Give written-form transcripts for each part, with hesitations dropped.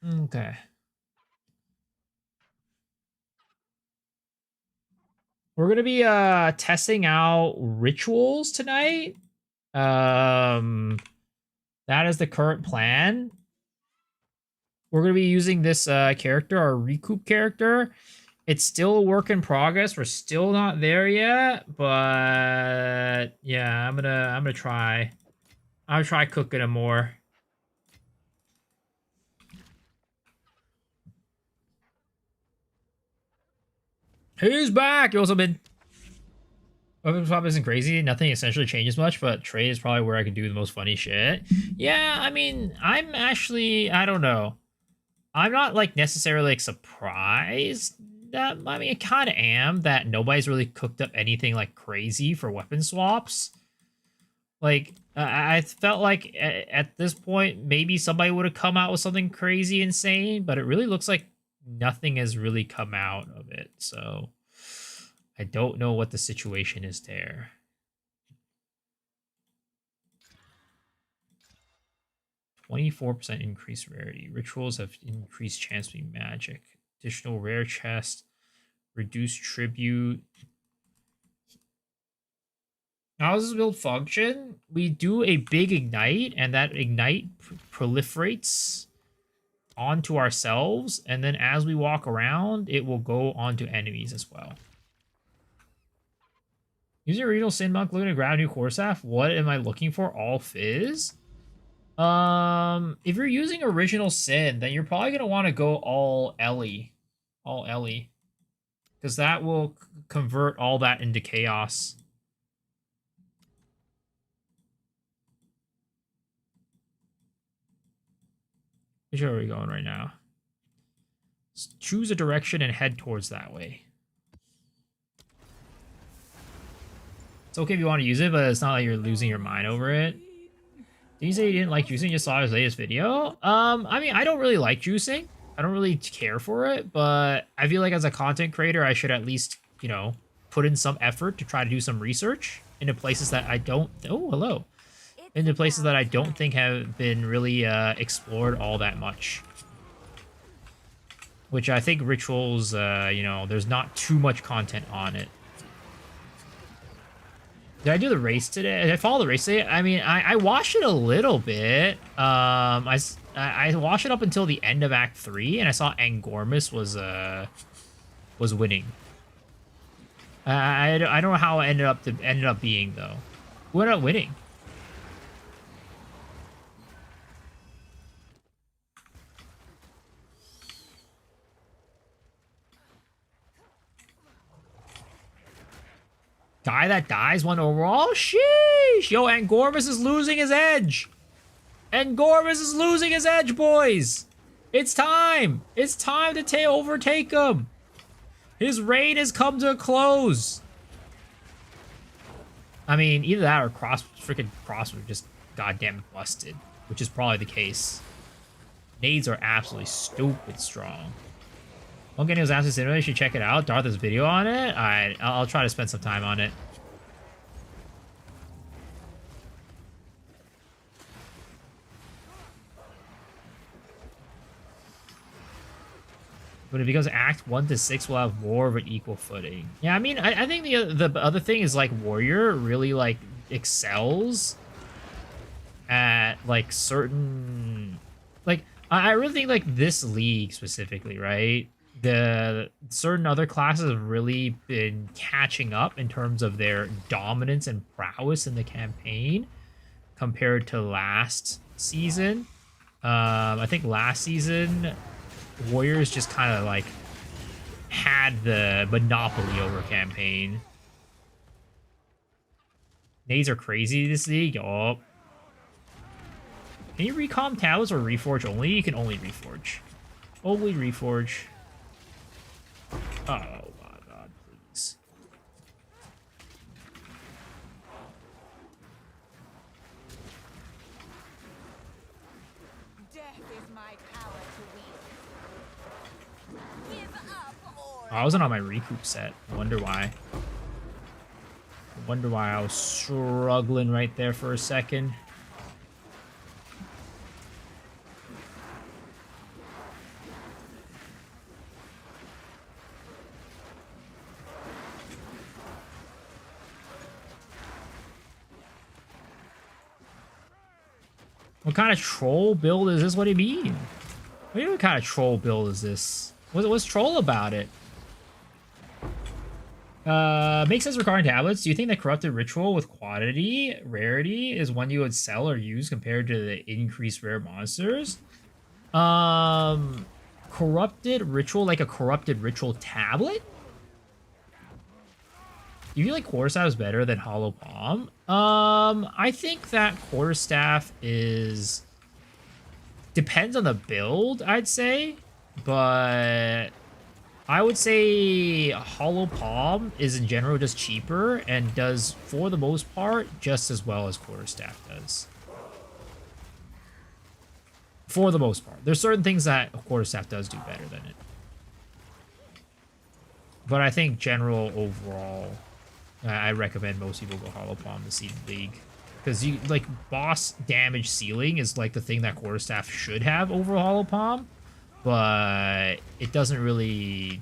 Okay. We're gonna be testing out rituals tonight. That is the current plan. We're gonna be using this character, our Recoup character. It's still a work in progress. We're still not there yet, but yeah, I'm gonna try. I'll try cooking him more. He's back. You also been. Weapon swap isn't crazy. Nothing essentially changes much, but trade is probably where I can do the most funny shit. Yeah, I mean, I'm actually, I don't know. I'm not like necessarily like surprised that, I mean, I kind of am that nobody's really cooked up anything like crazy for weapon swaps. Like, I felt like at this point, maybe somebody would have come out with something crazy insane, but it really looks like nothing has really come out of it. So I don't know what the situation is there. 24% increased rarity. Rituals have increased chance to be magic. Additional rare chest. Reduced tribute. How does this build function? We do a big ignite, and that ignite proliferates onto ourselves, and then as we walk around, it will go onto enemies as well. Using a regional sin monk, looking to grab a new core staff. What am I looking for? All fizz? If you're using original sin, then you're probably gonna want to go all Ellie. All Ellie. Because that will convert all that into chaos. Which way are we going right now? Let's choose a direction and head towards that way. It's okay if you want to use it, but it's not like you're losing your mind over it. Did you say you didn't like juicing? You just saw his latest video? I mean, I don't really like juicing. I don't really care for it, but I feel like as a content creator, I should at least, you know, put in some effort to try to do some research into places that I don't... Oh, hello. Into places that I don't think have been really explored all that much. Which I think rituals, you know, there's not too much content on it. Did I do the race today? Did I follow the race today? I mean, I watched it a little bit. I watched it up until the end of Act 3, and I saw Angormus was winning. I don't know how it ended up being though. Who ended up winning? Guy that dies one overall? Sheesh! Yo, Angormus is losing his edge! Angormus is losing his edge, boys! It's time! It's time to overtake him! His reign has come to a close! I mean, either that or freaking Cross were just goddamn busted, which is probably the case. Nades are absolutely stupid strong. One game was asking cinema, you should check it out. Darth's video on it. I'll try to spend some time on it. When it becomes Act 1 to 6, we'll have more of an equal footing. Yeah, I mean, I think the other thing is, like, Warrior really, like, excels at, like, certain... Like, I really think, like, this league specifically, right? The certain other classes have really been catching up in terms of their dominance and prowess in the campaign compared to last season. I think last season... Warriors just kind of like had the monopoly over campaign. Nades are crazy this league. Oh. Can you recom tablets or reforge only? You can only reforge. Only reforge. Oh my god, please. Oh, I wasn't on my Recoup set. I wonder why. I wonder why I was struggling right there for a second. What kind of troll build is this? What do you mean? What kind of troll build is this? What's troll about it? Makes sense regarding tablets. Do you think that corrupted ritual with quantity, rarity is one you would sell or use compared to the increased rare monsters? Corrupted ritual, like a corrupted ritual tablet? Do you feel like quarterstaff is better than hollow palm? I think that quarterstaff is depends on the build, I'd say, but I would say hollow palm is in general just cheaper and does, for the most part, just as well as quarterstaff does. For the most part. There's certain things that quarterstaff does do better than it. But I think general overall, I recommend most people go hollow palm to seed league. Because you like boss damage ceiling is like the thing that quarterstaff should have over hollow palm. But it doesn't really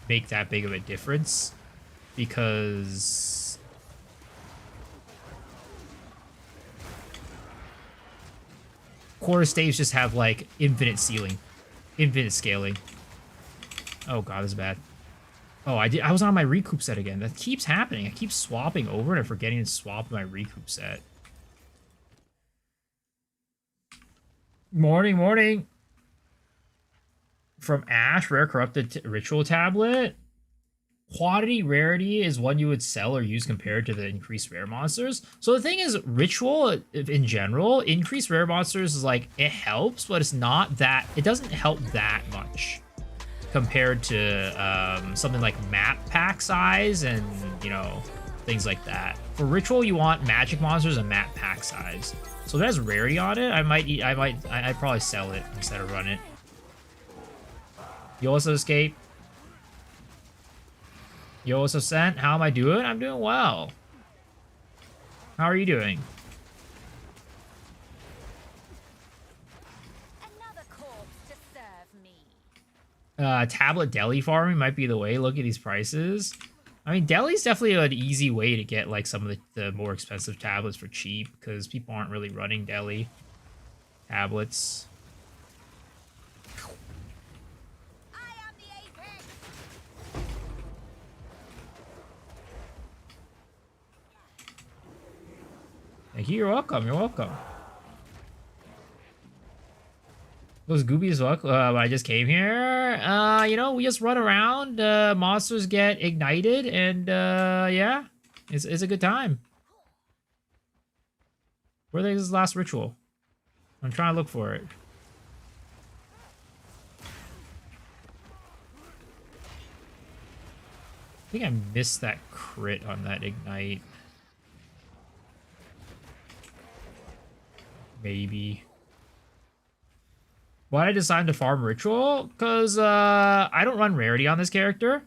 make that big of a difference because quarterstaves just have like infinite ceiling, infinite scaling. Oh god, this is bad. Oh, I was on my Recoup set again. That keeps happening. I keep swapping over and forgetting to swap my Recoup set. Morning, morning. From Ash, rare corrupted ritual tablet. Quantity rarity is one you would sell or use compared to the increased rare monsters. So the thing is, ritual in general, increased rare monsters is like, it helps, but it's not that, it doesn't help that much compared to something like map pack size and, you know, things like that. For ritual, you want magic monsters and map pack size. So if it has rarity on it, I'd probably sell it instead of run it. You also escape. You also sent. How am I doing? I'm doing well. How are you doing? Another corpse to serve me. Tablet deli farming might be the way. Look at these prices. I mean, deli's definitely an easy way to get like some of the more expensive tablets for cheap because people aren't really running deli tablets. Thank you. You're welcome. You're welcome. Those goobies look when I just came here. You know, we just run around. Monsters get ignited, and yeah, it's a good time. Where is this last ritual? I'm trying to look for it. I think I missed that crit on that ignite. Maybe. Why did I decide to farm ritual? Because I don't run rarity on this character.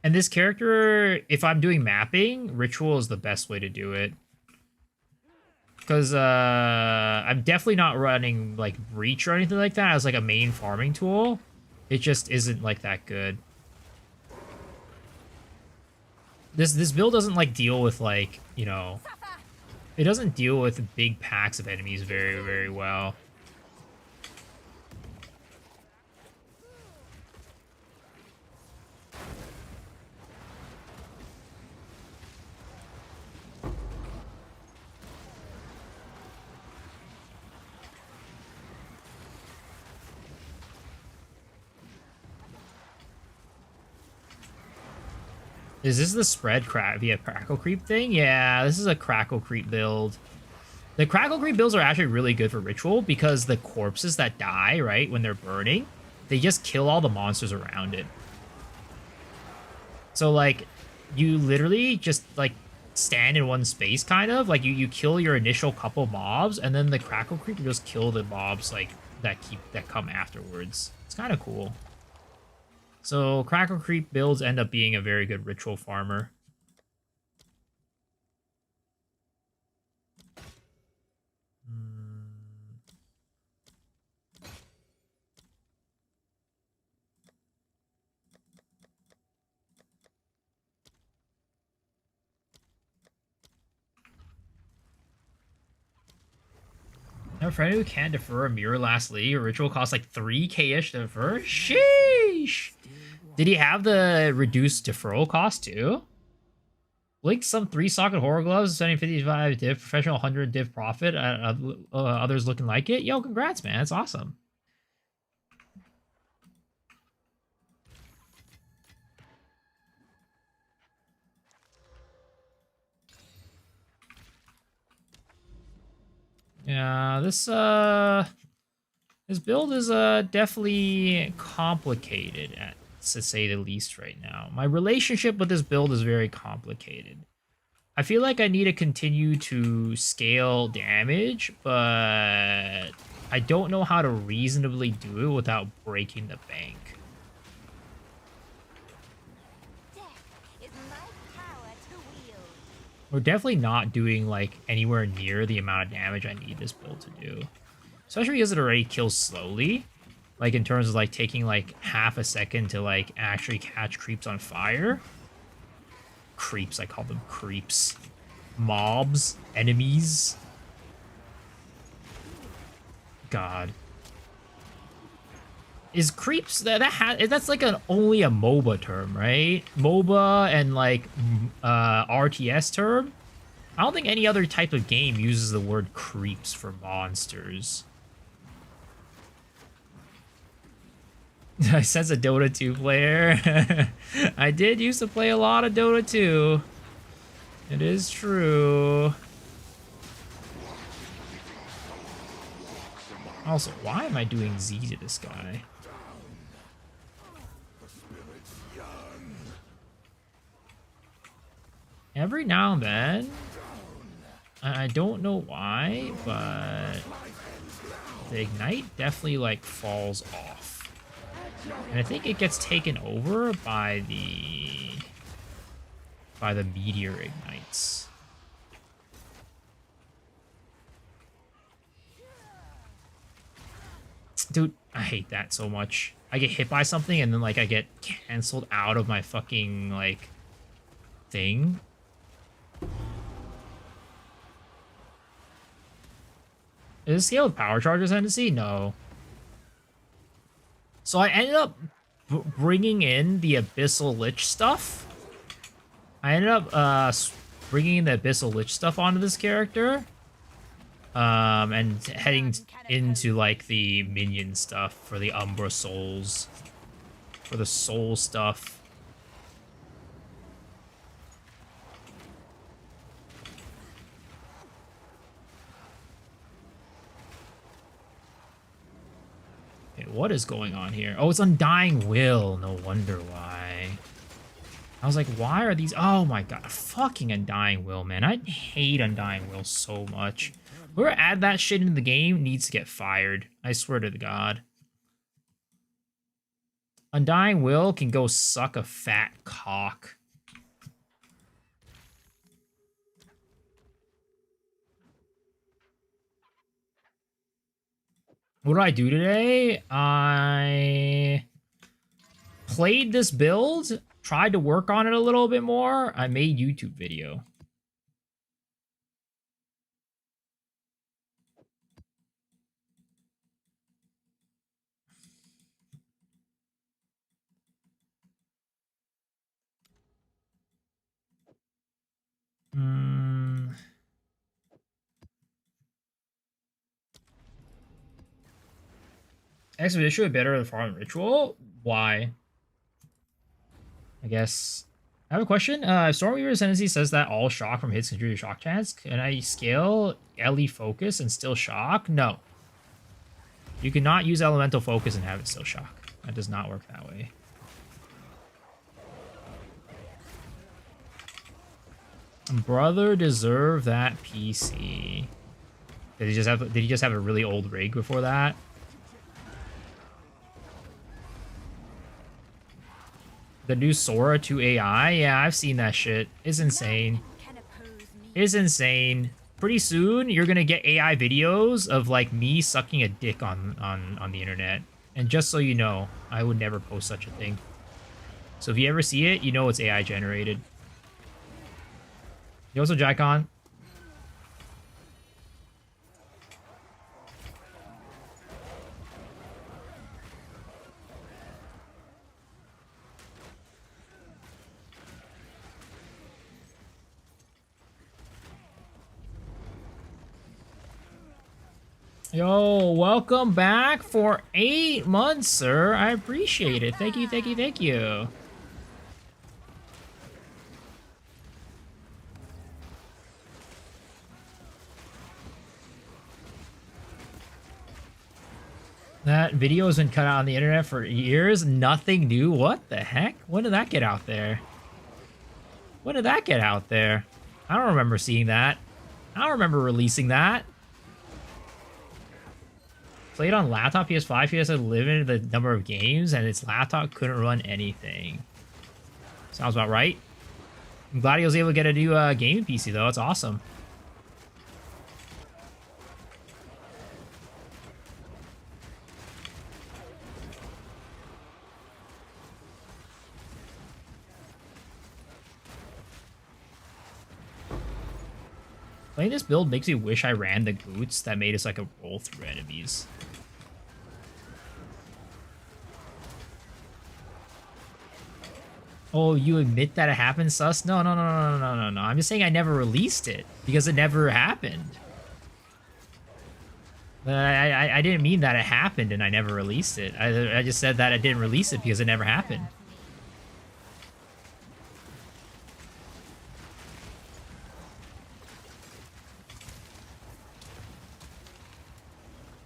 And this character, if I'm doing mapping, ritual is the best way to do it. Because I'm definitely not running like breach or anything like that as like a main farming tool. It just isn't like that good. This build doesn't like deal with like, you know, it doesn't deal with big packs of enemies very, very well. Is this the spread via crackle creep thing? Yeah, this is a crackle creep build. The crackle creep builds are actually really good for ritual because the corpses that die, right, when they're burning, they just kill all the monsters around it. So like, you literally just like stand in one space, kind of like you kill your initial couple mobs, and then the crackle creep will just kill the mobs like that come afterwards. It's kind of cool. So crackle creep builds end up being a very good ritual farmer. I have a friend who can't defer a mirror last league. A ritual costs like 3k-ish to defer. Sheesh! Did he have the reduced deferral cost too? Linked some 3-socket horror gloves, sending 55 div, professional 100 div profit. Others looking like it. Yo, congrats, man. That's awesome. Yeah, this build is definitely complicated, to say the least right now. My relationship with this build is very complicated. I feel like I need to continue to scale damage, but I don't know how to reasonably do it without breaking the bank. Death is my power to wield. We're definitely not doing like anywhere near the amount of damage I need this build to do. Especially because it already kills slowly. Like in terms of like taking like half a second to like actually catch creeps on fire. Creeps, I call them creeps. Mobs, enemies. God. Is creeps that's like only a MOBA term, right? MOBA and like RTS term. I don't think any other type of game uses the word creeps for monsters. I sense a Dota 2 player. I did used to play a lot of Dota 2. It is true. Also, why am I doing Z to this guy? Every now and then, I don't know why, but the ignite definitely like falls off. And I think it gets taken over by the meteor ignites. Dude, I hate that so much. I get hit by something and then like I get canceled out of my fucking like thing. Is this scale with power charges tendency? No. So I ended up bringing in the Abyssal Lich stuff. I ended up bringing in the Abyssal Lich stuff onto this character. And heading into like the minion stuff for the Umbra Souls. For the soul stuff. Okay, what is going on here? Oh, it's Undying Will. No wonder why. I was like, why are these... Oh my god, fucking Undying Will, man. I hate Undying Will so much. Whoever add that shit into the game needs to get fired. I swear to God. Undying Will can go suck a fat cock. What did I do today? I played this build, tried to work on it a little bit more. I made YouTube video. Expedition would be better than Farm Ritual? Why? I guess. I have a question. Stormweaver's Ascendancy says that all shock from hits contribute to shock chance. Can I scale LE Focus and still shock? No. You cannot use Elemental Focus and have it still shock. That does not work that way. Brother deserve that PC. Did he just have a really old rig before that? The new Sora 2 AI? Yeah, I've seen that shit. It's insane. It's insane. Pretty soon, you're gonna get AI videos of, like, me sucking a dick on the internet. And just so you know, I would never post such a thing. So if you ever see it, you know it's AI generated. You also Jackon. Yo, welcome back for 8 months, sir. I appreciate it. Thank you, thank you, thank you. That video has been cut out on the internet for years. Nothing new. What the heck? When did that get out there? When did that get out there? I don't remember seeing that. I don't remember releasing that. Played on laptop, PS5, PS had limited the number of games, and its laptop couldn't run anything. Sounds about right. I'm glad he was able to get a new gaming PC, though. It's awesome. Playing this build makes me wish I ran the boots that made us like a roll through enemies. Oh, you admit that it happened, sus? No, no, no, no, no, no, no, no. I'm just saying I never released it because it never happened. I didn't mean that it happened and I never released it. I just said that I didn't release it because it never happened.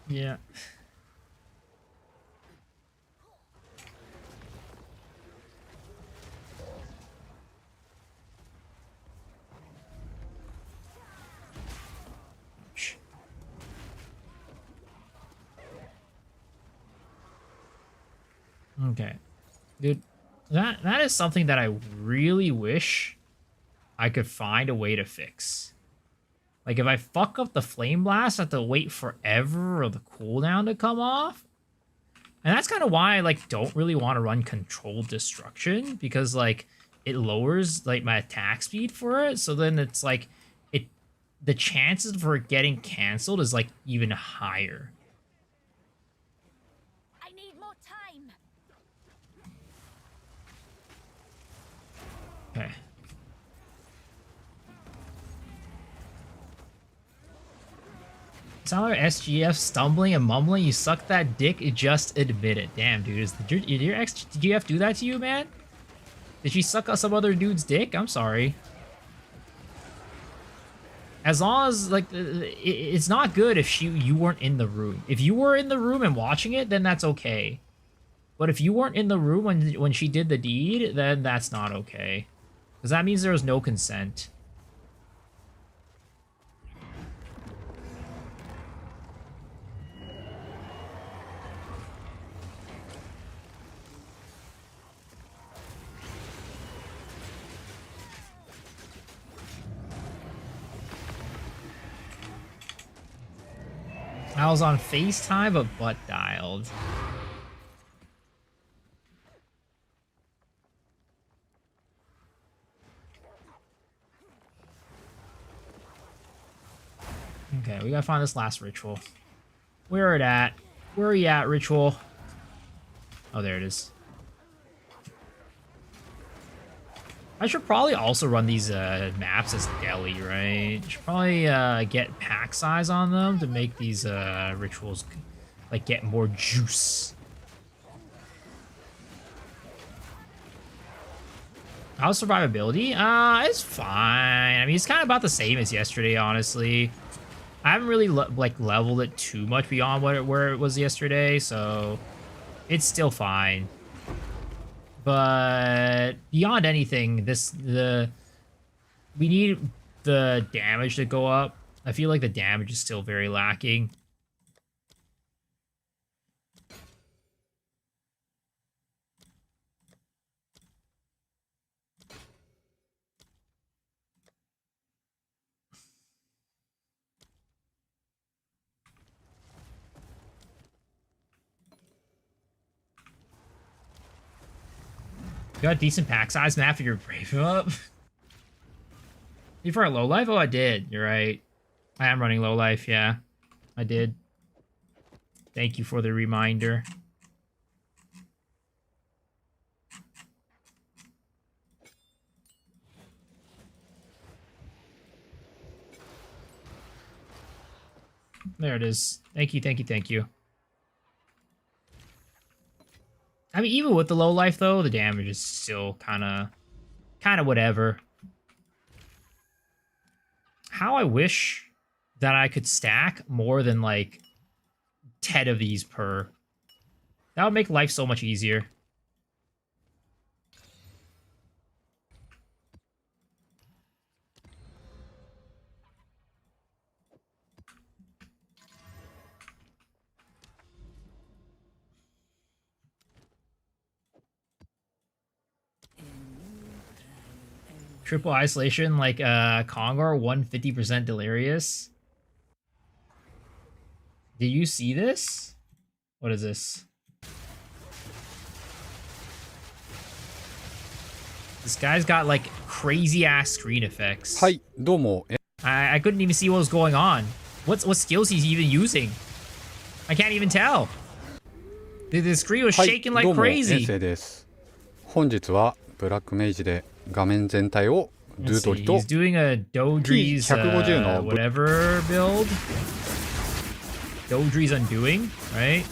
Yeah. Okay. Dude, that is something that I really wish I could find a way to fix. Like, if I fuck up the Flame Blast, I have to wait forever for the cooldown to come off. And that's kind of why I, like, don't really want to run Controlled Destruction, because, like, it lowers, like, my attack speed for it. So then it's, like, the chances for it getting canceled is, like, even higher. I need more time. Okay. Sound like SGF stumbling and mumbling. You suck that dick. Just admit it. Damn, dude. Did your ex-GF do that to you, man? Did she suck some other dude's dick? I'm sorry. As long as, like, it's not good if you weren't in the room. If you were in the room and watching it, then that's okay. But if you weren't in the room when she did the deed, then that's not okay. Because that means there was no consent. I was on FaceTime, but butt dialed. Okay, we gotta find this last ritual. Where it at? Where are you at, ritual? Oh, there it is. I should probably also run these maps as deli, right? Should probably get pack size on them to make these rituals like get more juice. How's survivability? It's fine. I mean, it's kind of about the same as yesterday, honestly. I haven't really like leveled it too much beyond where it was yesterday, so it's still fine. But beyond anything, we need the damage to go up. I feel like the damage is still very lacking. You got a decent pack size map for your Brave up? You for a low life? Oh, I did. You're right. I am running low life, yeah. I did. Thank you for the reminder. There it is. Thank you, thank you, thank you. I mean, even with the low life though, the damage is still kind of whatever. How I wish that I could stack more than like 10 of these per. That would make life so much easier. Triple isolation like Congar 150% delirious. Did you see this? What is this? This guy's got like crazy ass screen effects. はい、どうも。I couldn't even see what was going on. What skills he's even using? I can't even tell. The screen was はい、 shaking ど like うも、遠 crazy. 征です。本日はブラックメイジで画面全体をドゥ Let's ド see. リと He's doing a Dodri's T150 の whatever build. Dodri's Undoing, right?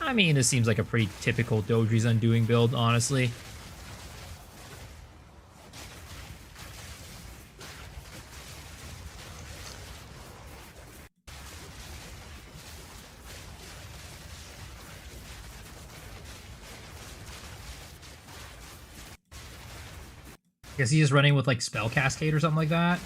I mean, this seems like a pretty typical Dodri's Undoing build, honestly. Guess he's just running with like Spell Cascade or something like that.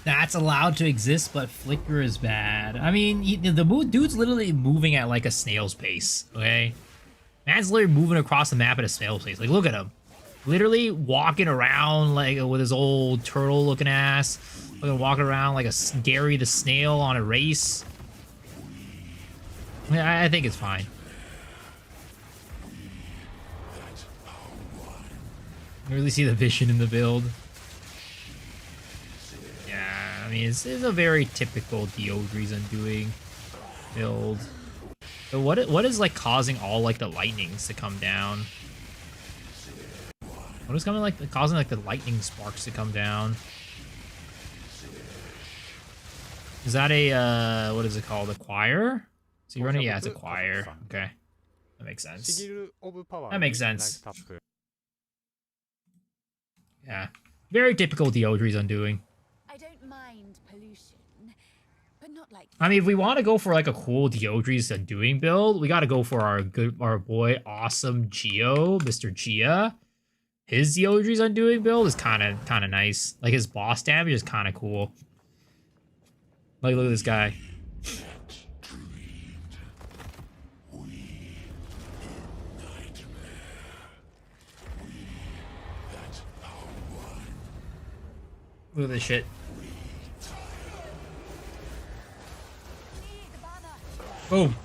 That's allowed to exist, but Flicker is bad. I mean, the dude's literally moving at like a snail's pace, okay? Man's literally moving across the map at a snail's pace. Like, look at him. Literally walking around like with his old turtle-looking ass. Walking around like a Gary the Snail on a race. I think it's fine. You really see the vision in the build. Yeah, I mean, it's a very typical Dodri's Undoing build. So what is like causing all like the lightnings to come down? What is coming like causing like the lightning sparks to come down? Is that a what is it called? A choir? So you're running, yeah, it's a choir. Okay, that makes sense. That makes sense. Yeah, very typical Dodri's Undoing. I don't mind pollution, but not like. I mean, if we want to go for like a cool Dodri's Undoing build, we got to go for our boy, awesome Geo, Mr. Gia. His Dodri's Undoing build is kind of nice. Like his boss damage is kind of cool. Like, look at this guy. Look at this shit. Boom.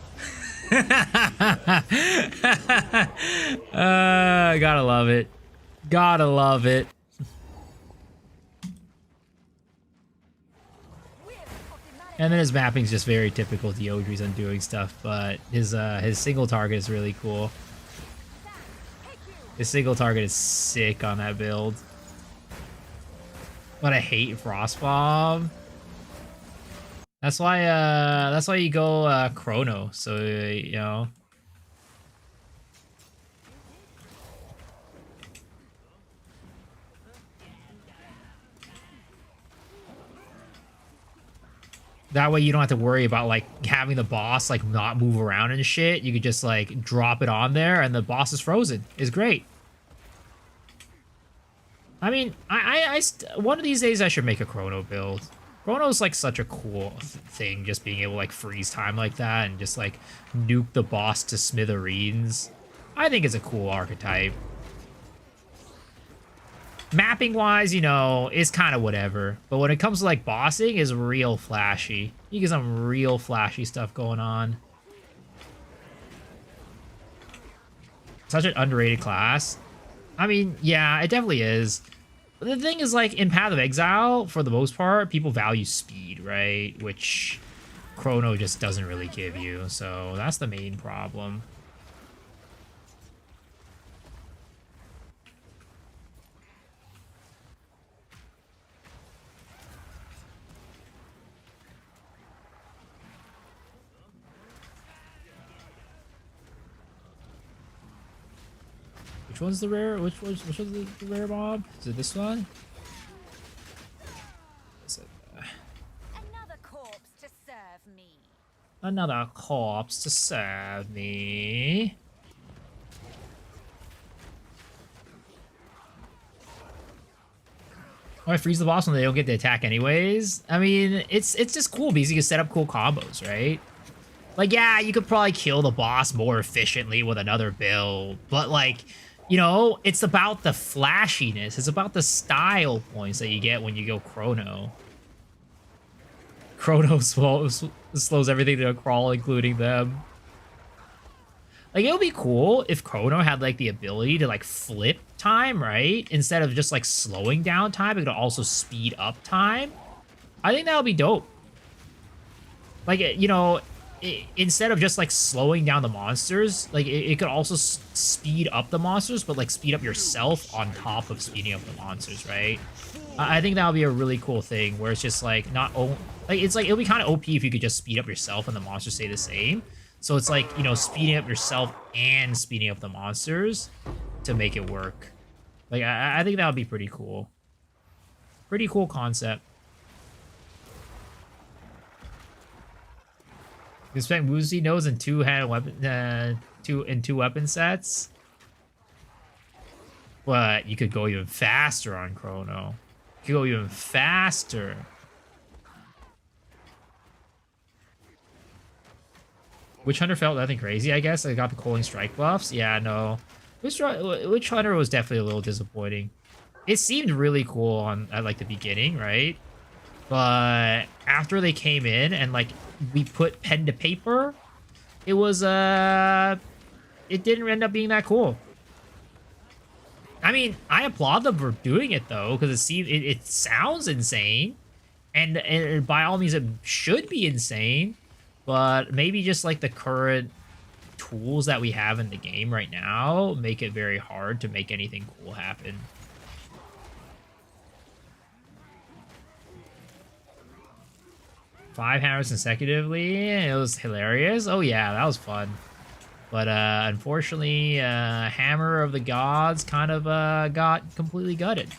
Gotta love it. Gotta love it. And then his mapping's just very typical Dodri's Undoing stuff, but his single target is really cool. His single target is sick on that build. But I hate Frostbomb. That's why you go Chrono, so you know. That way you don't have to worry about like having the boss like not move around and shit. You could just like drop it on there and the boss is frozen. It's great. I mean, one of these days I should make a Chrono build. Chrono's like such a cool thing, just being able to like freeze time like that and just like nuke the boss to smithereens. I think it's a cool archetype. Mapping wise, you know, it's kind of whatever. But when it comes to like bossing, is real flashy. You get some real flashy stuff going on. Such an underrated class. I mean, yeah, it definitely is. But the thing is, like, in Path of Exile, for the most part, people value speed, right? Which Chrono just doesn't really give you. So that's the main problem. Which one's the rare? Which was the rare mob? Is it this one? Is it, Another corpse to serve me. another corpse to serve me. Oh, I freeze the boss when they don't get the attack anyways. I mean, it's just cool because you can set up cool combos, right? Like, yeah, you could probably kill the boss more efficiently with another build, but like, you know, it's about the flashiness. It's about the style points that you get when you go Chrono. Chrono slows everything to a crawl, including them. Like, it would be cool if Chrono had, like, the ability to, like, flip time, right? Instead of just, like, slowing down time, it could also speed up time. I think that would be dope. Like, you know, instead of just, like, slowing down the monsters, like, it could also speed up the monsters, but, like, speed up yourself on top of speeding up the monsters, right? I think that would be a really cool thing, where it's just, like, not... Like, it's like, it would be kind of OP if you could just speed up yourself and the monsters stay the same. So it's like, you know, speeding up yourself and speeding up the monsters to make it work. Like, I think that would be pretty cool. Pretty cool concept. You spec Woozy nose and two-handed weapon, two weapon sets. But you could go even faster on Chrono. You could go even faster. Witch Hunter felt nothing crazy, I guess. I got the Coaling Strike buffs. Yeah, no. Witch Hunter was definitely a little disappointing. It seemed really cool at like the beginning, right? But after they came in and like we put pen to paper, it was it didn't end up being that cool. I mean, I applaud them for doing it though, because it sounds insane, and by all means it should be insane. But maybe just like the current tools that we have in the game right now make it very hard to make anything cool happen. Five hammers consecutively. It was hilarious. Oh yeah, that was fun. But unfortunately, Hammer of the Gods kind of got completely gutted.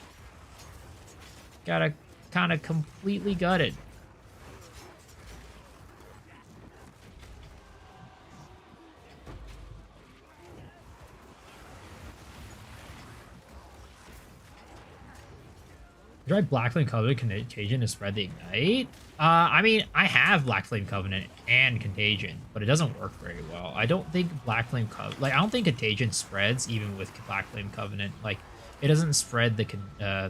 Got kind of completely gutted. Try Black Flame Covenant Contagion to spread the Ignite? I mean, I have Black Flame Covenant and Contagion, but it doesn't work very well. I don't think Black Flame Covenant... Like, I don't think Contagion spreads even with Black Flame Covenant. Like, it doesn't spread the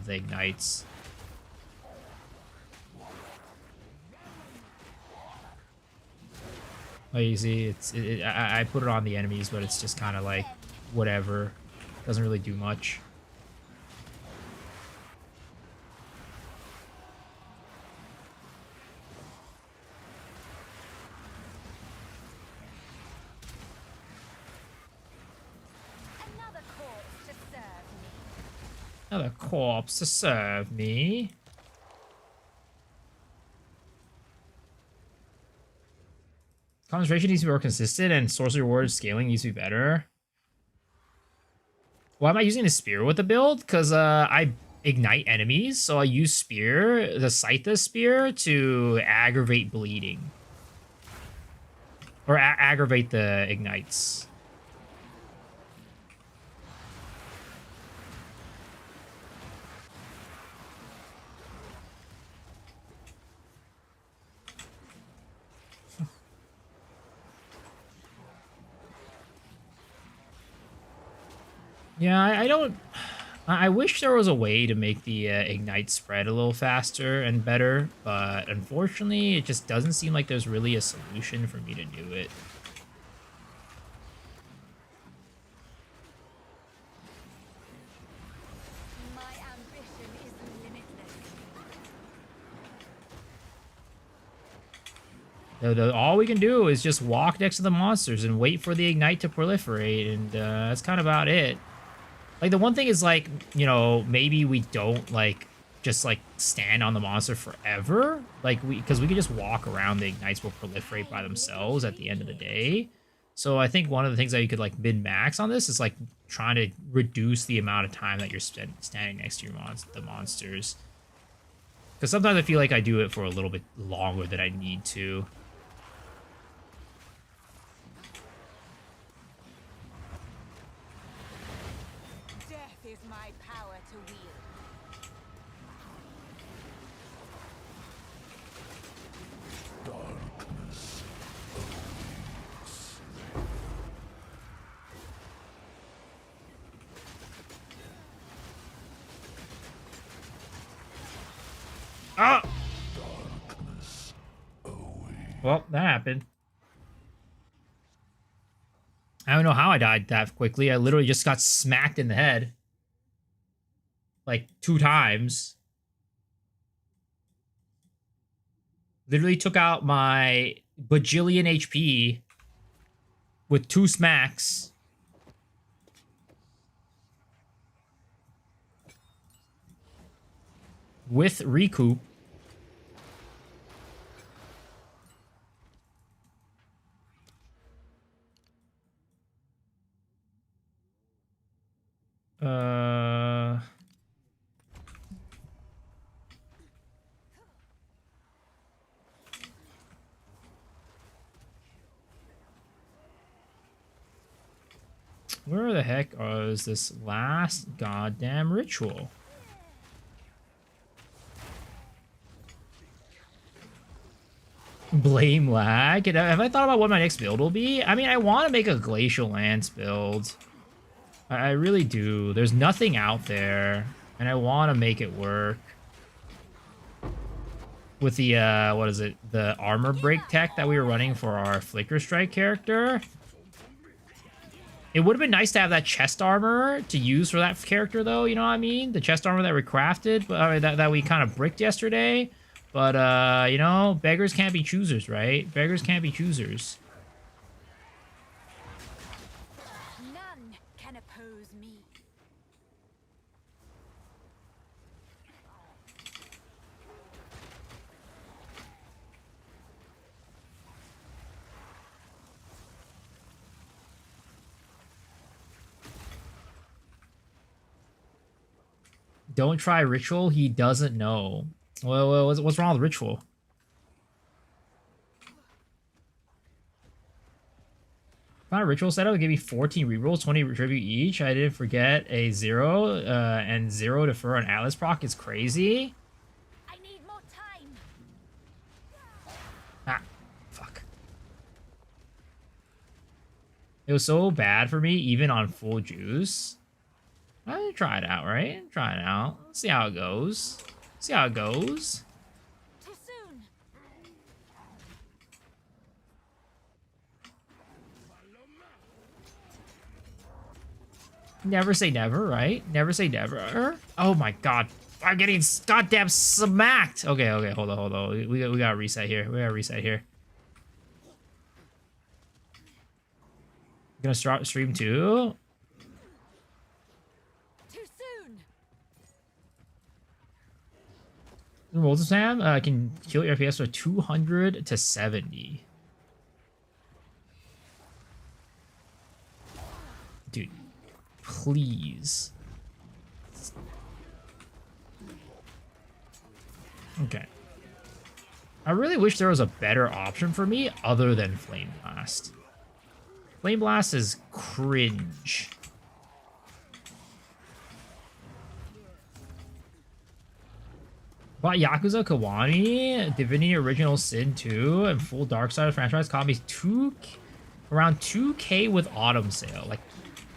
Ignites. Like, you see, I put it on the enemies, but it's just kind of like, whatever. Doesn't really do much. Another corpse to serve me. Concentration needs to be more consistent, and sorcery reward scaling needs to be better. Why am I using a spear with the build? Because I ignite enemies, so I use spear, the Scytha spear, to aggravate bleeding. Or aggravate the ignites. Yeah, I don't... I wish there was a way to make the Ignite spread a little faster and better, but unfortunately, it just doesn't seem like there's really a solution for me to do it. My ambition is limitless. All we can do is just walk next to the monsters and wait for the Ignite to proliferate, and that's kind of about it. Like, the one thing is, like, you know, maybe we don't, like, just, like, stand on the monster forever. Like, because we can just walk around, the Ignites will proliferate by themselves at the end of the day. So I think one of the things that you could like min-max on this is like trying to reduce the amount of time that you're standing next to your the monsters. Because sometimes I feel like I do it for a little bit longer than I need to. Death is my power to wield. Oh! Well, that happened. I don't know how I died that quickly. I literally just got smacked in the head. Like 2 times. Literally took out my bajillion HP with 2 smacks. With Recoup. Where the heck is this last goddamn ritual? Blame lag? Have I thought about what my next build will be? I mean, I want to make a Glacial Lance build. I really do. There's nothing out there, and I want to make it work. With the, what is it? The armor break tech that we were running for our Flicker Strike character. It would have been nice to have that chest armor to use for that character, though, you know what I mean? The chest armor that we crafted, that we kind of bricked yesterday. But, you know, beggars can't be choosers, right? Beggars can't be choosers. None can oppose me. Don't try Ritual. He doesn't know. Well, what's wrong with Ritual? Found a Ritual setup. Give me 14 rerolls, 20 tribute each. I didn't forget a 0 and 0 to fur on Atlas proc is crazy. I need more time. Ah, fuck. It was so bad for me, even on full juice. I try it out, right? Try it out. Let's see how it goes. See how it goes. Too soon. Never say never, right? Never say never. Oh my god. I'm getting goddamn smacked. Okay, hold on. We gotta reset here. Gonna start stream 2. Roll to Sam can kill your FPS for 200 to 70. Dude, please. Okay. I really wish there was a better option for me other than Flame Blast. Flame Blast is cringe. Bought Yakuza Kiwami, Divinity Original Sin 2, and full Dark Side franchise cost me around 2K with Autumn Sale. Like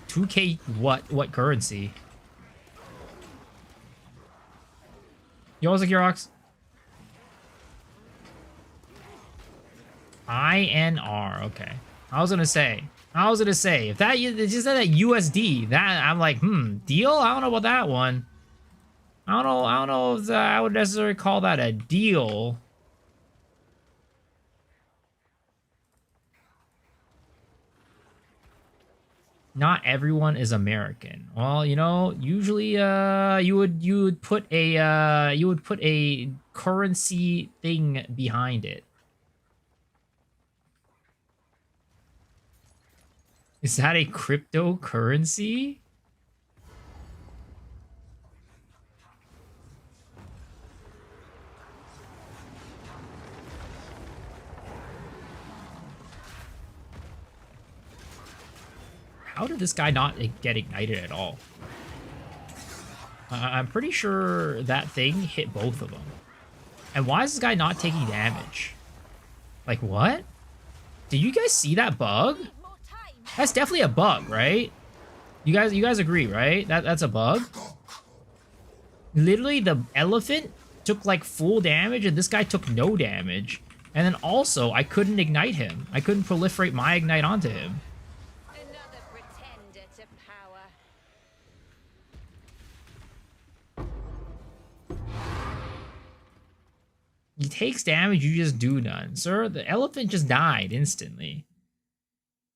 2K what currency? You also Xerox? INR, okay. I was gonna say if that just said that USD, that I'm like, deal? I don't know about that one. I don't know if I would necessarily call that a deal. Not everyone is American. Well, you know, usually you would put a currency thing behind it. Is that a cryptocurrency? How did this guy not get ignited at all? I'm pretty sure that thing hit both of them. And why is this guy not taking damage? Like, what? Did you guys see that bug? That's definitely a bug, right? You guys agree, right? That's a bug? Literally, the elephant took, like, full damage, and this guy took no damage. And then also, I couldn't ignite him. I couldn't proliferate my ignite onto him. Another pretender to power. He takes damage, you just do none. Sir, the elephant just died instantly.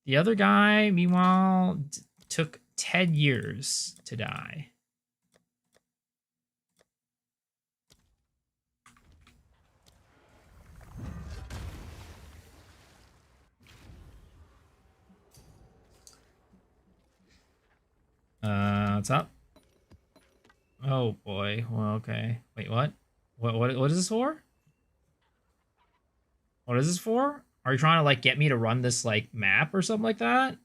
The other guy, meanwhile, took 10 years to die. What's up? Oh boy. Well, okay. Wait, what? What is this for? What is this for? Are you trying to, like, get me to run this, like, map or something like that?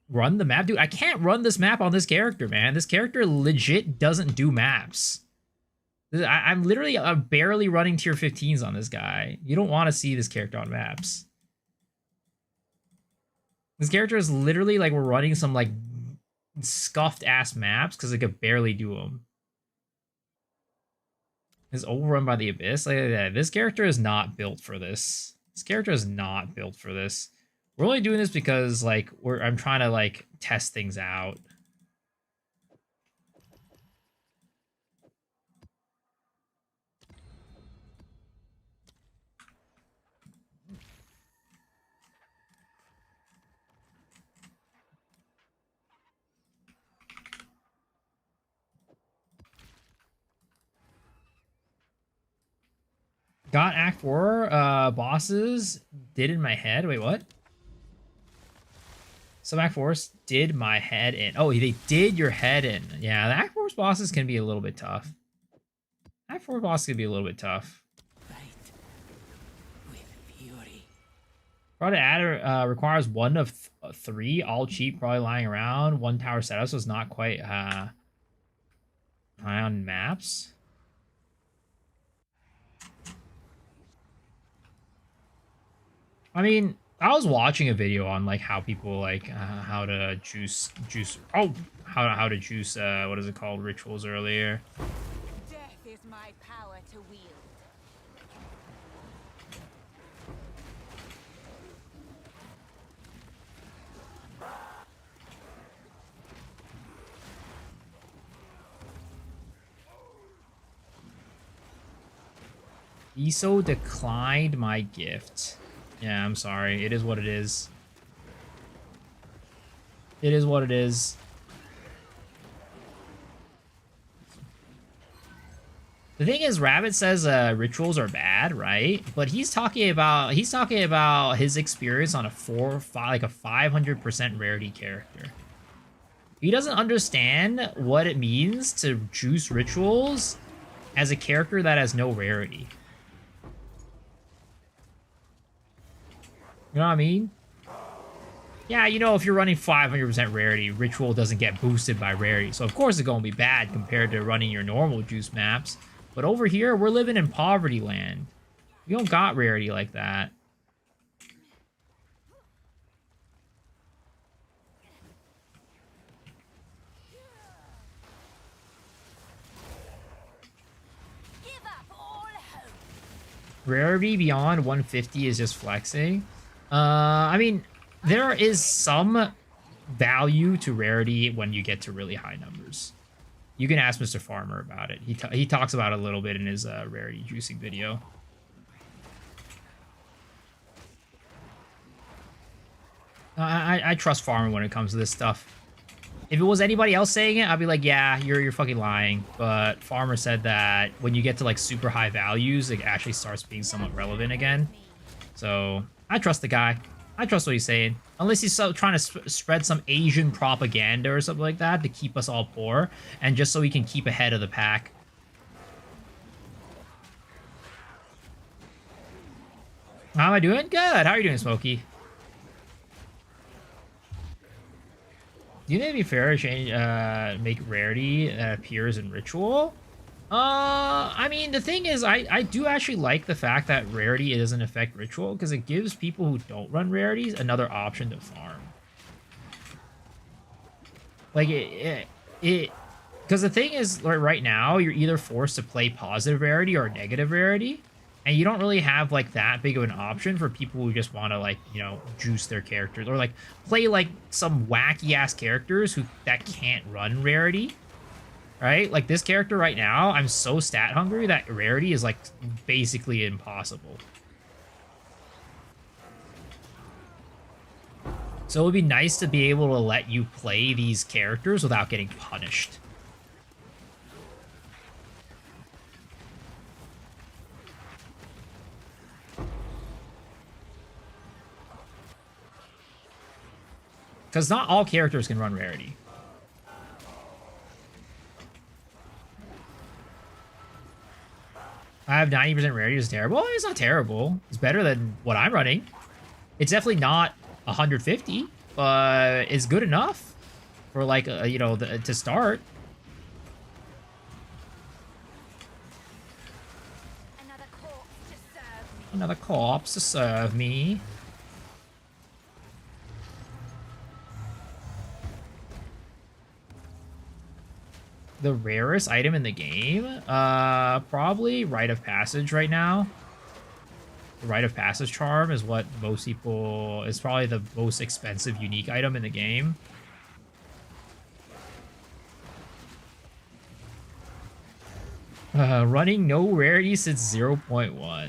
Run the map? Dude, I can't run this map on this character, man. This character legit doesn't do maps. I'm literally barely running tier 15s on this guy. You don't want to see this character on maps. This character is literally, like, we're running some, like, scuffed-ass maps because I could barely do them. Is overrun by the abyss? Like, yeah, this character is not built for this. This character is not built for this. We're only doing this because, like, I'm trying to, like, test things out. Got Act 4 bosses did in my head. Wait, what? Some Act 4s did my head in. Oh, they did your head in. Yeah, the Act 4 bosses can be a little bit tough. Act 4 bosses can be a little bit tough. Probably add requires 1 of 3, all cheap, probably lying around. 1 tower setup, so it's not quite high on maps. I mean, I was watching a video on, like, how people, like, how to juice how to juice what is it called, rituals earlier. Death is my power to wield. ESO declined my gift. Yeah, I'm sorry. It is what it is. It is what it is. The thing is, Rabbit says rituals are bad, right? But he's talking about his experience on a 500% rarity character. He doesn't understand what it means to juice rituals as a character that has no rarity. You know what I mean? Yeah, you know, if you're running 500% rarity, ritual doesn't get boosted by rarity. So, of course, it's going to be bad compared to running your normal juice maps. But over here, we're living in poverty land. We don't got rarity like that. Give up all hope. Rarity beyond 150 is just flexing. I mean, there is some value to rarity when you get to really high numbers. You can ask Mr. Farmer about it. He talks about it a little bit in his rarity juicing video. I trust Farmer when it comes to this stuff. If it was anybody else saying it, I'd be like, yeah, you're fucking lying. But Farmer said that when you get to, like, super high values, it actually starts being somewhat relevant again. So I trust the guy. I trust what he's saying. Unless he's trying to spread some Asian propaganda or something like that to keep us all poor, and just so he can keep ahead of the pack. How am I doing? Good. How are you doing, Smokey? Do you think it'd be fair to change, make Rarity that appears in Ritual? I mean, the thing is, I do actually like the fact that Rarity doesn't affect Ritual, because it gives people who don't run Rarities another option to farm. Like, because the thing is, like, right now, you're either forced to play positive Rarity or negative Rarity, and you don't really have, like, that big of an option for people who just want to, like, you know, juice their characters, or, like, play, like, some wacky-ass characters that can't run Rarity. Right? Like, this character right now, I'm so stat hungry that Rarity is, like, basically impossible. So it would be nice to be able to let you play these characters without getting punished. Because not all characters can run Rarity. I have 90% Rarity. Is terrible? It's not terrible. It's better than what I'm running. It's definitely not 150, but it's good enough for, like, you know, to start. Another corpse to serve me. Another corpse to serve me. The rarest item in the game? Probably Rite of Passage right now. The Rite of Passage charm is what most people... is probably the most expensive unique item in the game. Running no rarity since 0.1.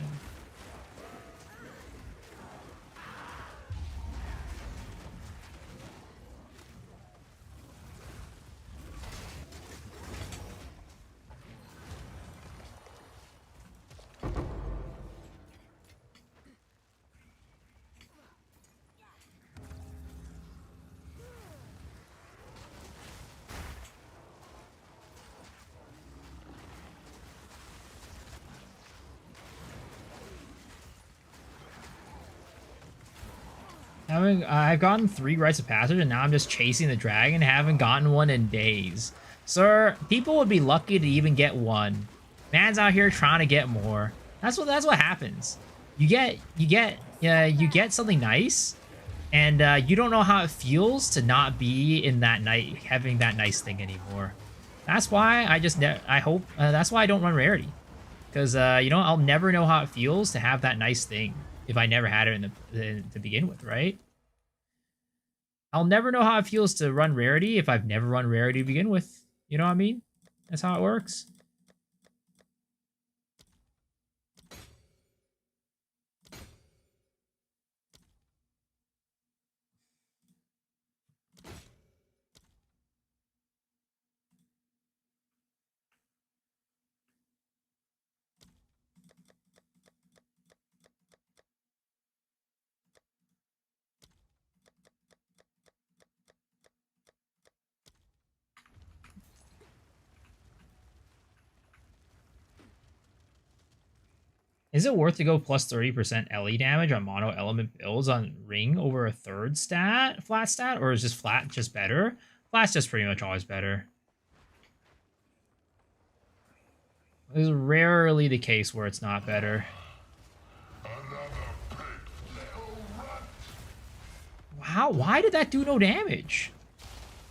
I've gotten 3 rites of passage, and now I'm just chasing the dragon. Haven't gotten one in days. Sir, people would be lucky to even get one. Man's out here trying to get more. That's what happens. You get something nice, and you don't know how it feels to not be in that having that nice thing anymore. That's why that's why I don't run Rarity, because you know, I'll never know how it feels to have that nice thing if I never had it to begin with, right? I'll never know how it feels to run Rarity if I've never run Rarity to begin with. You know what I mean? That's how it works. Is it worth to go plus 30% LE damage on mono element builds on ring over a third flat stat, or is just flat just better? Flat's just pretty much always better. It's rarely the case where it's not better. Wow, why did that do no damage?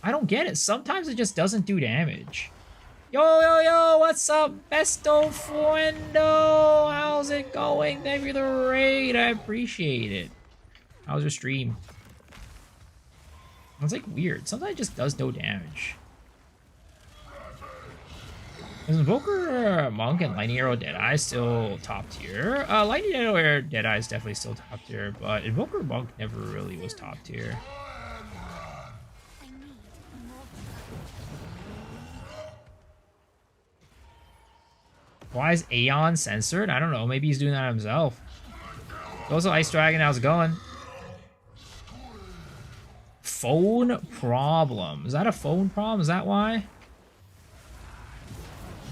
I don't get it. Sometimes it just doesn't do damage. Yo, what's up, Besto Fuendo? How's it going? Thank you for the raid. I appreciate it. How's your stream? It's like weird. Sometimes it just does no damage. Is Invoker, Monk, and Lightning Arrow Deadeye still top tier? Lightning Arrow Deadeye is definitely still top tier, but Invoker Monk never really was top tier. Why is Aeon censored? I don't know. Maybe he's doing that himself. Also, Ice Dragon, how's it going? phone problem. Is that a phone problem? Is that why?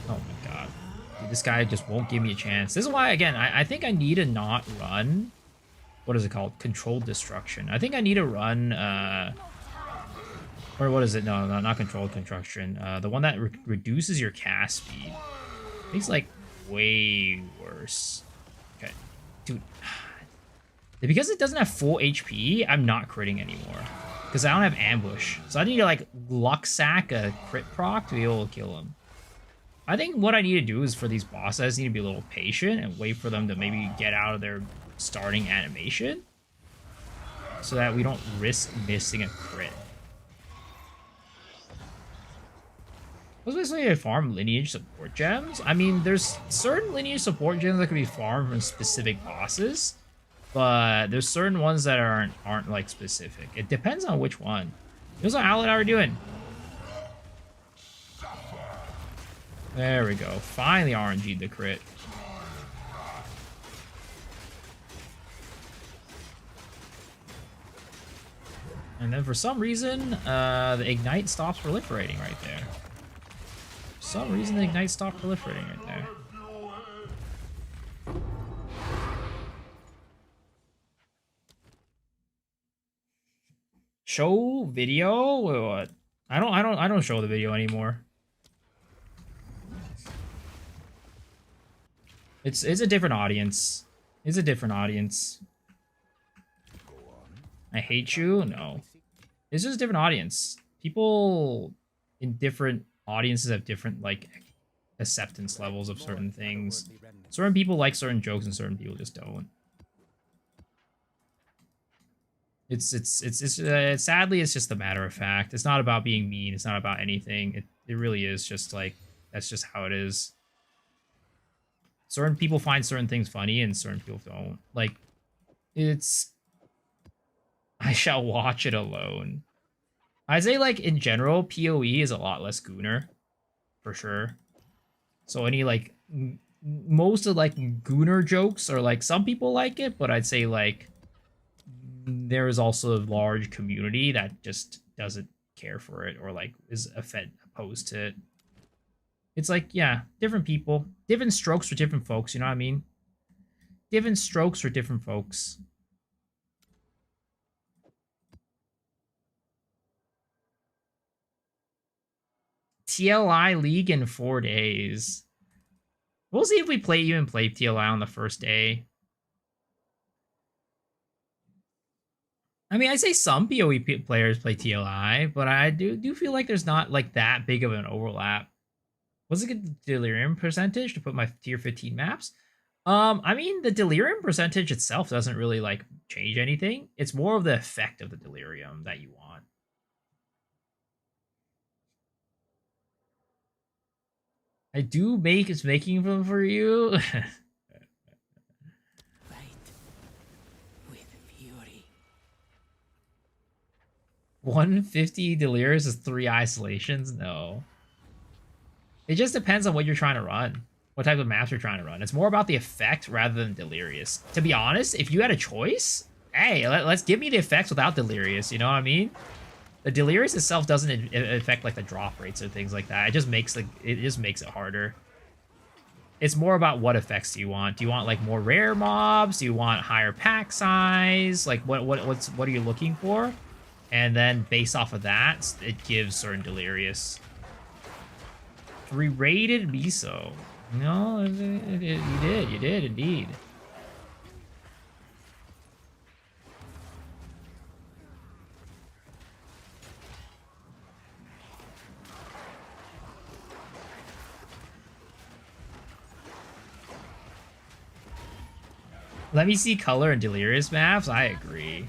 Oh my god. Dude, this guy just won't give me a chance. This is why, again, I think I need to not run... What is it called? Controlled destruction. I think I need to run... Or what is it? No, not controlled construction. The one that reduces your cast speed. It's like way worse. Okay. Dude. Because it doesn't have full HP, I'm not critting anymore. Because I don't have ambush. So I need to like luck sack a crit proc to be able to kill him. I think what I need to do is for these bosses, I just need to be a little patient and wait for them to maybe get out of their starting animation. So that we don't risk missing a crit. What's basically a farm lineage support gems? I mean, there's certain lineage support gems that can be farmed from specific bosses, but there's certain ones that aren't like specific. It depends on which one. Here's what Outlet are doing. There we go. Finally RNG'd the crit. And then for some reason, the Ignite stops proliferating right there. For some reason, the Ignite stopped proliferating right there. Show video? Wait, what? I don't show the video anymore. It's a different audience. It's a different audience. I hate you? No. It's just a different audience. People in different audiences have different like acceptance levels of certain things. Certain people like certain jokes and certain people just don't. It's sadly it's just a matter of fact. It's not about being mean. It's not about anything. It really is just like that's just how it is. Certain people find certain things funny and certain people don't. Like it's I shall watch it alone. I'd say like in general, PoE is a lot less gooner, for sure. So any like most of like gooner jokes are like some people like it, but I'd say like there is also a large community that just doesn't care for it or like is opposed to it. It's like, yeah, different people, different strokes for different folks, you know what I mean? Different strokes for different folks. TLI League in 4 days. We'll see if we even play TLI on the first day. I mean, I say some PoE players play TLI, but I do feel like there's not like that big of an overlap. What's a good delirium percentage to put my tier 15 maps? I mean, the delirium percentage itself doesn't really like change anything. It's more of the effect of the delirium that you want. I do making them for you. Fight with fury. 150 delirious is 3 isolations? No. It just depends on what you're trying to run. What type of maps you're trying to run. It's more about the effect rather than delirious. To be honest, if you had a choice, hey, let's give me the effects without delirious, you know what I mean? The delirious itself doesn't affect like the drop rates or things like that. It just makes it harder. It's more about what effects do you want. Do you want like more rare mobs? Do you want higher pack size? Like what are you looking for? And then based off of that, it gives certain delirious. Re-rated Miso. No, you did indeed. Let me see color and delirious maps. I agree.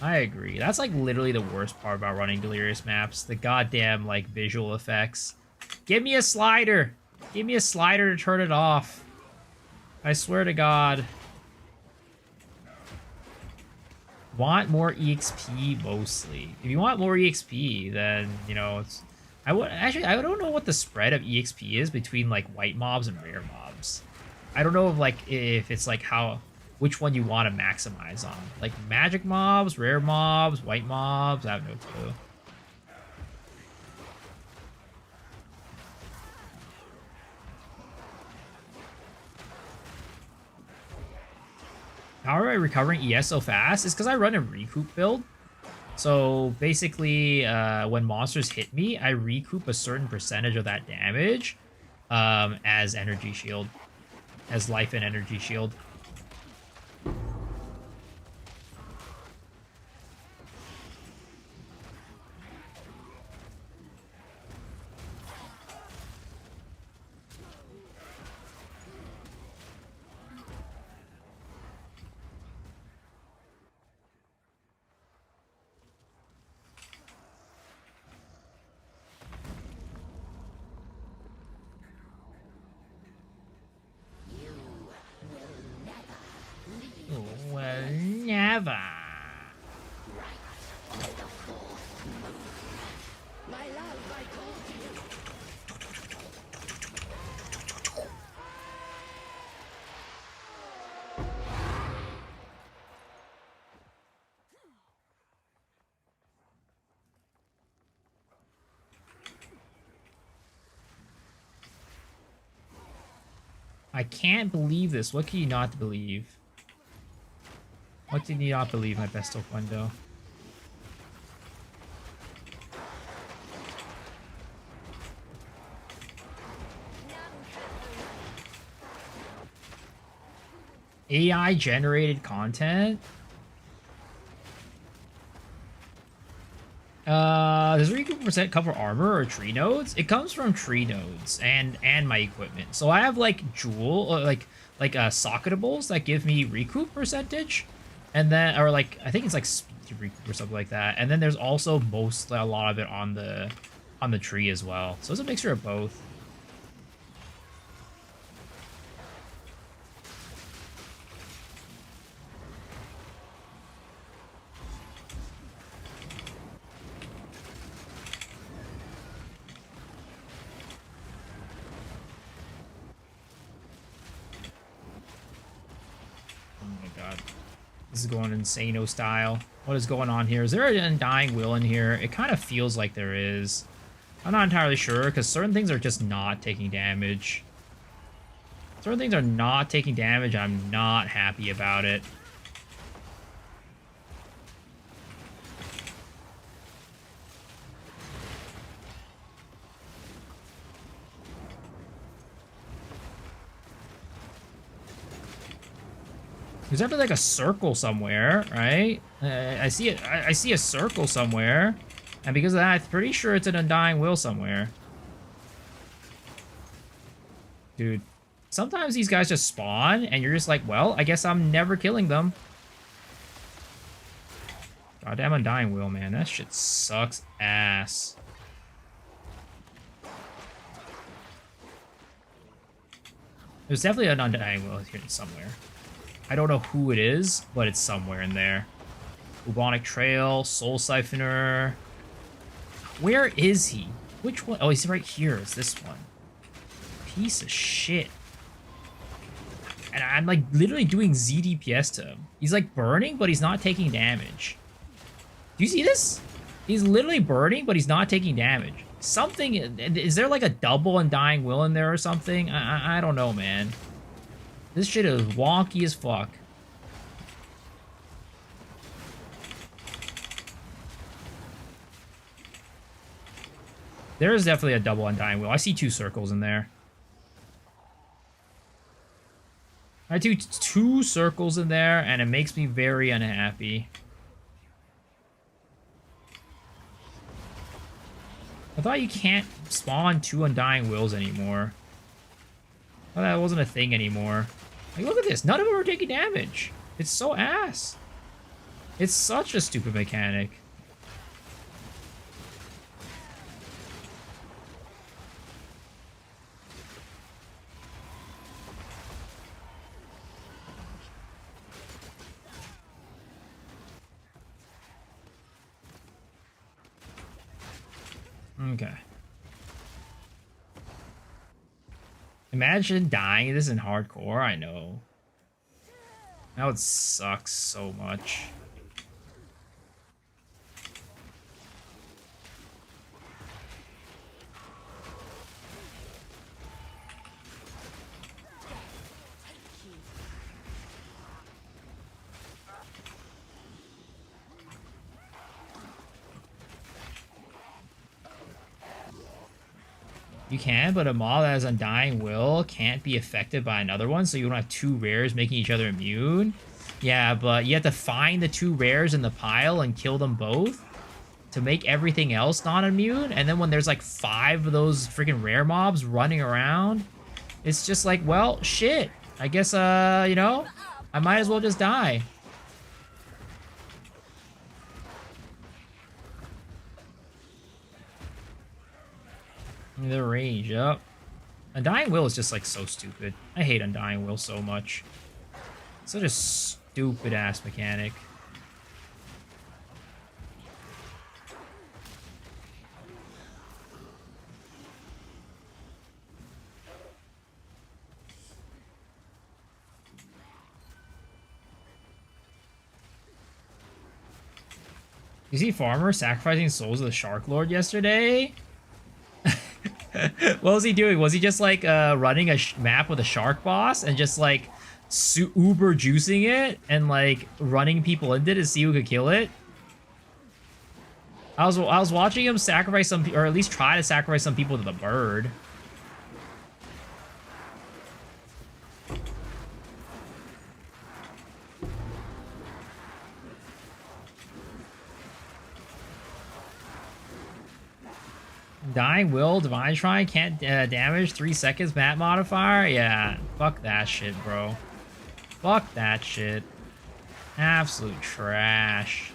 That's like literally the worst part about running delirious maps. The goddamn like visual effects. Give me a slider. Give me a slider to turn it off. I swear to God. Want more EXP mostly. If you want more EXP, then you know it's. I don't know what the spread of EXP is between like white mobs and rare mobs. I don't know if it's like how. which one you want to maximize on. Like magic mobs, rare mobs, white mobs, I have no clue. How am I recovering ES so fast? It's because I run a recoup build. So basically, when monsters hit me, I recoup a certain percentage of that damage as energy shield, as life and energy shield. Well, never. I can't believe this. What can you not believe? What did you not believe, my best of window? AI generated content? Does Recoup percent cover armor or tree nodes? It comes from tree nodes and my equipment. So I have like jewel, like socketables that give me recoup percentage, and then or like I think it's like speed recoup or something like that. And then there's also a lot of it on the tree as well. So it's a mixture of both. This is going insano style. What is going on here? Is there an Undying Will in here? It kind of feels like there is. I'm not entirely sure, because certain things are just not taking damage. Certain things are not taking damage, and I'm not happy about it. There's definitely like a circle somewhere, right? I see it. I see a circle somewhere, and because of that, I'm pretty sure it's an Undying Will somewhere. Dude, sometimes these guys just spawn, and you're just like, well, I guess I'm never killing them. Goddamn Undying Will, man. That shit sucks ass. There's definitely an Undying Will here somewhere. I don't know who it is, but it's somewhere in there. Bubonic Trail, Soul Siphoner. Where is he? Which one? Oh, he's right here. It's this one. Piece of shit. And I'm like literally doing ZDPS to him. He's like burning, but he's not taking damage. Do you see this? He's literally burning, but he's not taking damage. Something, is there like a double Undying Will in there or something? I don't know, man. This shit is wonky as fuck. There is definitely a double Undying Will. I see two circles in there. I do two circles in there, and it makes me very unhappy. I thought you can't spawn two Undying Wills anymore. I thought that wasn't a thing anymore. Like, look at this. None of them are taking damage. It's so ass. It's such a stupid mechanic. Okay. Imagine dying this in hardcore, I know. That would suck so much. You can, but a mob that has Undying Will can't be affected by another one, so you don't have two rares making each other immune. Yeah, but you have to find the two rares in the pile and kill them both to make everything else non-immune, and then when there's like 5 of those freaking rare mobs running around, it's just like, well, shit. I guess, you know, I might as well just die. The range, yep. Undying Will is just like so stupid. I hate Undying Will so much. Such a stupid ass mechanic. You see Farmer sacrificing souls of the Shark Lord yesterday? What was he doing? Was he just like running a map with a shark boss and just like uber juicing it and like running people into it to see who could kill it? I was watching him sacrifice some, or at least try to sacrifice some people to the bird. Dying Will, Divine Shrine, can't damage, 3 seconds, mat modifier? Yeah, fuck that shit, bro. Fuck that shit. Absolute trash.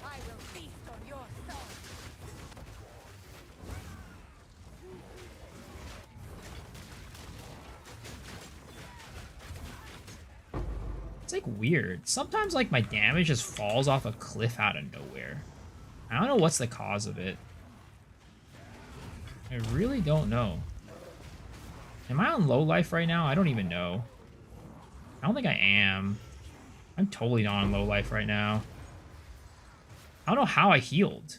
I will feast on your soul. It's like weird. Sometimes like my damage just falls off a cliff out of nowhere. I don't know what's the cause of it. I really don't know. Am I on low life right now? I don't even know. I don't think I am. I'm totally not on low life right now. I don't know how I healed.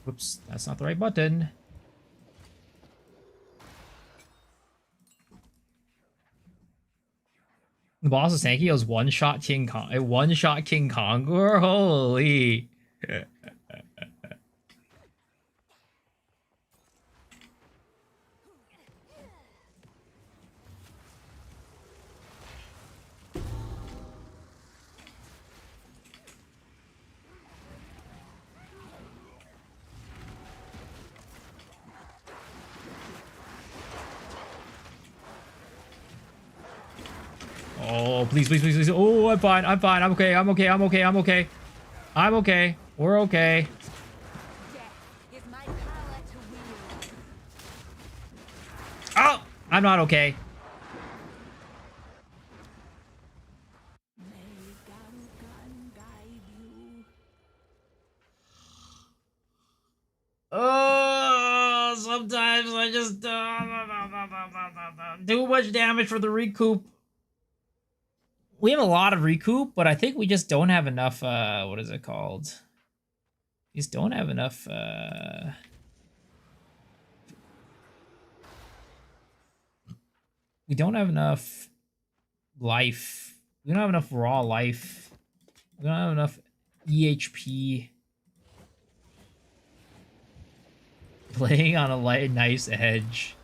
Whoops, that's not the right button. The boss is tanky. It was one-shot King Kong. A one-shot King Kongor? Holy. Oh, please, please, please, please. Oh, I'm fine. I'm fine. I'm okay. I'm okay. I'm okay. I'm okay. I'm okay. We're okay. Death is my power to wield. Oh, I'm not okay. May Garukan guide you. Oh, sometimes I just too much damage for the recoup. We have a lot of recoup, but I think we just don't have enough. What is it called? We just don't have enough. We don't have enough life. We don't have enough raw life. We don't have enough EHP. Playing on a light, nice edge.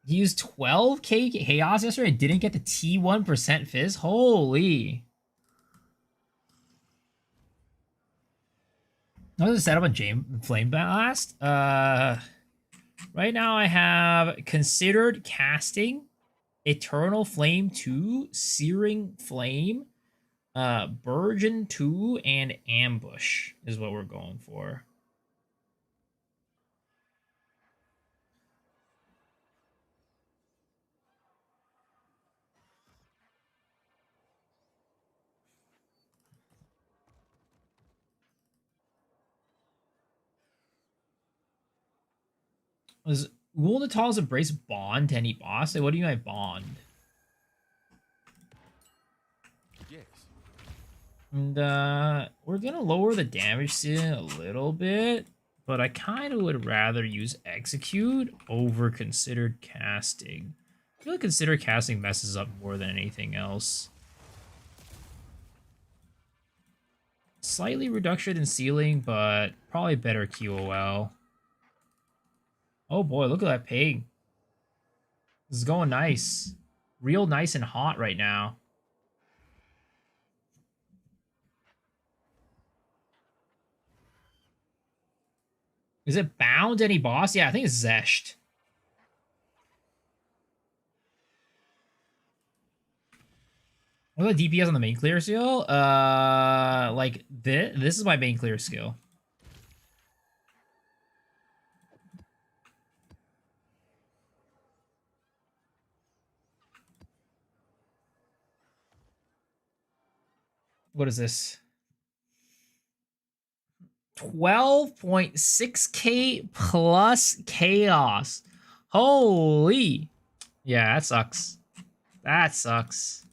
He used 12k chaos yesterday and didn't get the T1% fizz? Holy. What is the setup on Flame Blast? Right now I have Considered Casting, Eternal Flame 2, Searing Flame, Burgeon 2 and Ambush is what we're going for. Will Natal's Embrace bond to any boss? Like, what do you mean by bond? Yes. And we're gonna lower the damage ceiling a little bit, but I kind of would rather use Execute over Considered Casting. I feel like Considered Casting messes up more than anything else. Slightly reduction in ceiling, but probably better QOL. Oh boy, look at that pig. This is going nice. Real nice and hot right now. Is it bound any boss? Yeah, I think it's Zeshed. What are the DPS on the main clear skill? Like this is my main clear skill. What is this? 12.6k plus chaos. Holy. Yeah, that sucks. That sucks.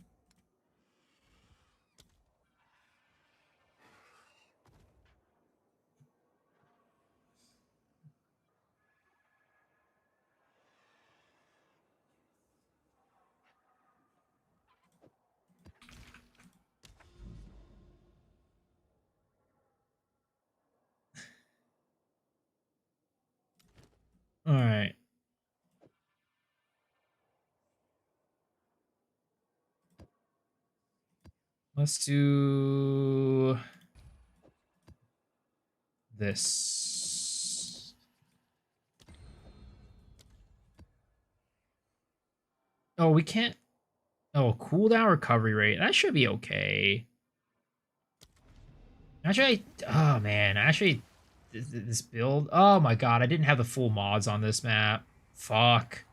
All right. Let's do this. Oh, we can't. Oh, cooldown recovery rate. That should be okay. Actually, oh man, actually, this build. Oh my god, I didn't have the full mods on this map. Fuck.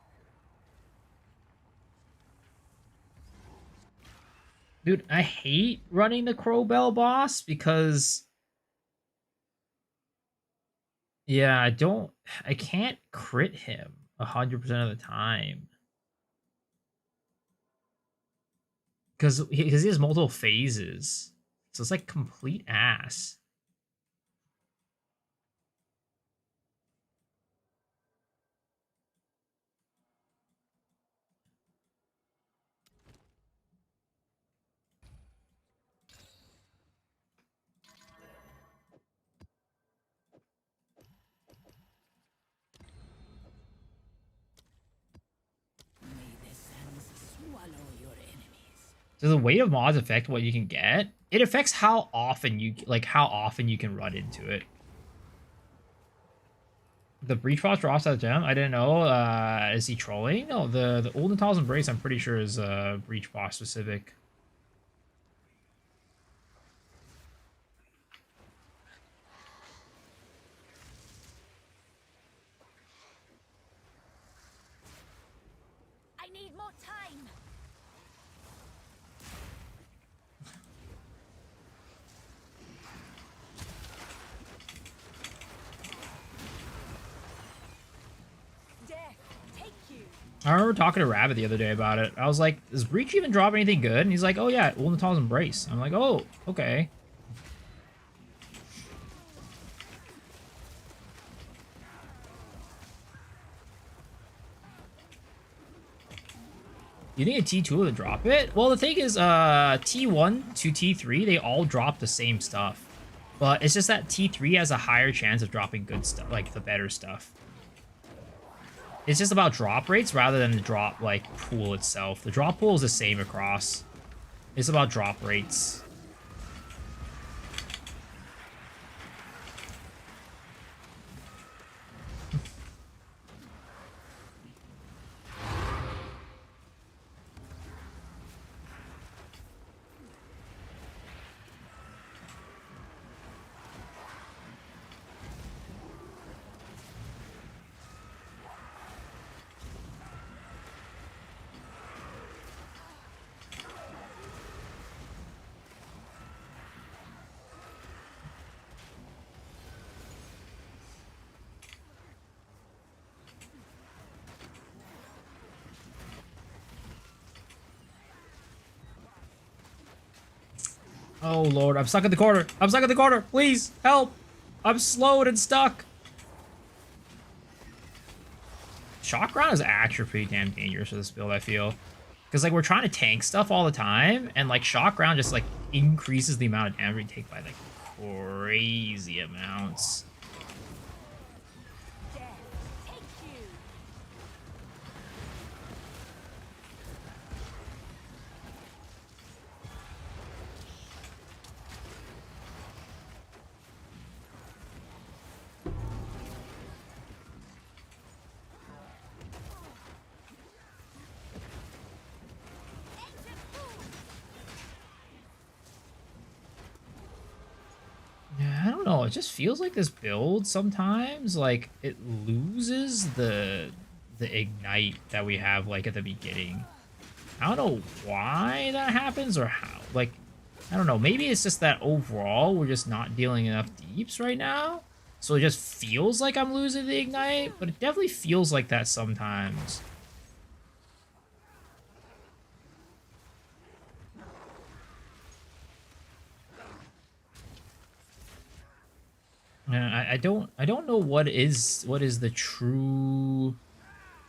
Dude, I hate running the Crowbell boss because, yeah, I can't crit him 100% of the time. Because he has multiple phases. So it's like complete ass. May the sands swallow your enemies. Does the weight of mods affect what you can get? It affects how often you can run into it. The Breach Boss drops that gem? I didn't know. Is he trolling? No, the Old Natal's Embrace I'm pretty sure is Breach Boss specific. I need more time. Death, take you. I remember talking to Rabbit the other day about it. I was like, does Breach even drop anything good? And he's like, oh yeah, Old Natal's Embrace. I'm like, oh, okay. You think a T2 would drop it? Well, the thing is, T1 to T3, they all drop the same stuff. But it's just that T3 has a higher chance of dropping good stuff, like the better stuff. It's just about drop rates rather than the drop, like, pool itself. The drop pool is the same across. It's about drop rates. Oh lord, I'm stuck in the corner. I'm stuck in the corner. Please help. I'm slowed and stuck. Shock round is actually pretty damn dangerous for this build, I feel. Because like we're trying to tank stuff all the time, and like shock round just like increases the amount of damage we take by like crazy amounts. Death, take you. Yeah, I don't know. It just feels like this build sometimes like it loses the ignite that we have like at the beginning. I don't know why that happens or how. Like, I don't know. Maybe it's just that overall we're just not dealing enough deeps right now. So it just feels like I'm losing the ignite, but it definitely feels like that sometimes. And I don't know what is the true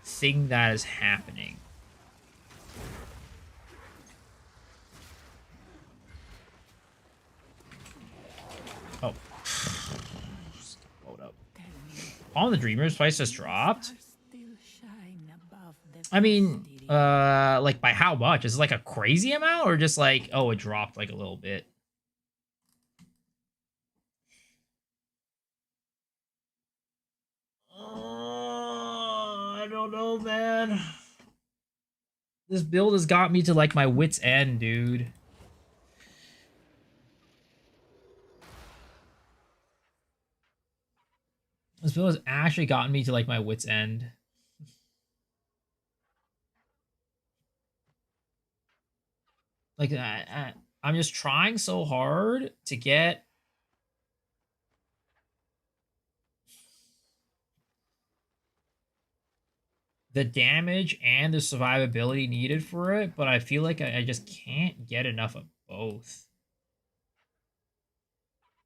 thing that is happening. Oh. Hold up. Tell me, All the Dreamers price just dropped. stars still shine above the I mean, mystery. like by how much? Is it like a crazy amount or just like, oh, it dropped like a little bit? I don't know, man. This build has got me to like my wit's end, dude. This build has actually gotten me to like my wit's end. Like I'm just trying so hard to get the damage and the survivability needed for it, but I feel like I just can't get enough of both.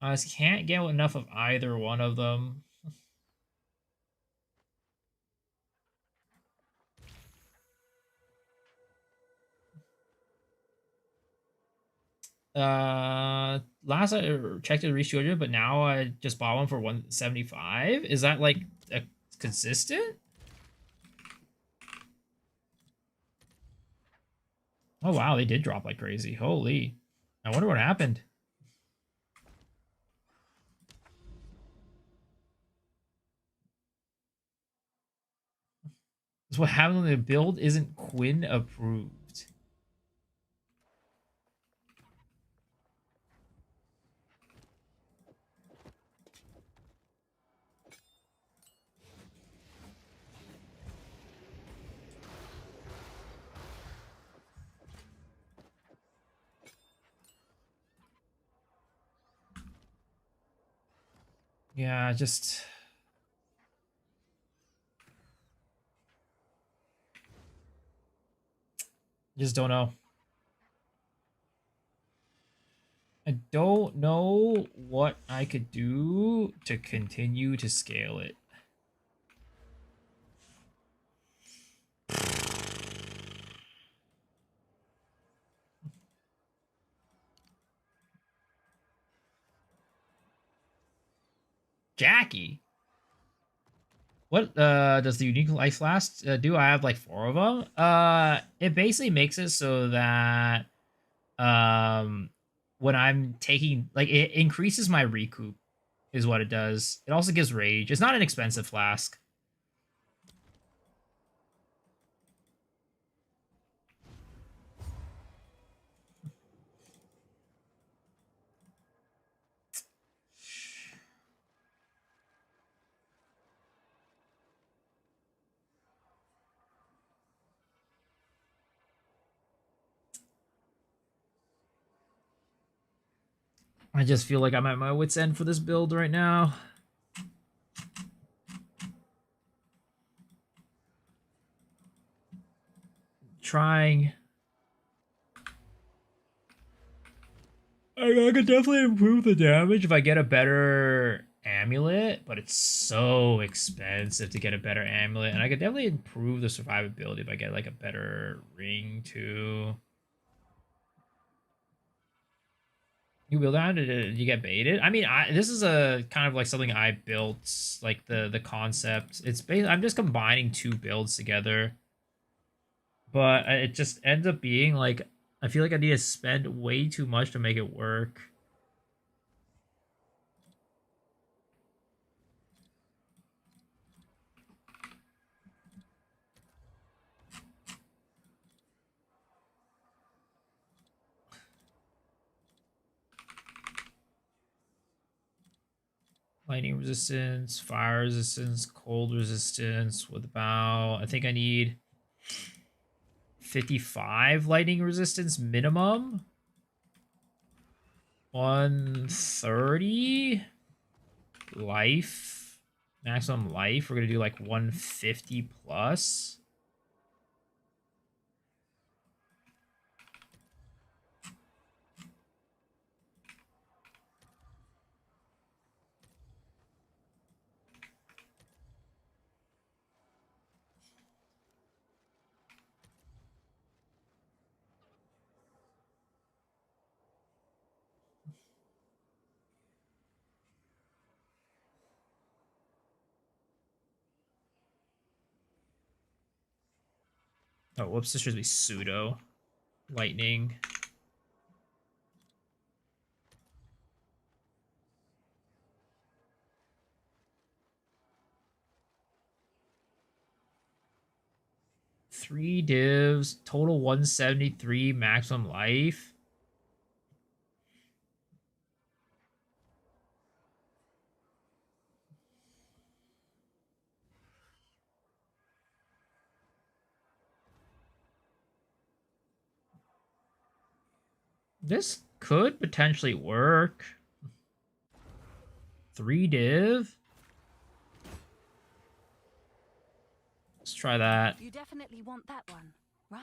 I just can't get enough of either one of them. Last I checked it reached 200, but now I just bought one for 175. Is that like a consistent? Oh wow, they did drop like crazy. Holy. I wonder what happened. That's what happened when the build isn't Quinn approved. Yeah, just don't know. I don't know what I could do to continue to scale it. Jackie. What does the unique life last do? I have like 4 of them. It basically makes it so that um when I'm taking like it increases my recoup is what it does. It also gives rage. It's not an expensive flask. I just feel like I'm at my wit's end for this build right now. Trying. I could definitely improve the damage if I get a better amulet, but it's so expensive to get a better amulet, and I could definitely improve the survivability if I get like a better ring too. You build on? Did you get baited? I mean, this is a kind of like something I built, like the concept. It's I'm just combining two builds together, but it just ends up being like I feel like I need to spend way too much to make it work. Lightning resistance, fire resistance, cold resistance with about, I think I need 55 lightning resistance minimum. 130 life, maximum life. We're gonna do like 150 plus. Oh, whoops, this should be pseudo lightning. Three divs, total 173 maximum life. This could potentially work. 3 div. Let's try that. You definitely want that one, right?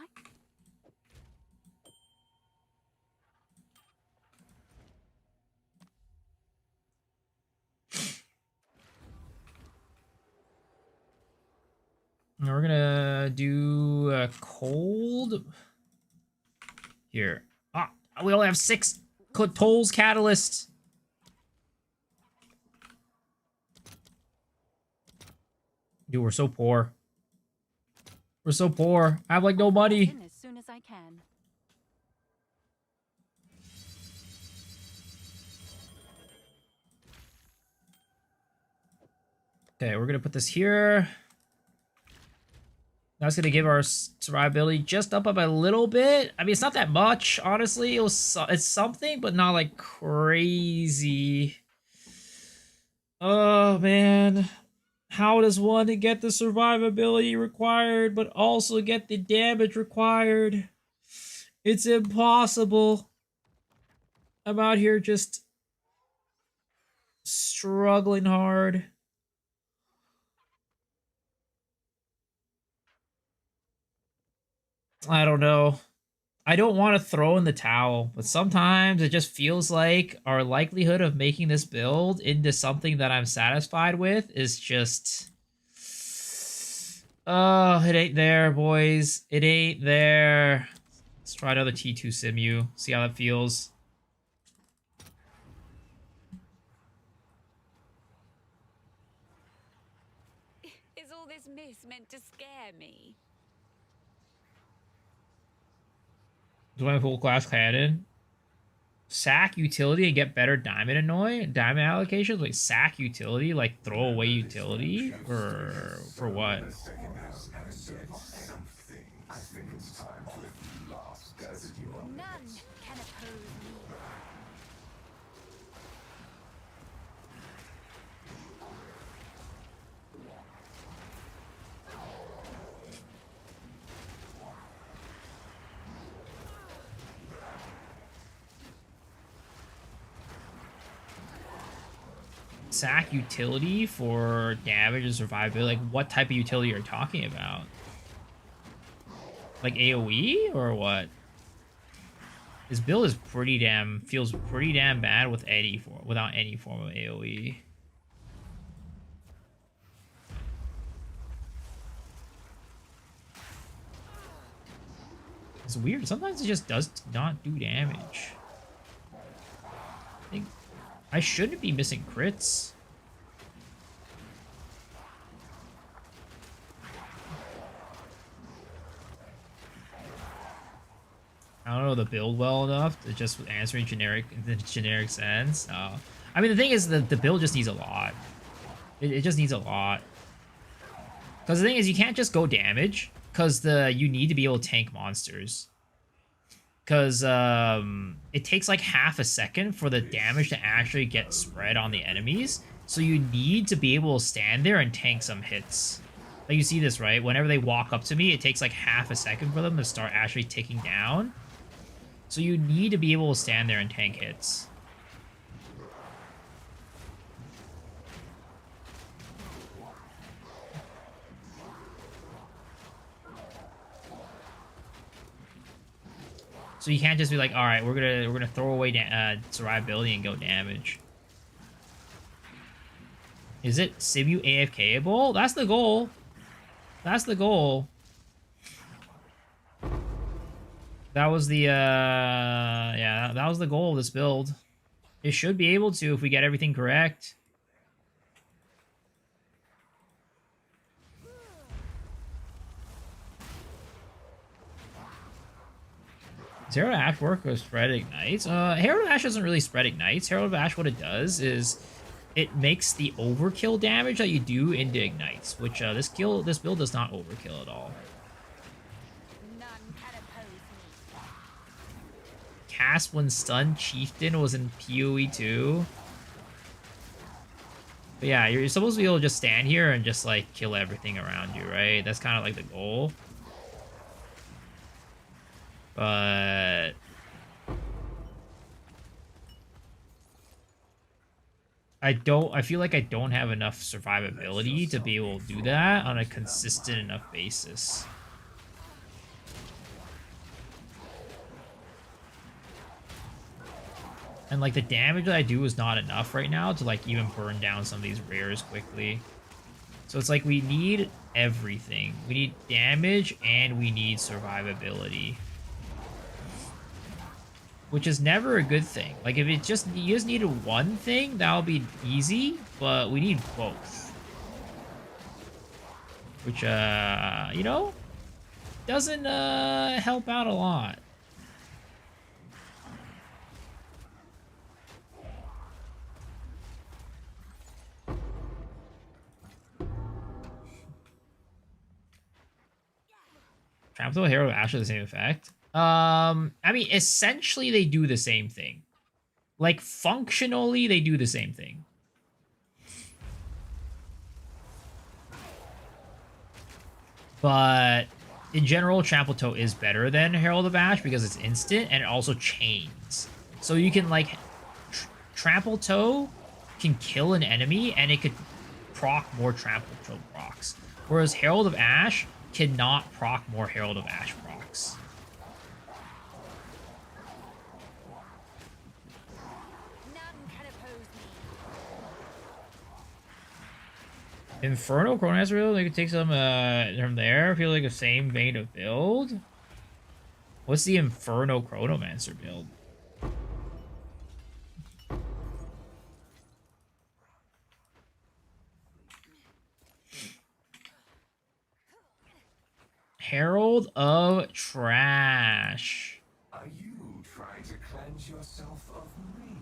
And we're gonna do a cold here. Ah, we only have 6 tolls catalysts. Dude, we're so poor. We're so poor. I have like no money. In as soon as I can. Okay, we're gonna put this here. That's gonna give our survivability just up a little bit. I mean, it's not that much, honestly. It's something, but not like crazy. Oh man, how does one get the survivability required, but also get the damage required? It's impossible. I'm out here just struggling hard. I don't know. I don't want to throw in the towel, but sometimes it just feels like our likelihood of making this build into something that I'm satisfied with is just... Oh, it ain't there, boys. It ain't there. Let's try another T2 Simu. See how that feels. Is all this mist meant to scare me? Do I have full class cannon? Sack utility and get better diamond allocations? Like sack utility, like throw away utility? Or for what? None can oppose me. Sack utility for damage and survivability? Like what type of utility are you talking about? Like AoE or what? This build is feels pretty damn bad with without any form of AoE. It's weird. Sometimes it just does not do damage. I think I shouldn't be missing crits. I don't know the build well enough to just answering the generic sense. I mean, the thing is, the build just needs a lot. It just needs a lot. Because the thing is, you can't just go damage. Because you need to be able to tank monsters. Because it takes like half a second for the damage to actually get spread on the enemies. So you need to be able to stand there and tank some hits. Like, you see this, right? Whenever they walk up to me, it takes like half a second for them to start actually ticking down. So you need to be able to stand there and tank hits. So you can't just be like, all right, we're gonna throw away survivability and go damage. Is it Simu AFKable? That's the goal. That's the goal. That was the yeah, that was the goal of this build. It should be able to if we get everything correct. Does Herald of Ash work with spread ignites? Herald of Ash doesn't really spread ignites. Herald of Ash, what it does is it makes the overkill damage that you do into ignites, which this build does not overkill at all. None can oppose me. Cast when Stun Chieftain was in PoE 2. But yeah, you're supposed to be able to just stand here and just like kill everything around you, right? That's kind of like the goal. But I feel like I don't have enough survivability to be able to do that on a consistent enough basis. And like the damage that I do is not enough right now to like even burn down some of these rares quickly. So it's like we need everything. We need damage and we need survivability. Which is never a good thing. Like if you just needed one thing, that'll be easy, but we need both. Which you know, doesn't help out a lot. Trample Hero Ash has the same effect. I mean, essentially they do the same thing. Like functionally, they do the same thing. But in general, Trample Toe is better than Herald of Ash because it's instant and it also chains. So you can like Trample Toe can kill an enemy and it could proc more Trample Toe procs. Whereas Herald of Ash cannot proc more Herald of Ash procs. None can oppose me. Inferno Chronomancer build, they could take some from there. I feel like the same vein of build. What's the Inferno Chronomancer build? Herald of Trash. Are you trying to cleanse yourself of me?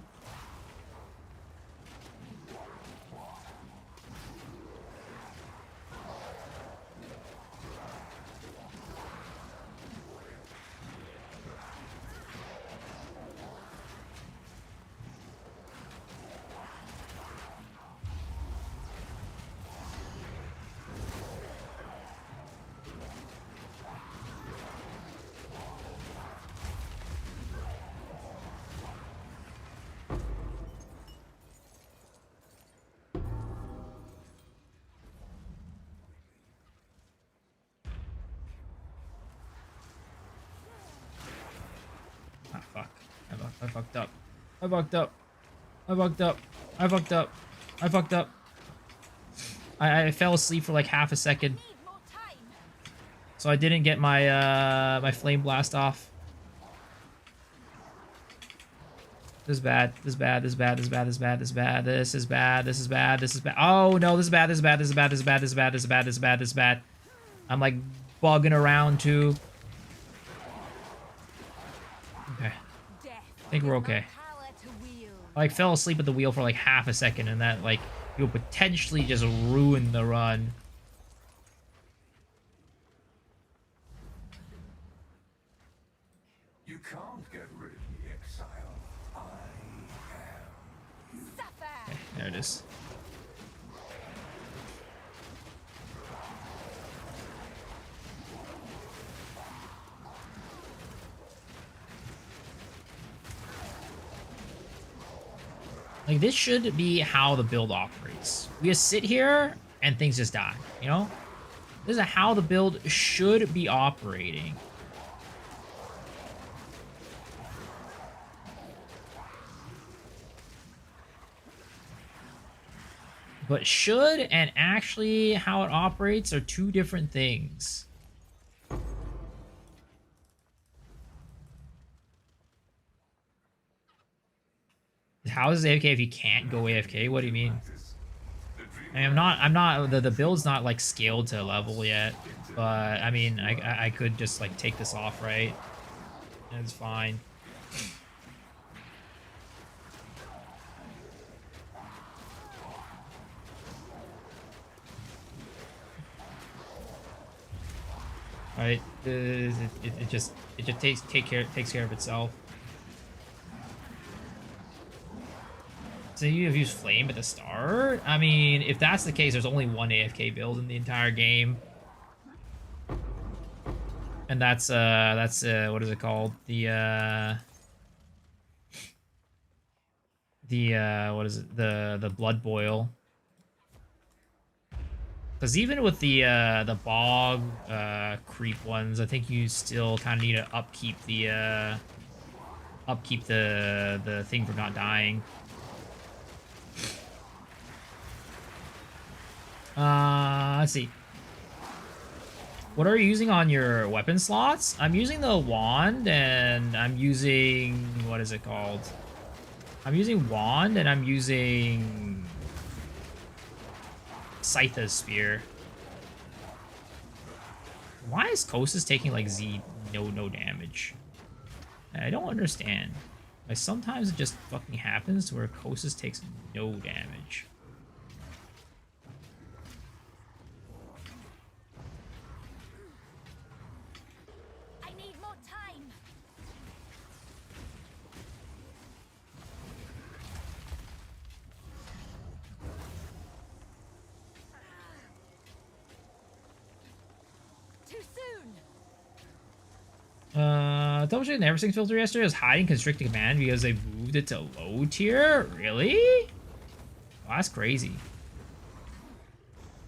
I fucked up. I fucked up. I fucked up. I fucked up. I fucked up. I fell asleep for like half a second, Need more time. so I didn't get my my flame blast off. This is bad. This is bad. This is bad. This is bad. This is bad. This is bad. This is bad. This is bad. This is bad. Oh no! This is bad. This is bad. This is bad. This is bad. This is bad. This is bad. This is bad. This is bad. I'm like bugging around too. Okay. Death I think we're okay. power to wield. I like fell asleep at the wheel for like half a second, and that like you'll potentially just ruin the run. You can't get rid of the exile. I am. Suffer. Okay, there it is. Like, this should be how the build operates. We just sit here and things just die, you know? This is how the build should be operating. But should and actually how it operates are two different things. How is it AFK if you can't go AFK? What do you mean? I mean, I'm not, the build's not like scaled to a level yet, but I mean, I could just like take this off, right? And it's fine. Right? It just takes care of itself. So you have used flame at the start? I mean, if that's the case, there's only one AFK build in the entire game. And that's what is it called? The what is it? The blood boil. Because even with the bog creep ones, I think you still kind of need to upkeep the thing from not dying. Let's see. What are you using on your weapon slots? I'm using the wand, and I'm using, what is it called? I'm using wand, and I'm using Scytha's spear. Why is Kosis taking like no damage? I don't understand. Like, sometimes it just fucking happens where Kosis takes no damage. I need more time. Too soon. Troubleshooting the everything filter yesterday was hiding constricted command because they moved it to low tier? Really? Oh, that's crazy.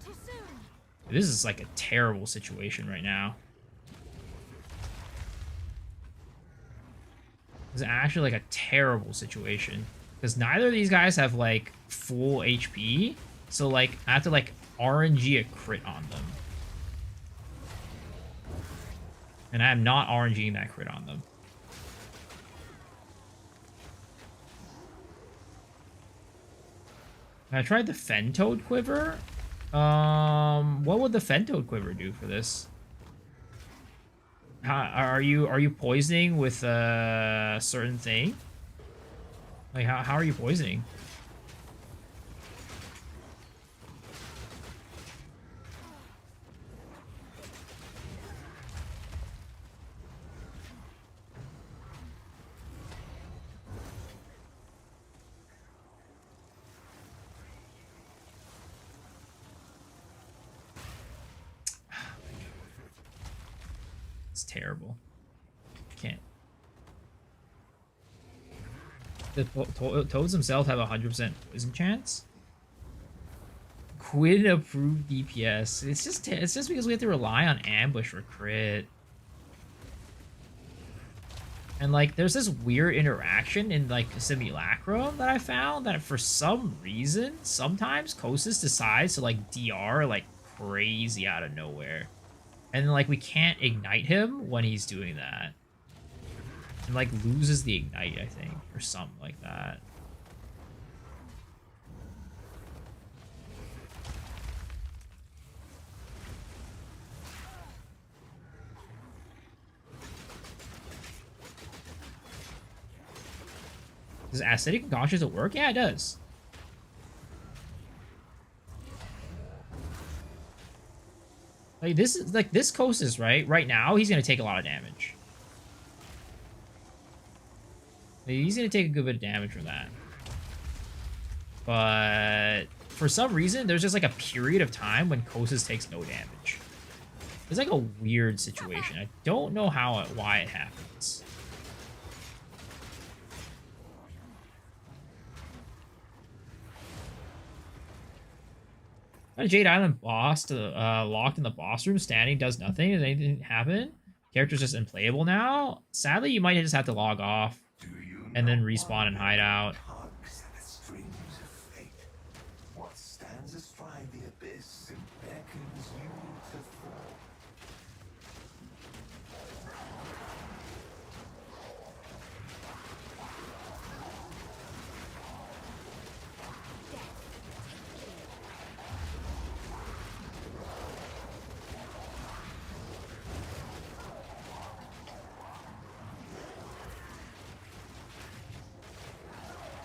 Too soon. This is like a terrible situation right now. This is actually like a terrible situation. Because neither of these guys have like full HP. So like I have to like RNG a crit on them. And I am not RNGing that crit on them. I tried the Fentoad Quiver. What would the Fentoad Quiver do for this? Are you poisoning with a certain thing? Like how are you poisoning? It's terrible. Can't. The toads themselves have a 100% poison chance. Quid approved DPS. It's just because we have to rely on ambush or crit. And like, there's this weird interaction in like Simulacrum that I found that for some reason, sometimes Kosis decides to like DR like crazy out of nowhere. And like, we can't ignite him when he's doing that. And like, loses the ignite, I think, or something like that. Does acidic concoction work? Yeah, it does. Like this is like this Kosis, right? Right now, he's gonna take a lot of damage. Like, he's gonna take a good bit of damage from that. But for some reason, there's just like a period of time when Kosis takes no damage. It's like a weird situation. I don't know why it happens. A Jade Island boss locked in the boss room, standing, does nothing. Does anything happen? Character's just unplayable now. Sadly, you might just have to log off and then respawn and hide out. Tugs at the strings of fate. What stands astride the abyss and beckons you to fall.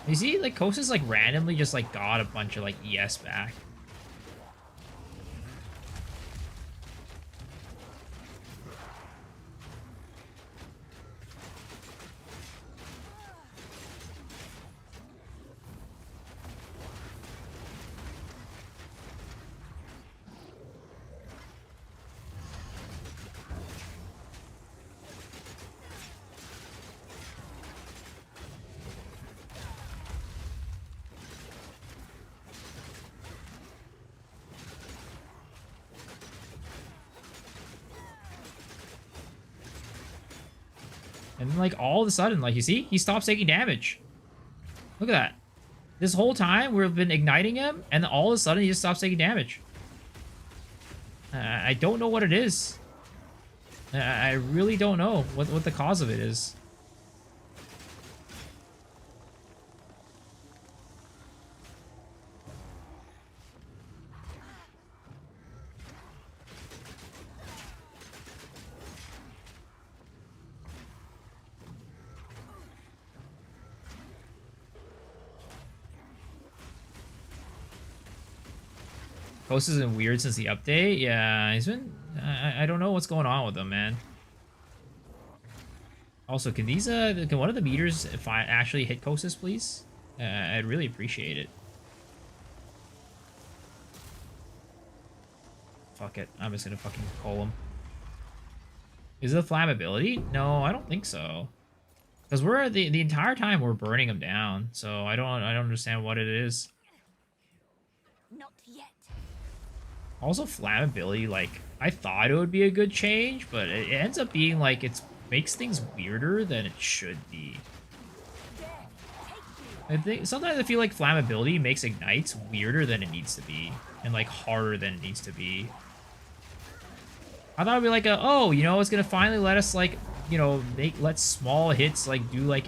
You see, like, Kosis, like, randomly just, like, got a bunch of, like, ES back. And like all of a sudden, like you see, he stops taking damage. Look at that. This whole time we've been igniting him, and all of a sudden he just stops taking damage. I don't know what it is. I really don't know what the cause of it is. Ghost has been weird since the update. Yeah, he's been... I don't know what's going on with him, man. Also, can these... can one of the meters actually hit Kosis, please? I'd really appreciate it. Fuck it. I'm just gonna fucking call him. Is it flammability? No, I don't think so. Because we're... The entire time we're burning him down. So I don't understand what it is. Not yet. Also, flammability, like, I thought it would be a good change, but it ends up being, like, it makes things weirder than it should be. Sometimes I feel like flammability makes ignites weirder than it needs to be, and, like, harder than it needs to be. I thought it'd be like oh, you know, it's gonna finally let us, like, you know, let small hits, like, do, like,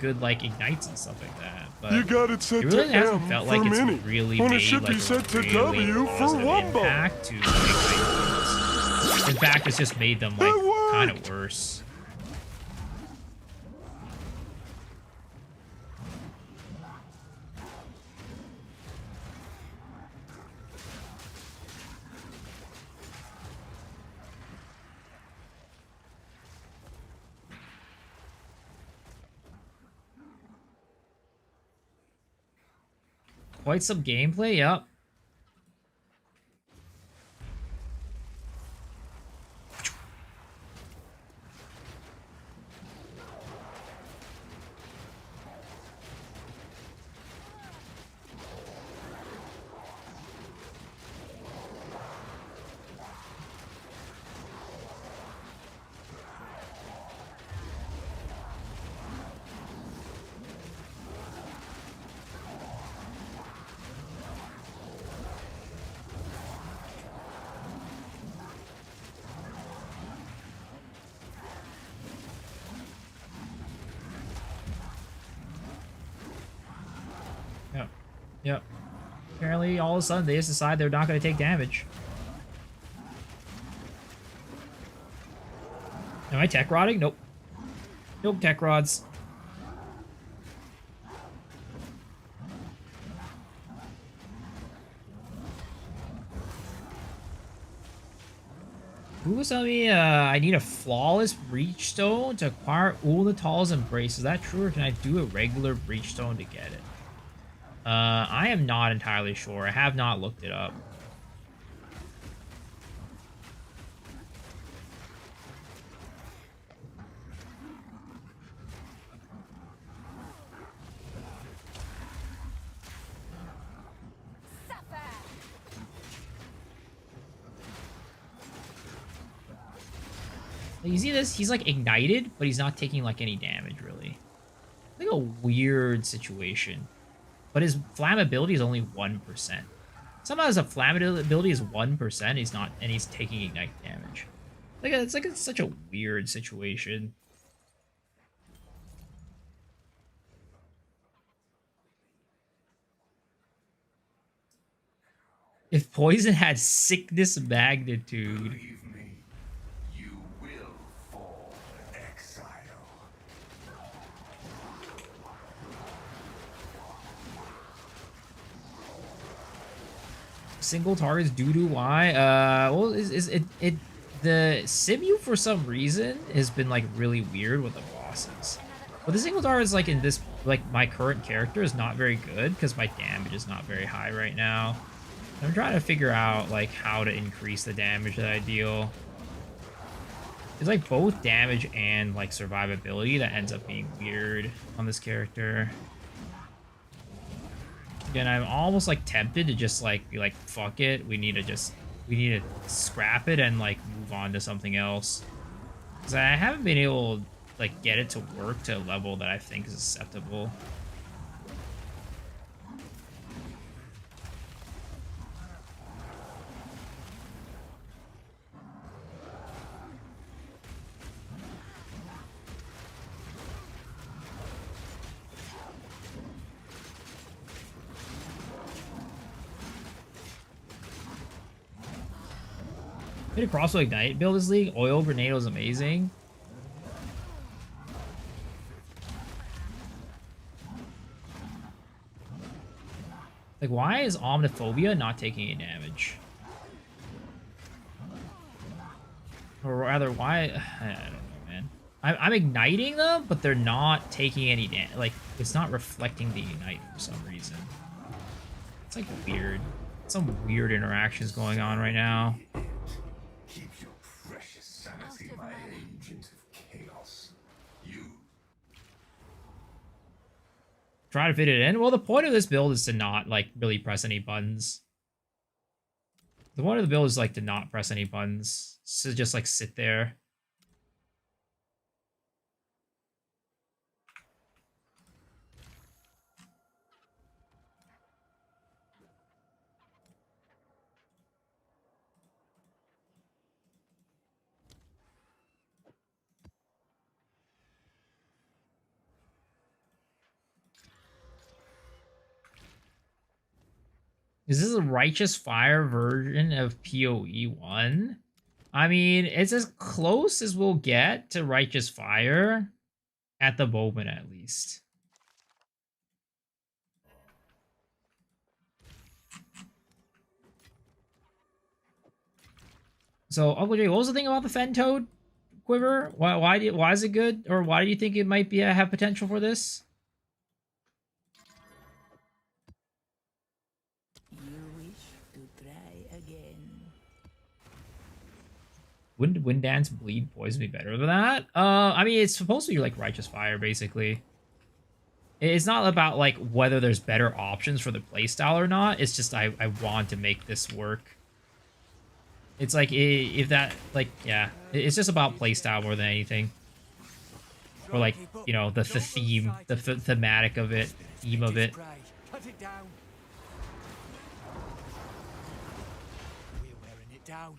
good, like, ignites and stuff like that. But you got it set it really to hasn't M felt for like it's mini. really When made, it should like, be set to really W for positive Wumbo. impact to, like, ignite things. In fact, it's just made them, like, kind of worse. Quite some gameplay, yep. Yep. Apparently, all of a sudden, they just decide they're not going to take damage. Am I tech rodding? Nope. Nope, tech rods. Who was telling me I need a flawless breach stone to acquire Ulnatal's embrace? Is that true, or can I do a regular breach stone to get it? I am not entirely sure. I have not looked it up. Suffer. You see this? He's like ignited, but he's not taking like any damage really. Like a weird situation. But his flammability is only 1%. Somehow his flammability is 1%, he's not, and he's taking ignite damage. It's such a weird situation. If poison had sickness magnitude. Believe me, you will fall in exile. Single targets due to why? Well, is it the simu for some reason has been like really weird with the bosses. But the single targets like in this like my current character is not very good because my damage is not very high right now. I'm trying to figure out like how to increase the damage that I deal. It's like both damage and like survivability that ends up being weird on this character. Again, I'm almost like tempted to just like be like, fuck it. We need to scrap it and like move on to something else. Because I haven't been able to like get it to work to a level that I think is acceptable. Did a crossbow ignite build this league? Oil grenade was amazing. Like, why is Omniphobia not taking any damage? Or rather, why? I don't know, man. I'm igniting them, but they're not taking any damage. Like, it's not reflecting the ignite for some reason. It's like weird. Some weird interactions going on right now. Keep your precious sanity, my agent of chaos. You. Try to fit it in. Well, the point of this build is to not, like, really press any buttons. The point of the build is, like, to not press any buttons. To just, like, sit there. Is this a Righteous Fire version of PoE 1? I mean, it's as close as we'll get to Righteous Fire. At the moment, at least. So, Uncle Jay, what was the thing about the Fen Toad quiver? Why is it good? Or why do you think it might be have potential for this? You wish to try again. Wouldn't Wind Dance Bleed Poison be better than that? I mean, it's supposed to be like Righteous Fire, basically. It's not about like whether there's better options for the playstyle or not. It's just I want to make this work. It's like if that like yeah, it's just about playstyle more than anything. Or like, you know, the theme, the thematic of it, theme of it. Cut it down. We're wearing it down.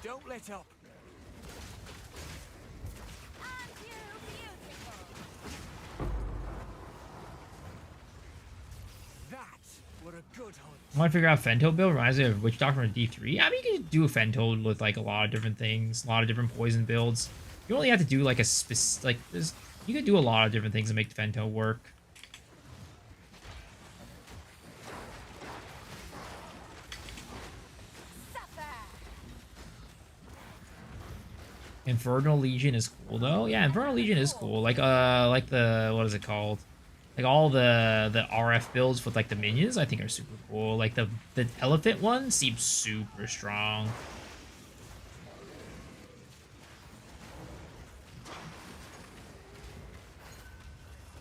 Don't let up. Aren't you beautiful? That's what a good hunt. I want to figure out Fento build. Reminds me of Witch Doctor in D3. I mean, you can do a Fento with like a lot of different things, a lot of different poison builds. You only have to do like a specific, like this. You can do a lot of different things to make the Fento work. Infernal Legion is cool though. Yeah, Infernal Legion is cool. Like the, what is it called? Like all the RF builds with like the minions, I think are super cool. Like the elephant one seems super strong.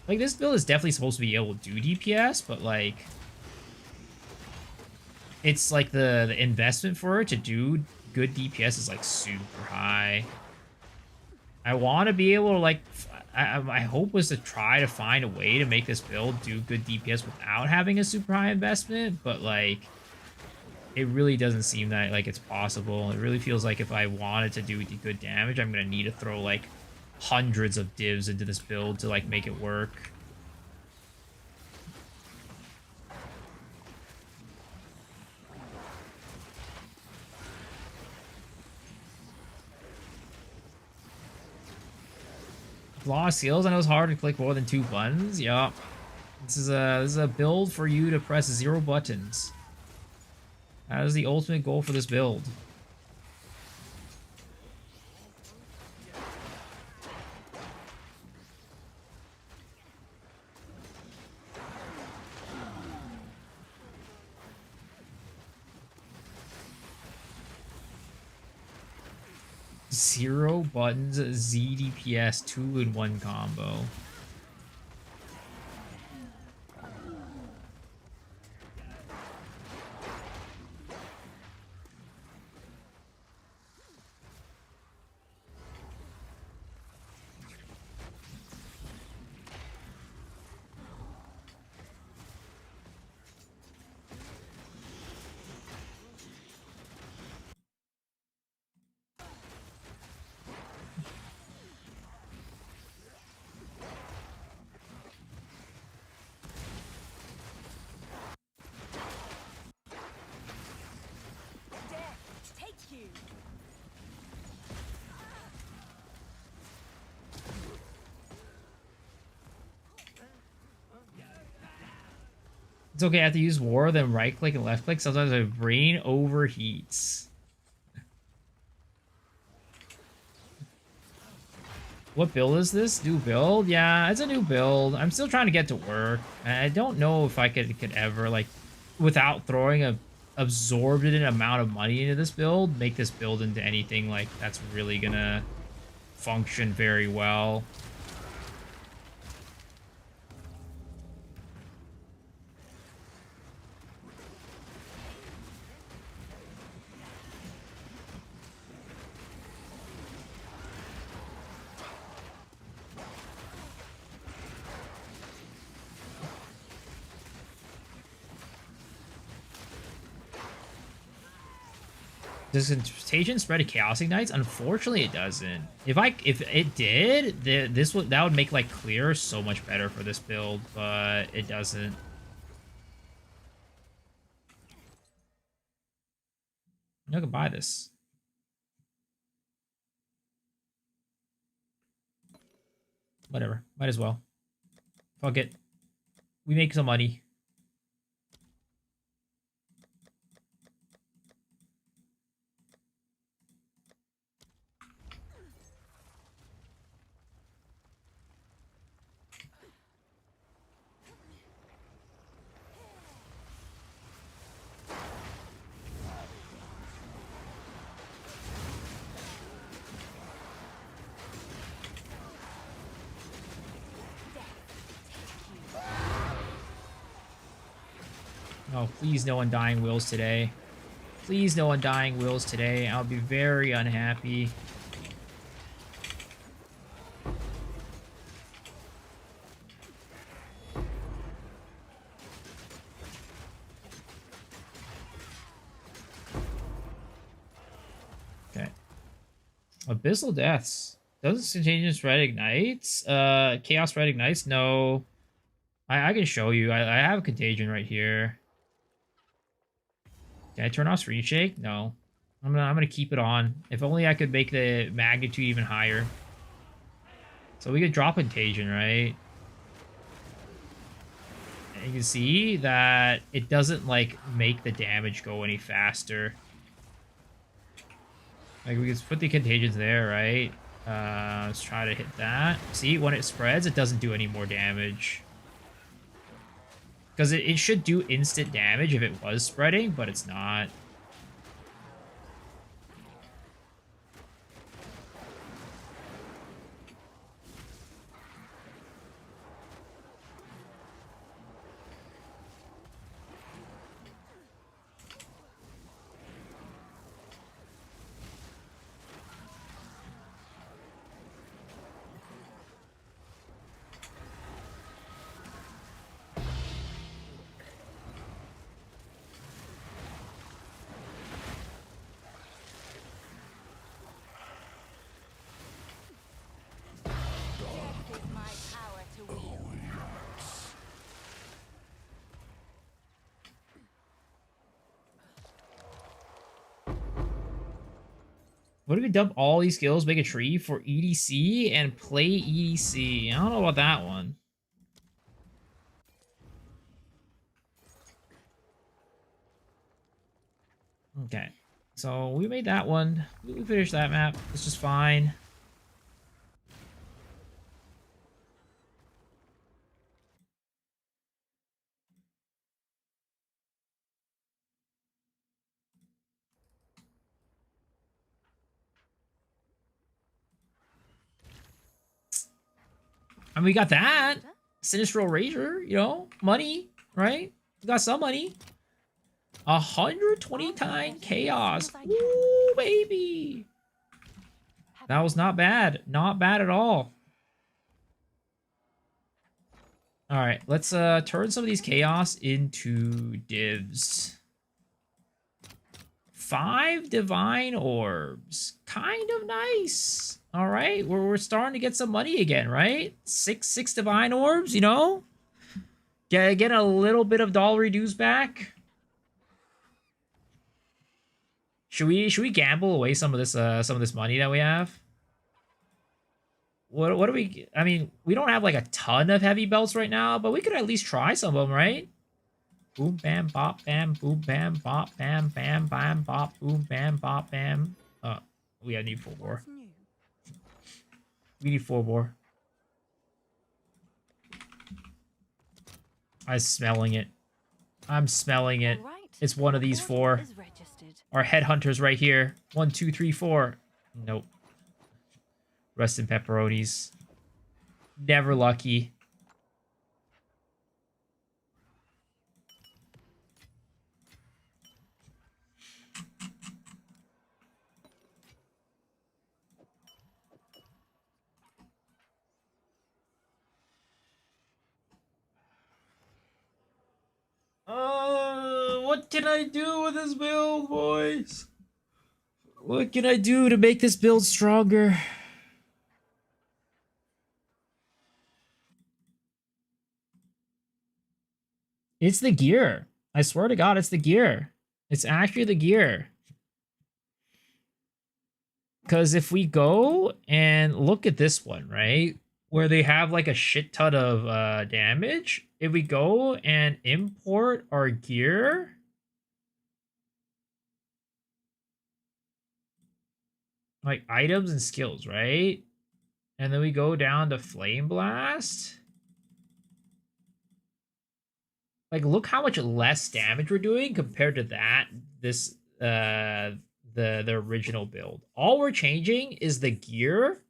Like this build is definitely supposed to be able to do DPS, but like it's like the investment for it to do good DPS is like super high. I want to be able to like, my hope was to try to find a way to make this build do good DPS without having a super high investment, but like, it really doesn't seem that like it's possible. It really feels like if I wanted to do good damage, I'm gonna need to throw like hundreds of divs into this build to like make it work. Law skills. I know it's hard to click more than 2 buttons. Yup. This is a build for you to press 0 buttons. That is the ultimate goal for this build. Zero buttons, ZDPS, 2-in-1 combo. It's okay, I have to use war, then right click and left click. Sometimes my brain overheats. What build is this? New build? Yeah, it's a new build. I'm still trying to get to work. I don't know if I could ever, like, without throwing a absorbed amount of money into this build, make this build into anything, like, that's really gonna function very well. Does Contagion spread to Chaos Ignites? Unfortunately, it doesn't. If it did, that would make like clear so much better for this build, but it doesn't. I can buy this. Whatever, might as well. Fuck it. We make some money. Oh, please no Undying Wills today. Please no Undying Wills today. I'll be very unhappy. Okay. Abyssal Deaths. Doesn't Contagious Red Ignites? Chaos Red Ignites? No. I can show you. I have Contagion right here. Can I turn off Screen Shake? No. I'm gonna keep it on. If only I could make the magnitude even higher. So we could drop Contagion, right? And you can see that it doesn't like make the damage go any faster. Like we can put the Contagions there, right? Let's try to hit that. See, when it spreads, it doesn't do any more damage. Because it should do instant damage if it was spreading, but it's not. Death is my power to wield. What if we dump all these skills, make a tree for EDC, and play EDC? I don't know about that one. Okay. So we made that one. We finished that map. It's just fine. I mean, we got that. Sinistral Razor, you know, money, right? We got some money. 129 chaos. Ooh, baby. That was not bad. Not bad at all. All right, let's turn some of these chaos into divs. 5 divine orbs. Kind of nice. All right, we're starting to get some money again, right? Six divine orbs, you know? Get a little bit of dollar dues back. Should we gamble away some of this money that we have? What do we? I mean, we don't have like a ton of heavy belts right now, but we could at least try some of them, right? Boom, bam, bop, bam, boom, bam, bop, bam, bam, bam, bop, boom, bam, bop, bam. We need 4 more. What's new? We need 4 more. I'm smelling it. I'm smelling it. All right. It's one of these 4. Is registered. Our headhunters right here. 1, 2, 3, 4. Nope. Rest in pepperonis. Never lucky. What can I do with this build, boys? What can I do to make this build stronger? It's the gear. I swear to God, it's the gear. It's actually the gear. Because if we go and look at this one, right? Where they have like a shit ton of damage. If we go and import our gear. Like items and skills, right? And then we go down to Flame Blast. Like, look how much less damage we're doing compared to the original build. All we're changing is the gear,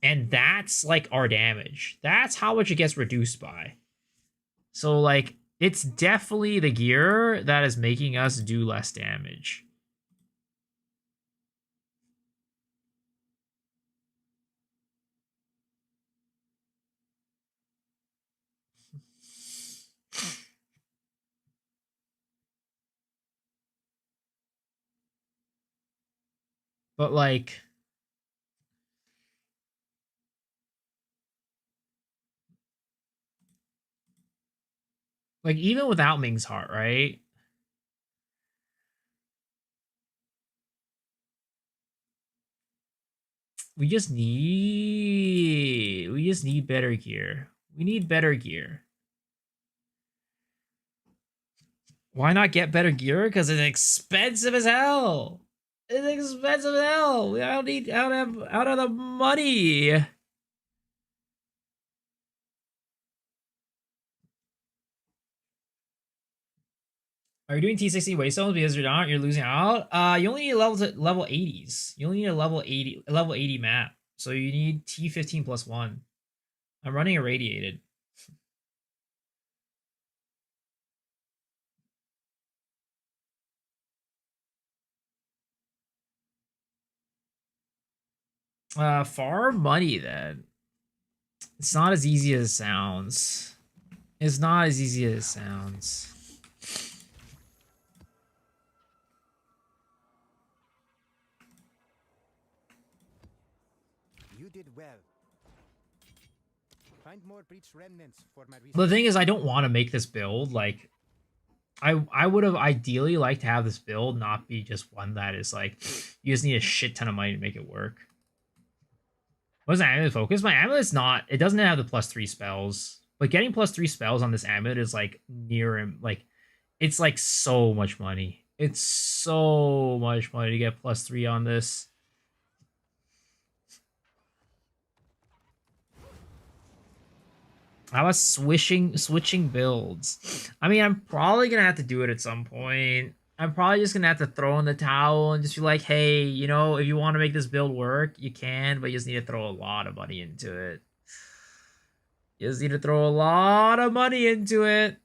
and that's like our damage. That's how much it gets reduced by. So like, it's definitely the gear that is making us do less damage. But like, even without Ming's Heart, right? We just need better gear. We need better gear. Why not get better gear? Because it's expensive as hell. It's expensive as hell. I don't have the money. Are you doing T60 waystones? Because you're not, you're losing out. You only need level 80s. You only need a level 80 map. So you need T15 plus 1. I'm running irradiated. Farm money then. It's not as easy as it sounds. It's not as easy as it sounds. You did well. Find more breach remnants for my research. The thing is, I don't want to make this build. Like, I would have ideally liked to have this build not be just one that is like, you just need a shit ton of money to make it work. What's the amulet focus? My amulet's not, it doesn't have the +3 spells. But getting +3 spells on this amulet is like near, like, it's like so much money. It's so much money to get +3 on this. I was switching builds. I mean, I'm probably gonna have to do it at some point. I'm probably just gonna have to throw in the towel and just be like, hey, you know, if you want to make this build work, you can, but you just need to throw a lot of money into it. You just need to throw a lot of money into it.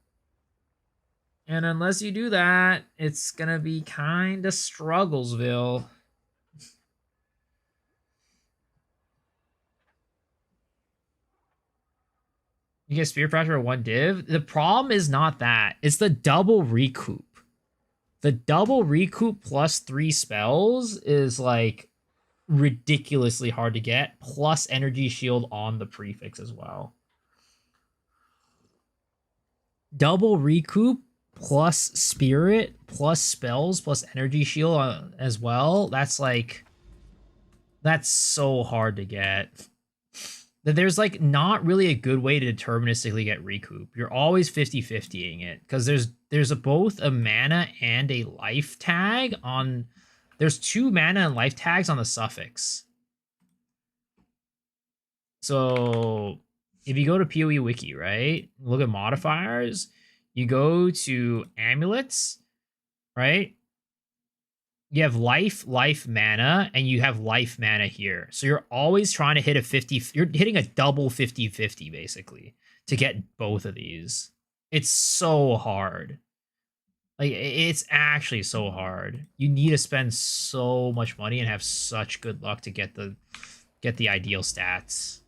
And unless you do that, it's gonna be kind of strugglesville. You get Spear Fracture at 1 div. The problem is not that. It's the double recoup. The double recoup plus 3 spells is like ridiculously hard to get. Plus energy shield on the prefix as well. Double recoup plus spirit plus spells plus energy shield as well. That's like, that's so hard to get. That there's like not really a good way to deterministically get recoup. You're always 50-50ing it because there's both a mana and a life tag on. There's 2 mana and life tags on the suffix. So if you go to PoE Wiki, right, look at modifiers, you go to amulets, right? You have life, mana, and you have life mana here. So you're always trying to hit a 50, you're hitting a double 50-50 basically to get both of these. It's so hard. Like, it's actually so hard. You need to spend so much money and have such good luck to get the ideal stats.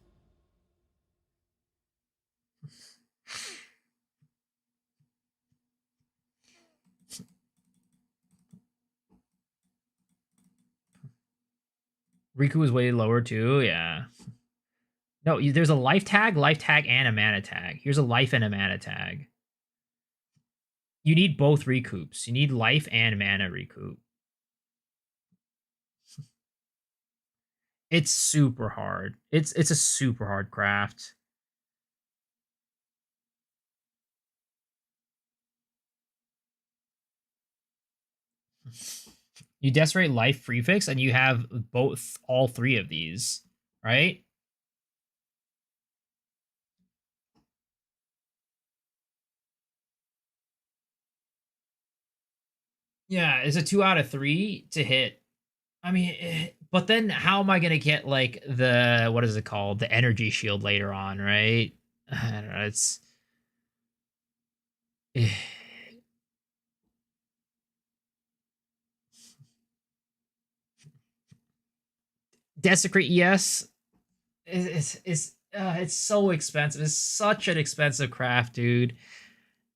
Riku is way lower too, yeah. No, there's a life tag, and a mana tag. Here's a life and a mana tag. You need both recoups. You need life and mana recoup. It's super hard. It's a super hard craft. You desperate life prefix and you have all 3 of these, right? Yeah, it's a 2 out of 3 to hit. I mean, but then how am I gonna get like the, what is it called, the energy shield later on, right? I don't know. It's Desecrate, yes. It's so expensive. It's such an expensive craft, dude.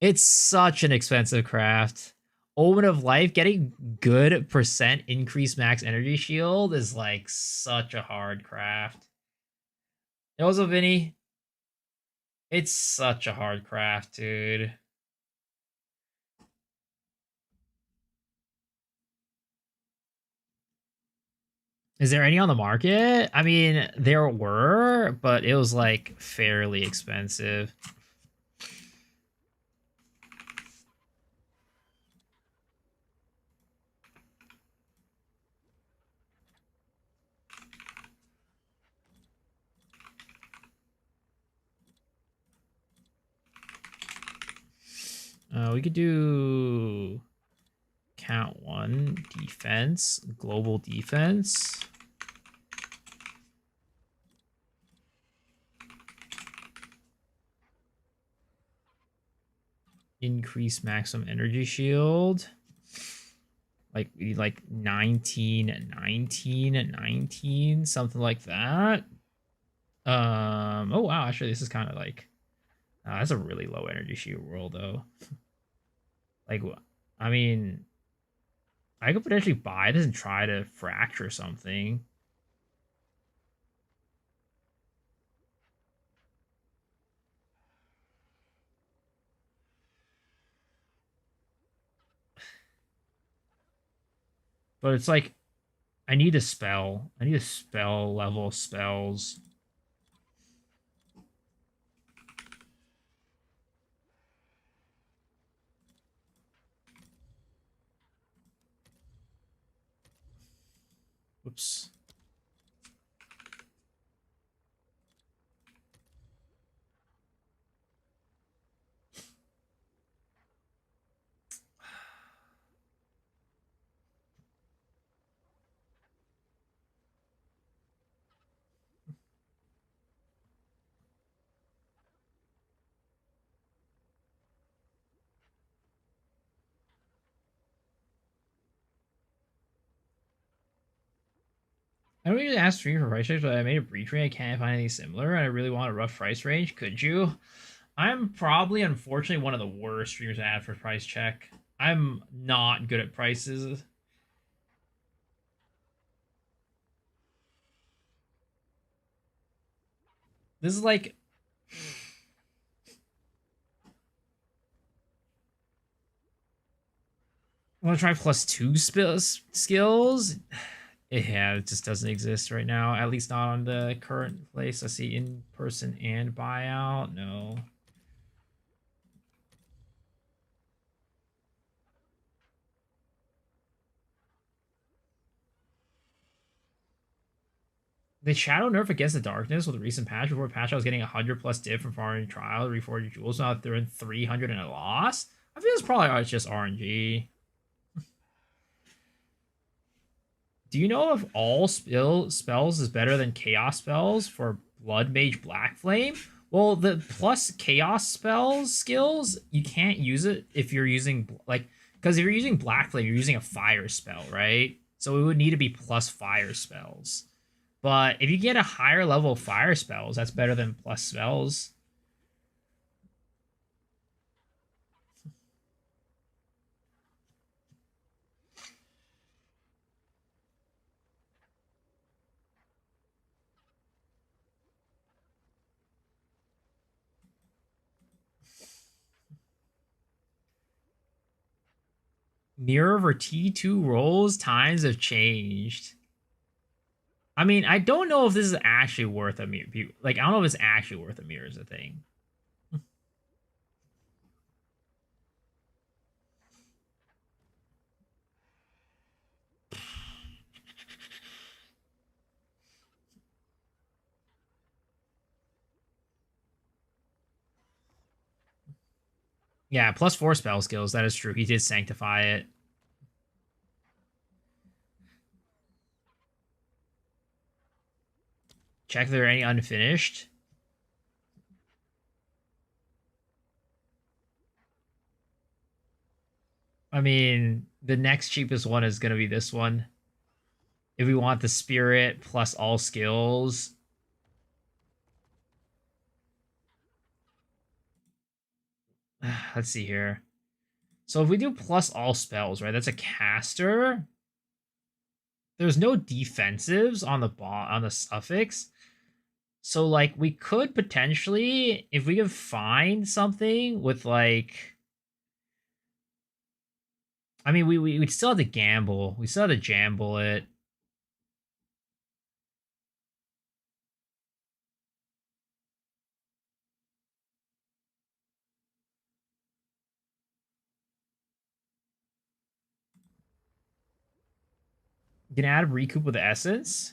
It's such an expensive craft. Omen of Life, getting good percent increase max energy shield is like such a hard craft. Also, Vinny, it's such a hard craft, dude. Is there any on the market? I mean, there were, but it was like fairly expensive. We could do count 1 defense, global defense. Increase maximum energy shield. Like we need like 19, 19, 19, something like that. Oh wow, actually this is kind of like that's a really low energy shield world though. Like I mean, I could potentially buy this and try to fracture something. But it's like I need a spell. I need a spell level spells. Whoops. I don't usually ask stream for price range, but I made a breach range. I can't find anything similar, and I really want a rough price range. Could you? I'm probably, unfortunately, one of the worst streamers to add for price check. I'm not good at prices. This is like... I want to try +2 skills. Yeah, it just doesn't exist right now. At least not on the current place. I see in-person and buyout. No. The shadow nerf against the darkness with a recent patch. Before patch, I was getting 100 plus div from farming trial, reforged jewels. Now they're in 300 and a loss. I feel it's probably just RNG. Do you know if all spells is better than chaos spells for Blood Mage Black Flame? Well, the plus chaos spells skills, you can't use it if you're using, like, because if you're using Black Flame, you're using a fire spell, right? So it would need to be plus fire spells. But if you get a higher level of fire spells, that's better than plus spells. Mirror over T2 rolls, times have changed. I mean, I don't know if this is actually worth a mirror. Like, I don't know if it's actually worth a mirror as a thing. Yeah, +4 spell skills. That is true. He did sanctify it. Check if there are any unfinished. I mean, the next cheapest one is going to be this one. If we want the spirit plus all skills. Let's see here. So if we do plus all spells, right? That's a caster. There's no defensives on the suffix. So like we could potentially, if we could find something with like, I mean, we'd still have to gamble. We still have to jamble it. You can add Recoup with Essence.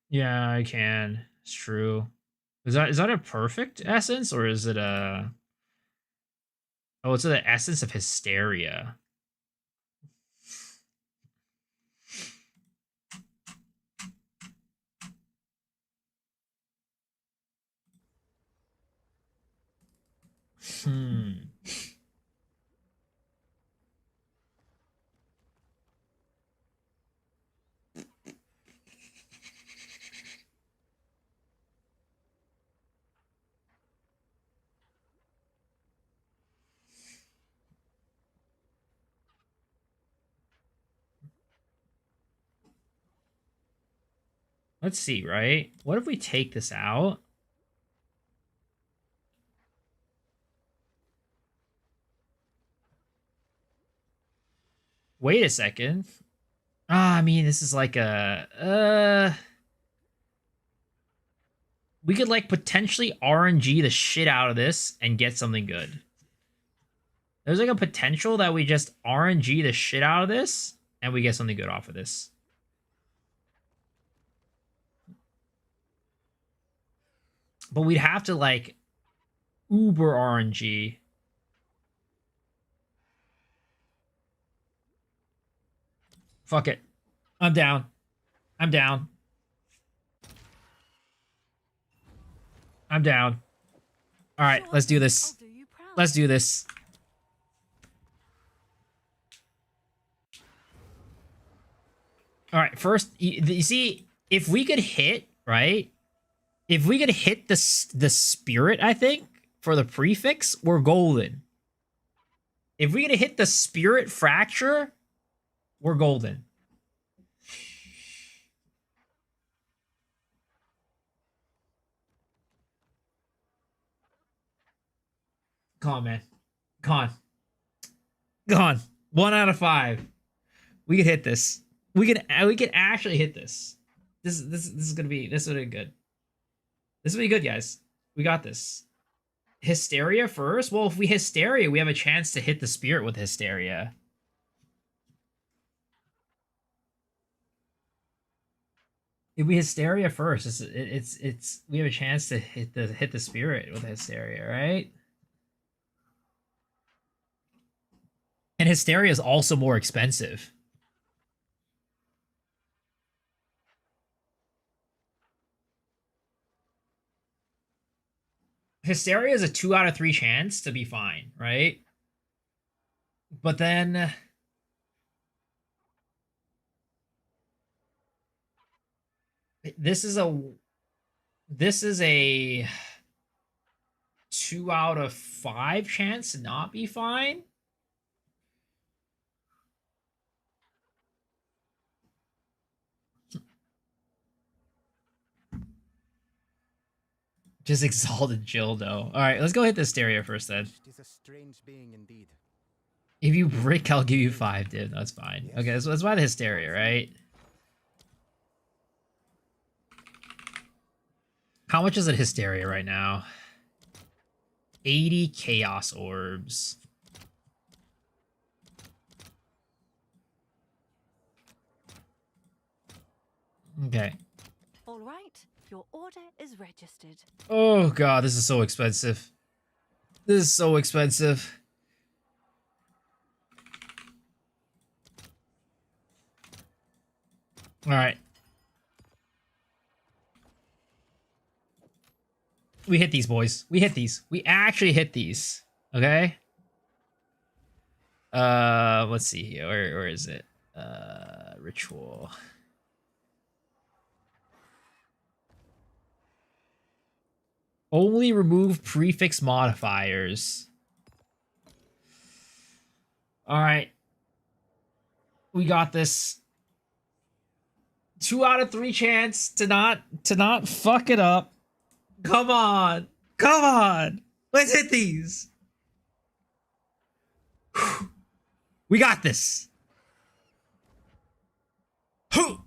Yeah, I can. It's true. Is that a perfect essence or is it a? Oh, it's the essence of hysteria. Hmm. Let's see, right? What if we take this out? Wait a second. Ah, I mean, this is like a we could like potentially RNG the shit out of this and get something good. There's like a potential that we just RNG the shit out of this and we get something good off of this. But we'd have to like uber RNG. Fuck it. I'm down. I'm down. I'm down. All right, let's do this. I'll do you proud. Let's do this. All right, first, you see, if we could hit, right? If we could hit the spirit, I think, for the prefix, we're golden. If we could hit the spirit fracture, we're golden. Come on, man. Come on. Come on. 1 out of 5. We could hit this. We could actually hit this. This is gonna be good. This will be good, guys. We got this. Hysteria first? Well, if we Hysteria, we have a chance to hit the spirit with Hysteria. If we Hysteria first, it's we have a chance to hit the spirit with Hysteria, right? And Hysteria is also more expensive. Hysteria is a 2 out of 3 chance to be fine, right? But then this is a 2 out of 5 chance to not be fine. Just exalted Jill, though. All right, let's go hit the Hysteria first, then. It is a strange being indeed. If you brick, I'll give you 5, dude. That's fine. Okay, so let's buy the Hysteria, right? How much is it Hysteria right now? 80 Chaos Orbs. Okay. All right, your order is registered. Oh god, this is so expensive. This is so expensive. All right. We hit these, boys. We hit these. We actually hit these. Okay? Let's see here. Where is it? Ritual. Only remove prefix modifiers. All right. We got this. 2 out of 3 chance to not fuck it up. Come on. Come on. Let's hit these. We got this. Ooh.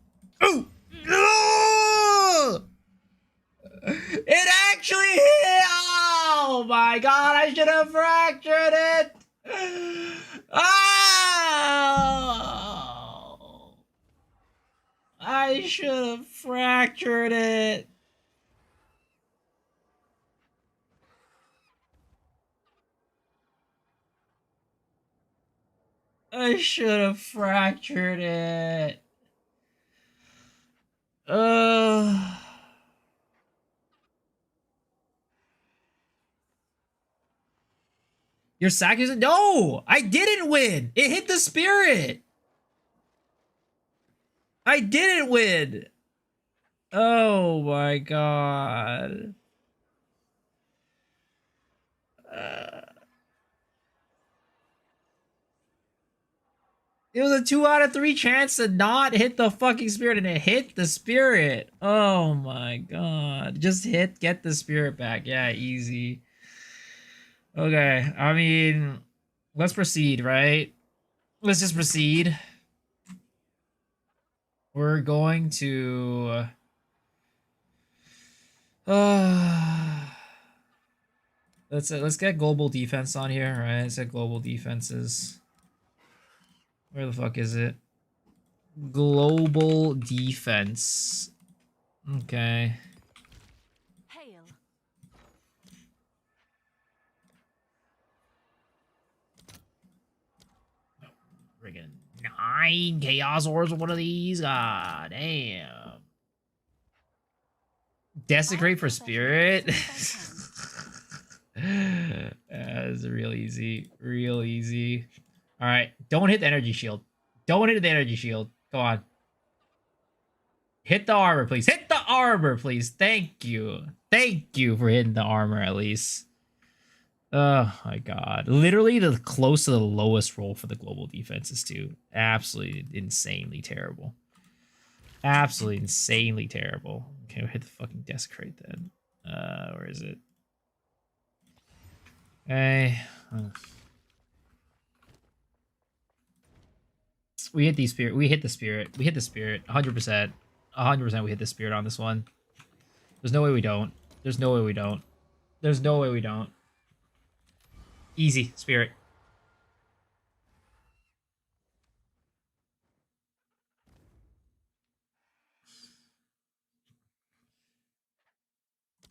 It actually hit. Oh my god, I should have fractured it. Oh! I should have fractured it. I should have fractured it. Your sack isn't. No! I didn't win! It hit the spirit! I didn't win! Oh my god. It was a 2 out of 3 chance to not hit the fucking spirit, and it hit the spirit. Oh my god. Just get the spirit back. Yeah, easy. Okay, I mean, let's proceed, right? Let's just proceed. We're going to... let's get global defense on here, right? Let's get global defenses. Where the fuck is it? Global defense. Okay. Hail. Friggin' 9 Chaos Orbs with one of these. God damn. Desecrate for spirit. That's real easy. Real easy. Alright. Don't hit the energy shield. Don't hit the energy shield. Go on. Hit the armor, please. Hit the armor, please. Thank you. Thank you for hitting the armor, at least. Oh, my God. Literally the close to the lowest roll for the global defenses, too. Absolutely insanely terrible. Absolutely insanely terrible. Okay, we'll hit the fucking desecrate then. Where is it? Okay. We hit the spirit. We hit the spirit. We hit the spirit. 100%. 100% we hit the spirit on this one. There's no way we don't. There's no way we don't. There's no way we don't. Easy. Spirit.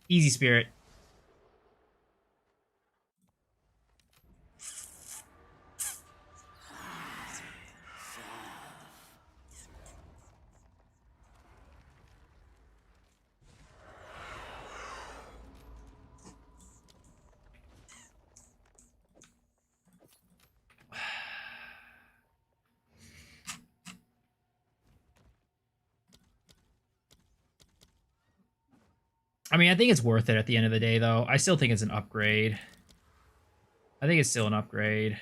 Easy spirit. I mean, I think it's worth it at the end of the day, though. I still think it's an upgrade. I think it's still an upgrade.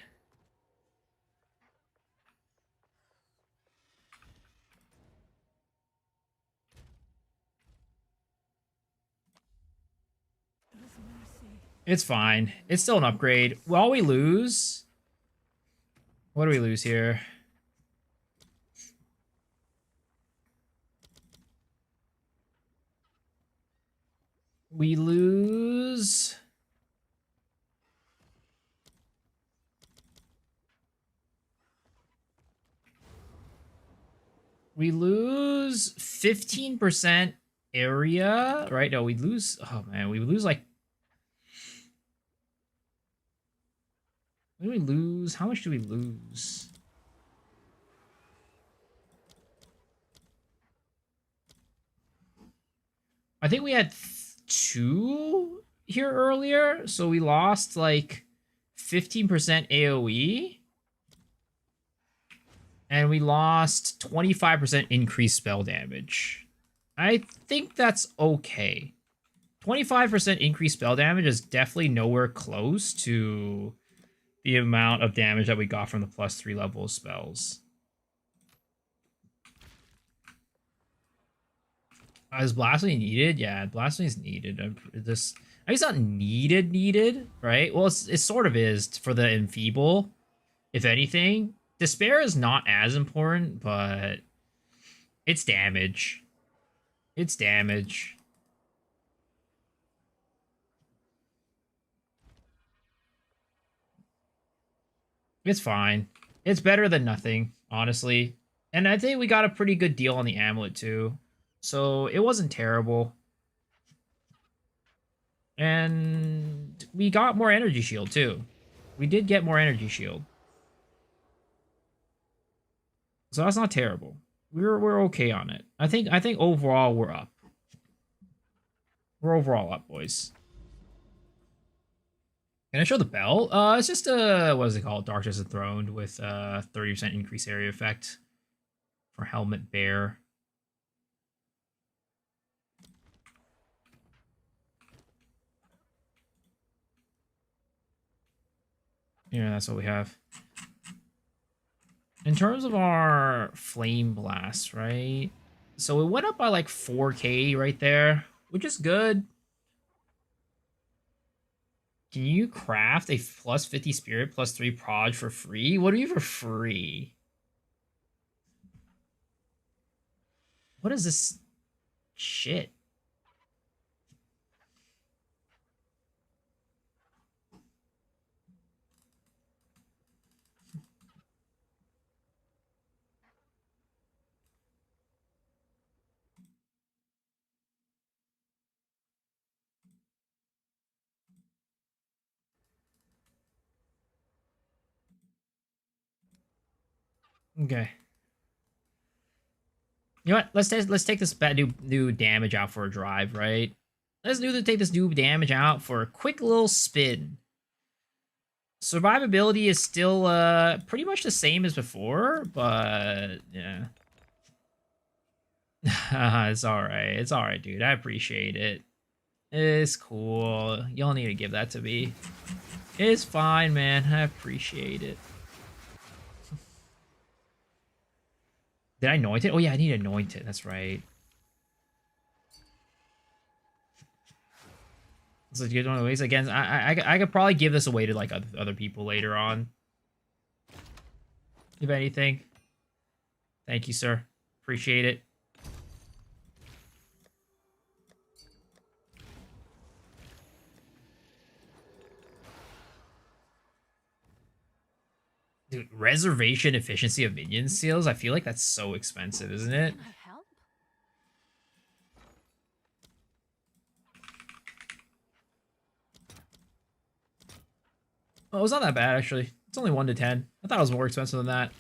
It's fine. It's still an upgrade. Well, we lose... What do we lose here? We lose... We lose 15% area, right? No, we lose... Oh, man. We lose, like... What do we lose? How much do we lose? I think we had 2 here earlier, so we lost like 15% AoE. And we lost 25% increased spell damage. I think that's okay. 25% increased spell damage is definitely nowhere close to the amount of damage that we got from the +3 level spells. Is Blasphemy needed? Yeah, Blasphemy is needed. I mean, it's not needed, right? Well, it sort of is for the Enfeeble, if anything. Despair is not as important, but it's damage. It's damage. It's fine. It's better than nothing, honestly. And I think we got a pretty good deal on the amulet too. So it wasn't terrible. And we got more energy shield too. We did get more energy shield. So that's not terrible. We're okay on it. I think overall we're up. We're overall up, boys. Can I show the bell? It's just what is it called? Darkness Enthroned with 30% increased area effect for Helmet Bear. Yeah, that's what we have. In terms of our Flame Blast, right? So it went up by like 4k right there, which is good. Can you craft a plus 50 spirit plus 3 proj for free? What are you for free? What is this shit? Okay. You know what? Let's take this bad new damage out for a drive, right? Take this new damage out for a quick little spin. Survivability is still pretty much the same as before, but yeah. It's alright. It's alright, dude. I appreciate it. It's cool. You don't need to give that to me. It's fine, man. I appreciate it. Did I anoint it? Oh yeah, I need to anoint it. That's right. This is a good one of the ways. Again, I could probably give this away to like other people later on. If anything. Thank you, sir. Appreciate it. Dude, reservation efficiency of minion seals? I feel like that's so expensive, isn't it? Can I help? Oh, it's not that bad, actually. It's only 1 to 10. I thought it was more expensive than that.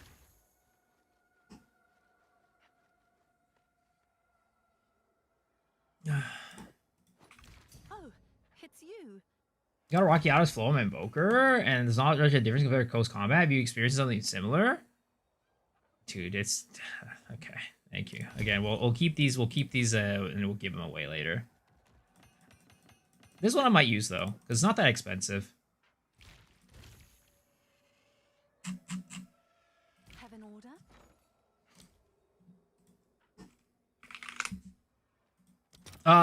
Oh, it's you. You got a Rocky Autos Flow Invoker, and there's not much a difference compared to Coast Combat. Have you experienced something similar? Dude, it's... Okay, thank you. Again, we'll keep these, and we'll give them away later. This one I might use, though, because it's not that expensive. Have an order?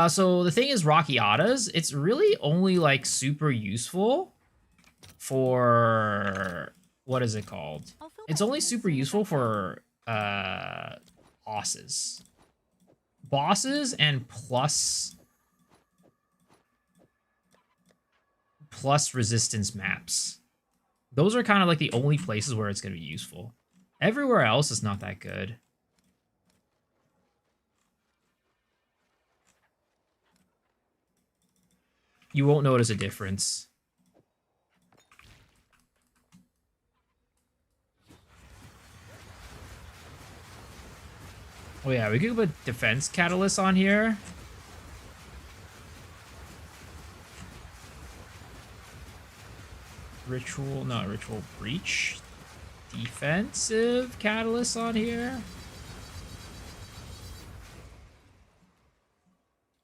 So the thing is, Rockiatas, it's really only like super useful for what is it called? I'll fill It's that only in super soon as I useful can. for bosses. Bosses and plus resistance maps. Those are kind of like the only places where it's going to be useful. Everywhere else is not that good. You won't notice a difference. Oh yeah, we could put defense catalyst on here. Not ritual breach. Defensive catalyst on here.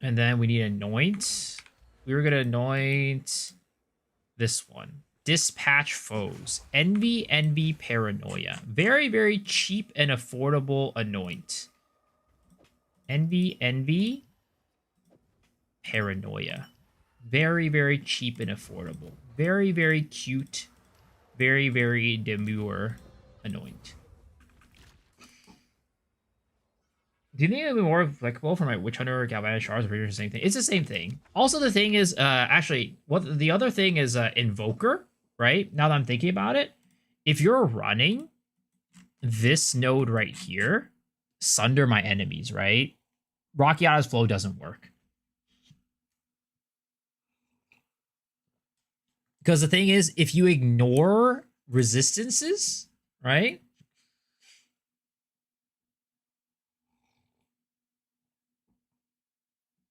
And then we need anoint. We were gonna anoint this one. Dispatch foes. Envy, paranoia. Very, very cheap and affordable anoint. Envy, paranoia. Very, very cheap and affordable. Very, very cute. Very, very demure anoint. Do you think it'll be more applicable for my Witch Hunter or Galvanic Shards, or pretty much the same thing? It's the same thing. Also, the thing is, actually, what the other thing is Invoker, right? Now that I'm thinking about it, if you're running this node right here, sunder my enemies, right? Rockiata's flow doesn't work. Because the thing is, if you ignore resistances, right?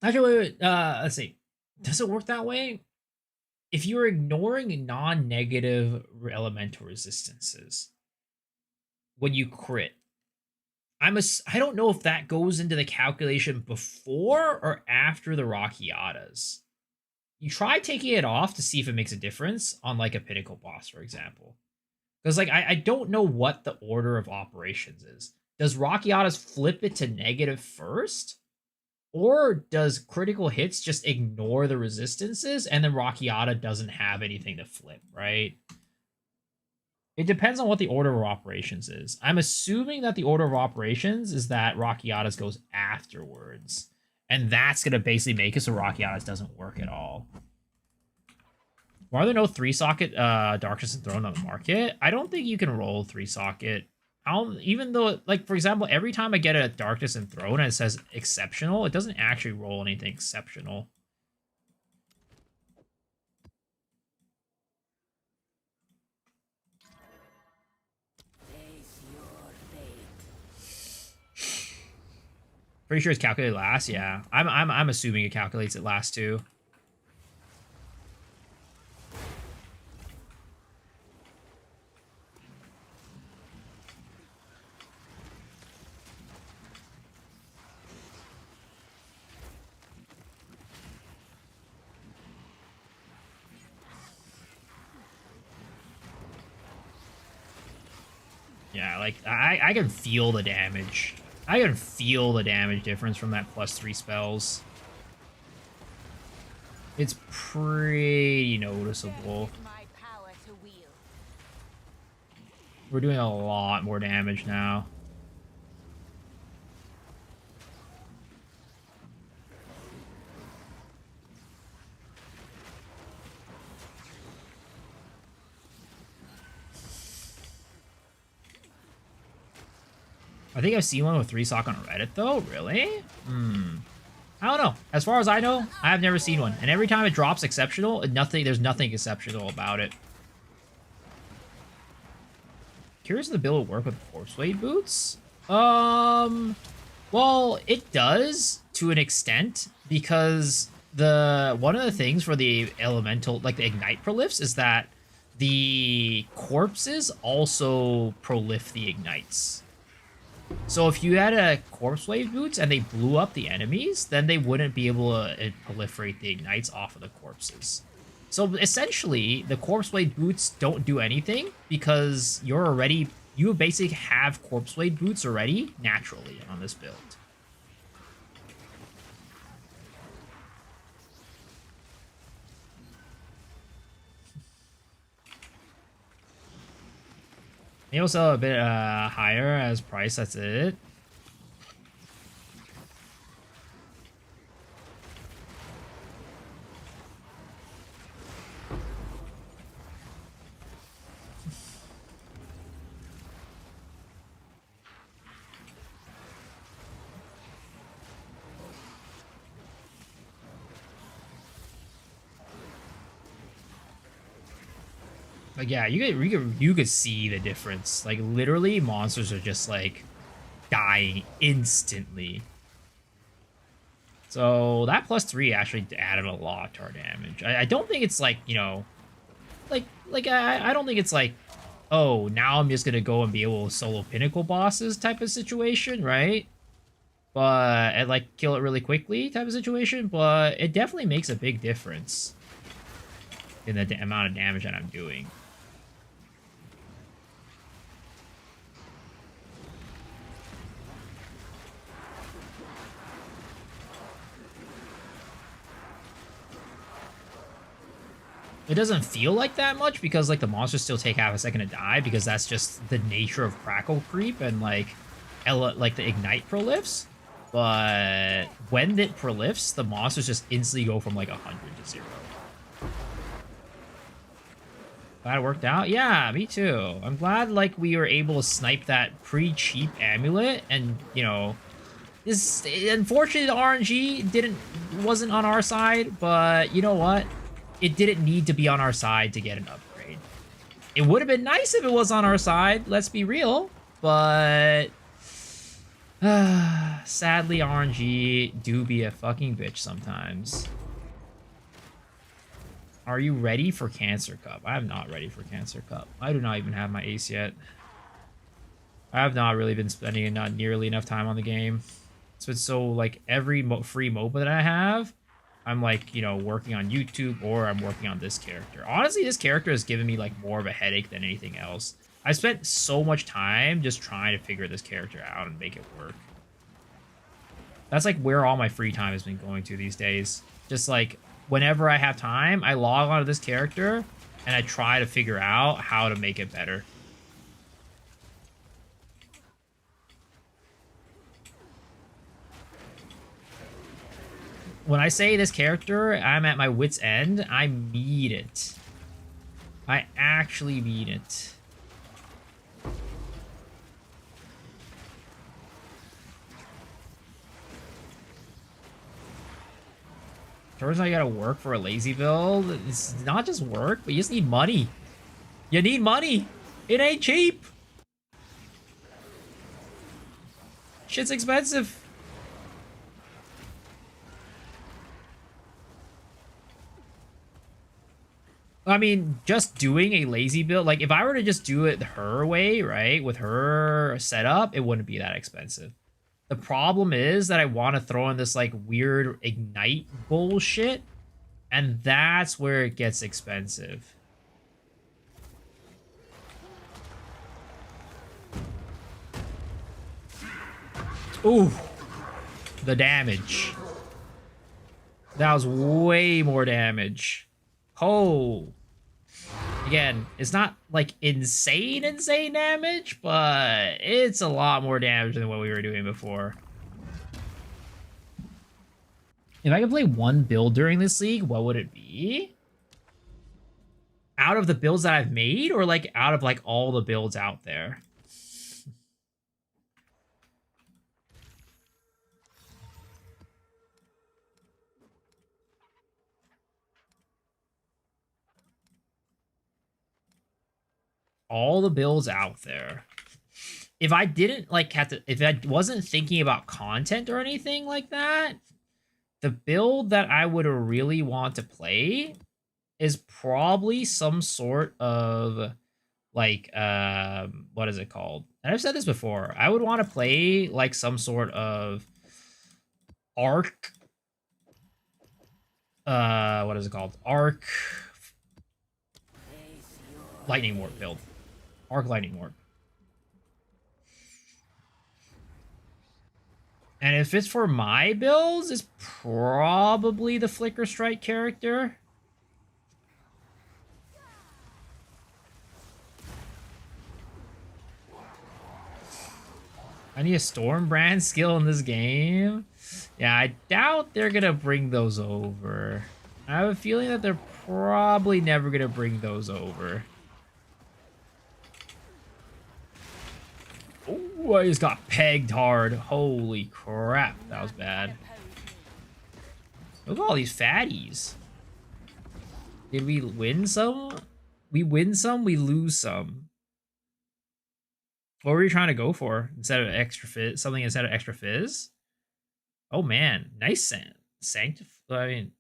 Actually, wait, let's see. Does it work that way? If you're ignoring non-negative elemental resistances when you crit, I don't know if that goes into the calculation before or after the Rockiatas. You try taking it off to see if it makes a difference on like a pinnacle boss, for example. Because like I don't know what the order of operations is. Does Rockiatas flip it to negative first? Or does critical hits just ignore the resistances and then Rockiata doesn't have anything to flip, right? It depends on what the order of operations is. I'm assuming that the order of operations is that Rockiatas goes afterwards. And that's going to basically make it so Rockiatas doesn't work at all. Why are there no 3-socket Darkness and Throne on the market? I don't think you can roll 3-socket. Even though, like, for example, every time I get a Darkness and Throne and it says exceptional, it doesn't actually roll anything exceptional. Face your fate. Pretty sure it's calculated last. Yeah, I'm assuming it calculates it last too. Yeah, like I can feel the damage. I can feel the damage difference from that +3 spells. It's pretty noticeable. There is my power to wield. We're doing a lot more damage now. I think I've seen one with 3-sock on Reddit, though. Really? I don't know. As far as I know, I have never seen one. And every time it drops exceptional, there's nothing exceptional about it. Curious if the build will work with Corpse Blade boots? Well, it does to an extent because one of the things for the elemental, like the Ignite prolifs, is that the corpses also prolif the ignites. So if you had a Corpse Wave boots and they blew up the enemies, then they wouldn't be able to proliferate the ignites off of the corpses. So essentially, the Corpse Blade boots don't do anything because you basically have Corpse Blade boots already naturally on this build. Maybe we'll sell a bit higher as price, that's it. Like, yeah, you could see the difference. Like, literally, monsters are just, like, dying instantly. So, that +3 actually added a lot to our damage. I don't think it's, like, you know... I don't think it's, like, oh, now I'm just gonna go and be able to solo pinnacle bosses type of situation, right? But, and, like, kill it really quickly type of situation. But it definitely makes a big difference in the amount of damage that I'm doing. It doesn't feel like that much because like the monsters still take half a second to die because that's just the nature of crackle creep and like the ignite prolifs. But when it prolifs, the monsters just instantly go from like 100 to 0. Glad it worked out. Yeah, me too. I'm glad like we were able to snipe that pretty cheap amulet, and you know, this unfortunately the RNG wasn't on our side, but you know what? It didn't need to be on our side to get an upgrade. It would have been nice if it was on our side. Let's be real, but sadly RNG do be a fucking bitch sometimes. Are you ready for Cancer Cup? I am not ready for Cancer Cup. I do not even have my ace yet. I have not really been spending not nearly enough time on the game. It's been so, like, every free MOBA that I have, I'm, like, you know, working on YouTube or I'm working on this character. Honestly, this character has given me, like, more of a headache than anything else. I spent so much time just trying to figure this character out and make it work. That's, like, where all my free time has been going to these days. Just, like, whenever I have time, I log onto this character and I try to figure out how to make it better. When I say this character, I'm at my wit's end, I mean it. I actually mean it. Turns out you gotta work for a lazy build. It's not just work, but you just need money. You need money. It ain't cheap. Shit's expensive. I mean, just doing a lazy build, like if I were to just do it her way, right, with her setup, it wouldn't be that expensive. The problem is that I want to throw in this like weird ignite bullshit, and that's where it gets expensive. Ooh, the damage. That was way more damage. Oh. Again, it's not like insane damage, but it's a lot more damage than what we were doing before. If I could play one build during this league, what would it be? Out of the builds that I've made, or like out of like all the builds out there? All the builds out there. If I didn't like have to, if I wasn't thinking about content or anything like that, the build that I would really want to play is probably some sort of like what is it called? And I've said this before. I would want to play like some sort of arc what is it called? Arc lightning warp build. Arc lightning warp. And if it's for my builds, it's probably the Flicker Strike character. I need a Stormbrand skill in this game. Yeah, I doubt they're gonna bring those over. I have a feeling that they're probably never gonna bring those over. Oh, I just got pegged hard. Holy crap, that was bad. Look at all these fatties. Did we win some? We win some, we lose some. What were you trying to go for instead of extra fizz? Something instead of extra fizz? Oh man, nice I mean,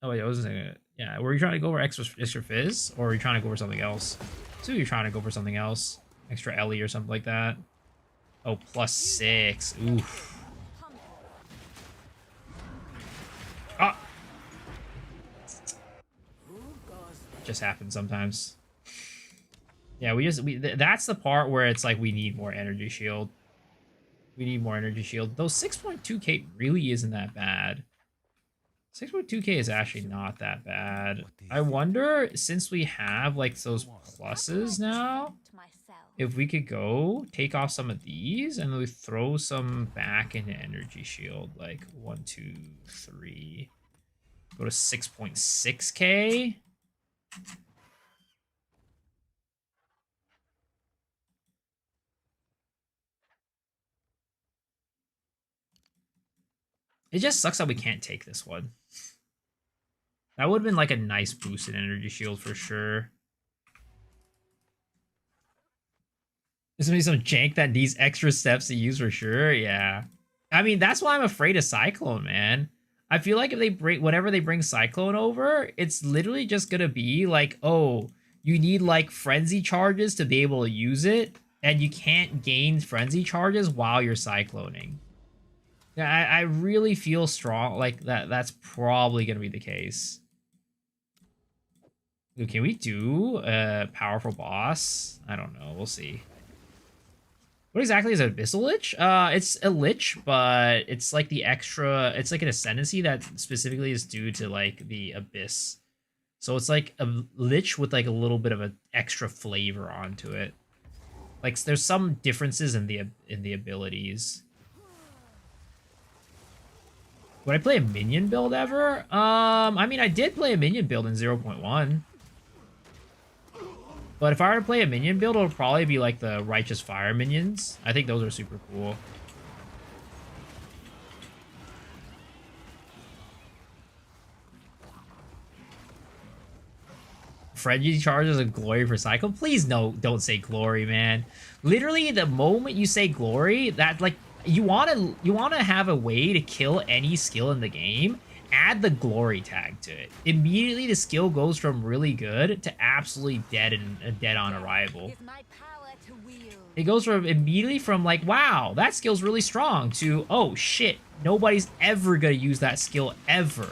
oh wait, I wasn't saying it. Yeah, were you trying to go for extra fizz, or were you trying to go for something else? So you're trying to go for something else, extra Ellie or something like that. Oh, +6. Oof. Ah. Just happens sometimes. Yeah, that's the part where it's like we need more energy shield. We need more energy shield. Though 6.2k really isn't that bad. 6.2k is actually not that bad. I wonder, since we have like those pluses now, if we could go take off some of these and we throw some back into energy shield, like 1, 2, 3, go to 6.6k. It just sucks that we can't take this one. That would have been like a nice boosted energy shield for sure. There's gonna be some jank that needs extra steps to use for sure. Yeah. I mean, that's why I'm afraid of Cyclone, man. I feel like if they bring, whenever they bring Cyclone over, it's literally just gonna be like, oh, you need like frenzy charges to be able to use it, and you can't gain frenzy charges while you're cycloning. Yeah, I really feel strong like that. That's probably gonna be the case. Ooh, can we do a powerful boss? I don't know. We'll see. What exactly is an Abyssal Lich? It's a Lich, but it's like the extra... It's like an Ascendancy that specifically is due to, like, the Abyss. So it's like a Lich with, like, a little bit of an extra flavor onto it. Like, there's some differences in the abilities. Would I play a minion build ever? I mean, I did play a minion build in 0.1. But if I were to play a minion build, it would probably be like the Righteous Fire minions. I think those are super cool. Frenzy charges a glory for cycle? Please no, don't say glory, man. Literally, the moment you say glory, that like you wanna have a way to kill any skill in the game. Add the glory tag to it. Immediately, the skill goes from really good to absolutely dead and dead on arrival. It goes from immediately from like, wow, that skill's really strong to, oh shit, nobody's ever gonna use that skill ever.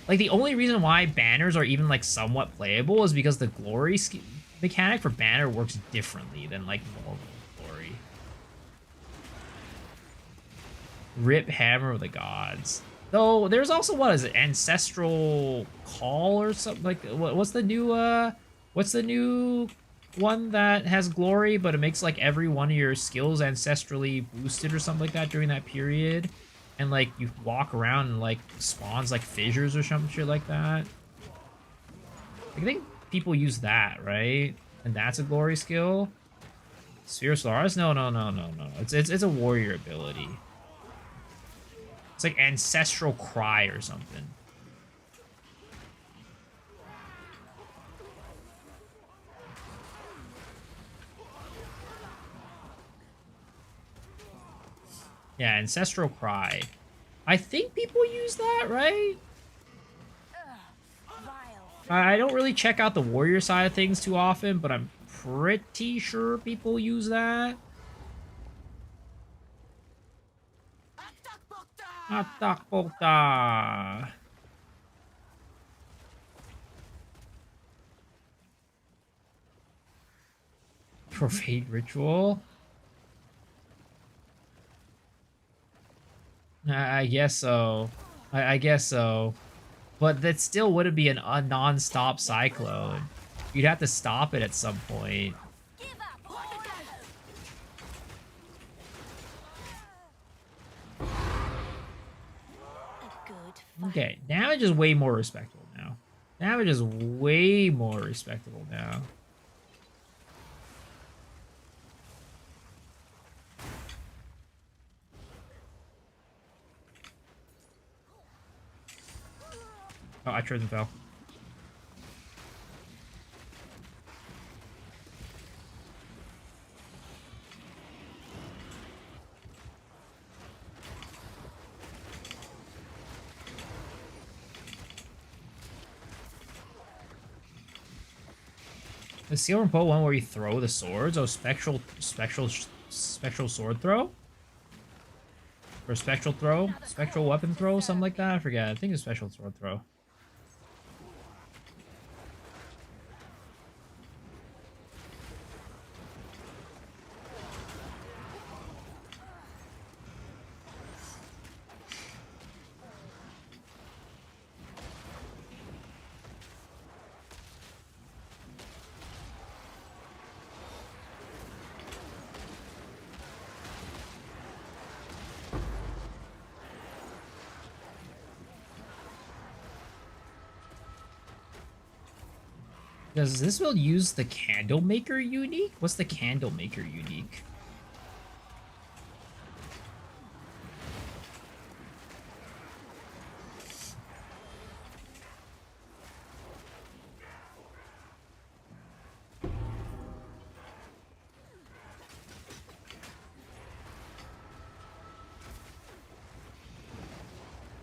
Like the only reason why banners are even like somewhat playable is because the glory mechanic for banner works differently than like normal glory. Rip Hammer of the Gods. Though there's also, what is it, Ancestral Call or something like, what's the new one that has glory, but it makes like every one of your skills ancestrally boosted or something like that during that period, and like you walk around and like spawns like fissures or some shit like that. I think people use that, right? And that's a glory skill. Sphere of Stars? No. It's a warrior ability. It's like Ancestral Cry or something. Yeah, Ancestral Cry. I think people use that, right? I don't really check out the warrior side of things too often, but I'm pretty sure people use that. Attack Bolta. Profane Ritual. I guess so. I guess so. But that still wouldn't be a non-stop cyclone. You'd have to stop it at some point. Okay, damage is way more respectable now. Damage is way more respectable now. Oh, I tripped and fell. The Seal and Poe one where you throw the swords? Oh, spectral sword throw? Or spectral throw? Spectral weapon throw? Something like that? I forget. I think it's spectral sword throw. Does this build use the Candlemaker unique? What's the Candlemaker unique?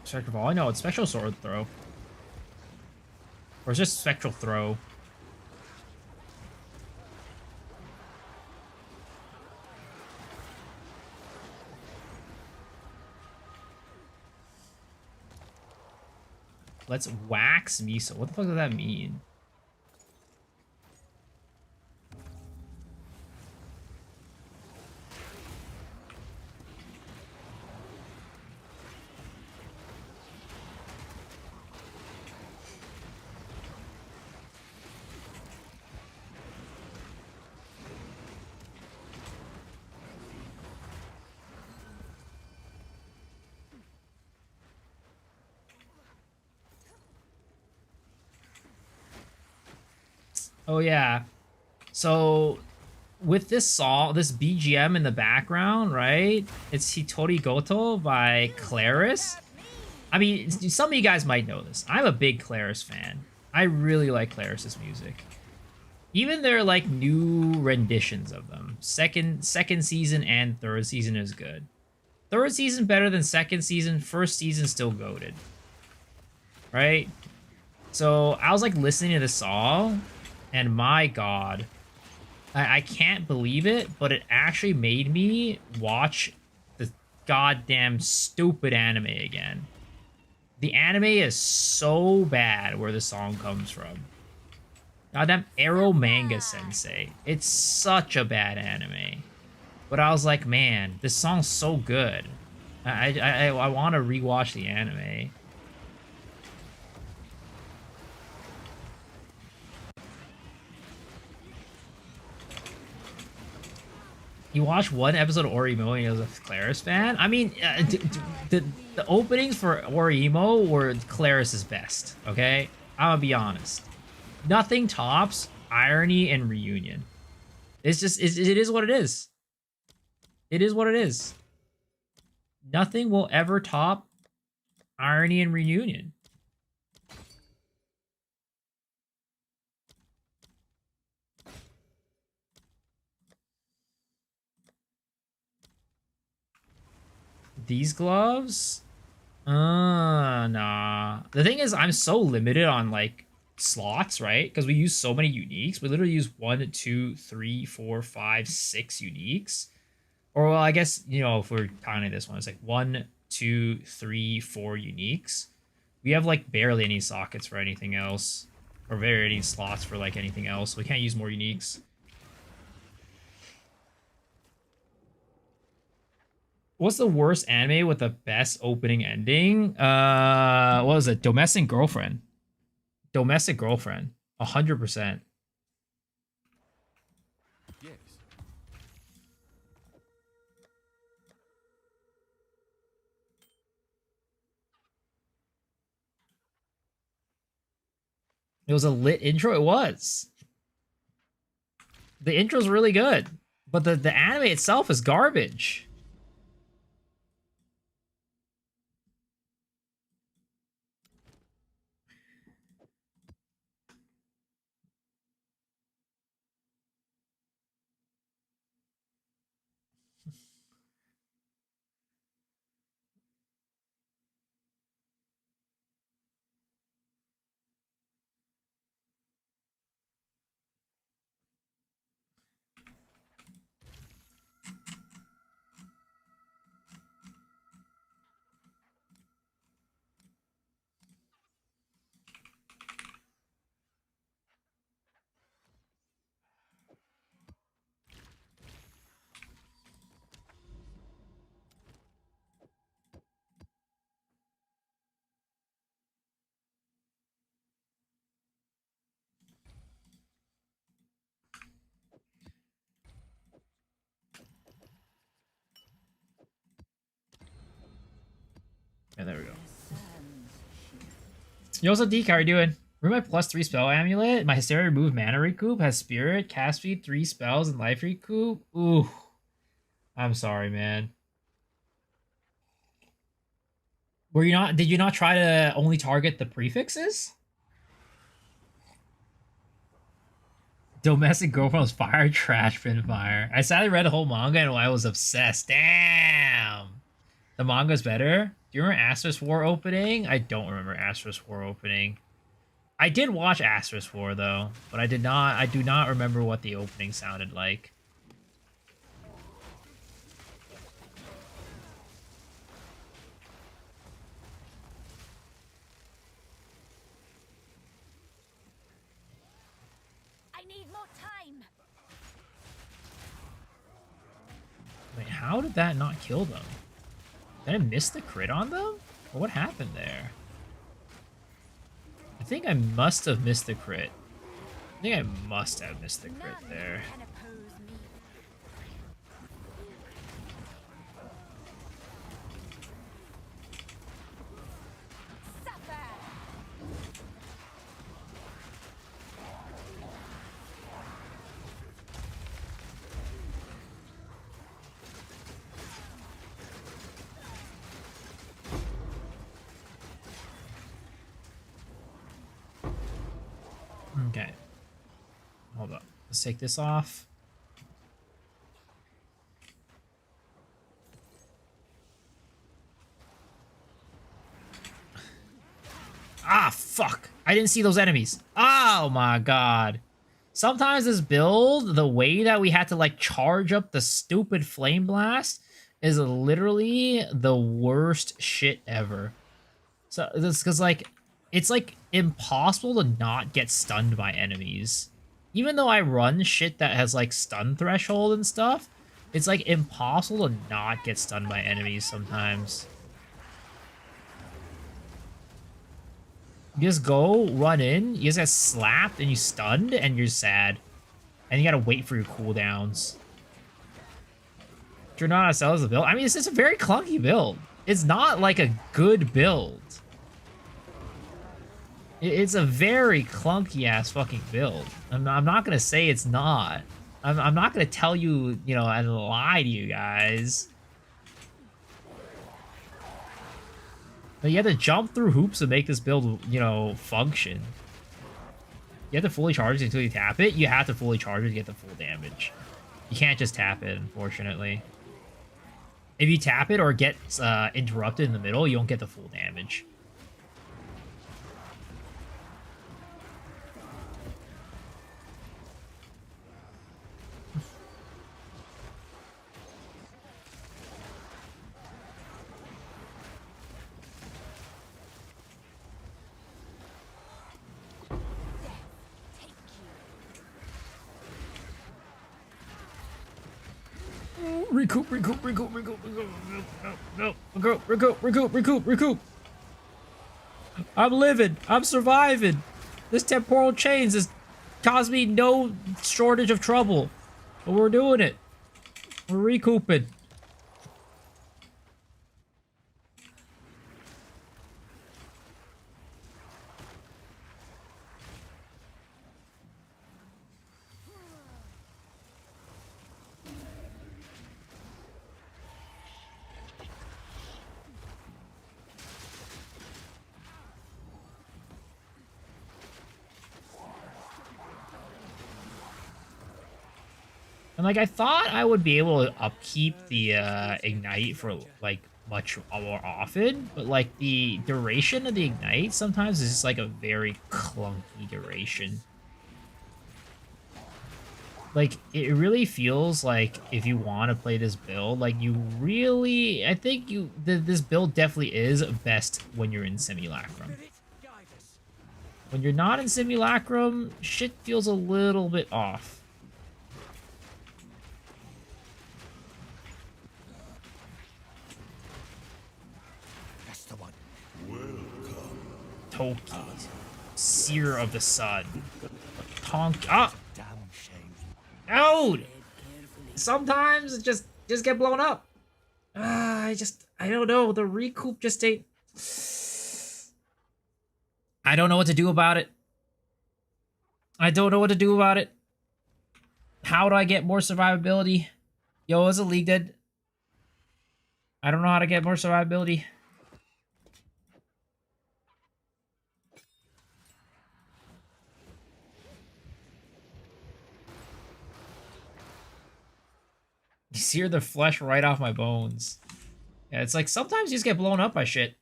Spectral volley? No, it's spectral sword throw. Or it's just spectral throw. Let's wax miso. What the fuck does that mean? Oh yeah. So with this song, this BGM in the background, right? It's Hitori Goto by Claris. I mean, some of you guys might know this. I'm a big Claris fan. I really like Claris's music. Even their like new renditions of them. Second season and third season is good. Third season better than second season. First season still goated. Right? So I was like listening to the song, and my god, I can't believe it, but it actually made me watch the goddamn stupid anime again. The anime is so bad where the song comes from. Goddamn Arrow Manga Sensei. It's such a bad anime. But I was like, man, this song's so good. I want to rewatch the anime. You watch one episode of Orimo and you're a Claris fan? I mean, the openings for Orimo were Claris's best, okay? I'm gonna be honest. Nothing tops Irony and Reunion. It's just, it is what it is. It is what it is. Nothing will ever top Irony and Reunion. These gloves? Nah. The thing is, I'm so limited on, like, slots, right? Because we use so many uniques. We literally use 1, 2, 3, 4, 5, 6 uniques. Or, well, I guess, you know, if we're counting this one, it's like 1, 2, 3, 4 uniques. We have, like, barely any sockets for anything else. Or barely any slots for, like, anything else. We can't use more uniques. What's the worst anime with the best opening ending? What was it? Domestic Girlfriend. Domestic Girlfriend. 100%. Yes. It was a lit intro. It was. The intro's really good, but the anime itself is garbage. Yeah, there we go. Yo, what's up, Deke? How are you doing? Remove my +3 spell amulet. My Hysteria remove mana recoup. Has spirit, cast speed, 3 spells, and life recoup. Ooh. I'm sorry, man. Were you not? Did you not try to only target the prefixes? Domestic Girlfriend was fire, trash bin fire. I sadly read the whole manga and I was obsessed. Damn. The manga's better. Do you remember Asterisk War opening? I don't remember Asterisk War opening. I did watch Asterisk War though, but I do not remember what the opening sounded like. I need more time. Wait, how did that not kill them? Did I miss the crit on them? Or what happened there? I think I must have missed the crit. I think I must have missed the crit None there. can oppose me. Suffer. Okay. Hold up. Let's take this off. Ah, fuck. I didn't see those enemies. Oh my god. Sometimes this build, the way that we had to like charge up the stupid flame blast is literally the worst shit ever. So it's because like it's like impossible to not get stunned by enemies. Even though I run shit that has like stun threshold and stuff, it's like impossible to not get stunned by enemies sometimes. You just go, run in, you just get slapped and you stunned and you're sad. And you gotta wait for your cooldowns. You're not as a build. I mean, it's just a very clunky build. It's not like a good build. It's a very clunky ass fucking build. I'm not gonna say it's not. I'm not gonna tell you, you know, and lie to you guys. But you have to jump through hoops to make this build, you know, function. You have to fully charge it until you tap it. You have to fully charge it to get the full damage. You can't just tap it, unfortunately. If you tap it or get interrupted in the middle, you won't get the full damage. Recoup. No, recoup. I'm living. I'm surviving. This temporal chains has caused me no shortage of trouble. But we're doing it. We're recouping. And, like, I thought I would be able to upkeep the Ignite for, like, much more often. But, like, the duration of the Ignite sometimes is just, like, a very clunky duration. Like, it really feels like if you want to play this build, like, you really... I think this build definitely is best when you're in Simulacrum. When you're not in Simulacrum, shit feels a little bit off. Toki, Seer of the Sun, Tonk. Ah, dude. Sometimes it just get blown up. I don't know. The recoup just ain't. I don't know what to do about it. How do I get more survivability? Yo, is a league dead? I don't know how to get more survivability. You sear the flesh right off my bones. Yeah, it's like sometimes you just get blown up by shit.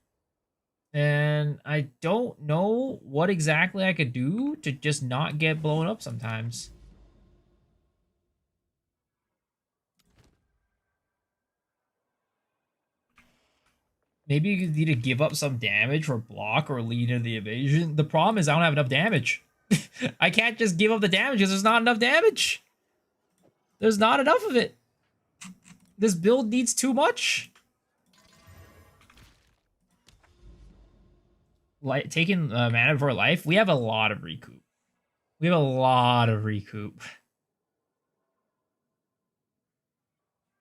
And I don't know what exactly I could do to just not get blown up sometimes. Maybe you need to give up some damage for block or lead into the evasion. The problem is I don't have enough damage. I can't just give up the damage because there's not enough damage. There's not enough of it. This build needs too much. Like taking mana for life, we have a lot of recoup. We have a lot of recoup.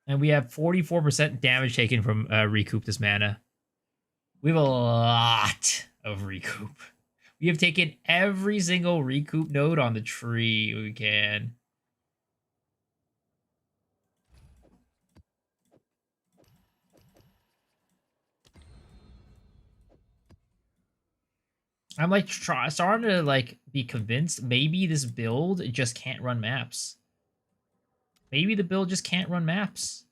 And we have 44% damage taken from recoup this mana. We have a lot of recoup. We have taken every single recoup node on the tree we can. I'm like starting to like be convinced maybe this build just can't run maps. Maybe the build just can't run maps.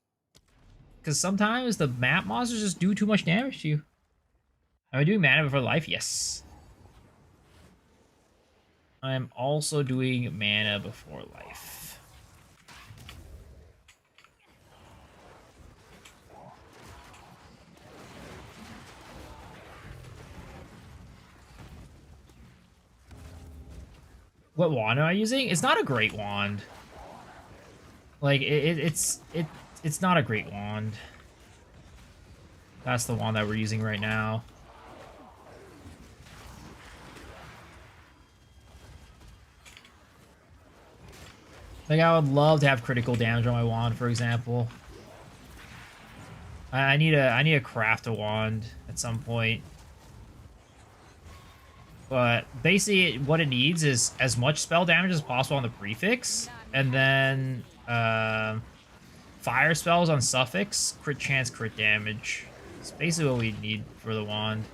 Because sometimes the map monsters just do too much damage to you. Am I doing mana before life? Yes. I'm also doing mana before life. What wand am I using? It's not a great wand. Like it's not a great wand. That's the wand that we're using right now. Like I would love to have critical damage on my wand, for example. I need a craft a wand at some point. But basically what it needs is as much spell damage as possible on the prefix, and then fire spells on suffix, crit chance, crit damage. It's basically what we need for the wand.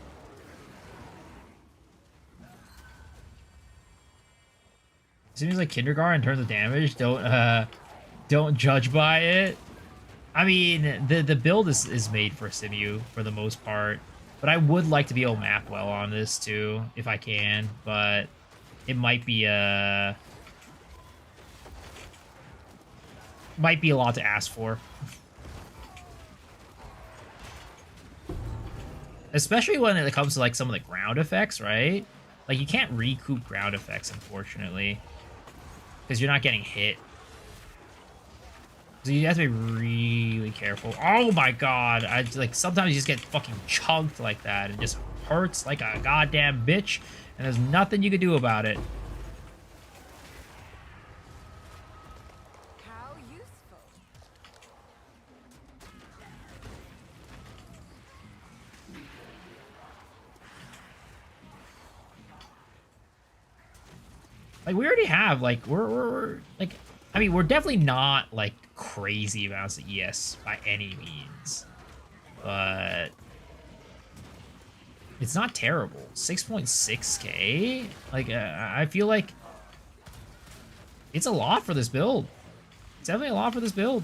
Seems like kindergarten in terms of damage. Don't judge by it. I mean, the build is made for Simu for the most part. But I would like to be able to map well on this too, if I can. But it might be a lot to ask for. Especially when it comes to like some of the ground effects, right? Like you can't recoup ground effects, unfortunately. Because you're not getting hit. So you have to be really careful. Oh my god. I like sometimes you just get fucking chunked like that. It just hurts like a goddamn bitch. And there's nothing you can do about it. How useful. Like we already have, like, we're like, I mean, we're definitely not like crazy amounts of ES by any means. But it's not terrible. 6.6k? Like, I feel like it's a lot for this build. It's definitely a lot for this build.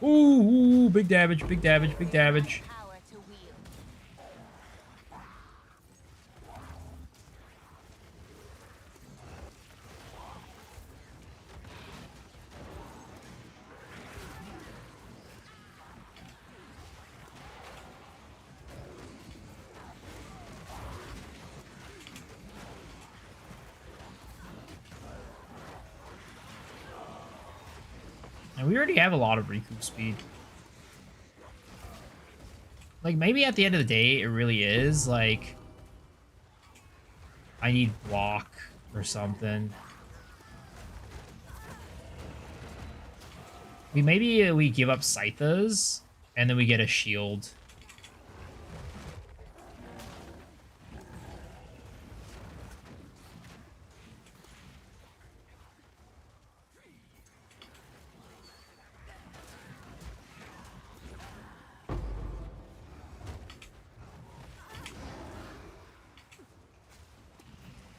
Ooh, big damage, big damage, big damage. Power to wield. And we already have a lot of recoup speed. Like, maybe at the end of the day, it really is, like, I need block or something. Maybe we give up Scythas, and then we get a shield.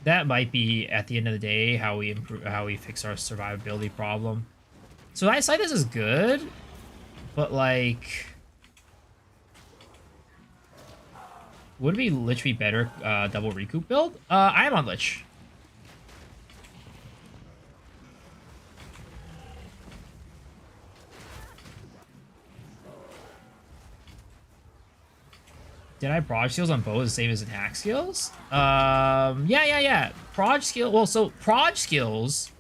That might be at the end of the day how we improve, how we fix our survivability problem. So I say this is good, but like, would it be Lich be better double recoup build? I am on Lich. Did I proj skills on both the same as attack skills? Yeah. Proj skill. Well, so proj skills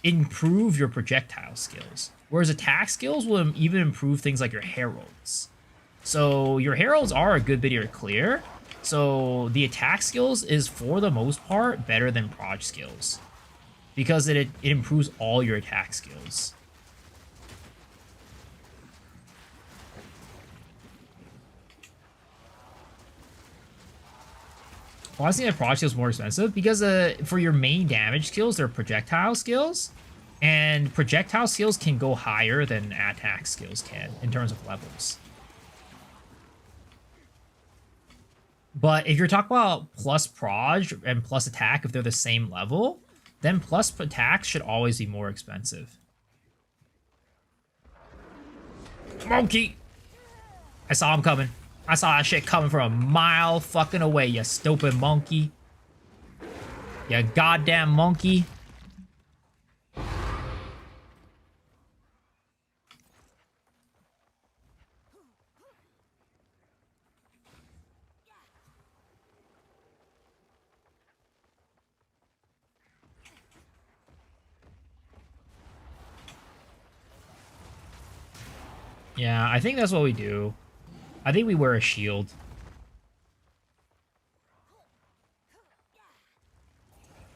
improve your projectile skills, whereas attack skills will even improve things like your heralds. So your heralds are a good bit of your clear. So the attack skills is for the most part better than proj skills because it improves all your attack skills. Honestly, the proj skills more expensive because for your main damage skills, they're projectile skills, and projectile skills can go higher than attack skills can in terms of levels. But if you're talking about plus proj and plus attack, if they're the same level, then plus attack should always be more expensive. Monkey! I saw him coming. I saw that shit coming from a mile fucking away, you stupid monkey. You goddamn monkey. Yeah, I think that's what we do. I think we wear a shield.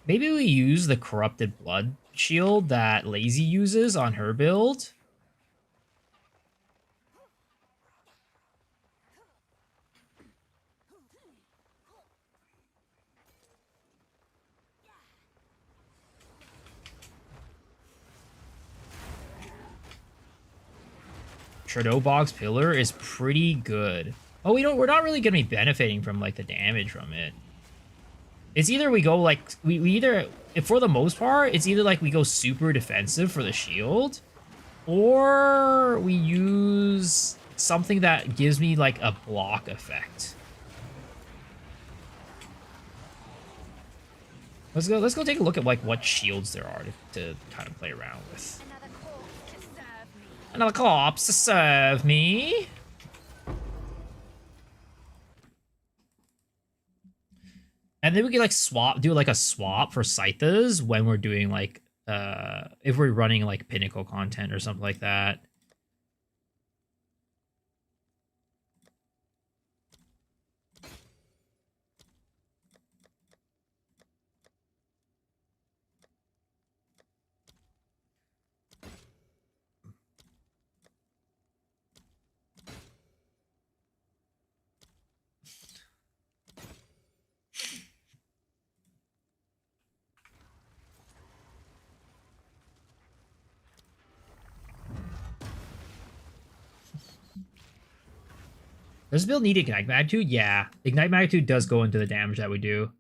Maybe we use the Corrupted Blood shield that Lazy uses on her build. Chernobog's Pillar is pretty good. Oh, we're not really gonna be benefiting from like the damage from it. It's either we go like we either, if for the most part, it's either like we go super defensive for the shield, or we use something that gives me like a block effect. Let's go take a look at like what shields there are to kind of play around with. Another corpse to serve me. Another corpse to serve me. And then we can like do like a swap for Scythas when we're doing like if we're running like pinnacle content or something like that. Does this build need Ignite Magnitude? Yeah. Ignite Magnitude does go into the damage that we do.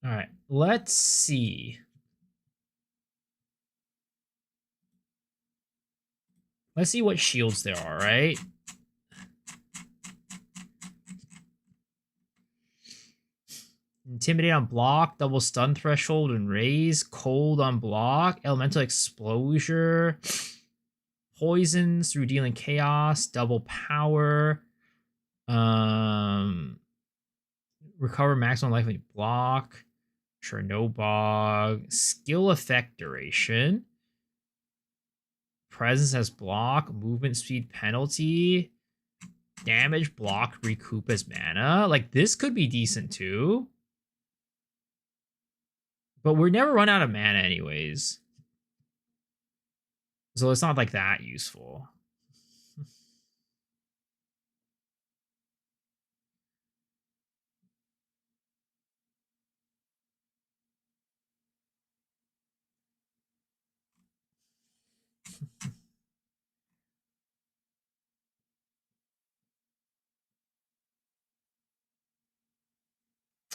Alright, let's see. Let's see what shields there are, right? Intimidate on block, double stun threshold and raise, cold on block, elemental exposure, poisons through dealing chaos, double power, recover maximum life when you block, Chernobog, skill effect duration, presence as block, movement speed penalty, damage block, recoup as mana. Like this could be decent too. But we're never run out of mana anyways. So it's not like that useful.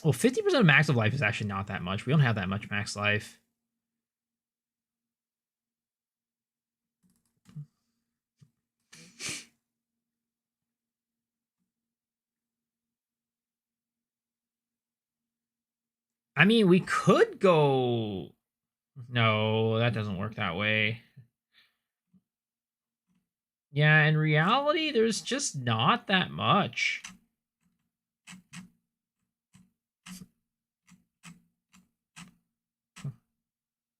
Well, 50% of max of life is actually not that much. We don't have that much max life. I mean, we could go... No, that doesn't work that way. Yeah, in reality, there's just not that much.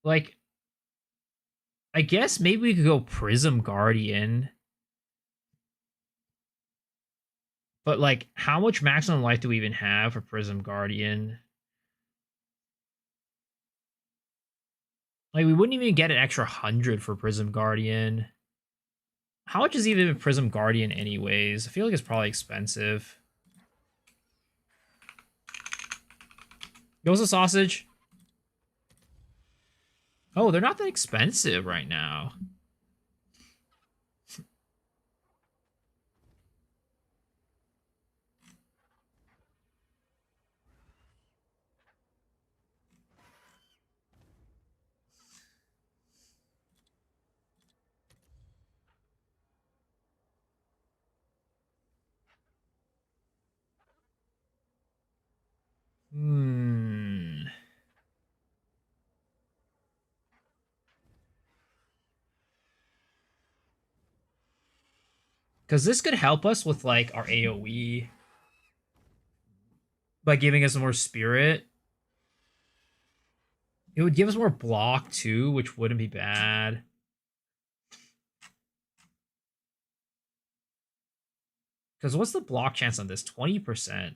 Like, I guess maybe we could go Prism Guardian. But, like, how much maximum life do we even have for Prism Guardian? Like, we wouldn't even get an extra 100 for Prism Guardian. How much is even Prism Guardian anyways? I feel like it's probably expensive. Goes the sausage. Oh, they're not that expensive right now. Because this could help us with, like, our AoE. By giving us more spirit. It would give us more block, too, which wouldn't be bad. Because what's the block chance on this? 20%.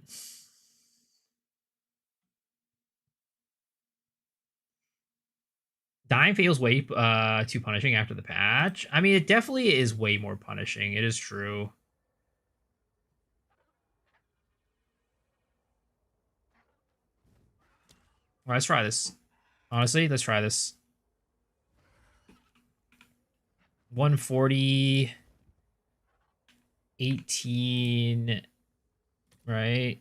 Dying feels way too punishing after the patch. I mean, it definitely is way more punishing. It is true. All right, let's try this. Honestly, let's try this. 140... 18... Right?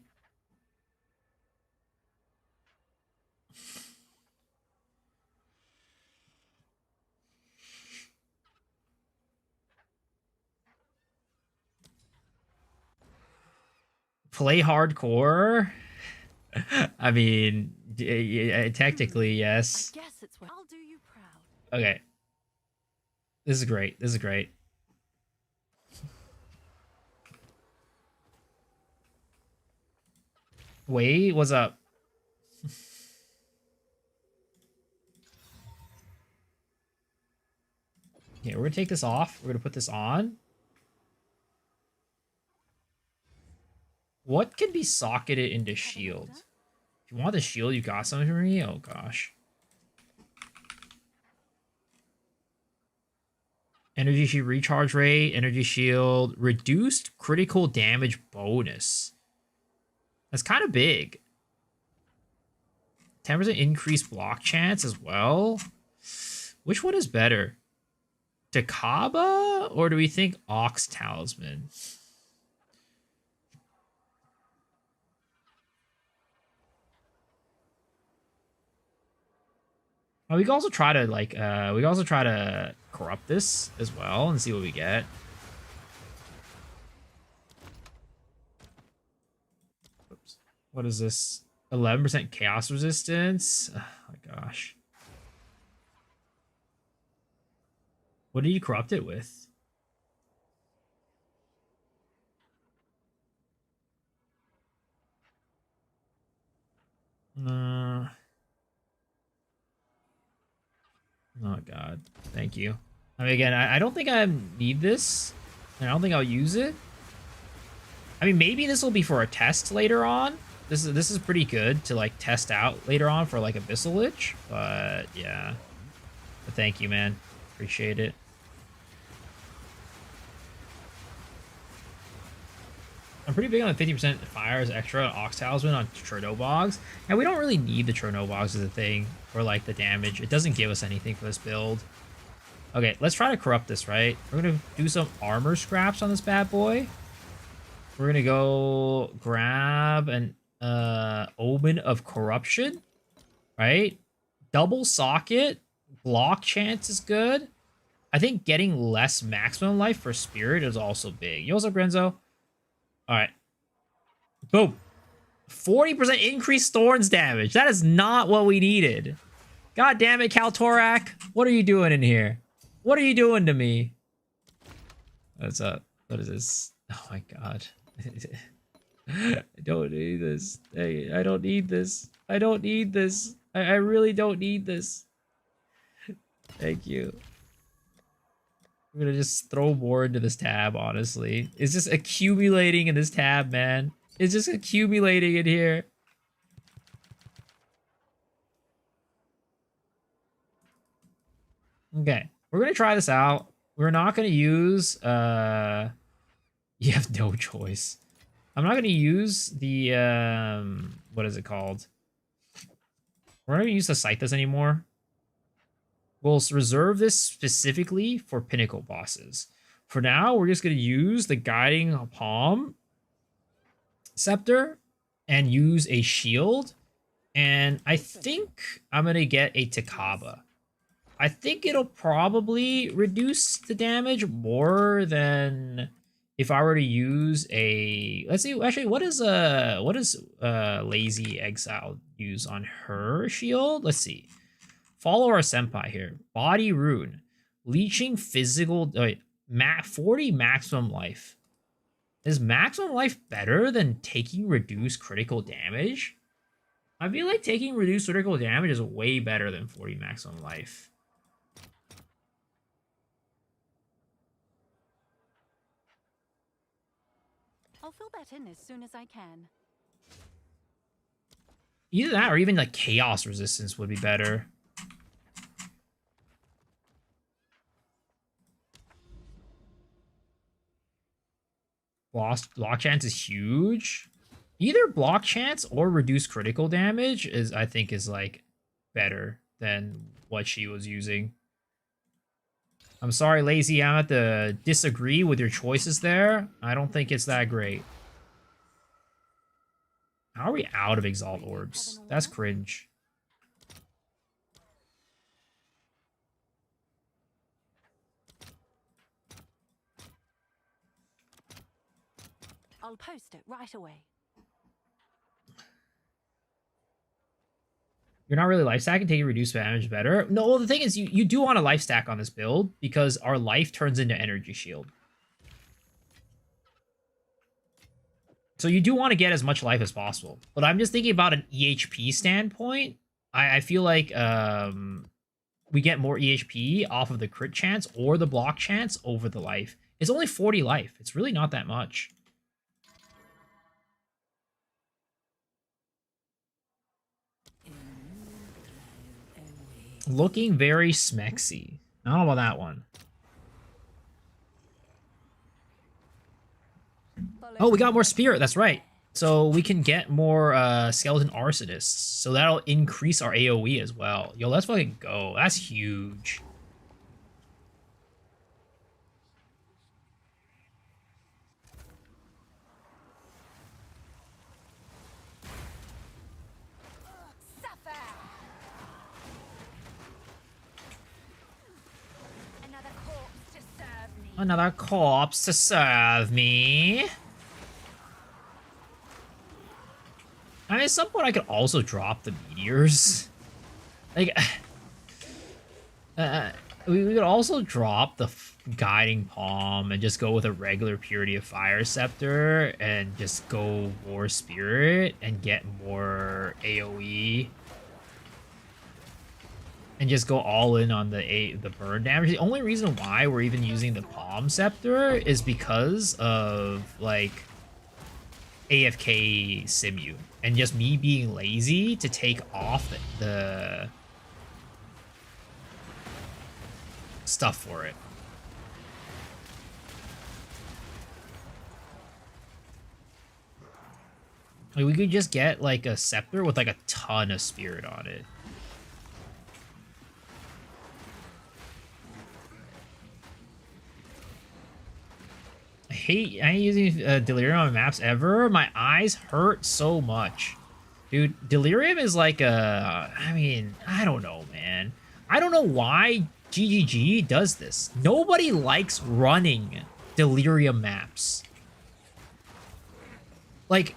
Play hardcore? I mean, technically, yes. I guess it's what I'll do you proud. Okay. This is great. This is great. Wait, what's up? Okay, we're gonna take this off. We're gonna put this on. What can be socketed into shield? If you want the shield, you got something for me? Oh, gosh. Energy shield recharge rate, energy shield, reduced critical damage bonus. That's kind of big. 10% increased block chance as well. Which one is better? Takaba, or do we think Ox Talisman? We can also try to, like, we can also try to corrupt this as well and see what we get. Oops. What is this? 11% chaos resistance? Oh my gosh. What did you corrupt it with? Oh god, thank you. I mean, again, I don't think I need this, and I don't think I'll use it. I mean, maybe this will be for a test later on. This is pretty good to, like, test out later on for, like, Abyssal Lich, but yeah. But thank you, man. Appreciate it. I'm pretty big on the 50% fire as extra Ox Talisman on Chernobogs. And we don't really need the Chernobogs as a thing for, like, the damage. It doesn't give us anything for this build. Okay, let's try to corrupt this, right? We're going to do some armor scraps on this bad boy. We're going to go grab an Omen of Corruption, right? Double socket, block chance is good. I think getting less maximum life for spirit is also big. Yo, what's up, Grenzo? All right. Boom. 40% increased thorns damage. That is not what we needed. God damn it, Kaltorak. What are you doing in here? What are you doing to me? What's up? What is this? Oh my god. I don't need this. Hey, I don't need this. I don't need this. I really don't need this. Thank you. I'm gonna just throw more into this tab, honestly. It's just accumulating in this tab, man. It's just accumulating in here. Okay, we're gonna try this out. We're not gonna use you have no choice. I'm not gonna use the what is it called? We're not gonna use the Scythus anymore. We'll reserve this specifically for pinnacle bosses. For now, we're just gonna use the Guiding Palm Scepter and use a shield. And I think I'm gonna get a Takaba. I think it'll probably reduce the damage more than if I were to use a, let's see, actually, what does Lazy Exile use on her shield? Let's see. Follow our senpai here. Body Rune. Leeching physical, 40 maximum life. Is maximum life better than taking reduced critical damage? I feel like taking reduced critical damage is way better than 40 maximum life. I'll fill that in as soon as I can. Either that or even like chaos resistance would be better. Block chance is huge. Either block chance or reduce critical damage is, I think, is like better than what she was using. I'm sorry, Lazy. I'm at to disagree with your choices there. I don't think it's that great. How are we out of Exalt Orbs? That's cringe. I'll post it right away. You're not really life stacking, taking reduced damage better. No, well, the thing is, you do want a life stack on this build because our life turns into energy shield. So you do want to get as much life as possible. But I'm just thinking about an EHP standpoint. I feel like we get more EHP off of the crit chance or the block chance over the life. It's only 40 life. It's really not that much. Looking very smexy. I don't know about that one. Oh, we got more spirit. That's right. So we can get more skeleton arsonists. So that'll increase our AoE as well. Yo, let's fucking go. That's huge. Another corpse to serve me. I mean, at some point I could also drop the meteors. Like, we could also drop the Guiding Palm and just go with a regular Purity of Fire Scepter and just go more Spirit and get more AoE. And just go all in on the burn damage. The only reason why we're even using the Palm Scepter is because of, like, AFK Simu. And just me being lazy to take off the stuff for it. Like, we could just get, like, a Scepter with, like, a ton of Spirit on it. I I hate using Delirium on maps ever. My eyes hurt so much. Dude, Delirium is like a... I mean, I don't know, man. I don't know why GGG does this. Nobody likes running Delirium maps. Like,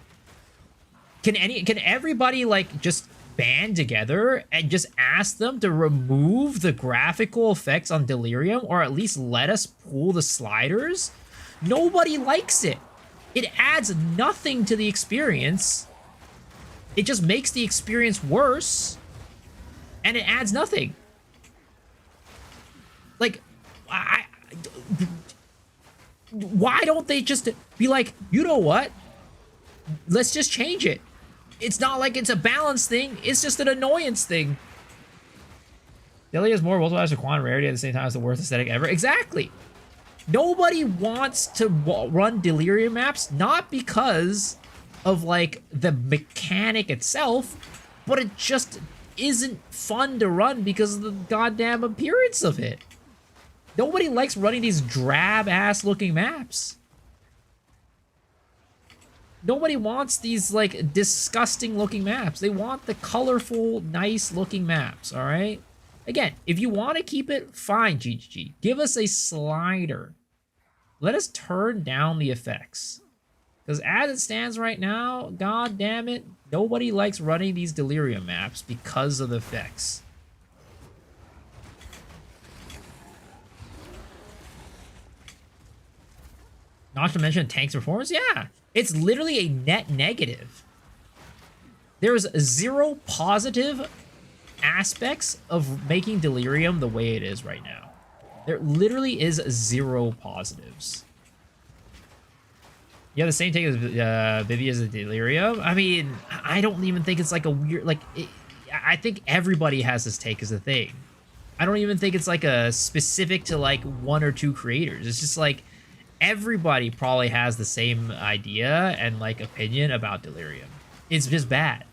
can everybody, like, just band together and just ask them to remove the graphical effects on Delirium, or at least let us pull the sliders? Nobody likes it. It adds nothing to the experience. It just makes the experience worse, and it adds nothing. Like, why don't they just be like, you know what? Let's just change it. It's not like it's a balance thing. It's just an annoyance thing. Delia is more multipliers for quantum rarity at the same time as the worst aesthetic ever. Exactly. Nobody wants to run Delirium maps, not because of, like, the mechanic itself, but it just isn't fun to run because of the goddamn appearance of it. Nobody likes running these drab-ass looking maps. Nobody wants these, like, disgusting looking maps. They want the colorful, nice looking maps, all right? Again, if you want to keep it, fine, GGG. Give us a slider. Let us turn down the effects. Because as it stands right now, god damn it, nobody likes running these Delirium maps because of the effects. Not to mention tank's performance, yeah. It's literally a net negative. There's zero positive aspects of making Delirium the way it is right now. There literally is zero positives. Yeah, the same take as Vivi as a Delirium. I mean, I don't even think it's like a weird, like, I think everybody has this take as a thing. I don't even think it's like a specific to like one or two creators. It's just like everybody probably has the same idea and like opinion about Delirium. It's just bad.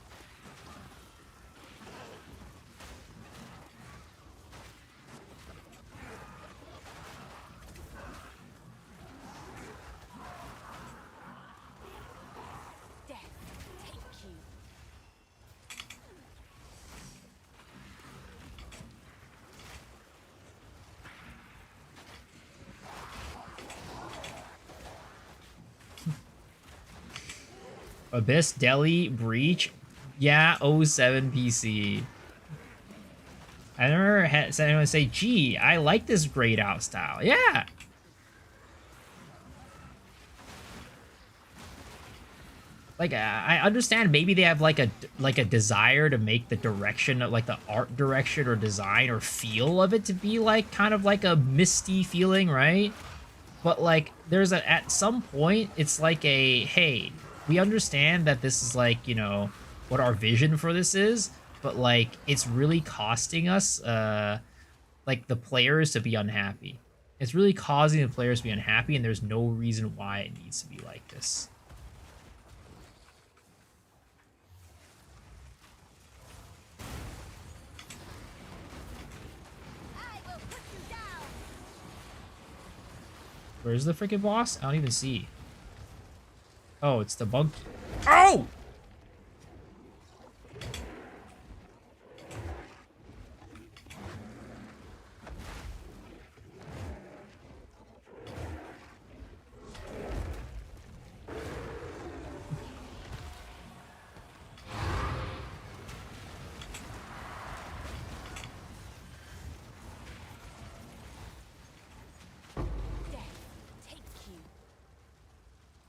Abyss, Delhi, Breach, yeah, 07 PC. I never had said anyone say, gee, I like this grayed out style. Yeah. Like, I understand maybe they have like a desire to make the direction of like the art direction or design or feel of it to be like kind of like a misty feeling, right? But like there's at some point it's like a, hey, we understand that this is like, you know, what our vision for this is, but like it's really costing us like the players to be unhappy. It's really causing the players to be unhappy, and there's no reason why it needs to be like this. I will put you down. Where's the freaking boss? I don't even see. Oh, it's the bug. Oh!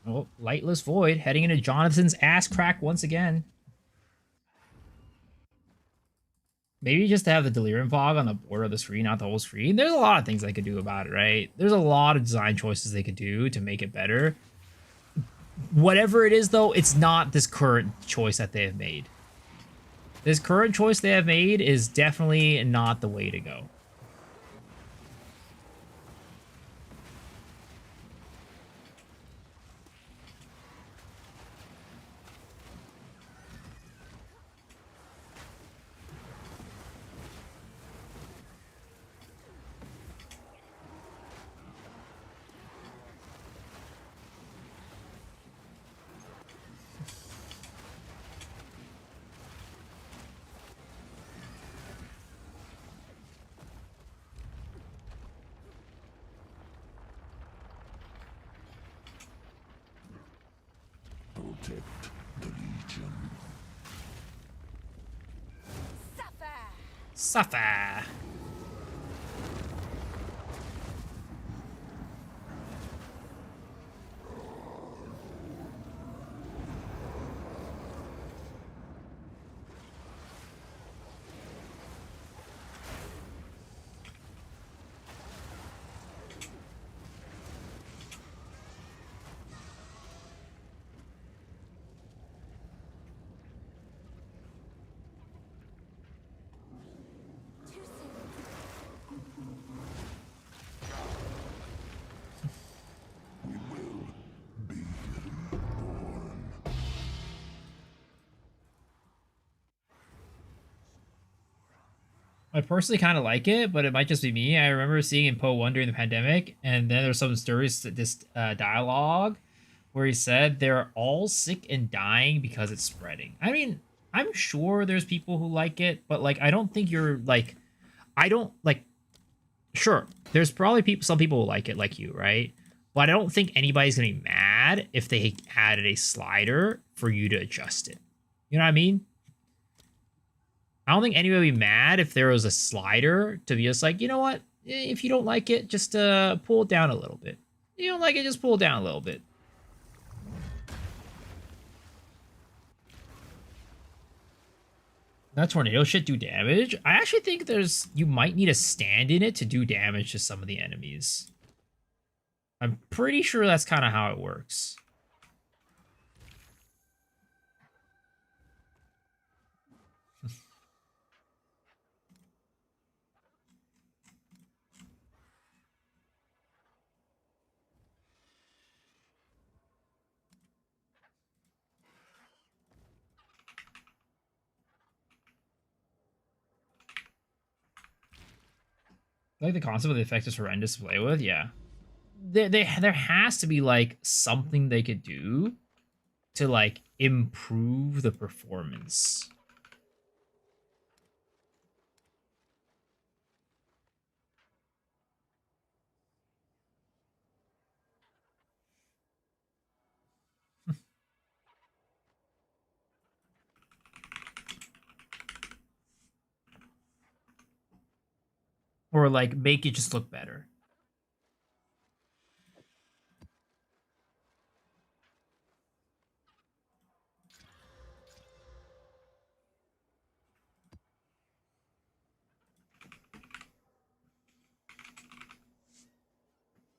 Oh, Lightless Void heading into Jonathan's ass crack once again. Maybe just to have the Delirium Fog on the border of the screen, not the whole screen. There's a lot of things they could do about it, right? There's a lot of design choices they could do to make it better. Whatever it is, though, it's not this current choice that they have made. This current choice they have made is definitely not the way to go. protect the Legion. Suffer! Suffer. Too soon. We will be reborn. I personally kind of like it, but it might just be me. I remember seeing in Poe 1 during the pandemic, and then there's some stories, this dialogue where he said they're all sick and dying because it's spreading. I mean, I'm sure there's people who like it, but like, I don't think you're like, I don't like, sure, there's probably some people who like it like you, right? But I don't think anybody's gonna be mad if they added a slider for you to adjust it. You know what I mean? I don't think anybody would be mad if there was a slider to be just like, you know what? If you don't like it, just pull it down a little bit. You don't like it, just pull it down a little bit. That tornado shit do damage? I actually think you might need a stand in it to do damage to some of the enemies. I'm pretty sure that's kind of how it works. Like the concept of the effect is horrendous to play with, yeah. There has to be like something they could do to like improve the performance. Or like make it just look better.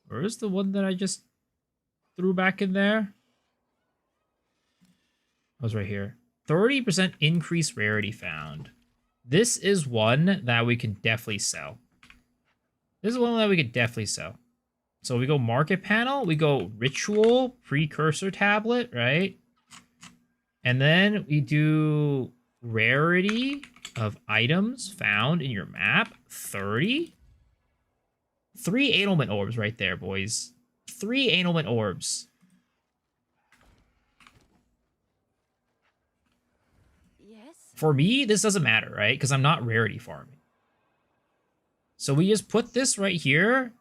Where's the one that I just threw back in there? I was right here. 30% increased rarity found. This is one that we can definitely sell. This is one that we could definitely sell. So we go market panel, we go ritual, precursor tablet, right? And then we do rarity of items found in your map, 30. 3 Ailment Orbs right there, boys. 3 Ailment Orbs. Yes? For me, this doesn't matter, right? Because I'm not rarity farming. So we just put this right here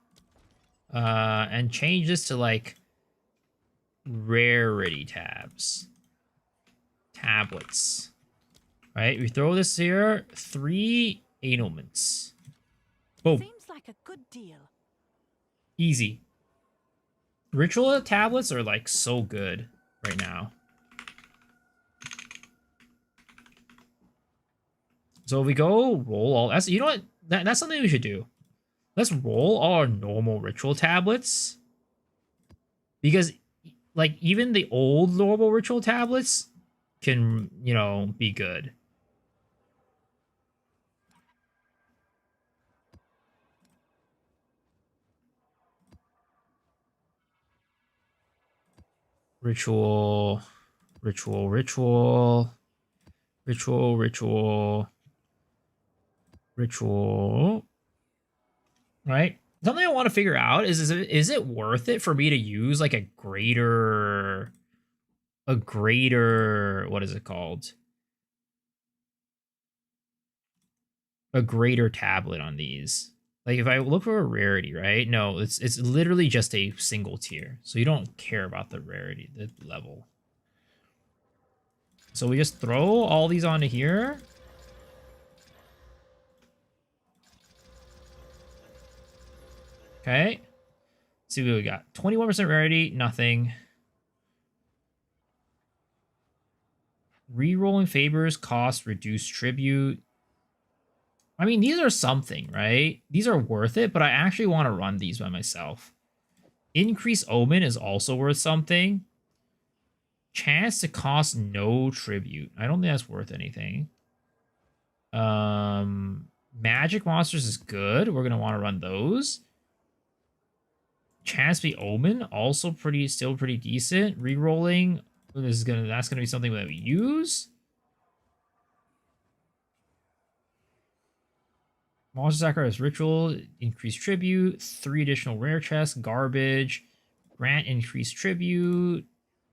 and change this to like rarity tabs. Tablets. Right? We throw this here. 3 ailments. Boom. Seems like a good deal. Easy. Ritual tablets are like so good right now. So if we go roll all, that's, you know what? That's something we should do. Let's roll all our normal ritual tablets. Because like even the old normal ritual tablets can, you know, be good. Ritual, ritual, ritual, ritual, ritual, ritual. Right? Something I want to figure out is it worth it for me to use like a greater, what is it called? A greater tablet on these. Like if I look for a rarity, right? No, it's literally just a single tier. So you don't care about the rarity, the level. So we just throw all these onto here. Okay. Let's see what we got. 21% rarity, nothing. Rerolling favors, cost, reduced tribute. I mean, these are something, right? These are worth it, but I actually want to run these by myself. Increase Omen is also worth something. Chance to cost no tribute. I don't think that's worth anything. Magic monsters is good. We're gonna want to run those. Chance to be Omen, also still pretty decent. Rerolling, that's gonna be something that we use. Monster Sacrifice Ritual, increased tribute, 3 additional rare chests, garbage, grant increased tribute,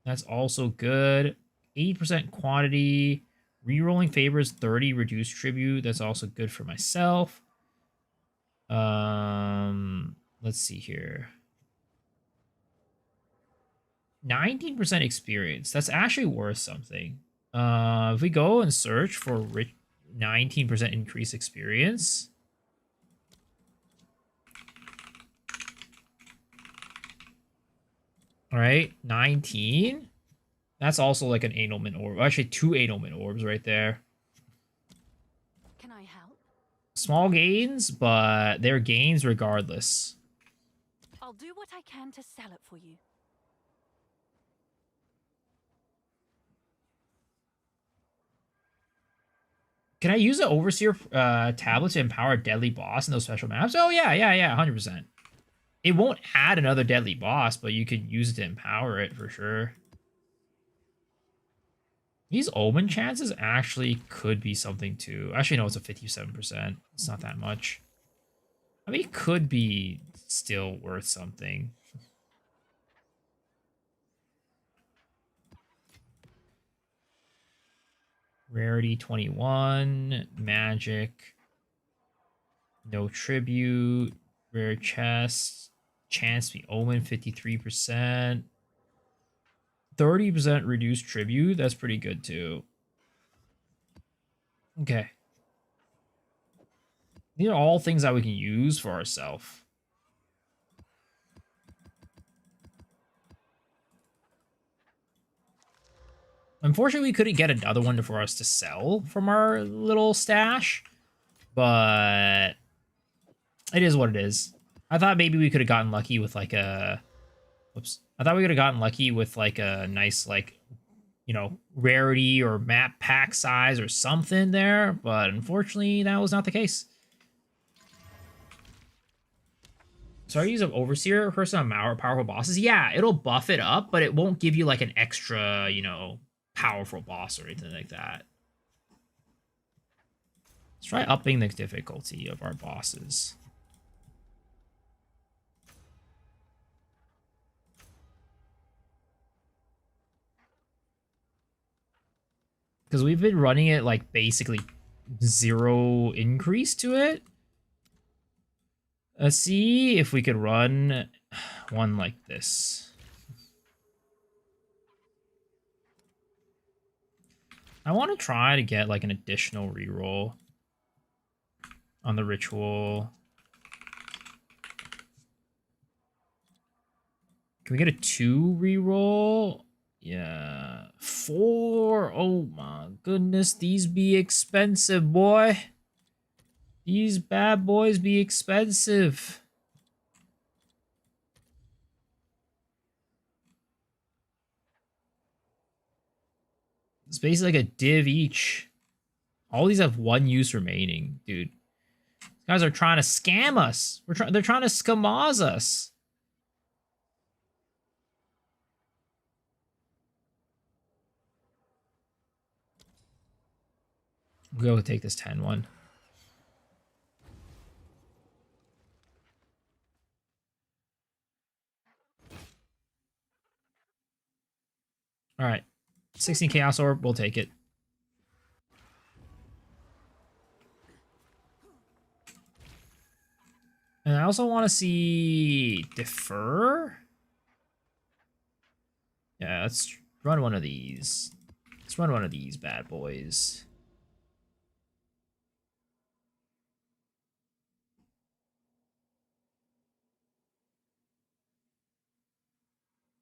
that's also good. 80% quantity, rerolling favors, 30 reduced tribute, that's also good for myself. Let's see here. 19% experience, that's actually worth something. If we go and search for 19% increased experience. All right, 19. That's also like an Anelman orb. Actually, 2 Anelman orbs right there. Can I help? Small gains, but they're gains regardless. I'll do what I can to sell it for you. Can I use the Overseer tablet to empower a deadly boss in those special maps? Oh, yeah, 100%. It won't add another deadly boss, but you could use it to empower it for sure. These Omen chances actually could be something too. Actually, no, it's a 57%. It's not that much. I mean, it could be still worth something. Rarity 21, magic, no tribute, rare chest, chance to be Omen 53%, 30% reduced tribute. That's pretty good too. Okay. These are all things that we can use for ourselves. Unfortunately, we couldn't get another one for us to sell from our little stash, but it is what it is. I thought maybe we could have gotten lucky with like a... Whoops. I thought we could have gotten lucky with like a nice, like, you know, rarity or map pack size or something there, but unfortunately, that was not the case. So are you using Overseer person on more powerful bosses? Yeah, it'll buff it up, but it won't give you like an extra, you know, powerful boss or anything like that. Let's try upping the difficulty of our bosses. Because we've been running it like basically 0 increase to it. Let's see if we could run one like this. I want to try to get like an additional reroll on the ritual. Can we get a 2 reroll? Yeah. 4. Oh my goodness. These be expensive, boy. These bad boys be expensive. It's basically like a div each. All these have 1 use remaining, dude. These guys are trying to scam us. They're trying to scamaz us. We'll go take this 10 one. All right. 16 Chaos Orb, we'll take it. And I also want to see Defer. Yeah, let's run one of these. Let's run one of these bad boys.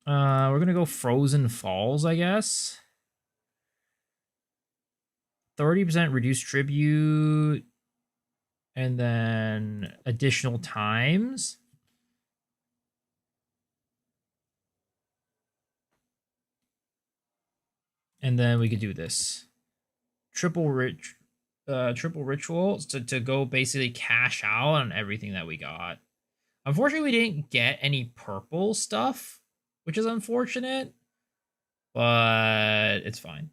We're gonna go Frozen Falls, I guess. 30% reduced tribute, and then additional times. And then we could do this. Triple rituals to go basically cash out on everything that we got. Unfortunately, we didn't get any purple stuff, which is unfortunate, but it's fine.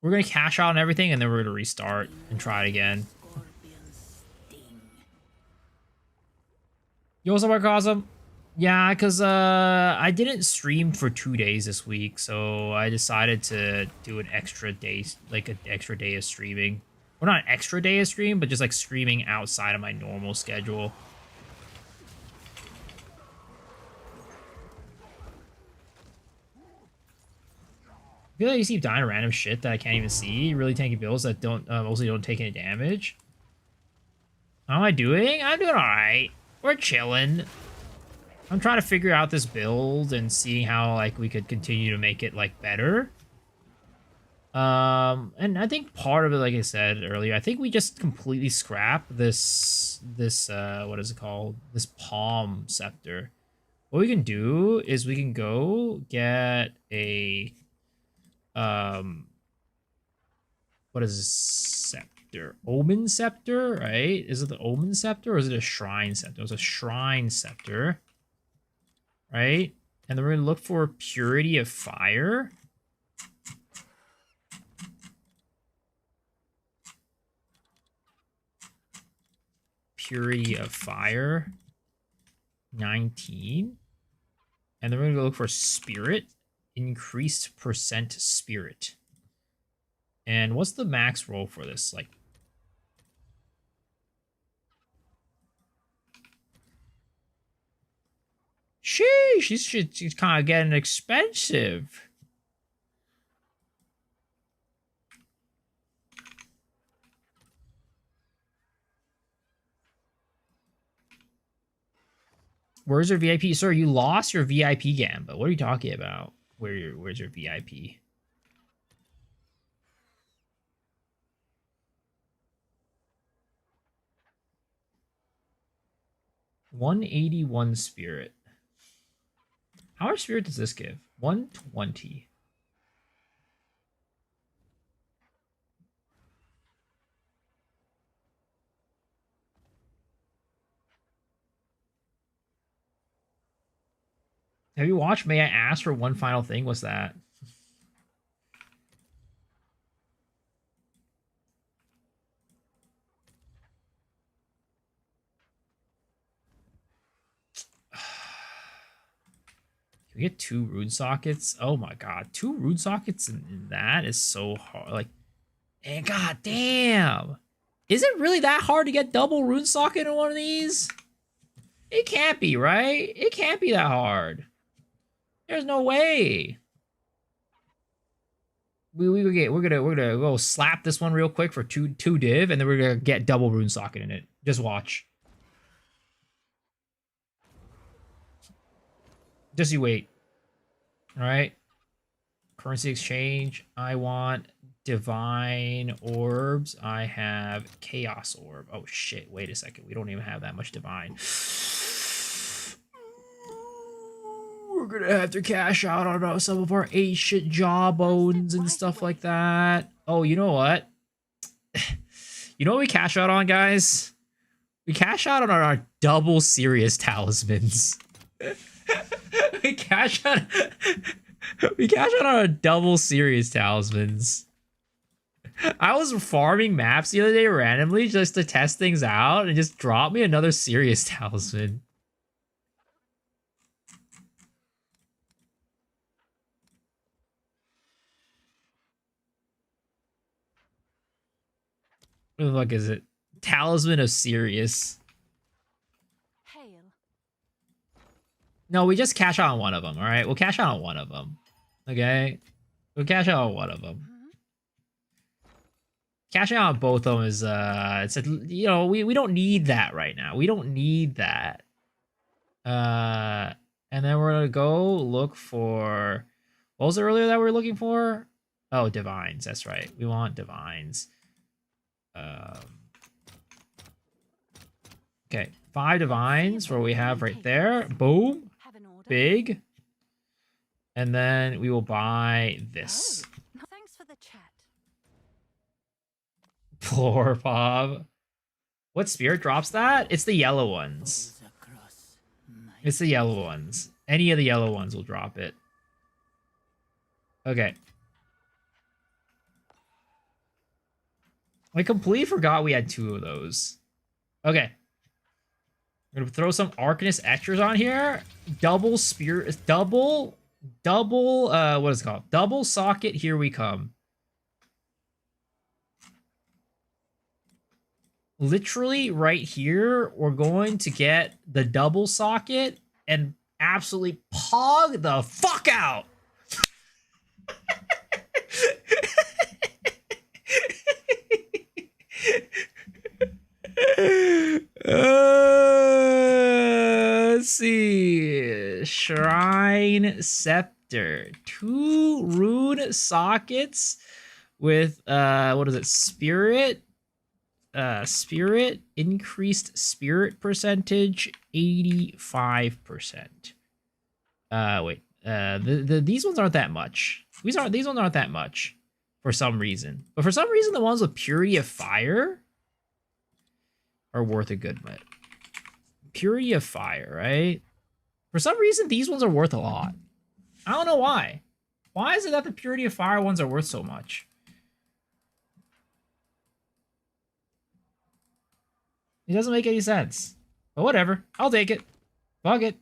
We're gonna cash out on everything, and then we're gonna restart and try it again. Scorpion's sting. Yo, what's up, Arcosm? Yeah, because I didn't stream for 2 days this week, so I decided to do an extra day, like an extra day of streaming. Well, not an extra day of stream, but just like streaming outside of my normal schedule. I feel like you keep dying to random shit that I can't even see. Really tanky builds that don't mostly don't take any damage. How am I doing? I'm doing all right. We're chilling. I'm trying to figure out this build and seeing how like we could continue to make it like better. And I think part of it, like I said earlier, I think we just completely scrap this what is it called? This palm scepter. What we can do is we can go get a what is this scepter? Omen scepter, right? Is it the omen scepter or is it a shrine scepter? It's a shrine scepter. Right? And then we're going to look for Purity of Fire. Purity of Fire. 19. And then we're going to go look for Spirit. Increased percent Spirit. And what's the max roll for this? Like, sheesh, she's kind of getting expensive. Where's your VIP? Sir, you lost your VIP gambit. What are you talking about? Where's your VIP? $181 spirit. How much spirit does this give? 120. Have you watched May I Ask for One Final Thing? What's that? Can we get 2 rune sockets? Oh my god, 2 rune sockets in that is so hard. Like, and god damn. Is it really that hard to get double rune socket in one of these? It can't be, right? It can't be that hard. There's no way. We're gonna go slap this one real quick for two div, and then we're gonna get double rune socket in it. Just watch. Just you wait. All right. Currency exchange. I want divine orbs. I have chaos orb. Oh shit! Wait a second. We don't even have that much divine. We're gonna have to cash out on some of our shit jawbones and stuff like that. Oh, you know what? You know what we cash out on, guys? We cash out on our double serious talismans. we cash out on our double serious talismans. I was farming maps the other day randomly just to test things out and just drop me another serious talisman. What the fuck is it? Talisman of Sirius. Hail. No, we just cash out on one of them, all right? We'll cash out on one of them, okay? We'll cash out on one of them. Cashing out on both of them is it's a, you know, we don't need that right now. We don't need that. And then we're gonna go look for, what was it earlier that we were looking for? Oh, divines. That's right. We want divines. Okay, 5 divines. What we have right there. Boom. Have an order? Big. And then we will buy this. Oh, thanks for the chat. Poor Bob. What spirit drops that? It's the yellow ones. Falls across my It's the yellow ones. Any of the yellow ones will drop it. Okay. I completely forgot we had 2 of those. Okay. We're gonna throw some Arcanist extras on here. Double spirit, double, what is it called? Double socket, here we come. Literally right here, we're going to get the double socket and absolutely pog the fuck out. Let's see. Shrine Scepter. 2 rune sockets with what is it? Spirit. Spirit, increased spirit percentage 85%. Wait. These ones aren't that much. These ones aren't that much for some reason. But for some reason the ones with Purity of Fire are worth a good bit. Purity of Fire, right? For some reason these ones are worth a lot. I don't know why. Why is it that the Purity of Fire ones are worth so much? It doesn't make any sense. But whatever. I'll take it. Fuck it.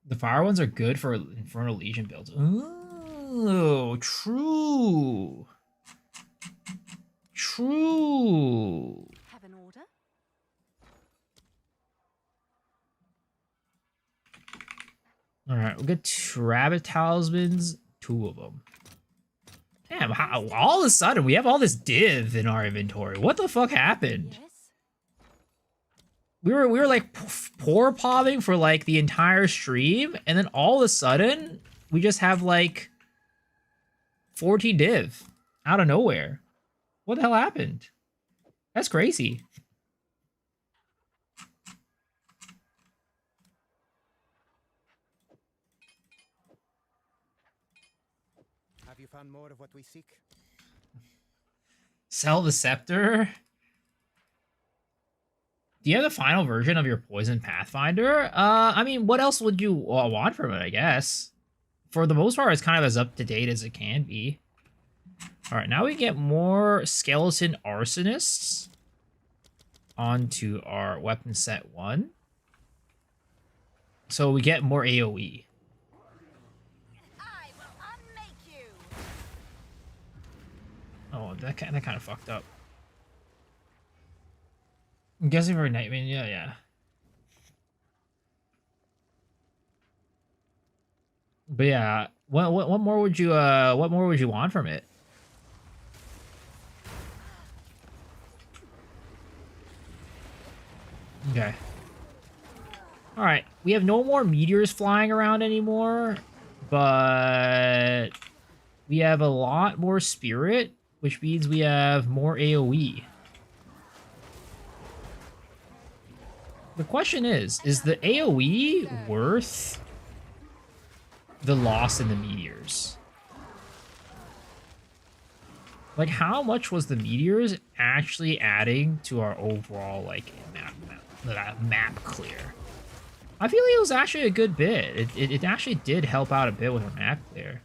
The fire ones are good for Infernal Legion builds. Oh, true. True. Have an order? All right, we'll get Rabbit Talismans, 2 of them. Damn, how, all of a sudden we have all this div in our inventory. What the fuck happened? Yes. We were like poor pobbing for like the entire stream, and then all of a sudden we just have like 14 div out of nowhere. What the hell happened? That's crazy. Have you found more of what we seek? Sell the scepter. Do you have the final version of your Poison Pathfinder? I mean, what else would you want from it, I guess? For the most part, it's kind of as up-to-date as it can be. Alright, now we get more Skeleton Arsonists onto our weapon set 1. So we get more AoE. I will unmake you. Oh, that kind of fucked up. I'm guessing for Nightmare, yeah. But yeah, what more would you want from it? Okay. All right, we have no more meteors flying around anymore, but we have a lot more spirit, which means we have more AoE. The question is the AoE worth the loss in the meteors? Like, how much was the meteors actually adding to our overall, like, map clear? I feel like it was actually a good bit. It actually did help out a bit with our map clear.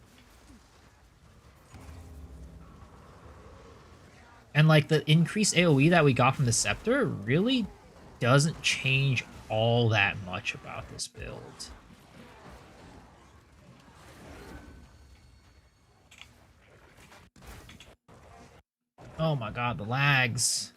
And, like, the increased AoE that we got from the Scepter really doesn't change all that much about this build. Oh my god, the lags.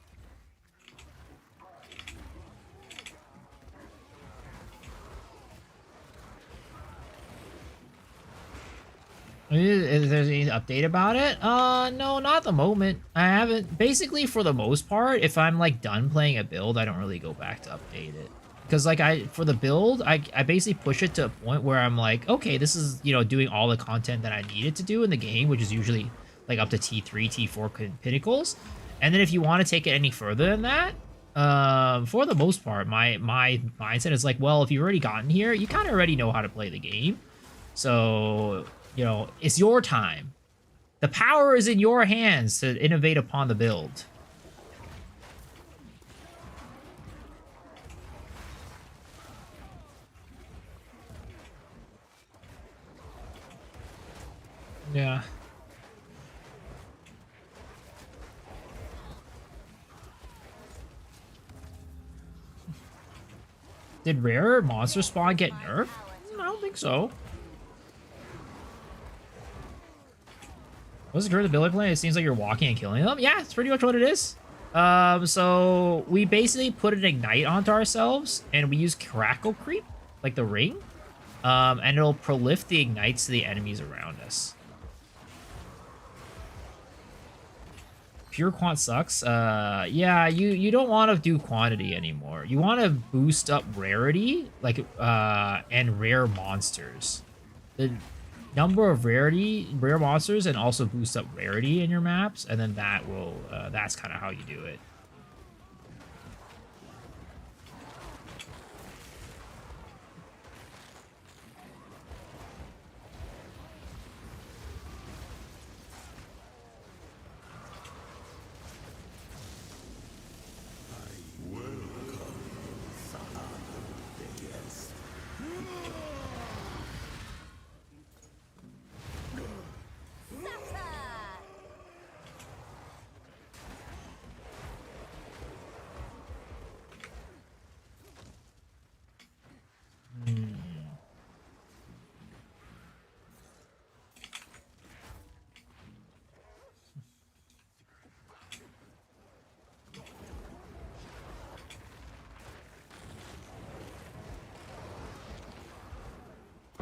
Is there any update about it? No, not at the moment. I haven't. Basically, for the most part, if I'm like done playing a build, I don't really go back to update it. Because like for the build, I basically push it to a point where I'm like, okay, this is, you know, doing all the content that I need it to do in the game, which is usually like up to T3, T4 pinnacles. And then if you want to take it any further than that, for the most part, my mindset is like, well, if you've already gotten here, you kind of already know how to play the game. So, you know, it's your time. The power is in your hands to innovate upon the build. Yeah. Did rare monster spawn get nerfed? I don't think so. What's the current ability plan? It seems like you're walking and killing them. Yeah, it's pretty much what it is. So we basically put an ignite onto ourselves, and we use crackle creep, like the ring, and it'll prolift the ignites to the enemies around us. Pure quant sucks. Yeah, you don't want to do quantity anymore. You want to boost up rarity, like and rare monsters. The number of rare monsters, and also boost up rarity in your maps, and then that will that's kind of how you do it.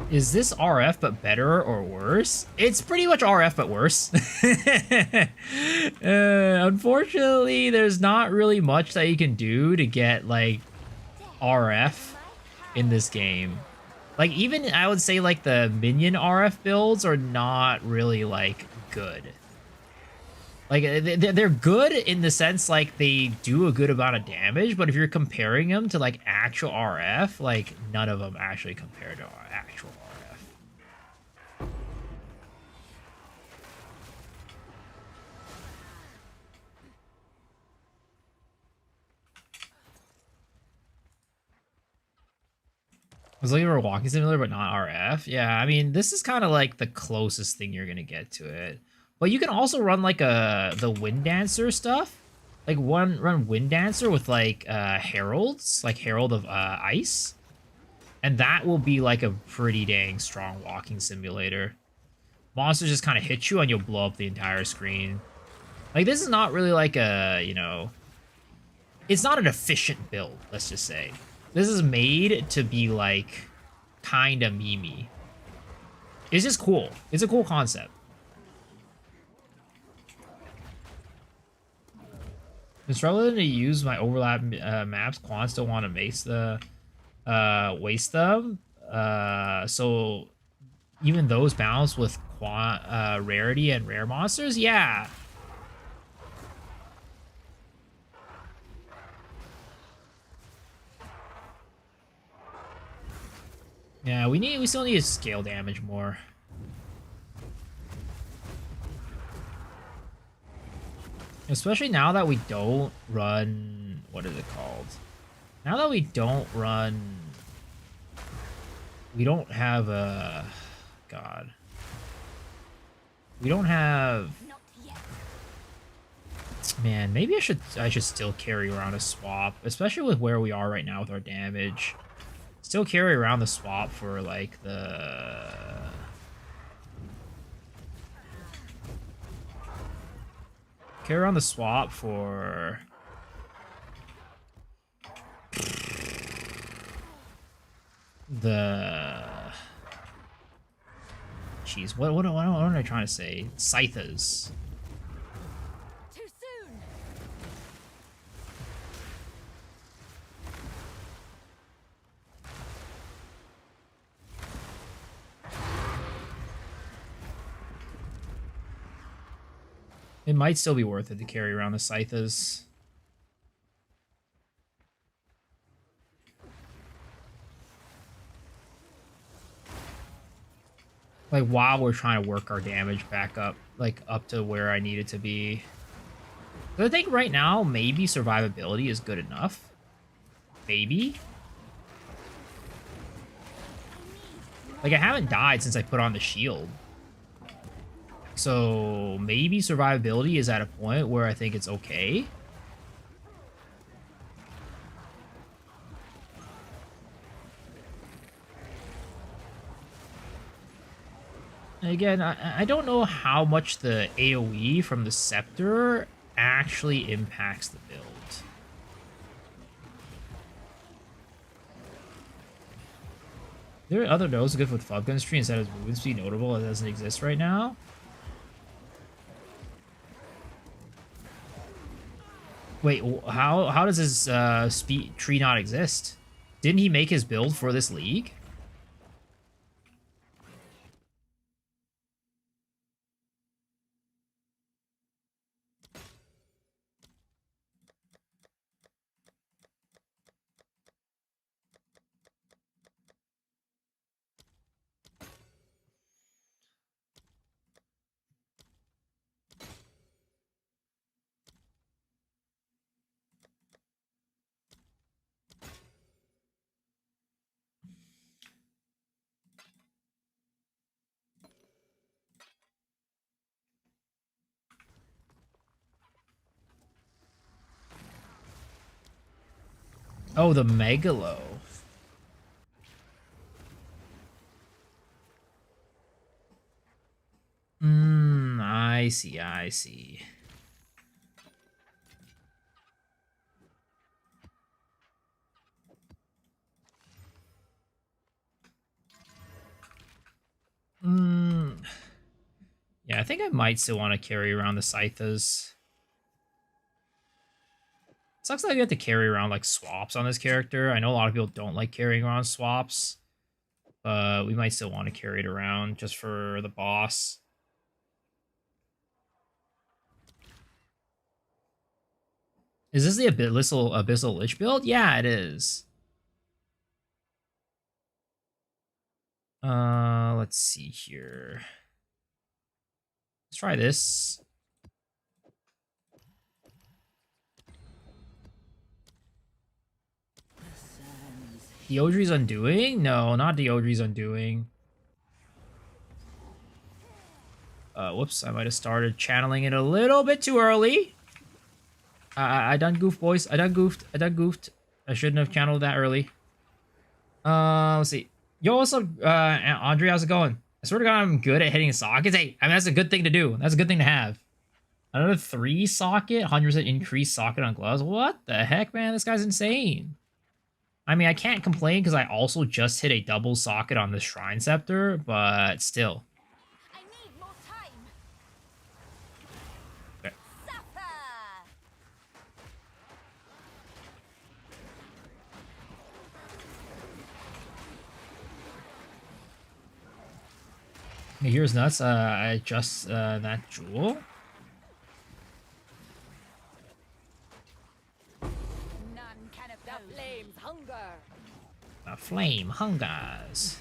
Is this RF but better or worse? It's pretty much RF but worse. Unfortunately, there's not really much that you can do to get like RF in this game. Like even I would say like the minion RF builds are not really like good. Like they're good in the sense like they do a good amount of damage, but if you're comparing them to like actual RF, like none of them actually compare to our actual RF. I was looking for a walking simulator, but not RF. Yeah, I mean, this is kind of like the closest thing you're gonna get to it. But you can also run like the Wind Dancer stuff. Like run Wind Dancer with like heralds, like Herald of Ice. And that will be like a pretty dang strong walking simulator. Monsters just kind of hit you and you'll blow up the entire screen. Like this is not really like a, you know, it's not an efficient build, let's just say. This is made to be like kind of memey. It's just cool. It's a cool concept. I'm struggling to use my overlap maps. Quants don't want to waste them. So even those balance with rarity and rare monsters, yeah. Yeah, we still need to scale damage more. Especially now that we don't run, what is it called? Now that we don't run, we don't have a, God. We don't have, man, maybe I should still carry around a swap, especially with where we are right now with our damage. Still carry around the swap for like the, carry around the swap for the... Jeez, what am I trying to say? Scythers. Too soon. It might still be worth it to carry around the Scythers. Like, while we're trying to work our damage back up, like, up to where I need it to be. But I think right now, maybe survivability is good enough. Maybe. Like, I haven't died since I put on the shield. So, maybe survivability is at a point where I think it's okay. Again, I don't know how much the AoE from the Scepter actually impacts the build. There are other nodes good with Flood Gun Tree instead of movement speed notable that doesn't exist right now. Wait, how does his speed tree not exist? Didn't he make his build for this league? Oh, the Megalo. I see, I see. Yeah, I think I might still want to carry around the Scythers. Sucks that you have to carry around, like, swaps on this character. I know a lot of people don't like carrying around swaps. But we might still want to carry it around just for the boss. Is this the Abyssal Lich build? Yeah, it is. Let's see here. Let's try this. Deodri's Undoing? No, not Deodri's Undoing. Whoops, I might have started channeling it a little bit too early. I done goofed, boys. I done goofed. I shouldn't have channeled that early. Let's see. Yo, what's up, Andre? How's it going? I swear to God, I'm good at hitting sockets. Hey, I mean, that's a good thing to do. That's a good thing to have. Another 3 socket, 100% increased socket on gloves. What the heck, man? This guy's insane. I mean, I can't complain because I also just hit a double socket on the Shrine Scepter, but still. I need more time. Okay. Supper. Here's nuts. I adjust that jewel. None can oppose the flame's hunger. Flame hungers.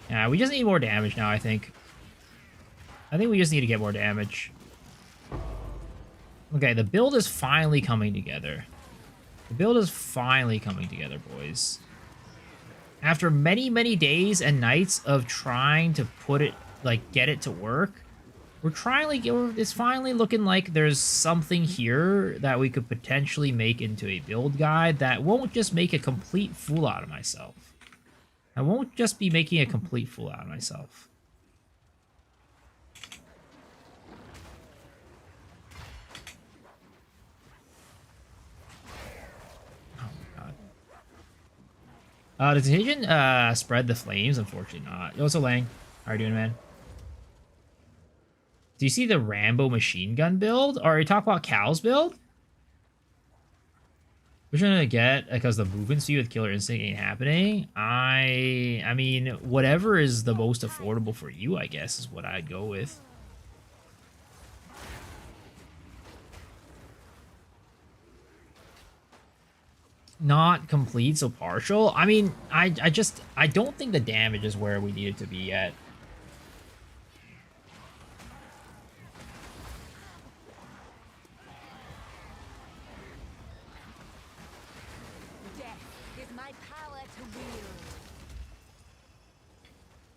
Yeah, we just need more damage now, I think. I think we just need to get more damage. Okay, the build is finally coming together. The build is finally coming together, boys. After many, many days and nights of trying to put it, like, get it to work, We're trying, like, it's finally looking like there's something here that we could potentially make into a build guide that won't just make a complete fool out of myself. I won't just be making a complete fool out of myself. Oh my god. Does Contagion spread the flames? Unfortunately not. Yo, what's up, Lang? How are you doing, man? Do you see the Rambo machine gun build? Or are you talking about Cal's build? Which one to get? Because the movement speed with Killer Instinct ain't happening. I mean, whatever is the most affordable for you, I guess, is what I'd go with. Not complete, so partial. I mean, I don't think the damage is where we need it to be yet.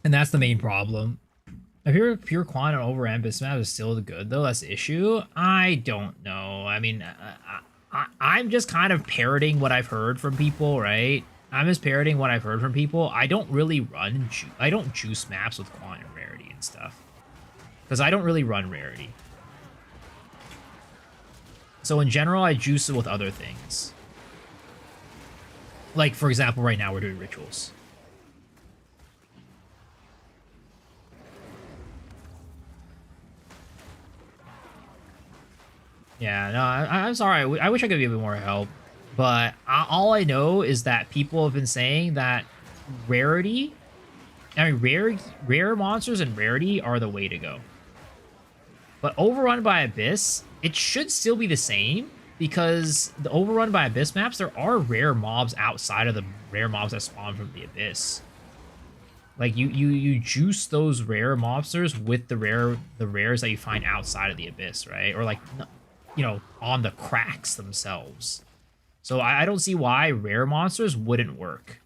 And that's the main problem. If you're pure quant and over Ambis map is still good though, that's the issue. I don't know. I mean, I'm just kind of parroting what I've heard from people, right? I'm just parroting what I've heard from people. I don't really run, I don't juice maps with quant and rarity and stuff. Because I don't really run rarity. So in general, I juice it with other things. Like, for example, right now we're doing rituals. Yeah, no, I'm sorry. I wish I could be a bit more help. But all I know is that people have been saying that rarity, I mean, rare monsters and rarity are the way to go. But Overrun by Abyss, it should still be the same, because the Overrun by Abyss maps, there are rare mobs outside of the rare mobs that spawn from the Abyss. Like, you juice those rare mobsters with the rares that you find outside of the Abyss, right? Or like, you know, on the cracks themselves. So I don't see why rare monsters wouldn't work.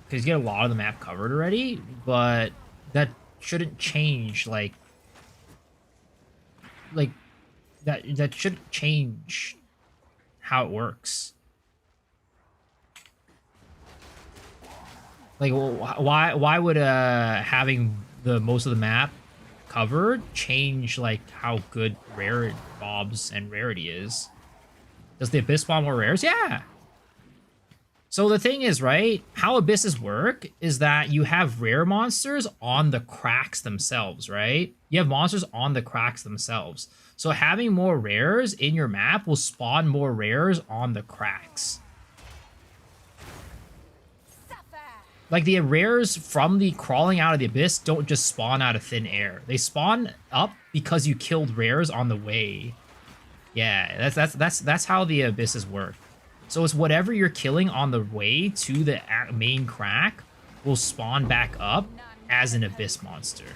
Because you get a lot of the map covered already, but that shouldn't change, like that shouldn't change how it works. Like, why would having the most of the map covered change like how good rare mobs and rarity is? Does the Abyss spawn more rares? Yeah. So the thing is, right, how Abysses work is that you have rare monsters on the cracks themselves, right? You have monsters on the cracks themselves. So having more rares in your map will spawn more rares on the cracks. Like, the rares from the crawling out of the Abyss don't just spawn out of thin air. They spawn up because you killed rares on the way. Yeah, that's how the Abysses work. So it's whatever you're killing on the way to the main crack will spawn back up as an Abyss monster.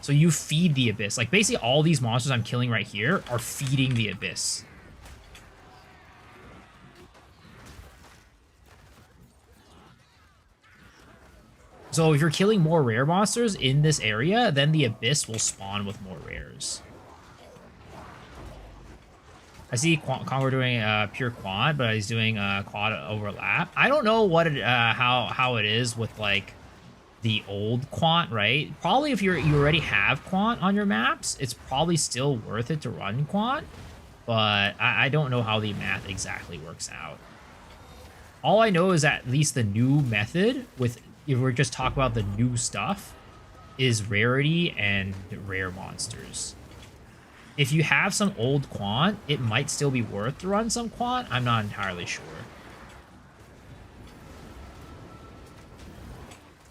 So you feed the Abyss. Like, basically all these monsters I'm killing right here are feeding the Abyss. So if you're killing more rare monsters in this area, then the Abyss will spawn with more rares. I see Conquer doing pure quad, but he's doing quad overlap. I don't know what how it is with like the old quant, right? Probably if you already have quant on your maps, it's probably still worth it to run quant, but I don't know how the math exactly works out. All I know is at least the new method, with if we're just talking about the new stuff, is rarity and rare monsters. If you have some old quant, it might still be worth to run some quant. I'm not entirely sure.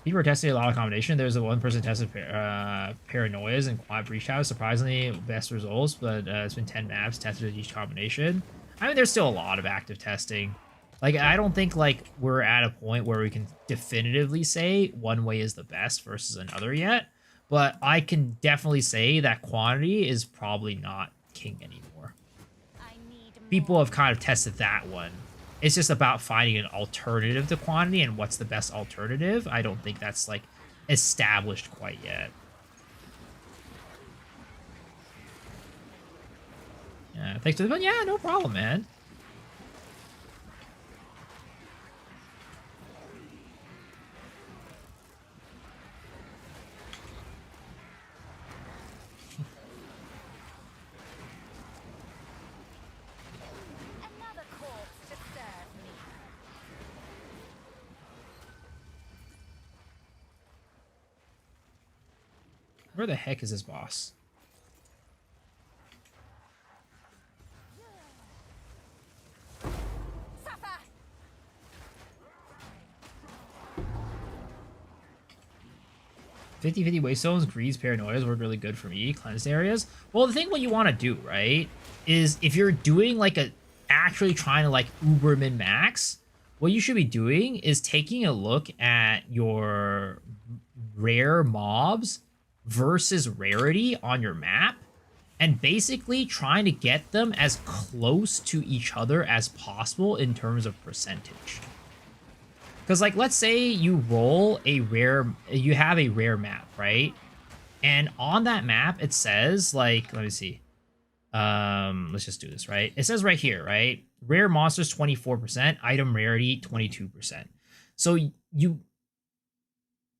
People are testing a lot of combination. There's a one person tested Paranoias and Quad Breach House. Surprisingly, best results, but it's been 10 maps tested with each combination. I mean, there's still a lot of active testing. Like, I don't think, like, we're at a point where we can definitively say one way is the best versus another yet. but I can definitely say that quantity is probably not king anymore. I need People more. have kind of tested that one. It's just about finding an alternative to quantity and what's the best alternative. I don't think that's like established quite yet. Yeah, thanks for the fun. Yeah, no problem, man. Another corpse to serve me. Where the heck is this boss? Suffer! 50/50 Waystones, Greeds, Paranoias work really good for me. Cleansed areas. Well, the thing what you want to do, right, is if you're doing like actually trying to like uber min max, what you should be doing is taking a look at your rare mobs versus rarity on your map and basically trying to get them as close to each other as possible in terms of percentage. Because, like, let's say you roll a rare, you have a rare map, right? And on that map, it says, like, let me see. Let's just do this, right? It says right here, right? Rare monsters, 24%, item rarity, 22%. So you,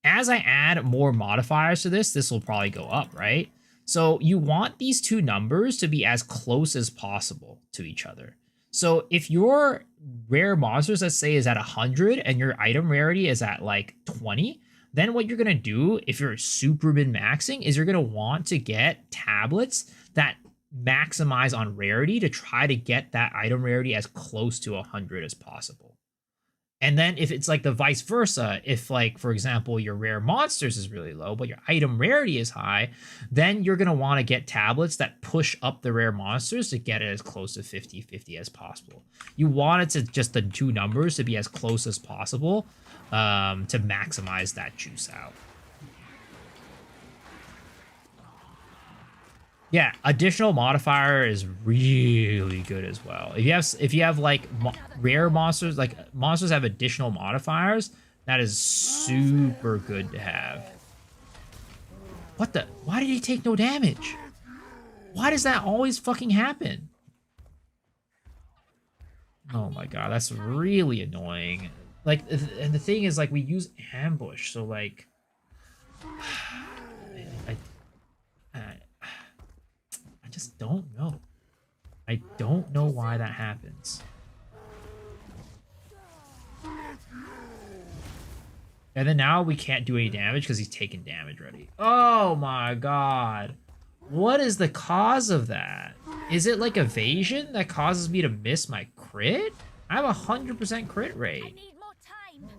as I add more modifiers to this will probably go up, right? So you want these two numbers to be as close as possible to each other. So if your rare monsters, let's say, is at 100 and your item rarity is at like 20, then what you're going to do if you're super min maxing is you're going to want to get tablets that maximize on rarity to try to get that item rarity as close to 100 as possible. And then if it's like the vice versa, if like, for example, your rare monsters is really low, but your item rarity is high, then you're going to want to get tablets that push up the rare monsters to get it as close to 50/50 as possible. You want it to just the two numbers to be as close as possible to maximize that juice out. Yeah, additional modifier is really good as well. If you have like rare monsters, like monsters have additional modifiers, that is super good to have. What the? Why did he take no damage? Why does that always fucking happen? Oh my god, that's really annoying. Like, and the thing is, like, we use ambush, so like, I just don't know. I don't know why that happens. And then now we can't do any damage because he's taken damage already. Oh my god. What is the cause of that? Is it like evasion that causes me to miss my crit? I have a 100% crit I rate. need more time.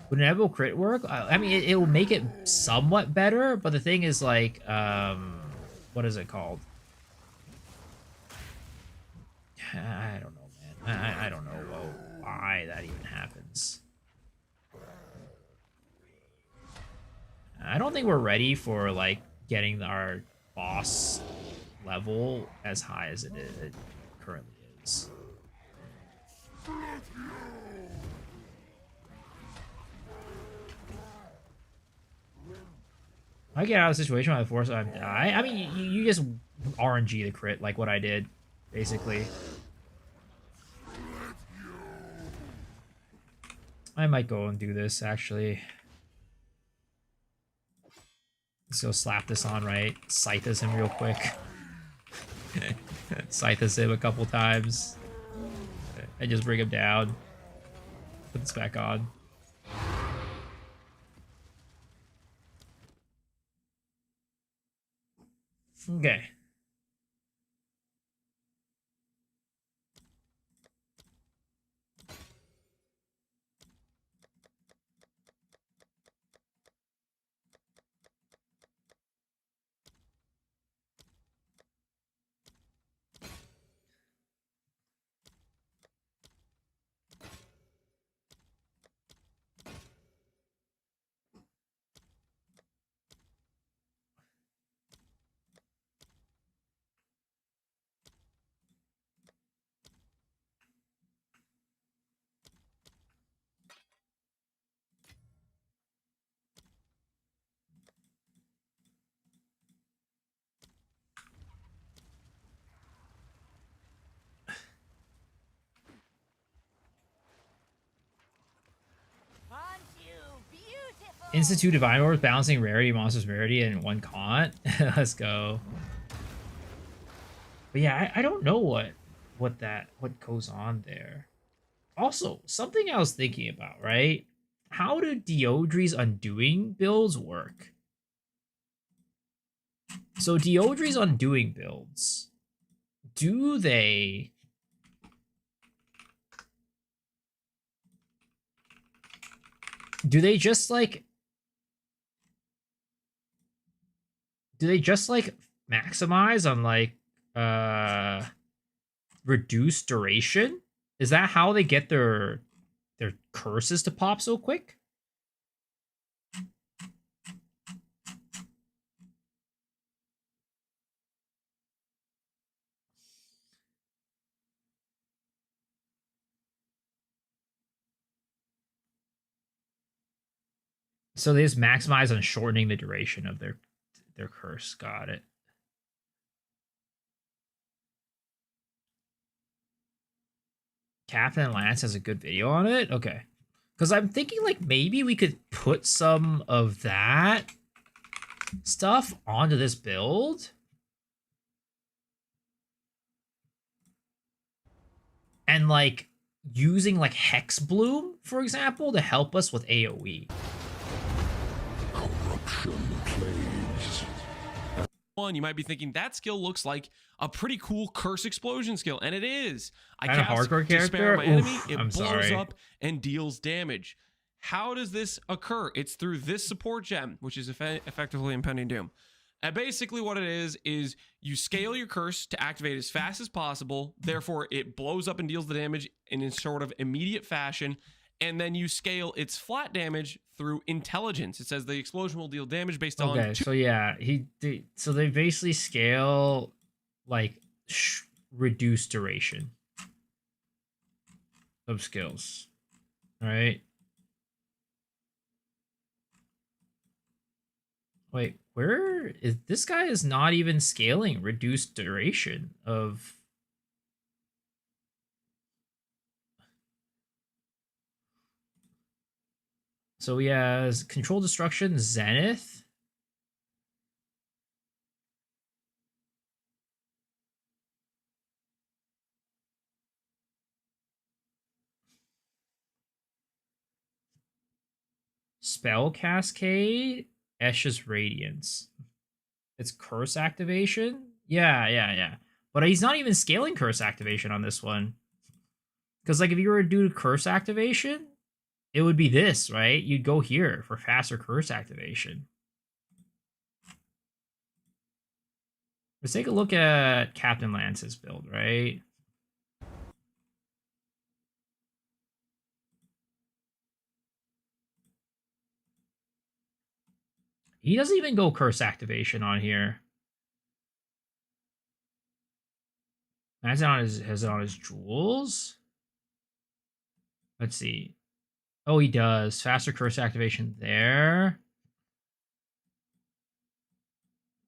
Would inevitable crit work? I mean, it will make it somewhat better, but the thing is, like, what is it called? I don't know, man. I don't know why that even happens. I don't think we're ready for, like, getting our boss level as high as it currently is. I get out of the situation by the force I die. I mean, you just RNG the crit like what I did, basically. I might go and do this, actually. Let's go slap this on, right? Scythus him real quick. Scythus him a couple times. And just bring him down. Put this back on. Okay. Institute Divine Wars, balancing rarity, monsters rarity, and one con. Let's go. But yeah, I don't know what goes on there. Also, something I was thinking about, right? How do Deodri's undoing builds work? So Deodri's undoing builds, do they just like maximize on like reduced duration? Is that how they get their curses to pop so quick? So they just maximize on shortening the duration of their curse. Got it. Captain Lance has a good video on it. Okay. Because I'm thinking like maybe we could put some of that stuff onto this build. And like using like Hex Bloom, for example, to help us with AoE. One, you might be thinking that skill looks like a pretty cool curse explosion skill, and it is. I Kinda cast hardcore to spare character? my enemy, Oof, it I'm blows sorry. up and deals damage. How does this occur? It's through this support gem, which is effectively Impending Doom. And basically what it is you scale your curse to activate as fast as possible, therefore it blows up and deals the damage in a sort of immediate fashion, and then you scale its flat damage through intelligence. It says the explosion will deal damage based on Okay, so yeah, so they basically scale like reduced duration of skills. All right. Wait, where is this guy? Is not even scaling reduced duration of. So he has Control Destruction, Zenith. Spell Cascade, Esha's Radiance. It's Curse Activation? Yeah. But he's not even scaling Curse Activation on this one. Because, like, if you were to do Curse Activation, it would be this, right? You'd go here for faster Curse Activation. Let's take a look at Captain Lance's build, right? He doesn't even go Curse Activation on here. Has it on his jewels? Let's see. Oh, he does. Faster Curse Activation there.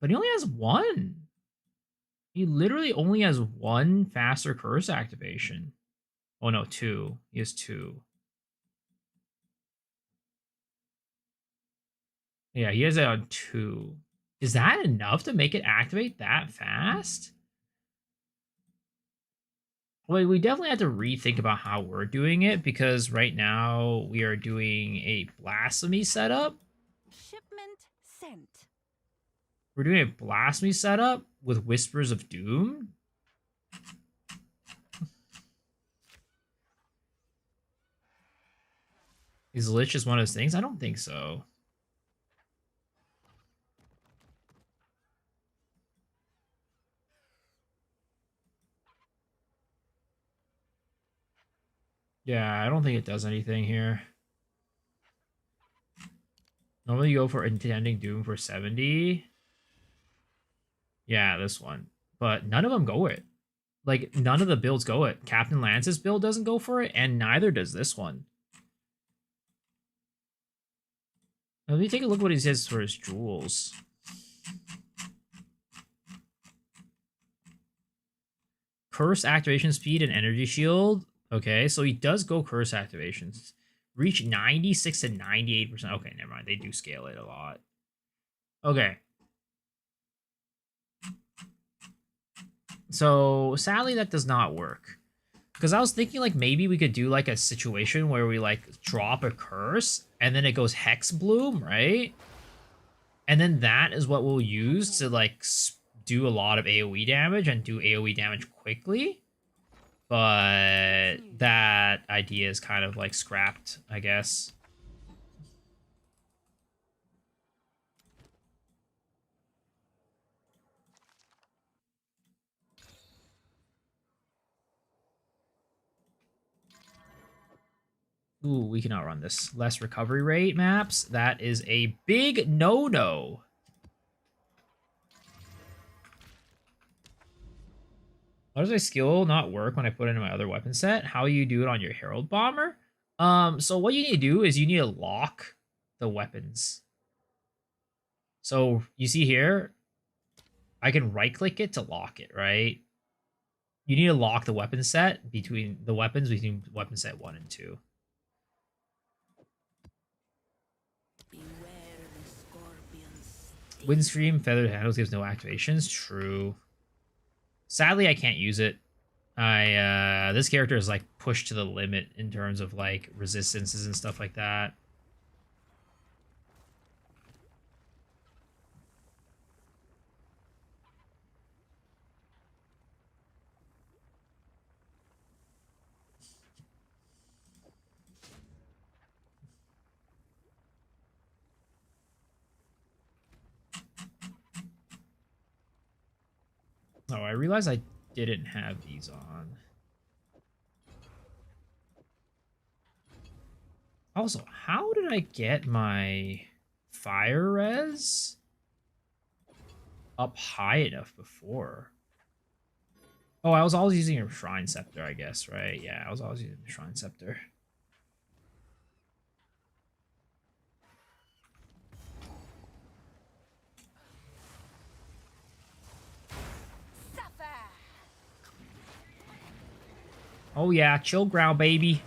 But he only has one. He literally only has one faster Curse Activation. Oh no, two. He has two. Yeah, he has it on two. Is that enough to make it activate that fast? Well, we definitely have to rethink about how we're doing it, because right now we are doing a Blasphemy setup. Shipment sent. We're doing a Blasphemy setup with Whispers of Doom. Is Lich just one of those things? I don't think so. Yeah, I don't think it does anything here. Normally you go for Intending Doom for 70. Yeah, this one. But none of them go it. Like, none of the builds go it. Captain Lance's build doesn't go for it, and neither does this one. Let me take a look at what he says for his jewels. Curse activation speed and energy shield. Okay, so he does go curse activations. Reach 96 to 98%. Okay, never mind. They do scale it a lot. Okay. So sadly that does not work. Because I was thinking like maybe we could do like a situation where we like drop a curse and then it goes Hex Bloom, right? And then that is what we'll use to like do a lot of AoE damage and do AoE damage quickly. But that idea is kind of like scrapped, I guess. Ooh, we can outrun this. Less recovery rate maps. That is a big no-no. How does my skill not work when I put it in my other weapon set? How you do it on your Herald Bomber? So what you need to do is you need to lock the weapons. So you see here, I can right-click it to lock it, right? You need to lock the weapon set between weapon set 1 and 2. Beware the scorpion's sting. Windstream Feathered Handles gives no activations. True. Sadly, I can't use it. This character is like pushed to the limit in terms of like resistances and stuff like that. Oh, I realized I didn't have these on. Also, how did I get my fire res up high enough before? Oh, I was always using a Shrine Scepter, I guess, right? Yeah, I was always using the Shrine Scepter. Oh yeah, chill ground, baby.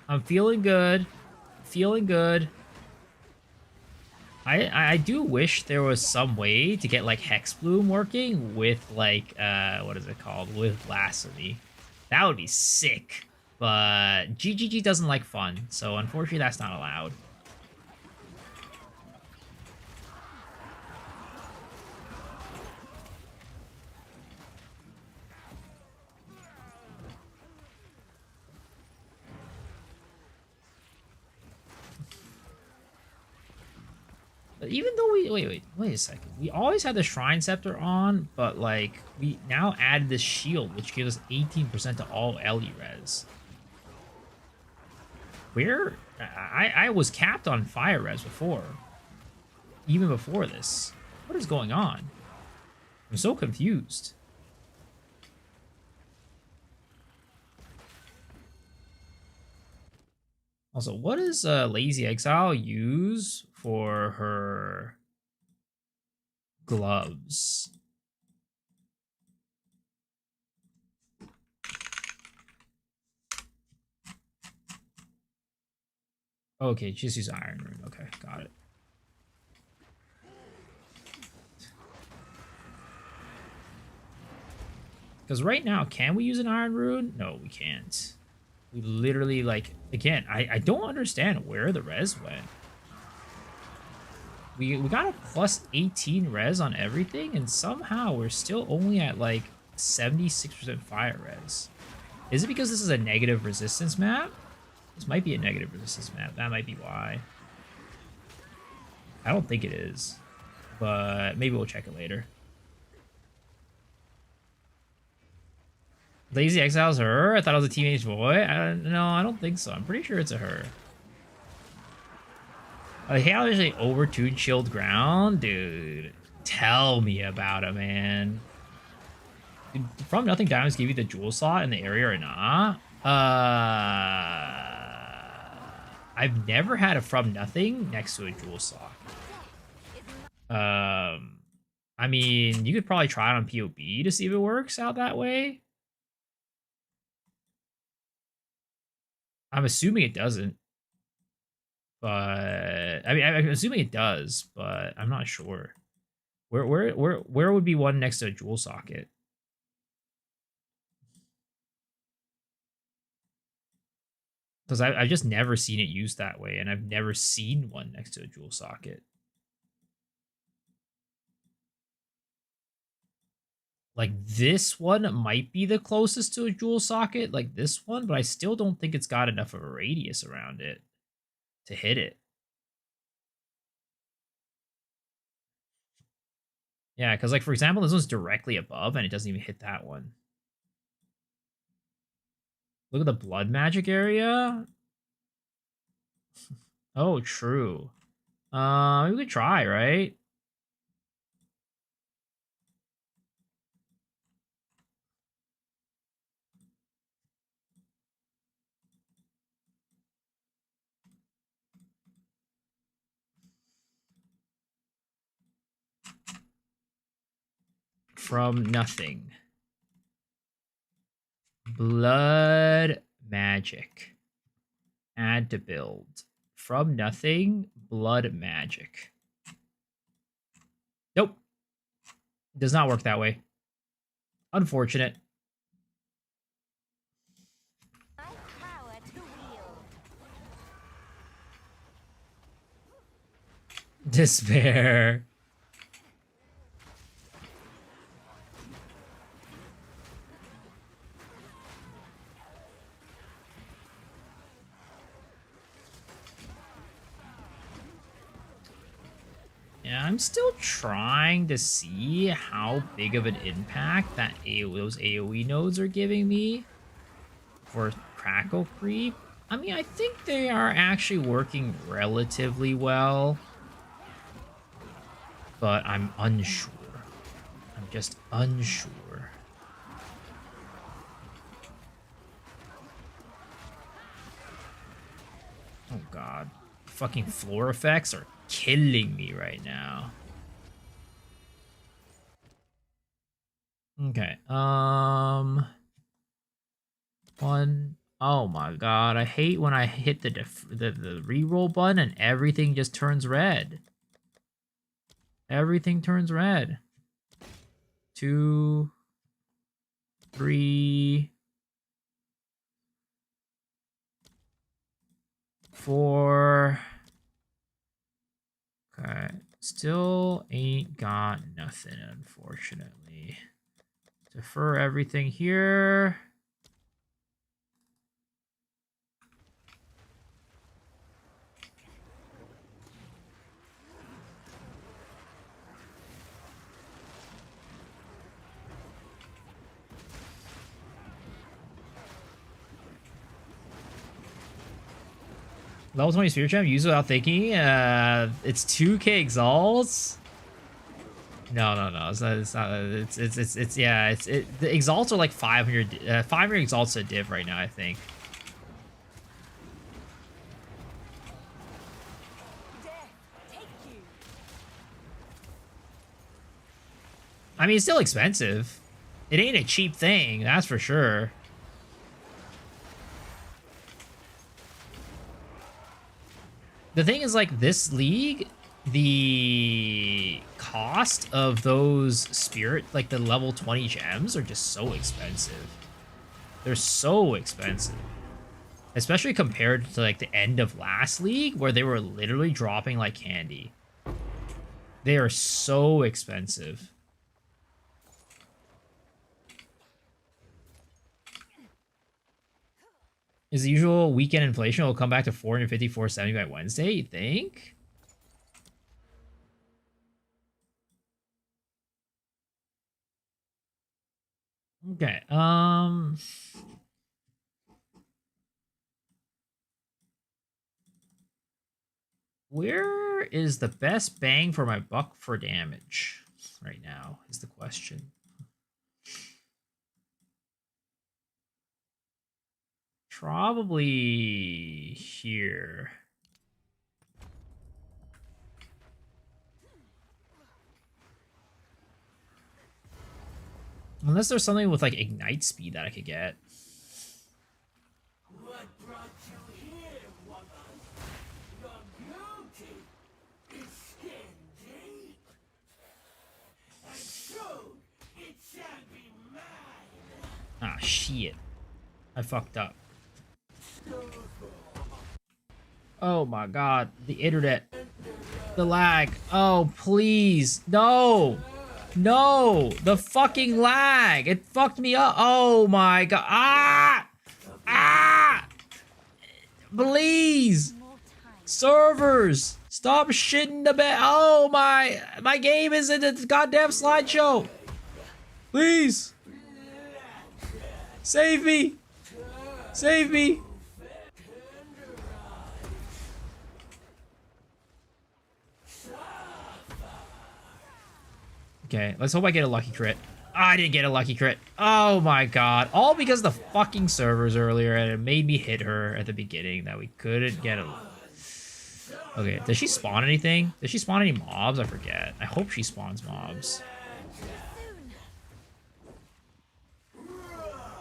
I'm feeling good. Feeling good. I do wish there was some way to get like Hex Bloom working with like what is it called? With Blasphemy. That would be sick. But GGG doesn't like fun, so unfortunately that's not allowed. But even though wait a second. We always had the Shrine Scepter on, but like we now added this shield, which gives us 18% to all Ellie res. Where I was capped on fire res before. Even before this. What is going on? I'm so confused. Also, what does Lazy Exile use for her gloves? Okay, just use Iron Rune. Okay, got it. Because right now, can we use an Iron Rune? No, we can't. We literally, like, again, I don't understand where the res went. We got a plus 18 res on everything, and somehow we're still only at, like, 76% fire res. Is it because this is a negative resistance map? This might be a negative resistance map. That might be why. I don't think it is, but maybe we'll check it later. Lazy Exile's her? I thought it was a teenage boy. No, I don't think so. I'm pretty sure it's a her. I hate how there's like overtuned shield ground. Dude, tell me about it, man. Did From Nothing Diamonds give you the jewel slot in the area or not? I've never had a From Nothing next to a jewel slot. I mean, you could probably try it on POB to see if it works out that way. I'm assuming it doesn't. But I mean, I'm assuming it does, but I'm not sure. Where would be one next to a jewel socket? Because I've just never seen it used that way, and I've never seen one next to a jewel socket. Like, this one might be the closest to a jewel socket, like this one, but I still don't think it's got enough of a radius around it to hit it. Yeah, because, like, for example, this one's directly above, and it doesn't even hit that one. Look at the blood magic area. Oh, true. We could try, right? From nothing. Blood magic. Add to build. From nothing, blood magic. Nope. Does not work that way. Unfortunate. My power to wield. Despair. Yeah, I'm still trying to see how big of an impact that those AoE nodes are giving me for crackle creep. I mean, I think they are actually working relatively well, but I'm unsure. I'm just unsure. Oh god. Fucking floor effects are killing me right now. Okay. One. Oh my god, I hate when I hit the reroll button and everything just turns red. Everything turns red. 2, 3, 4. Okay, still ain't got nothing, unfortunately. Defer everything here. Level 20 Spirit Gem, use without thinking. It's 2k exalts. No, it's not. The exalts are like 500. 500 exalts a div right now, I think. I mean, it's still expensive. It ain't a cheap thing, that's for sure. The thing is, like, this league, the cost of those spirit, like the level 20 gems, are just so expensive. They're so expensive. Especially compared to, like, the end of last league, where they were literally dropping like candy. They are so expensive. Is the usual weekend inflation will come back to 450, 470 by Wednesday, you think? Okay, where is the best bang for my buck for damage right now is the question. Probably here. Unless there's something with like ignite speed that I could get. What brought you here, woman? Your shit. I fucked up. Oh my god. The internet. The lag. Oh, please. No. No. The fucking lag. It fucked me up. Oh my god. Ah! Ah! Please. Servers. Stop shitting the bed. Oh my game is in a goddamn slideshow. Please. Save me. Save me. Okay, let's hope I get a lucky crit. I didn't get a lucky crit. Oh my god. All because of the fucking servers earlier, and it made me hit her at the beginning that we couldn't get a... Okay, does she spawn anything? Does she spawn any mobs? I forget. I hope she spawns mobs.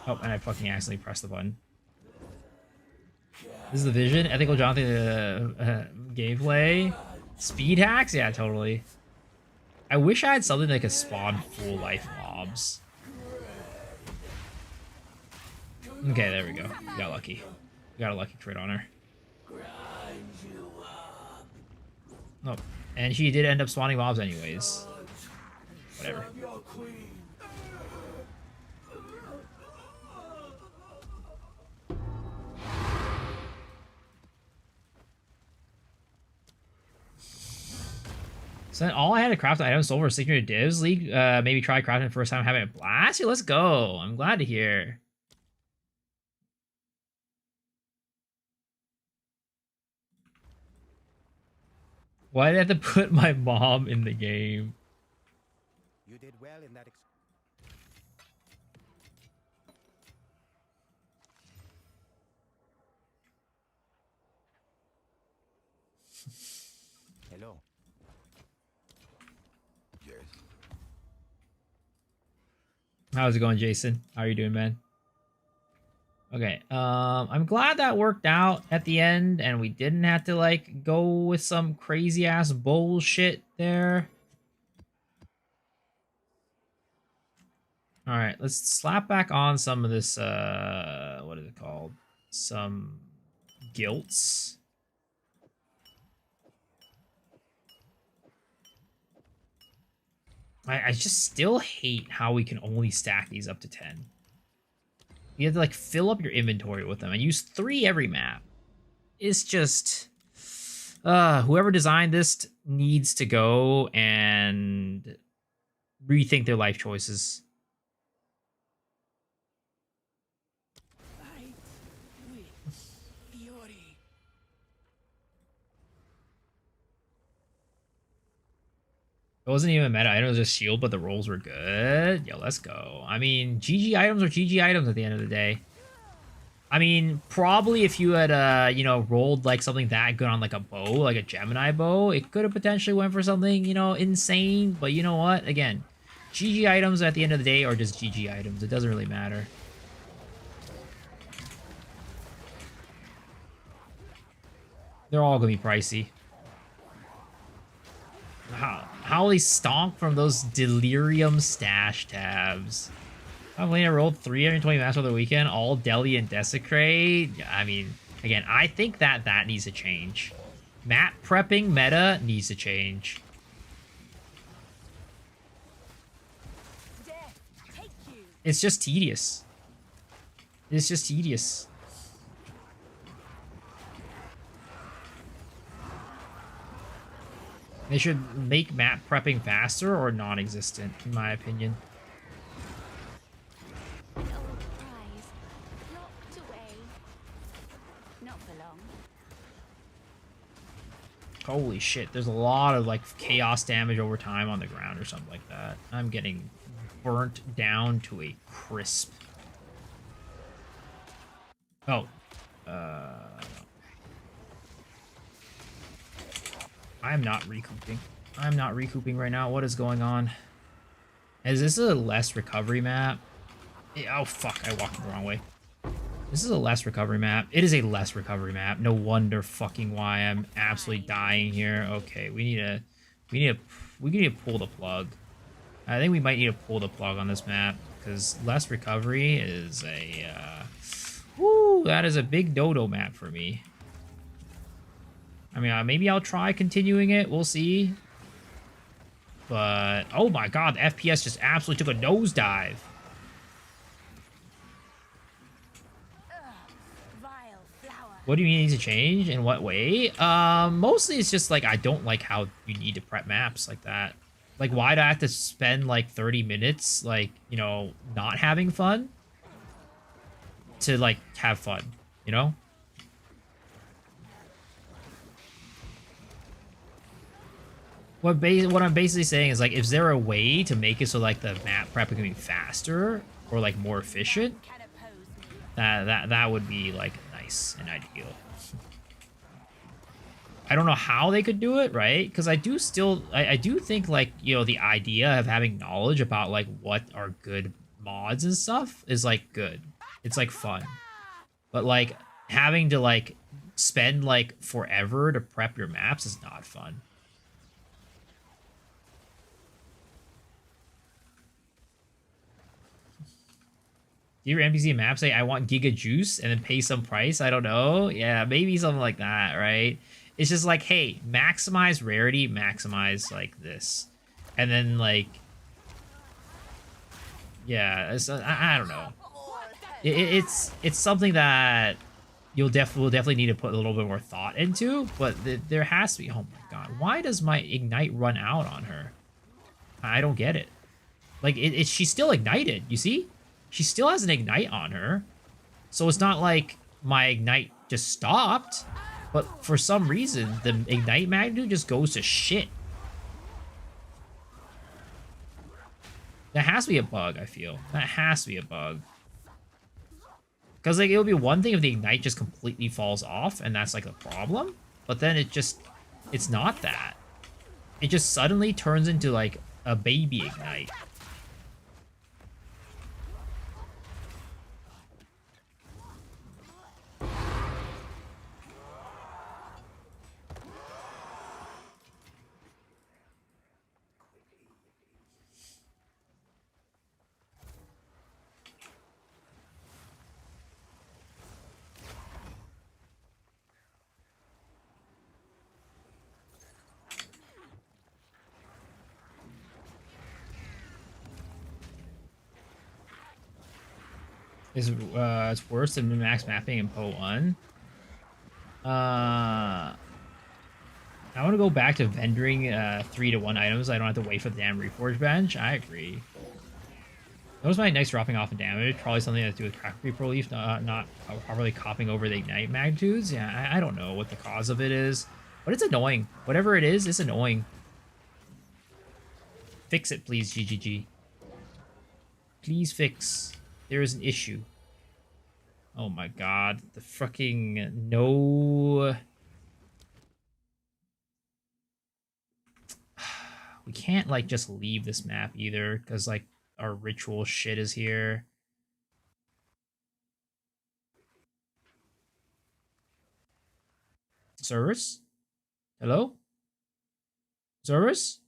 Oh, and I fucking accidentally pressed the button. This is the vision. Ethical Jonathan gameplay. Speed hacks? Yeah, totally. I wish I had something that could spawn full life mobs. Okay, there we go. We got lucky. We got a lucky crit on her. Oh, and she did end up spawning mobs anyways. Whatever. So then all I had to craft items sold for Signature Divs League. Maybe try crafting the first time having a blast. Yeah, let's go. I'm glad to hear. Why did I have to put my mom in the game? You did well in that. Hello. Yes. How's it going, Jason? How are you doing, man? Okay, I'm glad that worked out at the end and we didn't have to like go with some crazy ass bullshit there. All right, let's slap back on some of this, what is it called? Some guilts. I just still hate how we can only stack these up to 10. You have to like fill up your inventory with them and use 3 every map. It's just whoever designed this needs to go and rethink their life choices. Fight with fury. It wasn't even a meta item, it was just shield, but the rolls were good. Yo, let's go. I mean, GG items are GG items at the end of the day. I mean, probably if you had, you know, rolled like something that good on like a bow, like a Gemini bow, it could have potentially went for something, you know, insane. But you know what? Again, GG items at the end of the day are just GG items. It doesn't really matter. They're all gonna be pricey. How they stonk from those delirium stash tabs. I rolled 320 maps over the weekend, all Deli and Desecrate. I mean, again, I think that needs to change. Map prepping meta needs to change. Death, take you. It's just tedious. It's just tedious. They should make map prepping faster or non-existent, in my opinion. An old prize, locked away. Not for long. Holy shit, there's a lot of like chaos damage over time on the ground or something like that. I'm getting burnt down to a crisp. Oh. I'm not recouping. I'm not recouping right now. What is going on? Is this a less recovery map? Oh, fuck. I walked the wrong way. This is a less recovery map. It is a less recovery map. No wonder fucking why I'm absolutely dying here. Okay, we need to pull the plug. I think we might need to pull the plug on this map because less recovery is woo, that is a big dodo map for me. I mean, maybe I'll try continuing it. We'll see. But, oh my god, the FPS just absolutely took a nosedive. Vile flower. What do you need to change? In what way? Mostly it's just like I don't like how you need to prep maps like that. Like, why do I have to spend like 30 minutes, like, you know, not having fun to like have fun, you know? What I'm basically saying is, like, is there a way to make it so like the map prep can be faster or like more efficient? Can oppose me. That would be like nice and ideal. I don't know how they could do it, right? Because I do think, like, you know, the idea of having knowledge about like what are good mods and stuff is like good. It's like fun. But like having to like spend like forever to prep your maps is not fun. Do your NPC map say, I want Giga Juice, and then pay some price? I don't know. Yeah, maybe something like that, right? It's just like, hey, maximize rarity, maximize, like, this. And then, like... Yeah, I don't know. It's something that we'll definitely need to put a little bit more thought into, but there has to be... Oh my god, why does my Ignite run out on her? I don't get it. Like, she's still ignited, you see? She still has an Ignite on her. So it's not like my Ignite just stopped. But for some reason, the Ignite magnitude just goes to shit. That has to be a bug, I feel. That has to be a bug. Because, like, it would be one thing if the Ignite just completely falls off, and that's, like, a problem. But then it's not that. It just suddenly turns into, like, a baby Ignite. It's worse than min-max mapping in Po 1. I want to go back to vendoring 3-to-1 items. I don't have to wait for the damn Reforge bench. I agree. Notice my Ignite's dropping off in damage. Probably something to do with Crack Reaper Leaf not properly copying over the Ignite magnitudes. Yeah, I don't know what the cause of it is. But it's annoying. Whatever it is, it's annoying. Fix it, please, GGG. Please fix. There is an issue. Oh my god. The fucking no... We can't, like, just leave this map either, because, like, our ritual shit is here. Service? Hello? Service?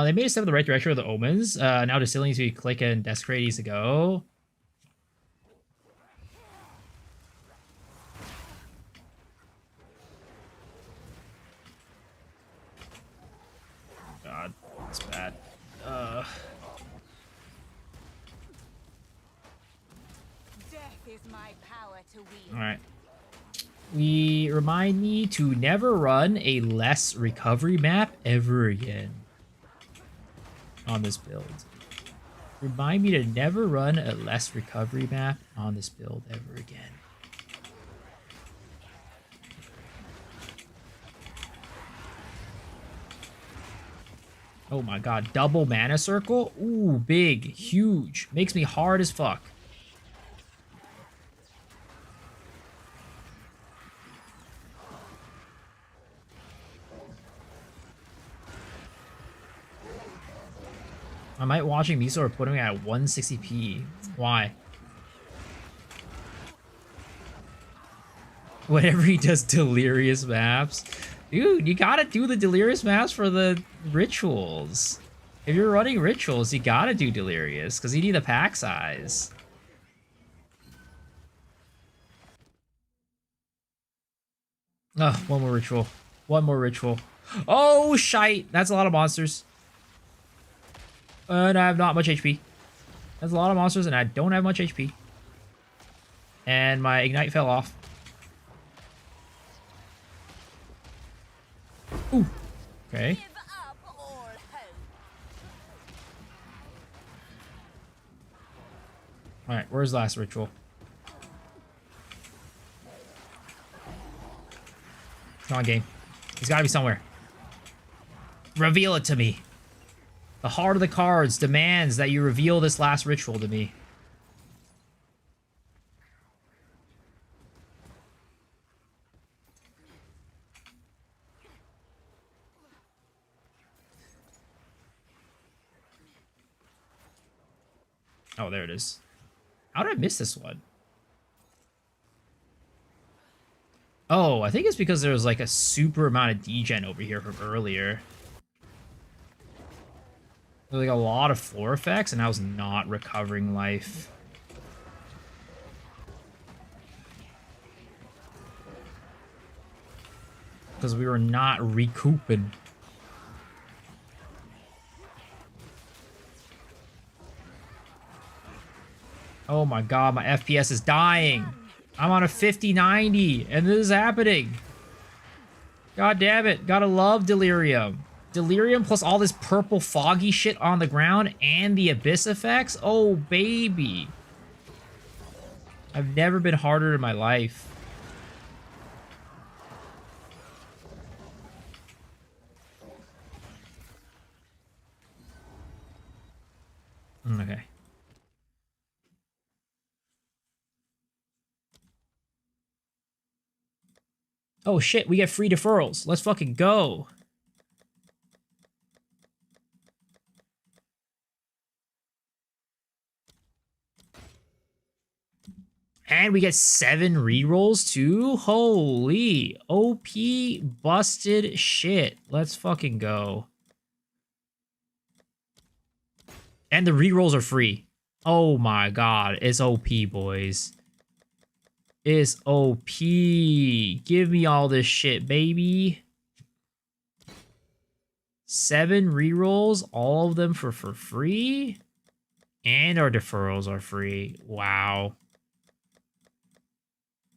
They made a step in the right direction with the omens. Now distilling needs to be click and desecrate needs to go. God, it's bad. Death is my power to wield. Alright. We remind me to never run a less recovery map ever again on this build. Remind me to never run a less recovery map on this build ever again. Oh my god, double mana circle? Ooh, big, huge. Makes me hard as fuck. I might watching Miso or putting it at 160p. Why? Whenever he does delirious maps. Dude, you gotta do the delirious maps for the rituals. If you're running rituals, you gotta do delirious, because you need the pack size. Oh, one more ritual. One more ritual. Oh, shite! That's a lot of monsters. And I have not much HP. That's a lot of monsters, and I don't have much HP. And my ignite fell off. Ooh. Okay. Give up all hope. Alright, where's the last ritual? Come on, game. He's gotta be somewhere. Reveal it to me. The heart of the cards demands that you reveal this last ritual to me. Oh, there it is. How did I miss this one? Oh, I think it's because there was like a super amount of degen over here from earlier. There was like a lot of floor effects, and I was not recovering life. Because we were not recouping. Oh my god, my FPS is dying. I'm on a 5090, and this is happening. God damn it. Gotta love Delirium. Delirium plus all this purple foggy shit on the ground and the Abyss effects? Oh, baby. I've never been harder in my life. Okay. Oh shit, we get free deferrals. Let's fucking go. And we get 7 rerolls too? Holy OP busted shit. Let's fucking go. And the rerolls are free. Oh my god, it's OP, boys. It's OP. Give me all this shit, baby. 7 rerolls, all of them for free. And our deferrals are free. Wow.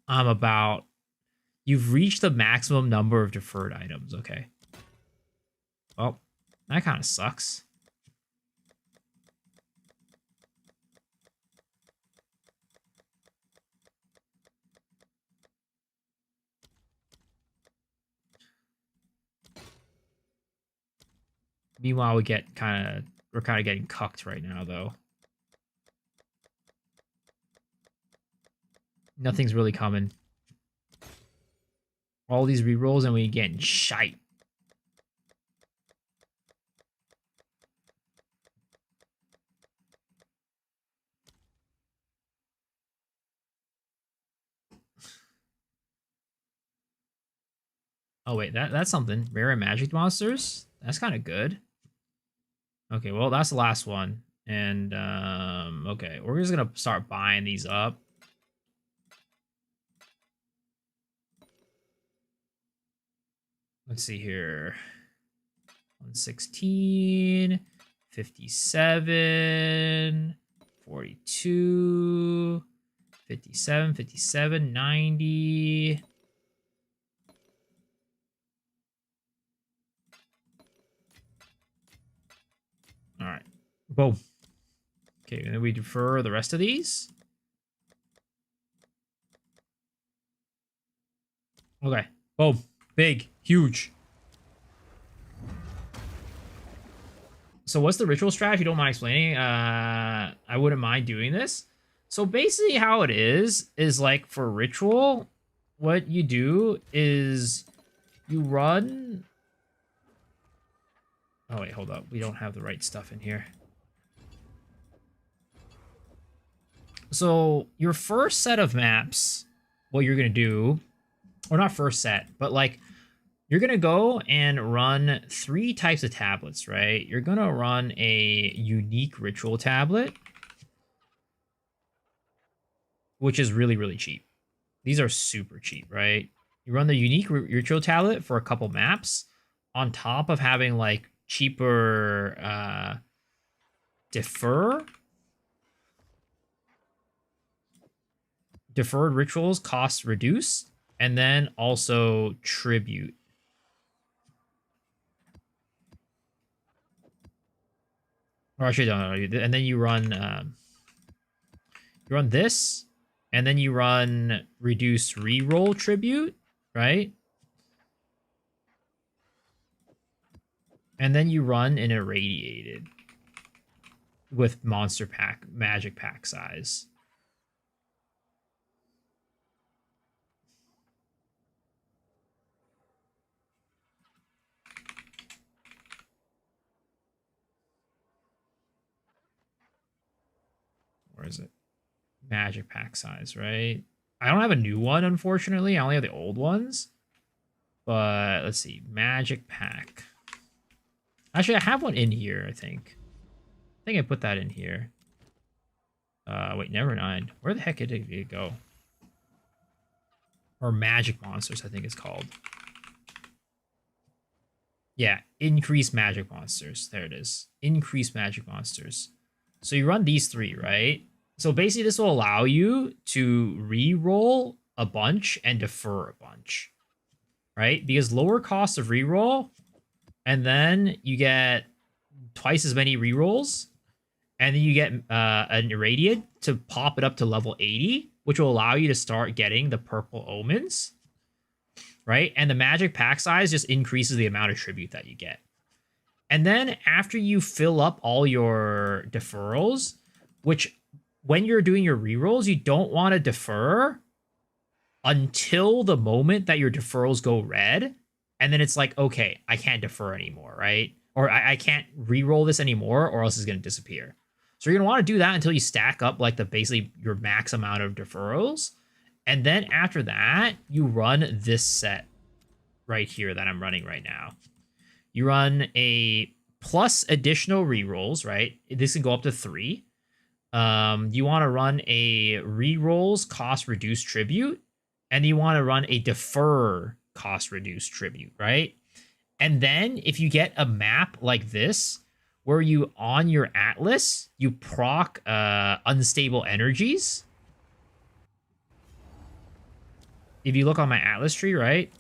I'm about... You've reached the maximum number of deferred items. Okay. Well, that kind of sucks. Meanwhile, we're kind of getting cucked right now, though. Nothing's really coming. All these rerolls and we getting shite. Oh wait, that's something. Rare and magic monsters? That's kind of good. Okay, well, that's the last one. And, okay, we're just gonna start buying these up. Let's see here. 116, 57, 42, 57, 57, 90. All right, boom. Okay, and then we defer the rest of these. Okay, boom. Big, huge. So what's the ritual strat, if you don't mind explaining? I wouldn't mind doing this. So basically how it is like for ritual, what you do is you run... Oh wait, hold up. We don't have the right stuff in here. So your first set of maps, what you're gonna do, or not first set, but like you're gonna go and run 3 types of tablets, right? You're gonna run a unique ritual tablet, which is really, really cheap. These are super cheap, right? You run the unique ritual tablet for a couple maps on top of having like cheaper deferred rituals costs reduce, and then also tribute. Or actually, no, and then you run this, and then you run reduce reroll tribute, right? And then you run an irradiated with monster pack, magic pack size. Where is it? Magic pack size, right? I don't have a new one, unfortunately. I only have the old ones. But let's see. Magic pack. Actually, I have one in here, I think. I think I put that in here. Wait, never mind. Where the heck did it go? Or magic monsters, I think it's called. Yeah, increase magic monsters. There it is. Increase magic monsters. So you run these 3, right? So basically this will allow you to re-roll a bunch and defer a bunch, right? Because lower cost of re-roll, and then you get twice as many re-rolls, and then you get an irradiate to pop it up to level 80, which will allow you to start getting the purple omens, right? And the magic pack size just increases the amount of tribute that you get. And then after you fill up all your deferrals, which when you're doing your rerolls, you don't want to defer until the moment that your deferrals go red. And then it's like, okay, I can't defer anymore, right? Or I can't reroll this anymore, or else it's going to disappear. So you're going to want to do that until you stack up like the basically your max amount of deferrals. And then after that, you run this set right here that I'm running right now. You run a plus additional rerolls, right? This can go up to 3. You want to run a rerolls cost reduced tribute, and you want to run a defer cost reduced tribute, right? And then if you get a map like this, where you on your atlas, you proc unstable energies. If you look on my atlas tree, right,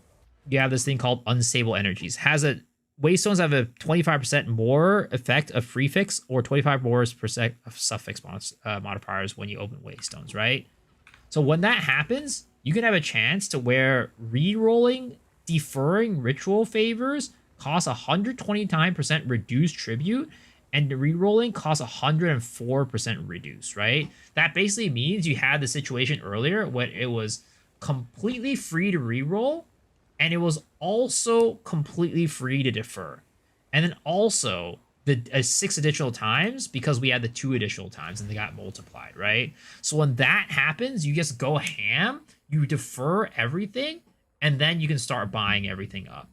you have this thing called unstable energies. Waystones have a 25% more effect of prefix or 25 more percent of suffix modifiers when you open Waystones, right? So when that happens, you can have a chance to where re-rolling deferring ritual favors costs 129% reduced tribute, and re-rolling costs 104% reduced, right? That basically means you had the situation earlier when it was completely free to re-roll, and it was also completely free to defer. And then also the 6 additional times because we had the 2 additional times and they got multiplied, right? So when that happens, you just go ham, you defer everything, and then you can start buying everything up.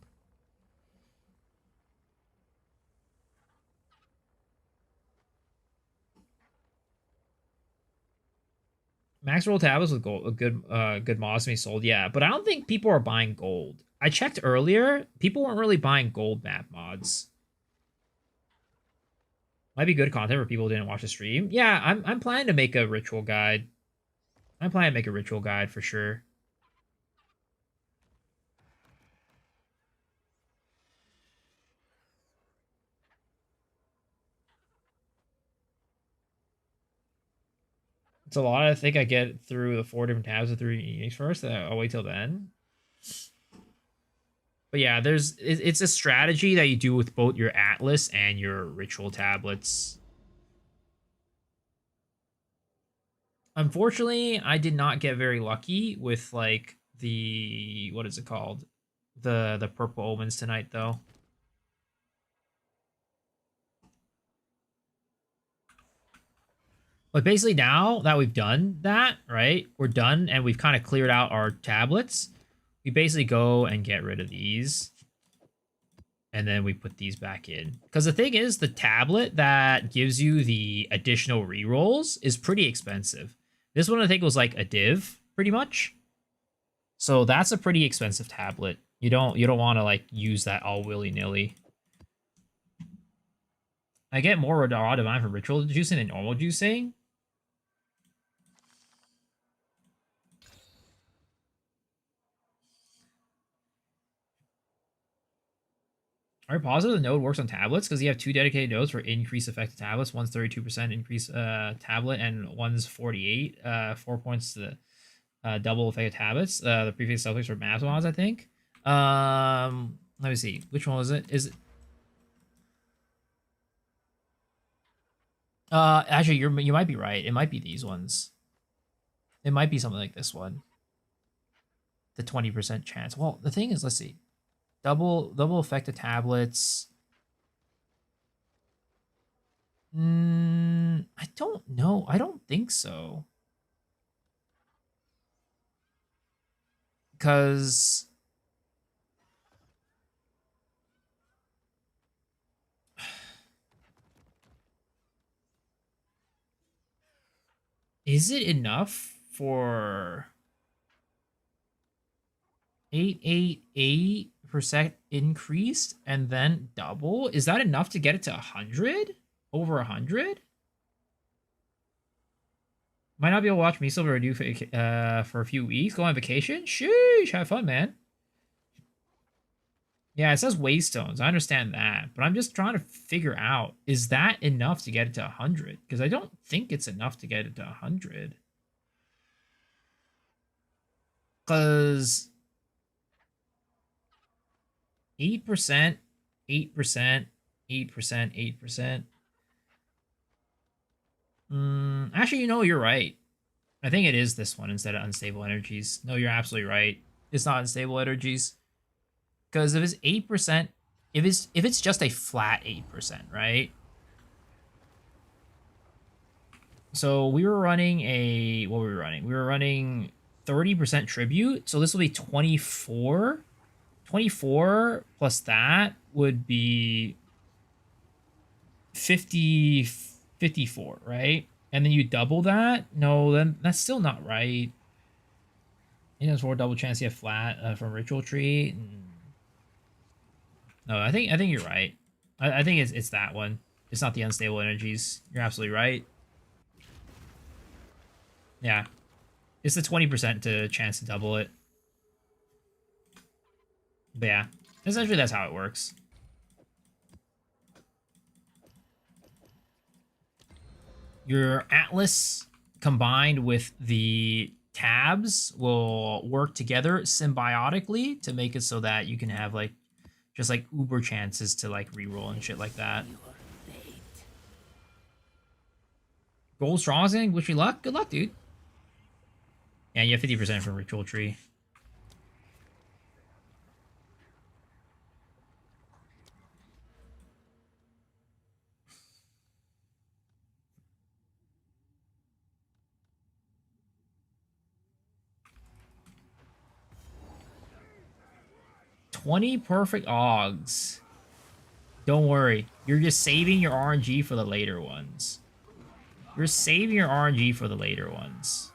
Max roll tablets with gold, good mods to be sold, yeah, but I don't think people are buying gold. I checked earlier, people weren't really buying gold map mods. Might be good content for people who didn't watch the stream. Yeah, I'm planning to make a ritual guide. I'm planning to make a ritual guide for sure. It's a lot. I think I get through the 4 different tabs of 3 uniques first. I'll wait till then. But yeah, it's a strategy that you do with both your Atlas and your ritual tablets. Unfortunately, I did not get very lucky with like the what is it called? The purple omens tonight though. But basically now that we've done that, right? We're done and we've kind of cleared out our tablets. We basically go and get rid of these. And then we put these back in. Because the thing is, the tablet that gives you the additional rerolls is pretty expensive. This one I think was like a div, pretty much. So that's a pretty expensive tablet. You don't want to like use that all willy-nilly. I get more raw divine from ritual juicing than normal juicing. Are you positive the node works on tablets? Because you have 2 dedicated nodes for increased effective tablets. One's 32% increase tablet, and one's 48. 4 points to the double effective tablets. The previous subjects were math mods, I think. Let me see. Which one was it? Is it? Actually, you might be right. It might be these ones. It might be something like this one. The 20% chance. Well, the thing is, let's see. Double effective tablets. I don't know. I don't think so. Because is it enough for 888% increased and then double? Is that enough to get it to 100? Over 100? Might not be able to watch Miso Renew for a few weeks. Go on vacation? Sheesh, have fun, man. Yeah, it says Waystones. I understand that. But I'm just trying to figure out, is that enough to get it to 100? Because I don't think it's enough to get it to 100. Because 8%, 8%, 8%, 8%. Actually, you know, you're right. I think it is this one instead of unstable energies. No, you're absolutely right. It's not unstable energies. Because if it's 8%, if it's just a flat 8%, right? So we were running a, what were we running? We were running 30% tribute. So this will be 24. 24 plus that would be 54, right? And then you double that? No, then that's still not right. There's 4 double chance you have flat from ritual tree. No, I think you're right. I think it's that one. It's not the unstable energies. You're absolutely right. Yeah. It's the 20% to chance to double it. But yeah, essentially that's how it works. Your Atlas combined with the tabs will work together symbiotically to make it so that you can have like just like uber chances to like reroll and shit like that. Gold strong thing, wish you luck. Good luck, dude. Yeah, you have 50% from ritual tree. $20 perfect Augs. Don't worry. You're just saving your RNG for the later ones. You're saving your RNG for the later ones.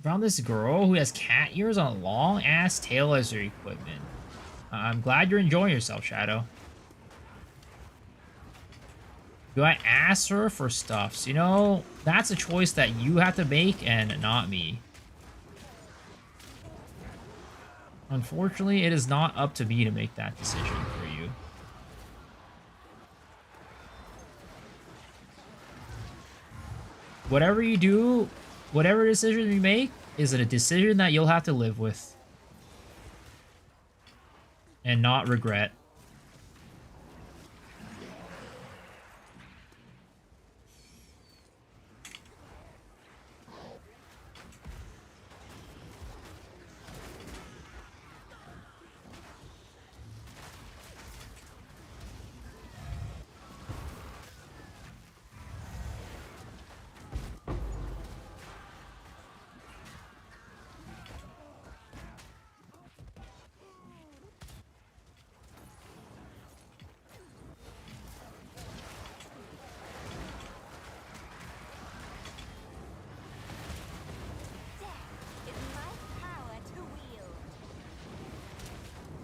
Found this girl who has cat ears on a long ass tail as her equipment. I'm glad you're enjoying yourself, Shadow. Do I ask her for stuffs? You know, that's a choice that you have to make and not me. Unfortunately, it is not up to me to make that decision for you. Whatever you do, whatever decision you make, is a decision that you'll have to live with. And not regret.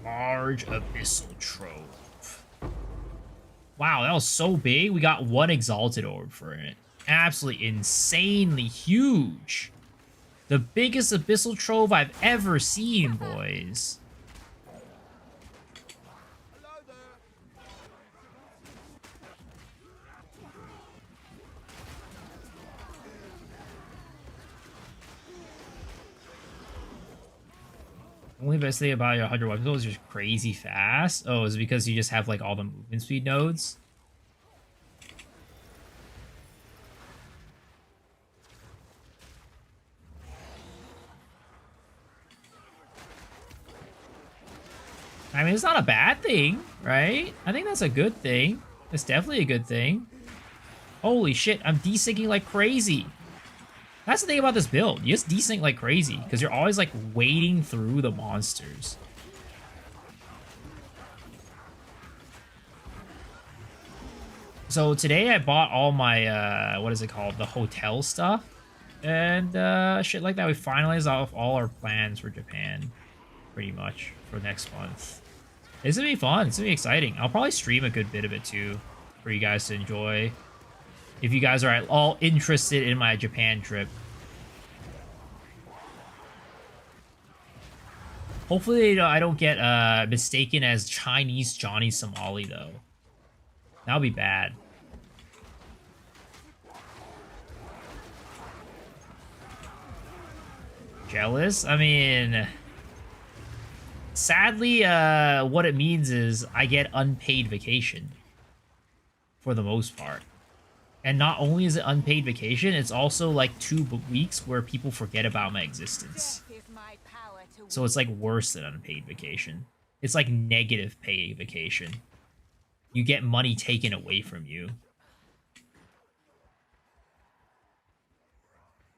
Large Abyssal Trove. Wow, that was so big. We got one Exalted Orb for it. Absolutely insanely huge. The biggest Abyssal Trove I've ever seen, boys. Only best thing about your 100 weapons is just crazy fast. Oh, is it because you just have like all the movement speed nodes? I mean, it's not a bad thing, right? I think that's a good thing. It's definitely a good thing. Holy shit, I'm desyncing like crazy. That's the thing about this build. You just desync like crazy because you're always like wading through the monsters. So today I bought all my, what is it called? The hotel stuff. And shit like that. We finalized off all our plans for Japan. Pretty much for next month. It's gonna be fun. It's gonna be exciting. I'll probably stream a good bit of it too for you guys to enjoy. If you guys are at all interested in my Japan trip. Hopefully I don't get mistaken as Chinese Johnny Somali, though. That would be bad. Jealous? I mean... Sadly, what it means is I get unpaid vacation. For the most part. And not only is it unpaid vacation, it's also like 2 weeks where people forget about my existence. So it's like worse than unpaid vacation. It's like negative pay vacation. You get money taken away from you.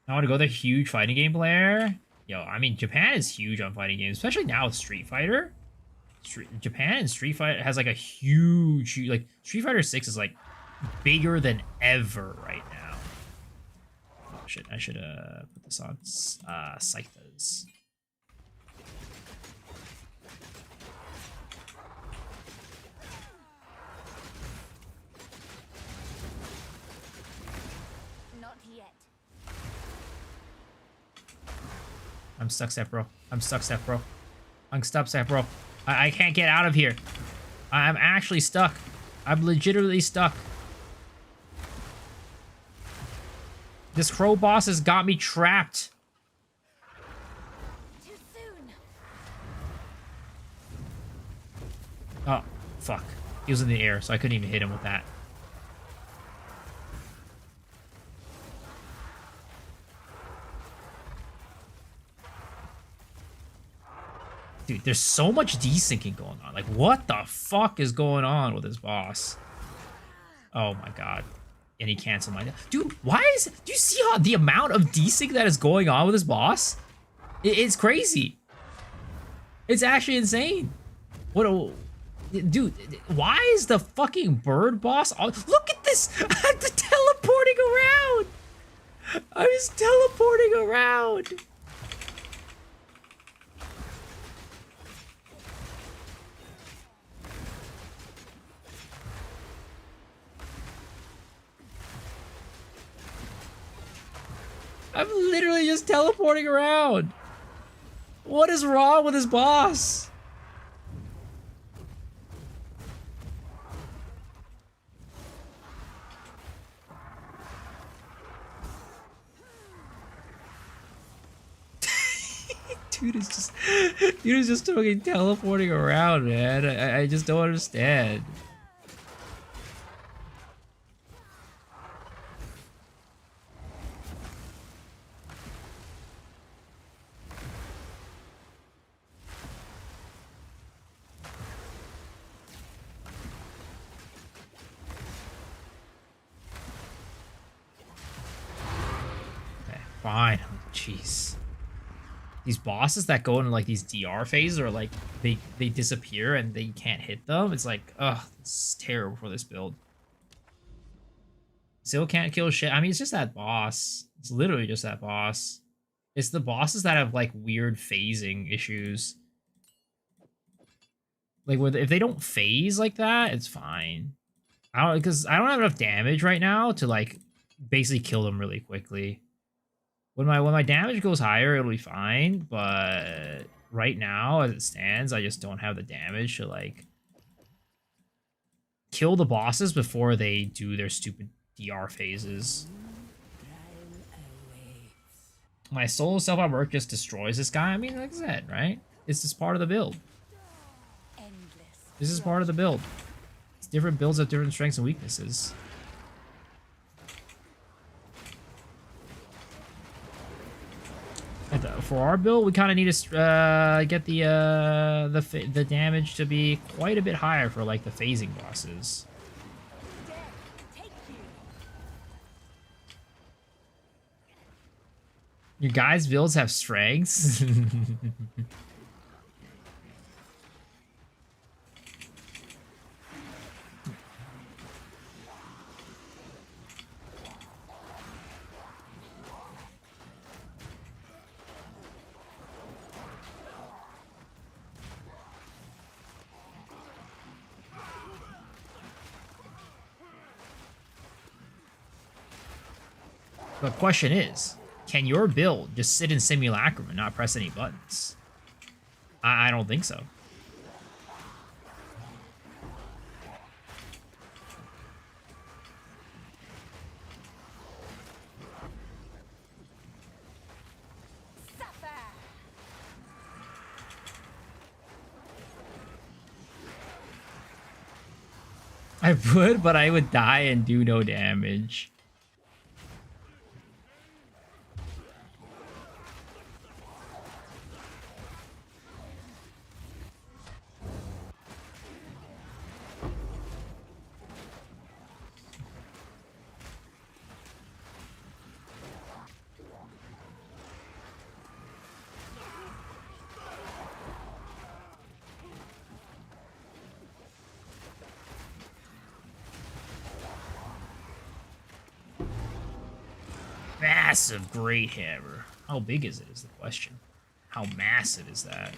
I want to go the huge fighting game player. Yo, I mean, Japan is huge on fighting games, especially now with Street Fighter. Japan and Street Fighter has like a huge, like Street Fighter 6 is like bigger than ever right now. Oh shit, I should put this on Scythas. Not yet. I'm stuck, Sepro. I'm stuck, Sepro. I'm stuck, Sepro. I can't get out of here. I'm actually stuck. I'm legitimately stuck. This crow boss has got me trapped. Too soon. Oh, fuck. He was in the air, so I couldn't even hit him with that. Dude, there's so much desyncing going on. Like, what the fuck is going on with this boss? Oh my god. And he canceled my... Dude, why is... Do you see how the amount of desync that is going on with this boss? It's crazy. It's actually insane. What a... Dude, why is the fucking bird boss... Look at this! I'm teleporting around! I was teleporting around! I'm literally just teleporting around. What is wrong with his boss? Dude is just fucking teleporting around, man. I just don't understand. Okay, fine. Jeez. These bosses that go into like these DR phases or like they disappear and they can't hit them. It's like, ugh, it's terrible for this build. Still can't kill shit. I mean, it's just that boss. It's literally just that boss. It's the bosses that have like weird phasing issues. Like if they don't phase like that, it's fine. Because I don't have enough damage right now to like basically kill them really quickly. When my damage goes higher, it'll be fine, but right now, as it stands, I just don't have the damage to, like, kill the bosses before they do their stupid DR phases. My solo self-out work just destroys this guy. I mean, like I said, right? It's just part of the build. This is part of the build. It's different builds have different strengths and weaknesses. For our build, we kind of need to get the damage to be quite a bit higher for like the phasing bosses. Your guys' builds have strengths. The question is, can your build just sit in Simulacrum and not press any buttons? I don't think so. I would, but I would die and do no damage. Massive great hammer. How big is it is the question. How massive is that?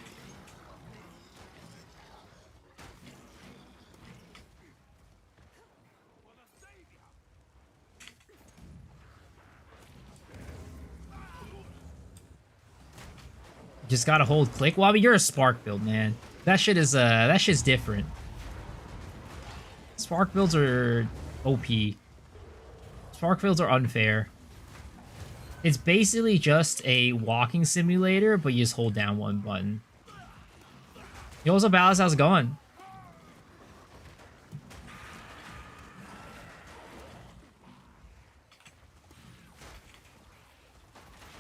Just gotta hold click. Well, I mean, you're a spark build, man. That shit's different. Spark builds are OP. Spark builds are unfair. It's basically just a walking simulator, but you just hold down one button. Yo, what's up, Alice? How's it going?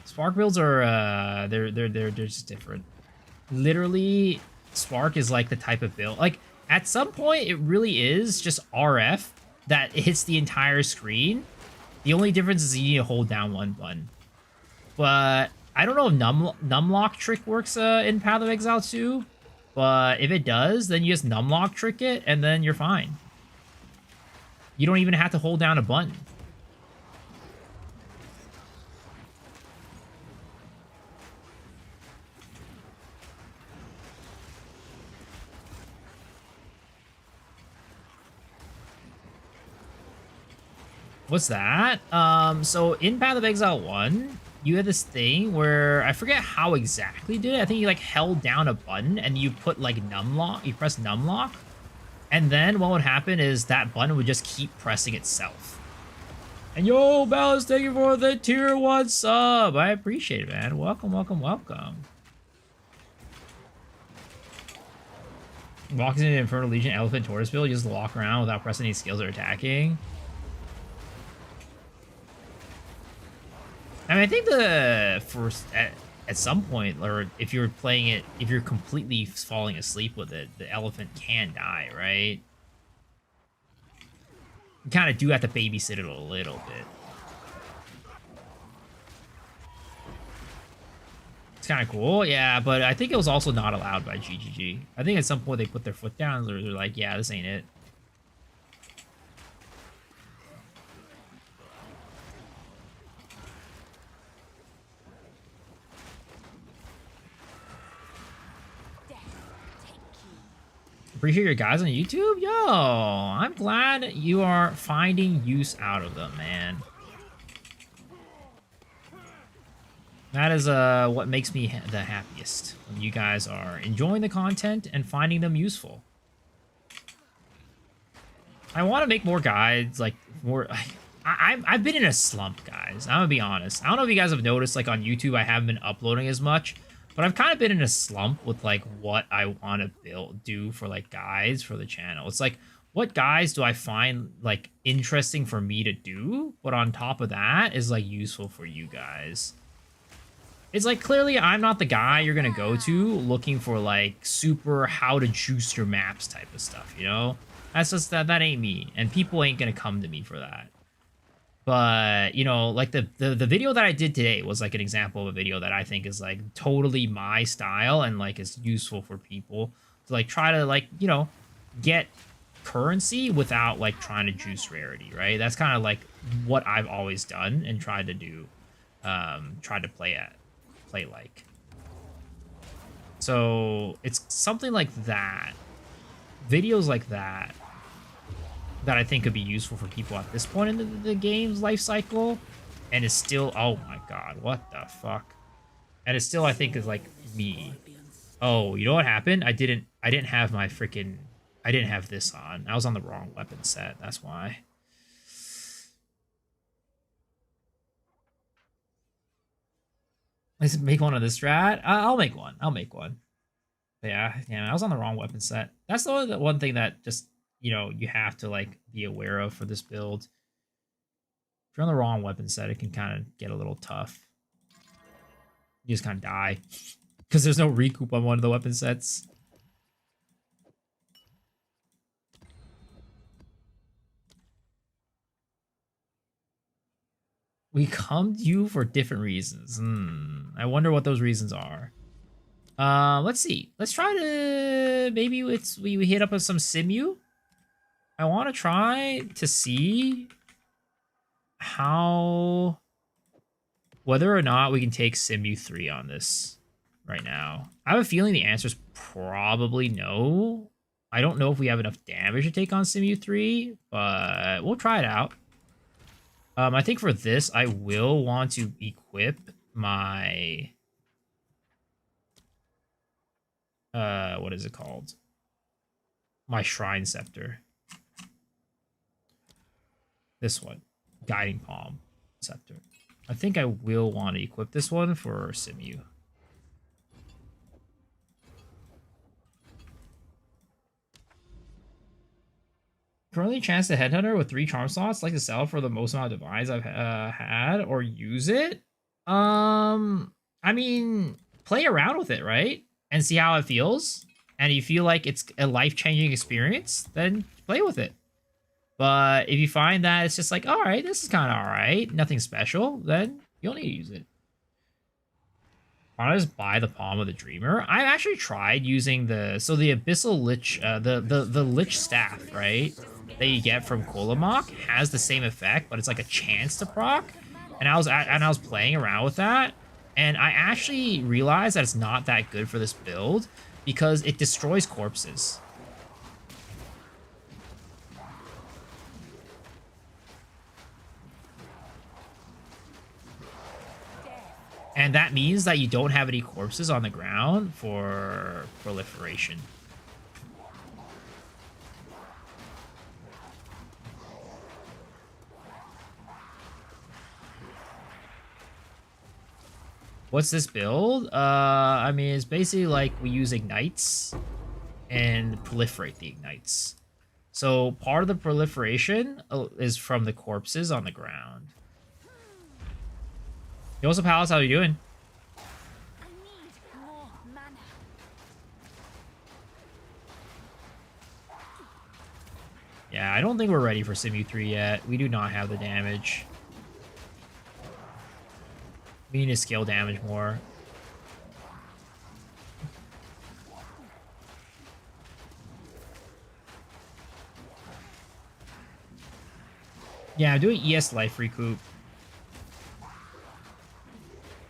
Spark builds are they're just different. Literally, Spark is like the type of build. Like at some point, it really is just RF that hits the entire screen. The only difference is you need to hold down one button. But I don't know if numlock trick works in Path of Exile 2. But if it does, then you just numlock trick it, and then you're fine. You don't even have to hold down a button. What's that? So in Path of Exile 1, you had this thing where I forget how exactly you did it. I think you like held down a button and you put like num lock. You press num lock, and then what would happen is that button would just keep pressing itself. And yo, Ballas, thank you for the tier 1 sub. I appreciate it, man. Welcome, welcome, welcome. Walks into Infernal Legion Elephant Tortoise build, you just walk around without pressing any skills or attacking. I mean, I think the first at some point, or if you're playing it, if you're completely falling asleep with it, the elephant can die, right? You kind of do have to babysit it a little bit. It's kind of cool, yeah, but I think it was also not allowed by GGG. I think at some point they put their foot down, or they're like, yeah, this ain't it. Appreciate your guys on YouTube. Yo, I'm glad you are finding use out of them, man. That is what makes me the happiest, when you guys are enjoying the content and finding them useful. I want to make more guides, like more. I've been in a slump, guys. I'm gonna be honest. I don't know if you guys have noticed, like on YouTube, I haven't been uploading as much, but I've kind of been in a slump with like what I want to do for like guides for the channel. It's like, what guides do I find like interesting for me to do, but on top of that is like useful for you guys. It's like, clearly I'm not the guy you're gonna go to looking for like super how to juice your maps type of stuff, you know? That's just that ain't me, and people ain't gonna come to me for that. But, you know, like the video that I did today was like an example of a video that I think is like totally my style and like is useful for people to like try to like, you know, get currency without like trying to juice rarity, right? That's kind of like what I've always done and tried to do, tried to play like. So it's something like that, videos like that, that I think could be useful for people at this point in the game's life cycle, and is still, oh my god, what the fuck? And it still, I think, is like me. Oh, you know what happened? I didn't have my freaking, I didn't have this on. I was on the wrong weapon set. That's why. Let's make one of this strat. I'll make one. I'll make one. Yeah, I was on the wrong weapon set. That's the one thing that just, you know, you have to like be aware of for this build. If you're on the wrong weapon set, it can kind of get a little tough. You just kind of die because there's no recoup on one of the weapon sets. We come to you for different reasons. I wonder what those reasons are. Let's see. Let's try to, maybe we hit up with some simu. I want to try to see how, whether or not we can take simu 3 on this right now. I have a feeling the answer is probably no. I don't know if we have enough damage to take on simu 3, but we'll try it out. I think for this, I will want to equip my, what is it called? My Shrine Scepter. This one, Guiding Palm Scepter. I think I will want to equip this one for simu. Currently chance to Headhunter with 3 charm slots. Like to sell for the most amount of divines I've had, or use it. I mean, play around with it, right? And see how it feels. And if you feel like it's a life-changing experience, then play with it. But if you find that it's just like, all right, this is kind of all right, nothing special, then you'll need to use it. Why not just buy the Palm of the Dreamer? I've actually tried using the Abyssal Lich, the Lich staff, right, that you get from Kolomak has the same effect, but it's like a chance to proc. And I was playing around with that, and I actually realized that it's not that good for this build because it destroys corpses. And that means that you don't have any corpses on the ground for proliferation. What's this build? I mean, it's basically like we use ignites and proliferate the ignites. So part of the proliferation is from the corpses on the ground. Yo, what's up, Palace? How you doing? I need more mana. Yeah, I don't think we're ready for Simu 3 yet. We do not have the damage. We need to scale damage more. Yeah, I'm doing ES life recoup.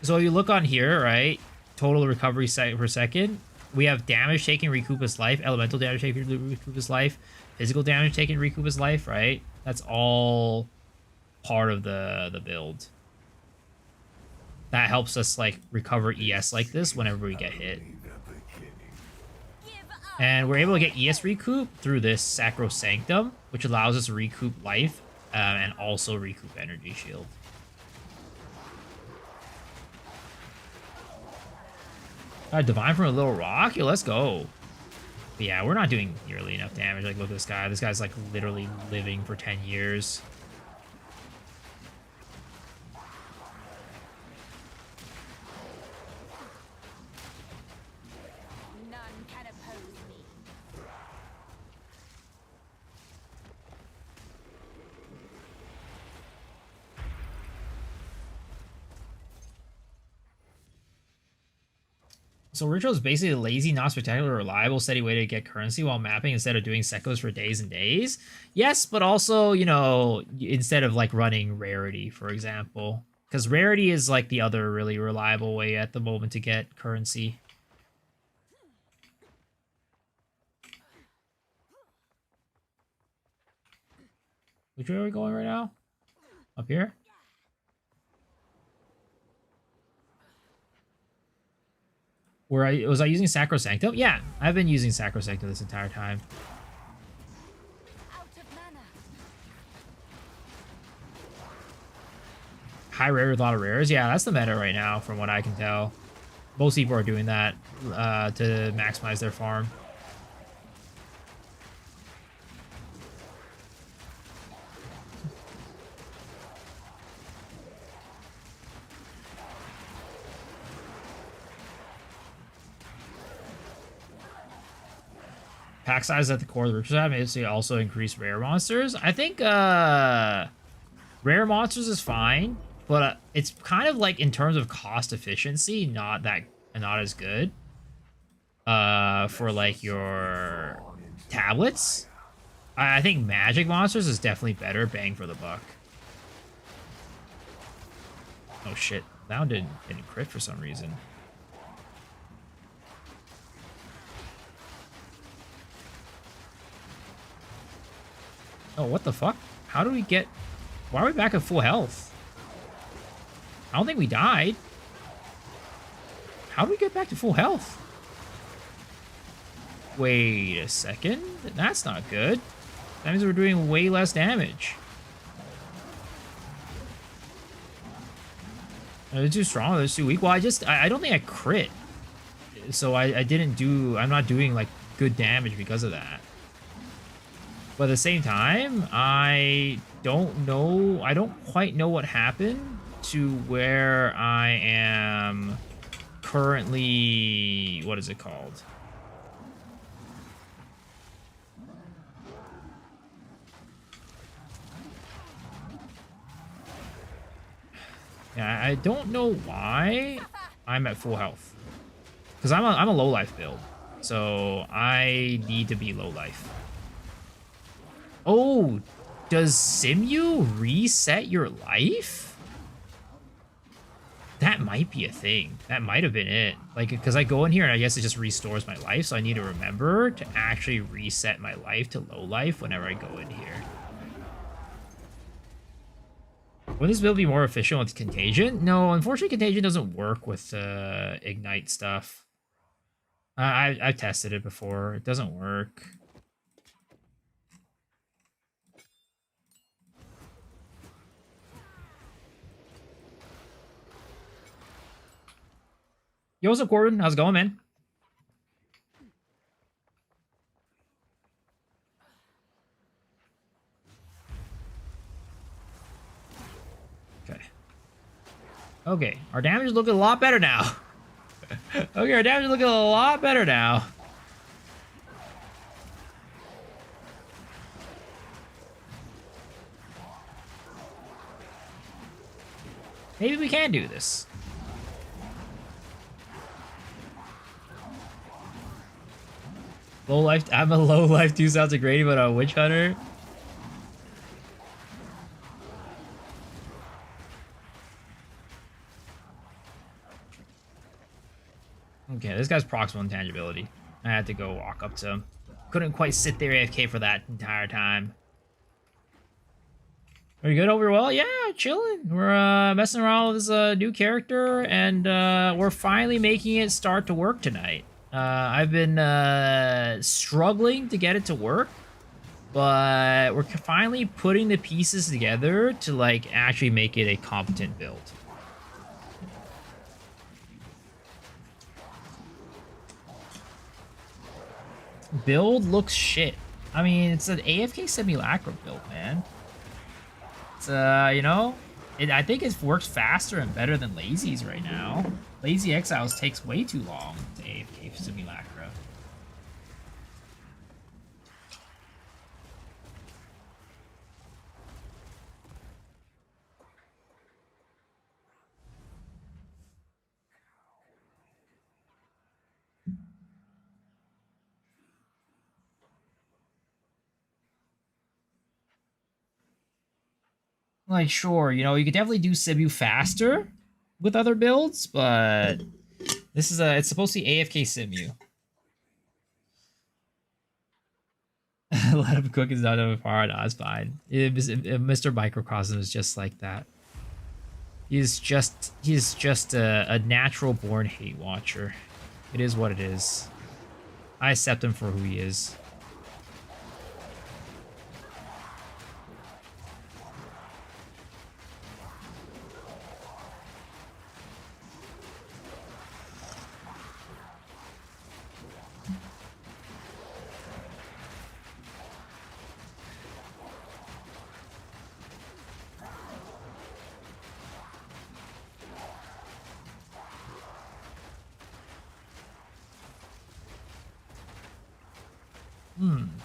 So you look on here, right? Total recovery per second. We have damage taken, recoup his life. Elemental damage taken, recoup his life. Physical damage taken, recoup his life, right? That's all part of the build. That helps us like recover ES like this whenever we get hit. And we're able to get ES recoup through this Sacrosanctum, which allows us to recoup life and also recoup energy shield. Divine from a little rock? Yo, let's go. But yeah, we're not doing nearly enough damage. Like, look at this guy. This guy's like literally living for 10 years. None can oppose me. So Ritual is basically a lazy, not spectacular, reliable, steady way to get currency while mapping instead of doing secos for days and days. Yes, but also, you know, instead of like running Rarity, for example. Because Rarity is like the other really reliable way at the moment to get currency. Which way are we going right now? Up here? Was I using Sacrosanctum? Yeah, I've been using Sacrosanctum this entire time. Out of mana. High rare with a lot of rares. Yeah, that's the meta right now, from what I can tell. Most people are doing that to maximize their farm. Pack size at the core of the ritual may also increase rare monsters. I think rare monsters is fine, but it's kind of like in terms of cost efficiency, not as good. For like your tablets, I think magic monsters is definitely better bang for the buck. Oh shit, that one didn't crit for some reason. Oh, what the fuck? How do we get... Why are we back at full health? I don't think we died. How do we get back to full health? Wait a second. That's not good. That means we're doing way less damage. They're too strong. They're too weak. Well, I don't think I crit. So I'm not doing like good damage because of that. But at the same time, I don't quite know what happened to where I am currently, what is it called? Yeah, I don't know why I'm at full health. Because I'm a low life build. So I need to be low life. Oh, does Simu reset your life? That might be a thing. That might have been it. Like, because I go in here and I guess it just restores my life. So I need to remember to actually reset my life to low life whenever I go in here. Would this build be more efficient with Contagion? No, unfortunately, Contagion doesn't work with Ignite stuff. I've tested it before. It doesn't work. Yo, what's up, Gordon? How's it going, man? Okay. Okay, our damage is looking a lot better now. Okay, our damage is looking a lot better now. Maybe we can do this. Low life. I'm a low life 2 sounds like great, but a witch hunter. Okay, this guy's proximal intangibility. I had to go walk up to him. Couldn't quite sit there AFK for that entire time. Are you good overall? Yeah, chilling. We're messing around with this new character, and we're finally making it start to work tonight. I've been struggling to get it to work, but we're finally putting the pieces together to like actually make it a competent build. Build looks shit. I mean, it's an AFK simulacrum build, man. It's you know, I think it works faster and better than Lazy's right now. Lazy Exiles takes way too long to AFK simulacra. Like, sure, you know, you could definitely do Simu faster with other builds, but this is it's supposed to be AFK Simu. Let him cook is not over far. No, it's fine. Mr. Microcosm is just like that. He's just a natural born hate watcher. It is what it is. I accept him for who he is.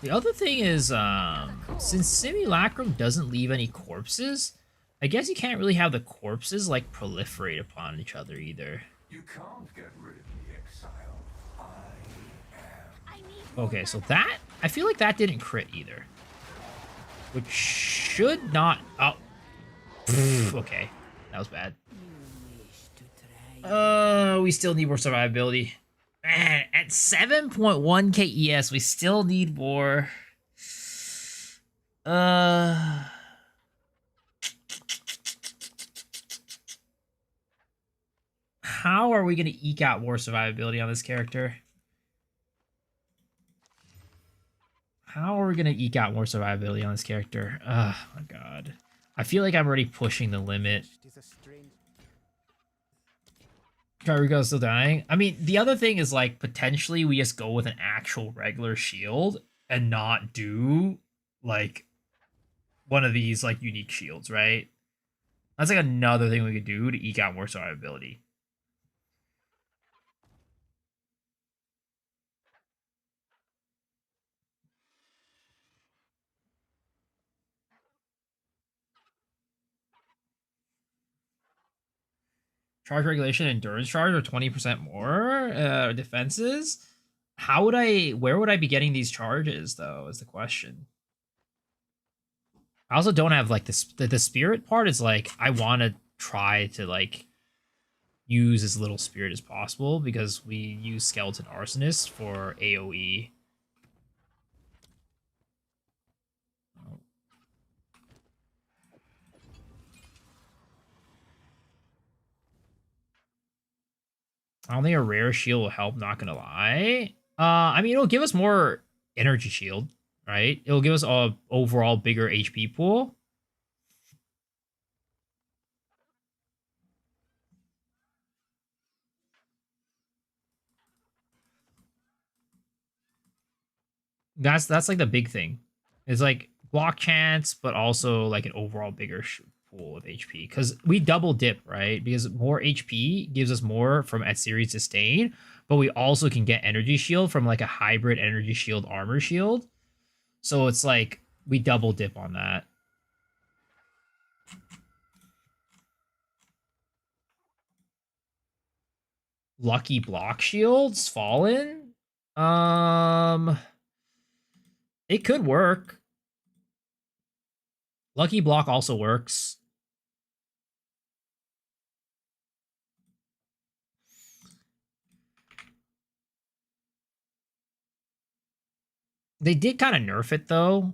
The other thing is, since Simulacrum doesn't leave any corpses, I guess you can't really have the corpses, like, proliferate upon each other either. You can't get rid of the exile. I need Okay, so that, I feel like that didn't crit either. Which should not, oh. Okay, that was bad. You wish to try. We still need more survivability. Man, at 7.1 KES, we still need more. How are we going to eke out more survivability on this character? How are we going to eke out more survivability on this character? Oh, my God. I feel like I'm already pushing the limit. It is a strange. Rico's still dying. I mean, the other thing is, like, potentially we just go with an actual regular shield and not do, like, one of these, like, unique shields, right? That's, like, another thing we could do to eke out more survivability. Charge regulation, endurance charge, or 20% more defenses. Where would I be getting these charges, though, is the question. I also don't have, like, the spirit part is, like, I want to try to, like, use as little spirit as possible because we use Skeleton Arsonist for AoE. I don't think a rare shield will help, not gonna lie. I mean, it'll give us more energy shield, right? It'll give us a overall bigger HP pool. That's like the big thing. It's like block chance, but also like an overall bigger pool of HP. Because we double dip, right? Because more HP gives us more from at series sustain, but we also can get energy shield from like a hybrid energy shield armor shield. So it's like we double dip on that. Lucky block shields fallen. It could work. Lucky block also works. They did kind of nerf it though,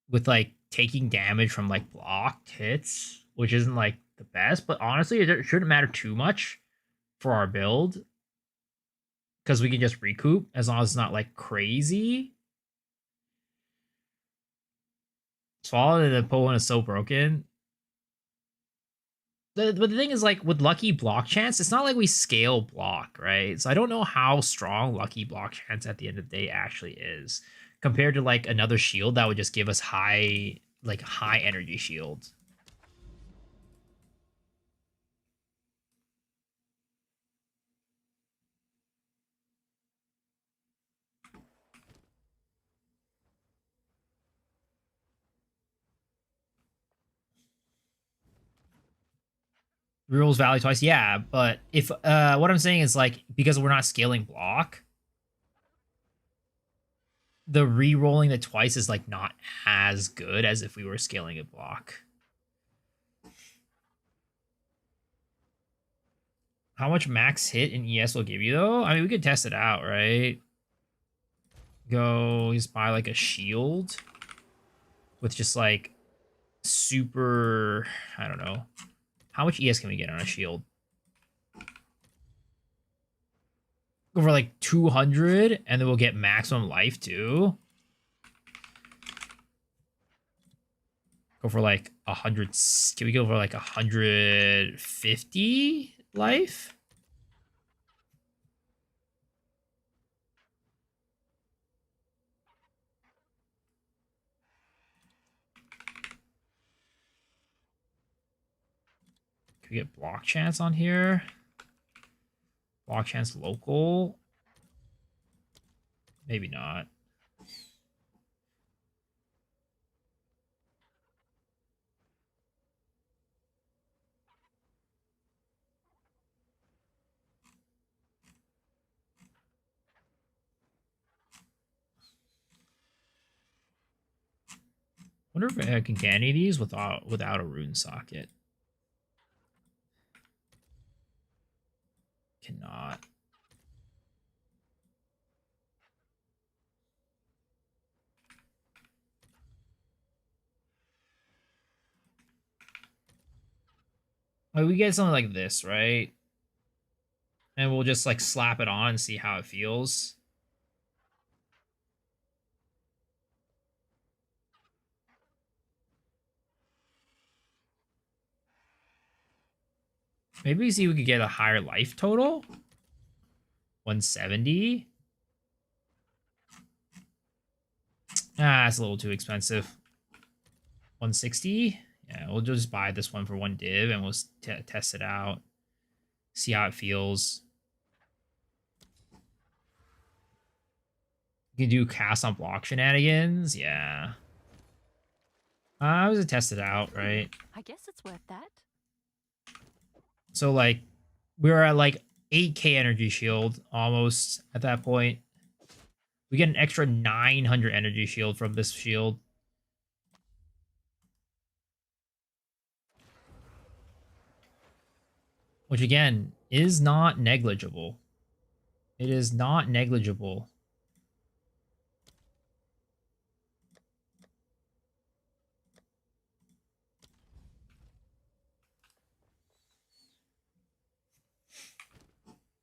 with like taking damage from like blocked hits, which isn't like the best, but honestly, it shouldn't matter too much for our build because we can just recoup as long as it's not like crazy. Swallow the opponent is so broken. But the thing is, like, with Lucky Block Chance, it's not like we scale block, right? So I don't know how strong Lucky Block Chance at the end of the day actually is compared to, like, another shield that would just give us high energy shield. Rerolls value twice, yeah, but if what I'm saying is like because we're not scaling block, the re-rolling the twice is like not as good as if we were scaling a block. How much max hit in ES will give you though? I mean, we could test it out, right? Go just buy like a shield with just like super, I don't know. How much ES can we get on a shield? Go for like 200 and then we'll get maximum life too. Go for like 100. Can we go for like 150 life? Can we get block chance on here? Block chance local? Maybe not. Wonder if I can get any of these without a rune socket. Cannot. Like we get something like this, right? And we'll just like slap it on and see how it feels. Maybe see if we could get a higher life total. 170. Ah, it's a little too expensive. 160. Yeah, we'll just buy this one for one div and we'll test it out. See how it feels. You can do cast on block shenanigans. Yeah. I was to test it out, right? I guess it's worth that. So like we were at like 8k energy shield almost at that point. We get an extra 900 energy shield from this shield. Which again is not negligible. It is not negligible.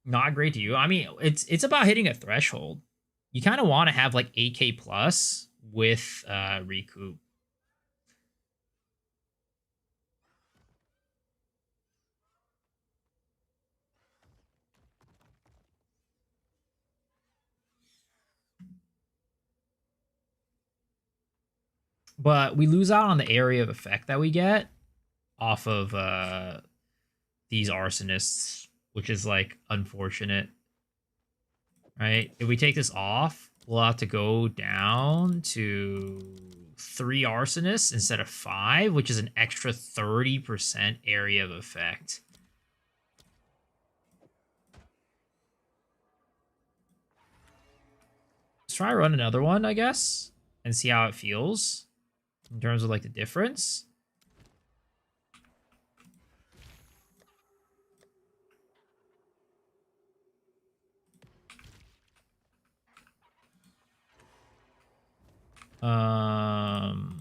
not great to you. I mean, it's about hitting a threshold. You kind of want to have like 8k plus with Recoup. But we lose out on the area of effect that we get off of these arsonists, which is like unfortunate. Right? If we take this off, we'll have to go down to 3 arsonists instead of 5, which is an extra 30% area of effect. Let's try run another one, I guess, and see how it feels in terms of like the difference.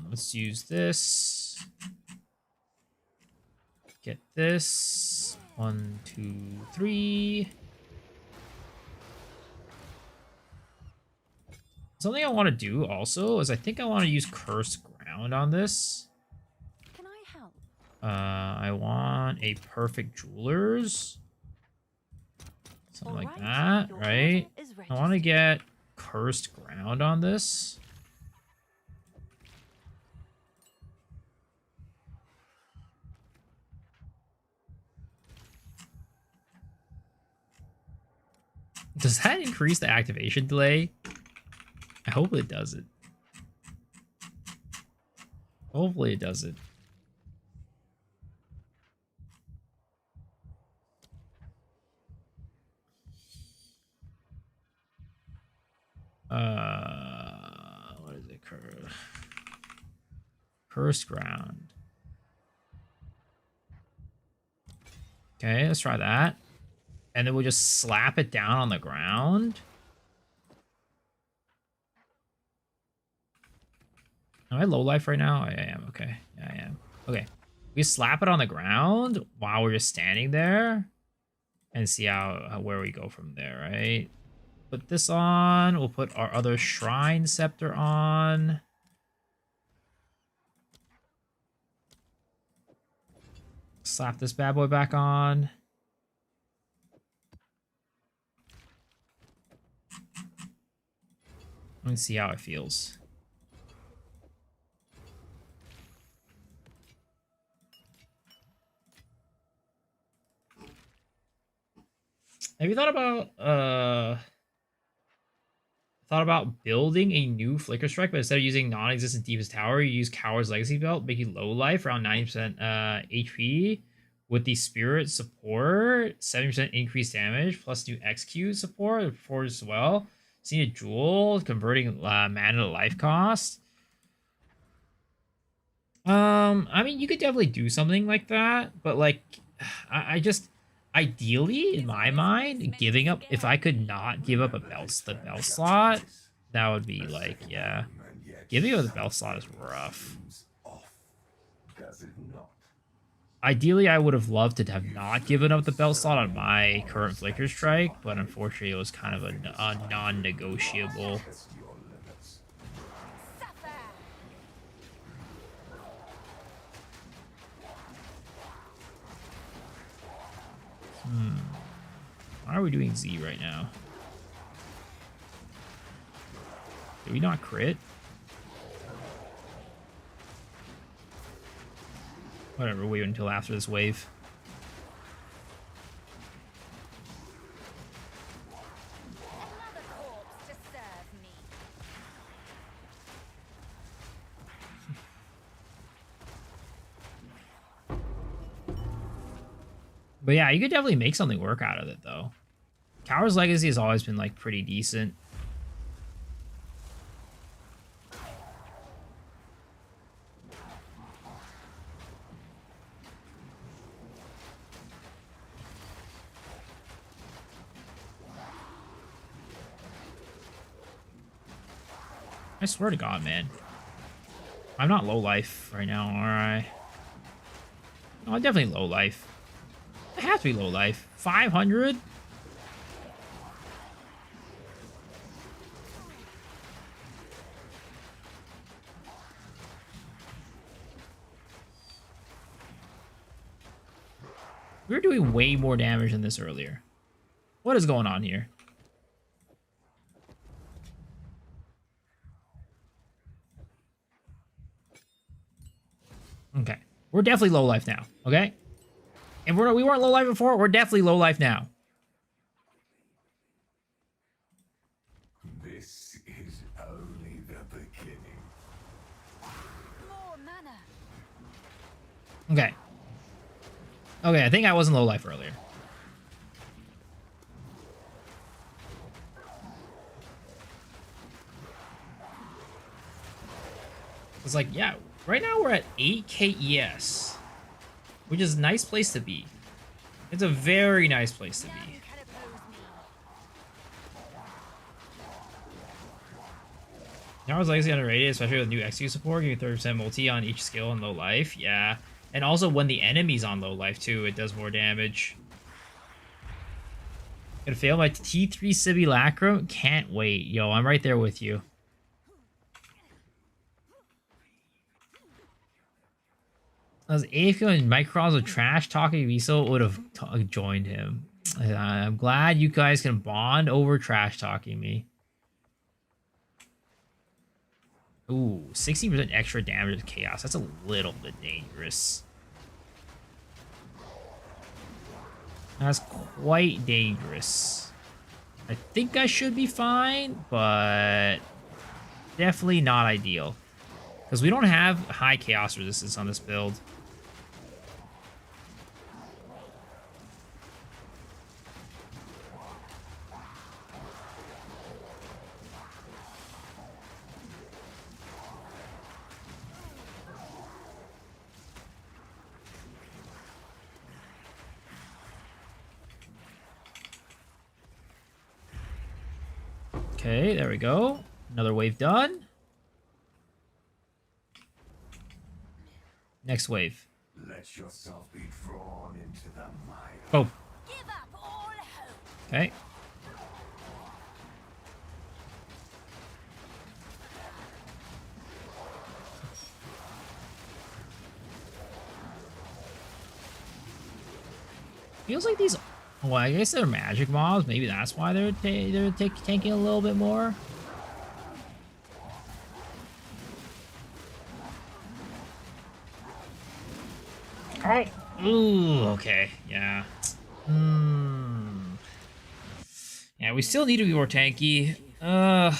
Let's use this. Get this. 1, 2, 3. Something I want to do also is I think I want to use Cursed Ground on this. Can I help? I want a Perfect Jewelers. Something like Alright, that, your right? order is I want to registered. get Cursed Ground on this. Does that increase the activation delay? I hope it doesn't. Hopefully it doesn't. What is it? Cursed Ground. Okay, let's try that. And then we'll just slap it down on the ground. Am I low life right now? I am. Okay. Yeah, I am. Okay. We slap it on the ground while we're just standing there and see how where we go from there, right? Put this on. We'll put our other Shrine Scepter on. Slap this bad boy back on. Let's see how it feels. Have you thought about building a new Flicker Strike, but instead of using non-existent Deepest Tower, you use Coward's Legacy Belt, making low life around 90% HP with the Spirit support, 70% increased damage, plus new XQ support as well. See a Jewel, converting mana to life cost. I mean, you could definitely do something like that, but like, I just, ideally, in my mind, giving up, if I could not give up the belt slot, that would be like, yeah. Giving up the belt slot is rough. Does it not? Ideally, I would have loved to have not given up the belt slot on my current Flicker Strike, but unfortunately, it was kind of a non-negotiable. Test your limits. Suffer! Why are we doing Z right now? Did we not crit? Whatever, wait until after this wave. Another corpse to serve me. But yeah, you could definitely make something work out of it, though. Coward's Legacy has always been, like, pretty decent. I swear to God, man. I'm not low life right now, are I? No, I'm definitely low life. I have to be low life. 500? We were doing way more damage than this earlier. What is going on here? Okay. We're definitely low life now, okay? And we weren't low life before, we're definitely low life now. This is only the beginning. More mana. Okay. Okay, I think I wasn't low life earlier. It's like, yeah, right now we're at 8k ES, which is a nice place to be. It's a very nice place to be. None can oppose me. Now is legacy underrated, especially with new XQ support, giving 30% multi on each skill in low life. Yeah. And also when the enemy's on low life too, it does more damage. Gonna fail my T3 Simulacrum? Can't wait. Yo, I'm right there with you. As Aiko and Microns of trash talking Miso would have joined him. I'm glad you guys can bond over trash talking me. Ooh, 60% extra damage to chaos. That's a little bit dangerous. That's quite dangerous. I think I should be fine, but definitely not ideal. Because we don't have high chaos resistance on this build. Okay, there we go. Another wave done. Next wave. Let yourself be drawn into the mire. Oh, Give up all hope. okay. Feels like these. Well, I guess they're magic mobs. Maybe that's why they're tanking a little bit more. Oh, ooh, okay, yeah. Yeah, we still need to be more tanky. I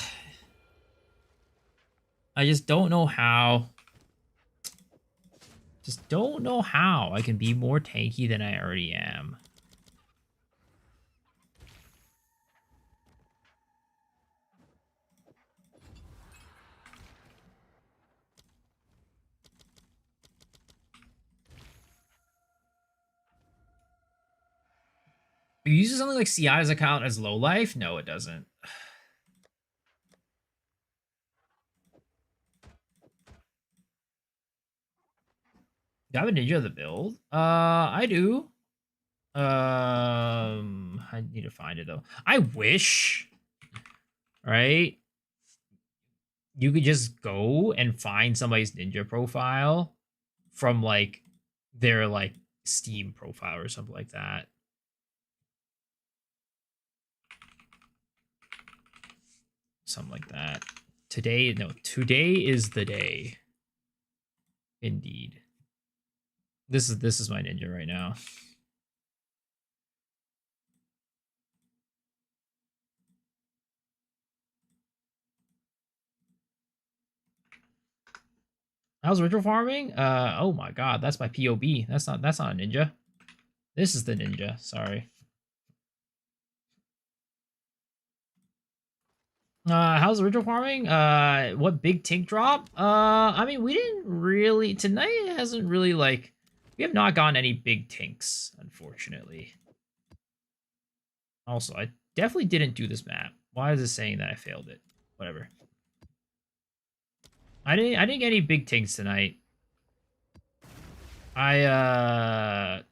just don't know how. Just don't know how I can be more tanky than I already am. It uses something like CI's account as low life? No, it doesn't. Do I have a ninja of the build? I do. I need to find it though. I wish, right? You could just go and find somebody's ninja profile from like their like Steam profile or something like that. Something like that. Today is the day. Indeed. This is my ninja right now. How's ritual farming? Oh my god, that's my POB. That's not a ninja. This is the ninja, sorry. How's ritual farming? What big tink drop? I mean, we didn't really tonight. It hasn't really like we have not gotten any big tinks, unfortunately. Also, I definitely didn't do this map. Why is it saying that I failed it? Whatever. I didn't get any big tinks tonight. I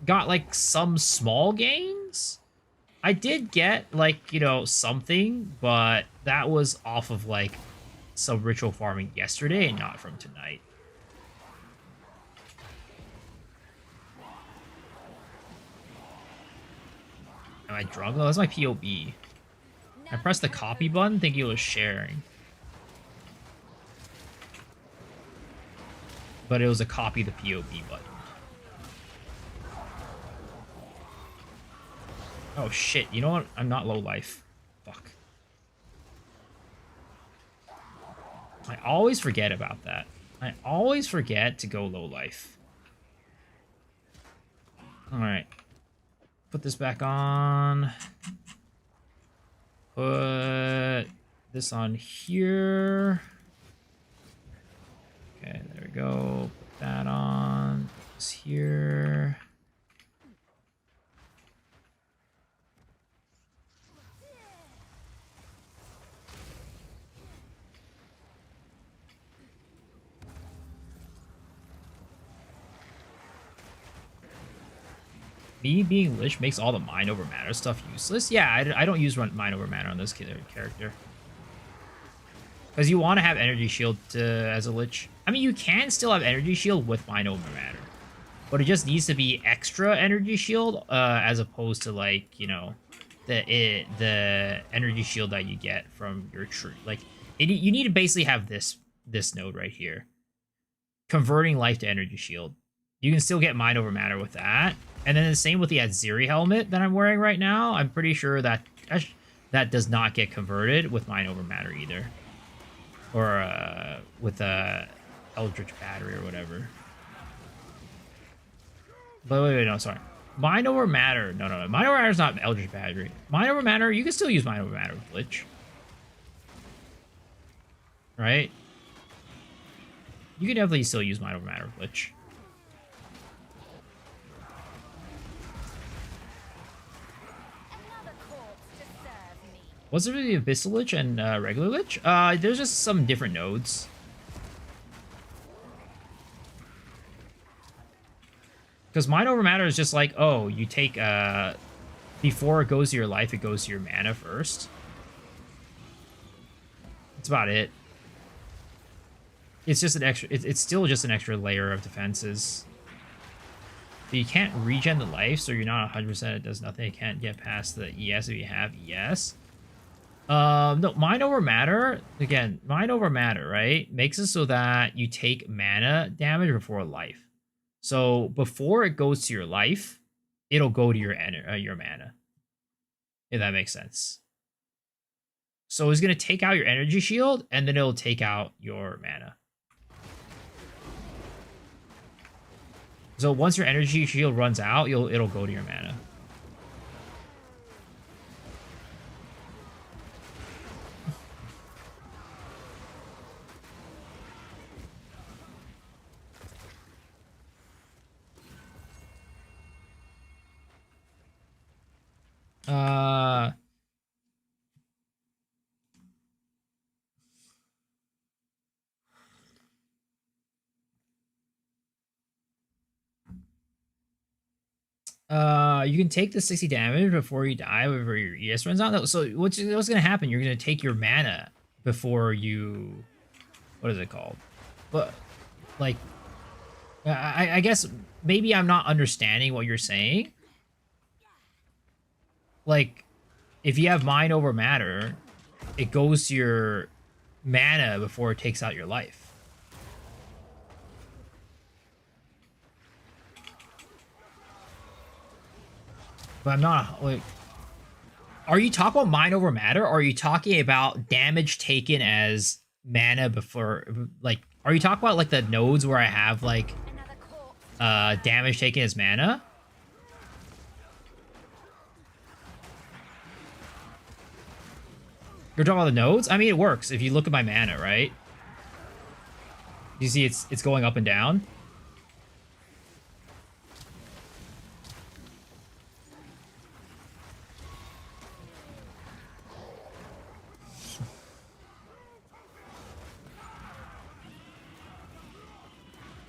got like some small gains. I did get like, you know, something, but that was off of like some ritual farming yesterday and not from tonight. Am I drunk? No, that's my POB. I pressed the copy button thinking it was sharing. But it was a copy the POB button. Oh shit, you know what? I'm not low life. Fuck. I always forget about that. I always forget to go low life. Alright. Put this back on. Put this on here. Okay, there we go. Put that on. Put this here. Me being Lich makes all the mind over matter stuff useless. Yeah, I don't use mind over matter on this character. Because you want to have energy shield as a Lich. I mean, you can still have energy shield with mind over matter. But it just needs to be extra energy shield as opposed to, like, you know, the energy shield that you get from your tree. Like, you need to basically have this node right here. Converting life to energy shield. You can still get mind over matter with that. And then the same with the Aziri helmet that I'm wearing right now. I'm pretty sure that does not get converted with mind over matter either. Or with a Eldritch battery or whatever. But wait, no, sorry. Mind over matter. No. Mind over matter is not Eldritch battery. Mind over matter, you can still use mind over matter with Lich. Right? You can definitely still use mind over matter with Lich. What's the really Abyssal Lich and regular Lich? There's just some different nodes. Because mind over matter is just like, oh, you take before it goes to your life, it goes to your mana first. That's about it. It's just an extra. It's still just an extra layer of defenses. But you can't regen the life, so you're not 100%. It does nothing. It can't get past the ES if you have ES. No, mind over matter, again, mind over matter, right? Makes it so that you take mana damage before life. So before it goes to your life, it'll go to your mana. If that makes sense. So it's going to take out your energy shield, and then it'll take out your mana. So once your energy shield runs out, it'll go to your mana. You can take the 60 damage before you die, before your ES runs out. So what's gonna happen? You're gonna take your mana before you, what is it called? But like, I guess maybe I'm not understanding what you're saying. Like, if you have mind over matter, it goes to your mana before it takes out your life. But I'm not, like, are you talking about mind over matter, or are you talking about damage taken as mana before, like, are you talking about, like, the nodes where I have, like, damage taken as mana? You're talking about the nodes? I mean, it works if you look at my mana, right? You see it's going up and down?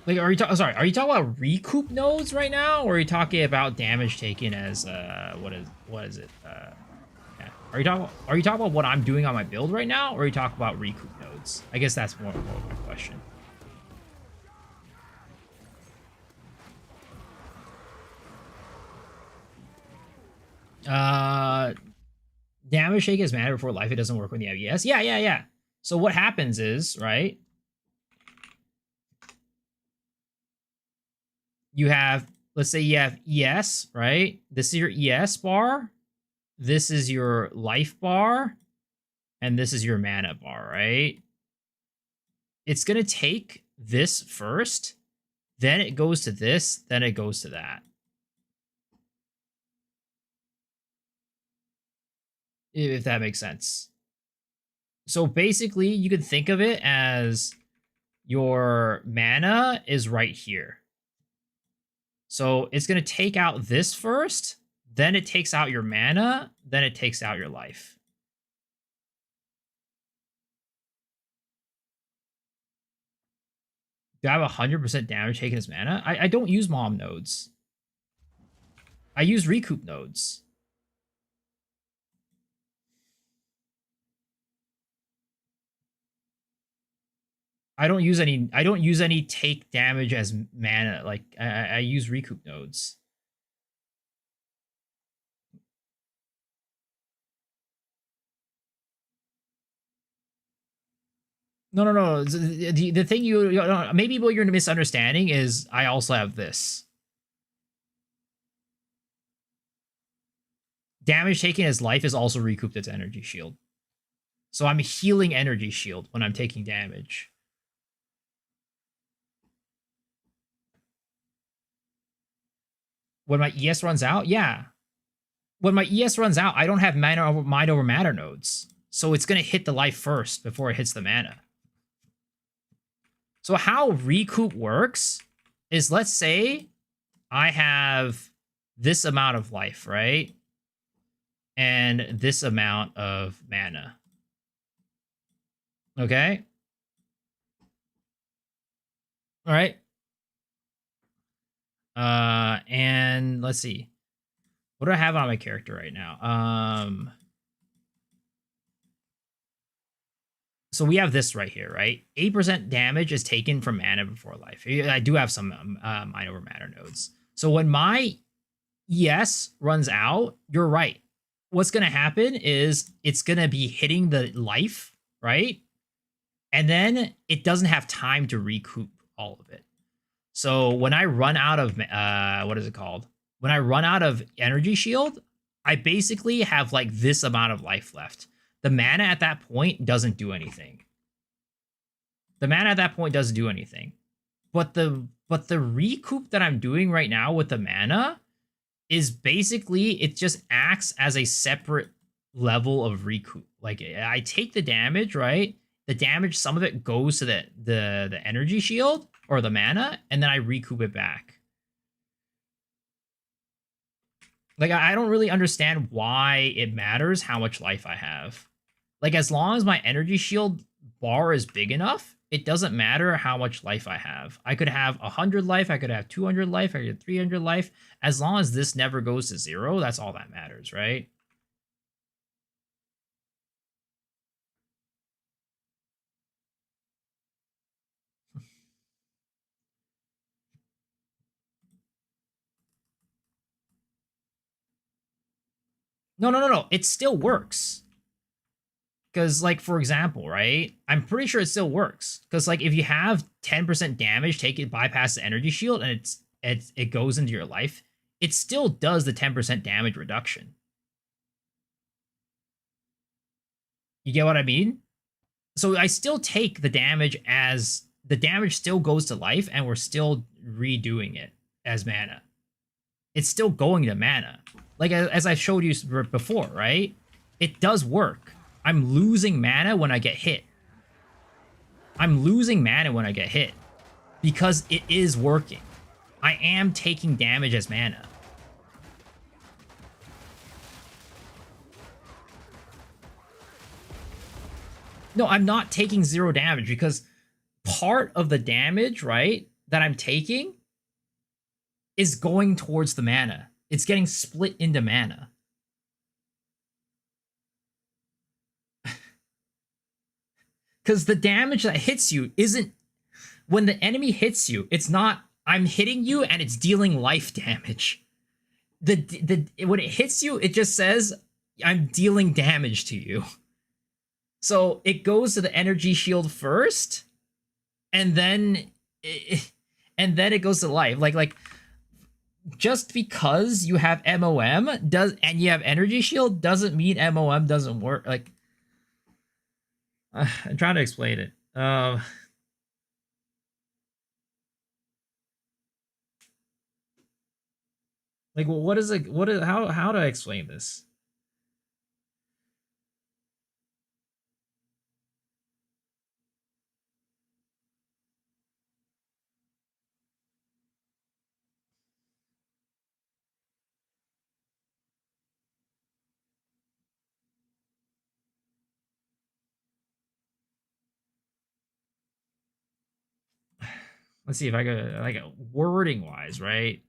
Like, are you talking about recoup nodes right now, or are you talking about damage taken as what is it? Yeah. Are you talking about what I'm doing on my build right now, or are you talking about recoup nodes? I guess that's more of my question. Damage take is mana before life. It doesn't work when you have ES. Yeah. So what happens is, right? You have, let's say you have ES, right? This is your ES bar. This is your life bar. And this is your mana bar, right? It's going to take this first. Then it goes to this. Then it goes to that. If that makes sense. So basically, you can think of it as your mana is right here. So it's going to take out this first, then it takes out your mana, then it takes out your life. Do I have 100% damage taken as mana? I don't use mom nodes. I use recoup nodes. I don't use any take damage as mana. Like I use recoup nodes. No. The thing maybe what you're misunderstanding is I also have this. Damage taken as life is also recouped its energy shield. So I'm healing energy shield when I'm taking damage. When my ES runs out, yeah. When my ES runs out, I don't have mind over matter nodes. So it's going to hit the life first before it hits the mana. So how recoup works is, let's say I have this amount of life, right? And this amount of mana. Okay? All right. And let's see. What do I have on my character right now? So we have this right here, right? 8% damage is taken from mana before life. I do have some mind over matter nodes. So when my ES runs out, you're right. What's going to happen is it's going to be hitting the life, right? And then it doesn't have time to recoup all of it. So when I run out of, what is it called? When I run out of energy shield, I basically have like this amount of life left. The mana at that point doesn't do anything. The mana at that point doesn't do anything. But the recoup that I'm doing right now with the mana is basically, it just acts as a separate level of recoup. Like I take the damage, right? The damage, some of it goes to the energy shield or the mana, and then I recoup it back. Like, I don't really understand why it matters how much life I have. Like, as long as my energy shield bar is big enough, it doesn't matter how much life I have. I could have 100 life, I could have 200 life, I could have 300 life. As long as this never goes to 0, that's all that matters, right? No. It still works. Because, like, for example, right? I'm pretty sure it still works. Because, like, if you have 10% damage, take it, bypass the energy shield, and it goes into your life, it still does the 10% damage reduction. You get what I mean? So I still take the damage as the damage still goes to life, and we're still redoing it as mana. It's still going to mana. Like, as I showed you before, right? It does work. I'm losing mana when I get hit. I'm losing mana when I get hit. Because it is working. I am taking damage as mana. No, I'm not taking 0 damage because part of the damage, right, that I'm taking is going towards the mana. It's getting split into mana. Because the damage that hits you isn't... When the enemy hits you, it's not, I'm hitting you and it's dealing life damage. the when it hits you, it just says I'm dealing damage to you. So it goes to the energy shield first, and then it goes to life. Like just because you have MOM does and you have energy shield doesn't mean MOM doesn't work. Like I'm trying to explain it. Like what is it? What is how do I explain this? Let's see if I could like wording wise, right?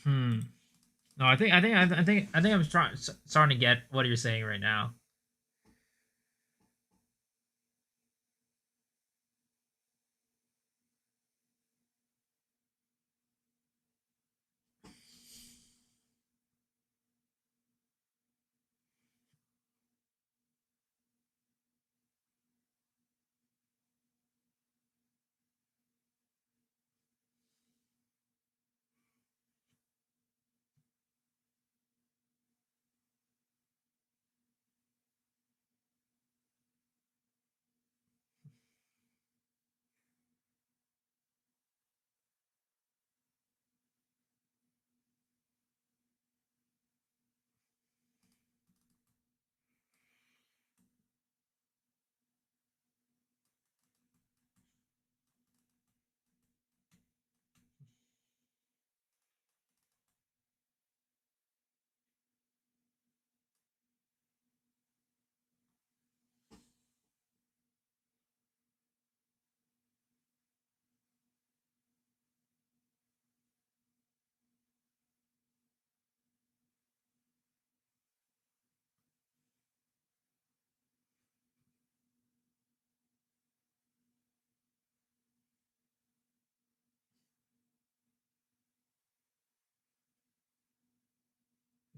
Hmm. No, I think I'm starting to get what you're saying right now.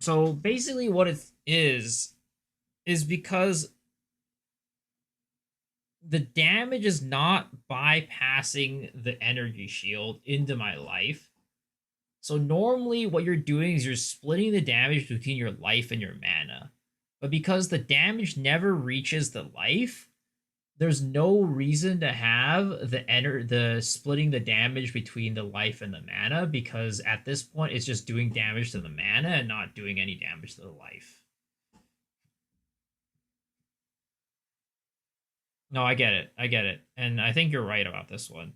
So basically, what it is because the damage is not bypassing the energy shield into my life. So normally, what you're doing is you're splitting the damage between your life and your mana. But because the damage never reaches the life, there's no reason to have the splitting the damage between the life and the mana, because at this point it's just doing damage to the mana and not doing any damage to the life. No, I get it. I get it. And I think you're right about this one.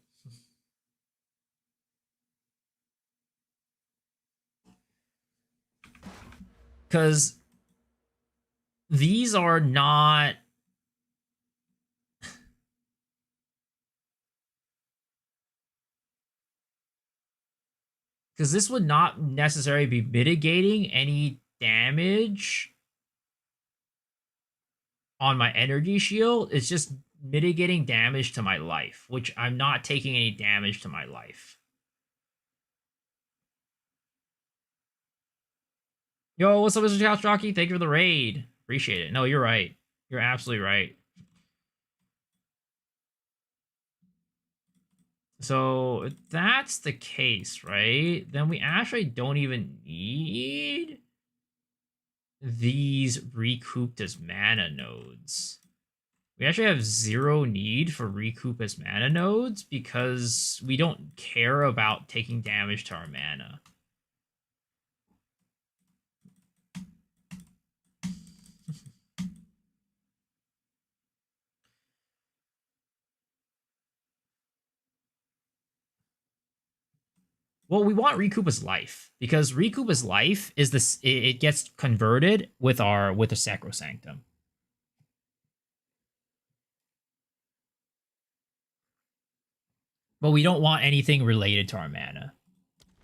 Because these are not... Because this would not necessarily be mitigating any damage on my energy shield. It's just mitigating damage to my life, which I'm not taking any damage to my life. Yo, what's up, Mr. Couch Jockey? Thank you for the raid. Appreciate it. No, you're right. You're absolutely right. So if that's the case, right? Then we actually don't even need these recouped as mana nodes. We actually have zero need for recoup as mana nodes because we don't care about taking damage to our mana. Well, we want Recoup as life because Recoup as life is this. It gets converted with the Sacrosanctum. But we don't want anything related to our mana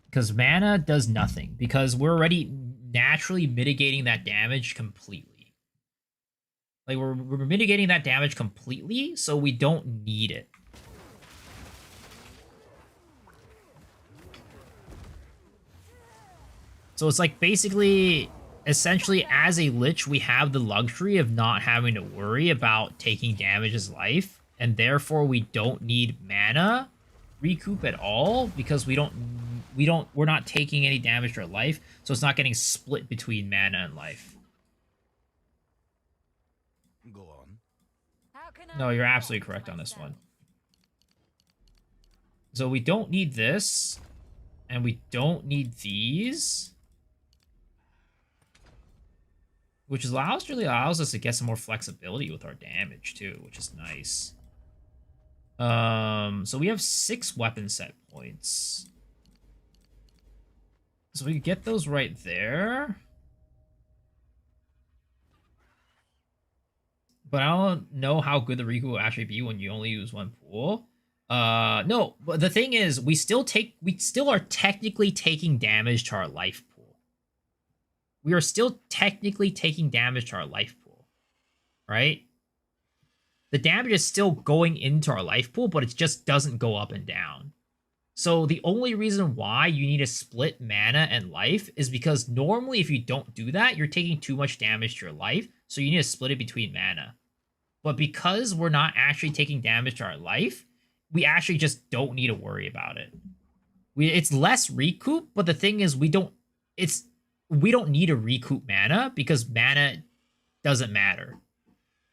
because mana does nothing because we're already naturally mitigating that damage completely. Like we're mitigating that damage completely, so we don't need it. So it's like basically, essentially, as a Lich, we have the luxury of not having to worry about taking damage as life, and therefore we don't need mana recoup at all because we're not taking any damage to our life, so it's not getting split between mana and life. Go on. No, you're absolutely correct on this one. So we don't need this, and we don't need these. Which really allows us to get some more flexibility with our damage too, which is nice. So we have 6 weapon set points. So we can get those right there. But I don't know how good the Recoup will actually be when you only use 1 pool. No, but the thing is, we still are technically taking damage to our life pool. We are still technically taking damage to our life pool, right? The damage is still going into our life pool, but it just doesn't go up and down. So the only reason why you need to split mana and life is because normally if you don't do that, you're taking too much damage to your life, so you need to split it between mana. But because we're not actually taking damage to our life, we actually just don't need to worry about it. It's less recoup, but the thing is we don't need to recoup mana because mana doesn't matter,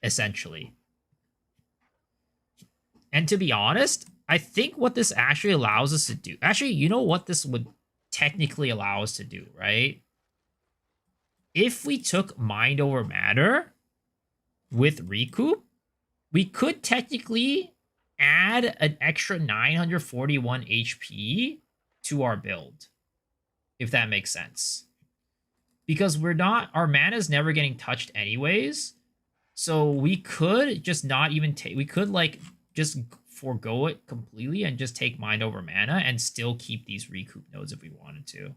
essentially. And to be honest, I think what this actually allows us to do... Actually, you know what this would technically allow us to do, right? If we took Mind over Matter with Recoup, we could technically add an extra 941 HP to our build, if that makes sense. Because our mana is never getting touched anyways, so we could just not even take... We could, like, just forego it completely and just take Mind over Mana and still keep these Recoup nodes if we wanted to.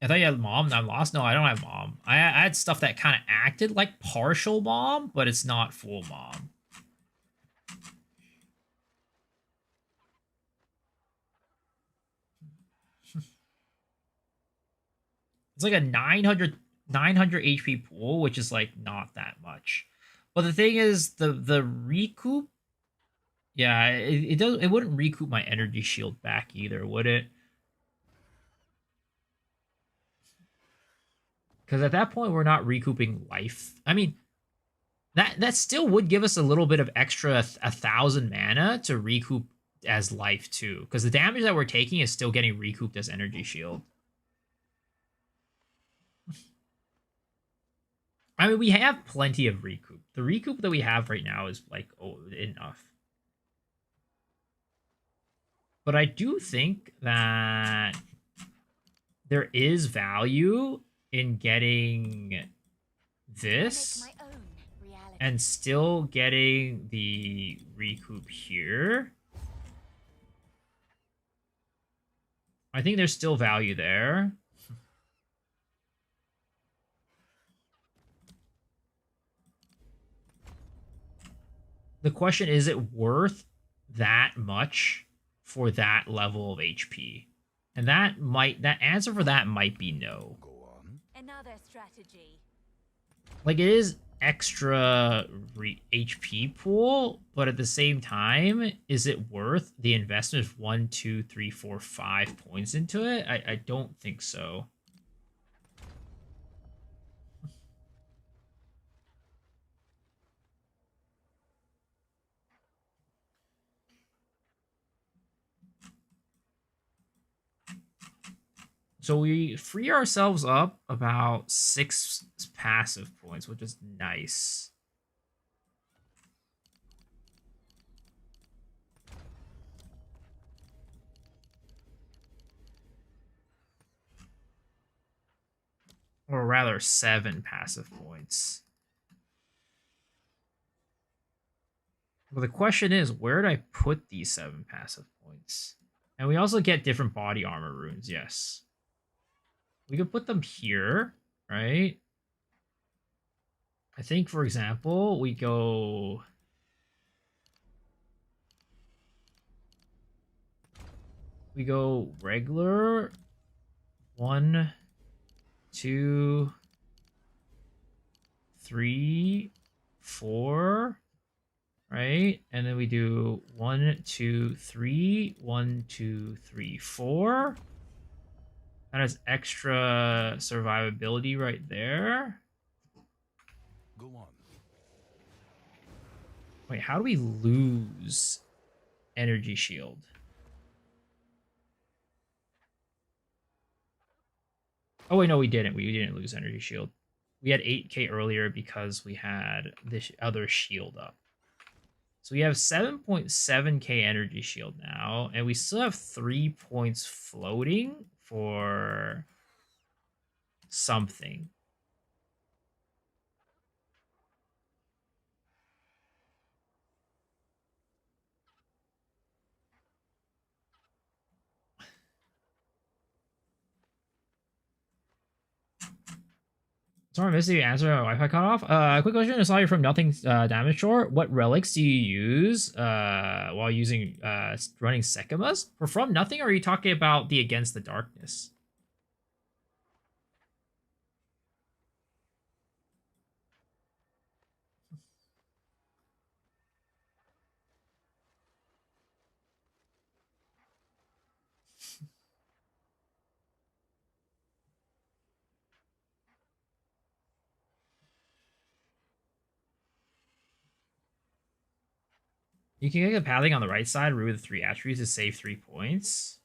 I thought you had Mom. I'm lost. No, I don't have Mom. I had stuff that kind of acted like partial Mom, but it's not full Mom. It's like a 900 HP pool, which is like not that much. But the thing is, the recoup, yeah, it wouldn't recoup my energy shield back either, would it? Because at that point, we're not recouping life. I mean, that still would give us a little bit of extra 1,000 mana to recoup as life too. Because the damage that we're taking is still getting recouped as energy shield. I mean, we have plenty of recoup. The recoup that we have right now is like, oh, enough. But I do think that there is value in getting this I make my own reality. and still getting the recoup here. I think there's still value there. The question is it worth that much for that level of HP? And that answer for that might be no. Go on. Another strategy. Like, it is extra HP pool, but at the same time, is it worth the investment of 1, 2, 3, 4, 5 points into it? I don't think so. So we free ourselves up about 6 passive points, which is nice. Or rather, 7 passive points. Well, the question is, where did I put these 7 passive points? And we also get different body armor runes, yes. We could put them here, right? I think, for example, we go... regular. 1, 2, 3, 4, right? And then we do 1, 2, 3, 1, 2, 3, 4. That has extra survivability right there. Go on. Wait, how do we lose energy shield? Oh wait, no, we didn't. We didn't lose energy shield. We had 8k earlier because we had this other shield up. So we have 7.7k energy shield now, and we still have 3 points floating for something. Sorry, I missed the answer. Wi-Fi cut off. Quick question. I saw you from Nothing Damage Short. What relics do you use while using running Sekimas? For From Nothing, or are you talking about the Against the Darkness? You can get the pathing on the right side, remove the 3 attributes to save 3 points.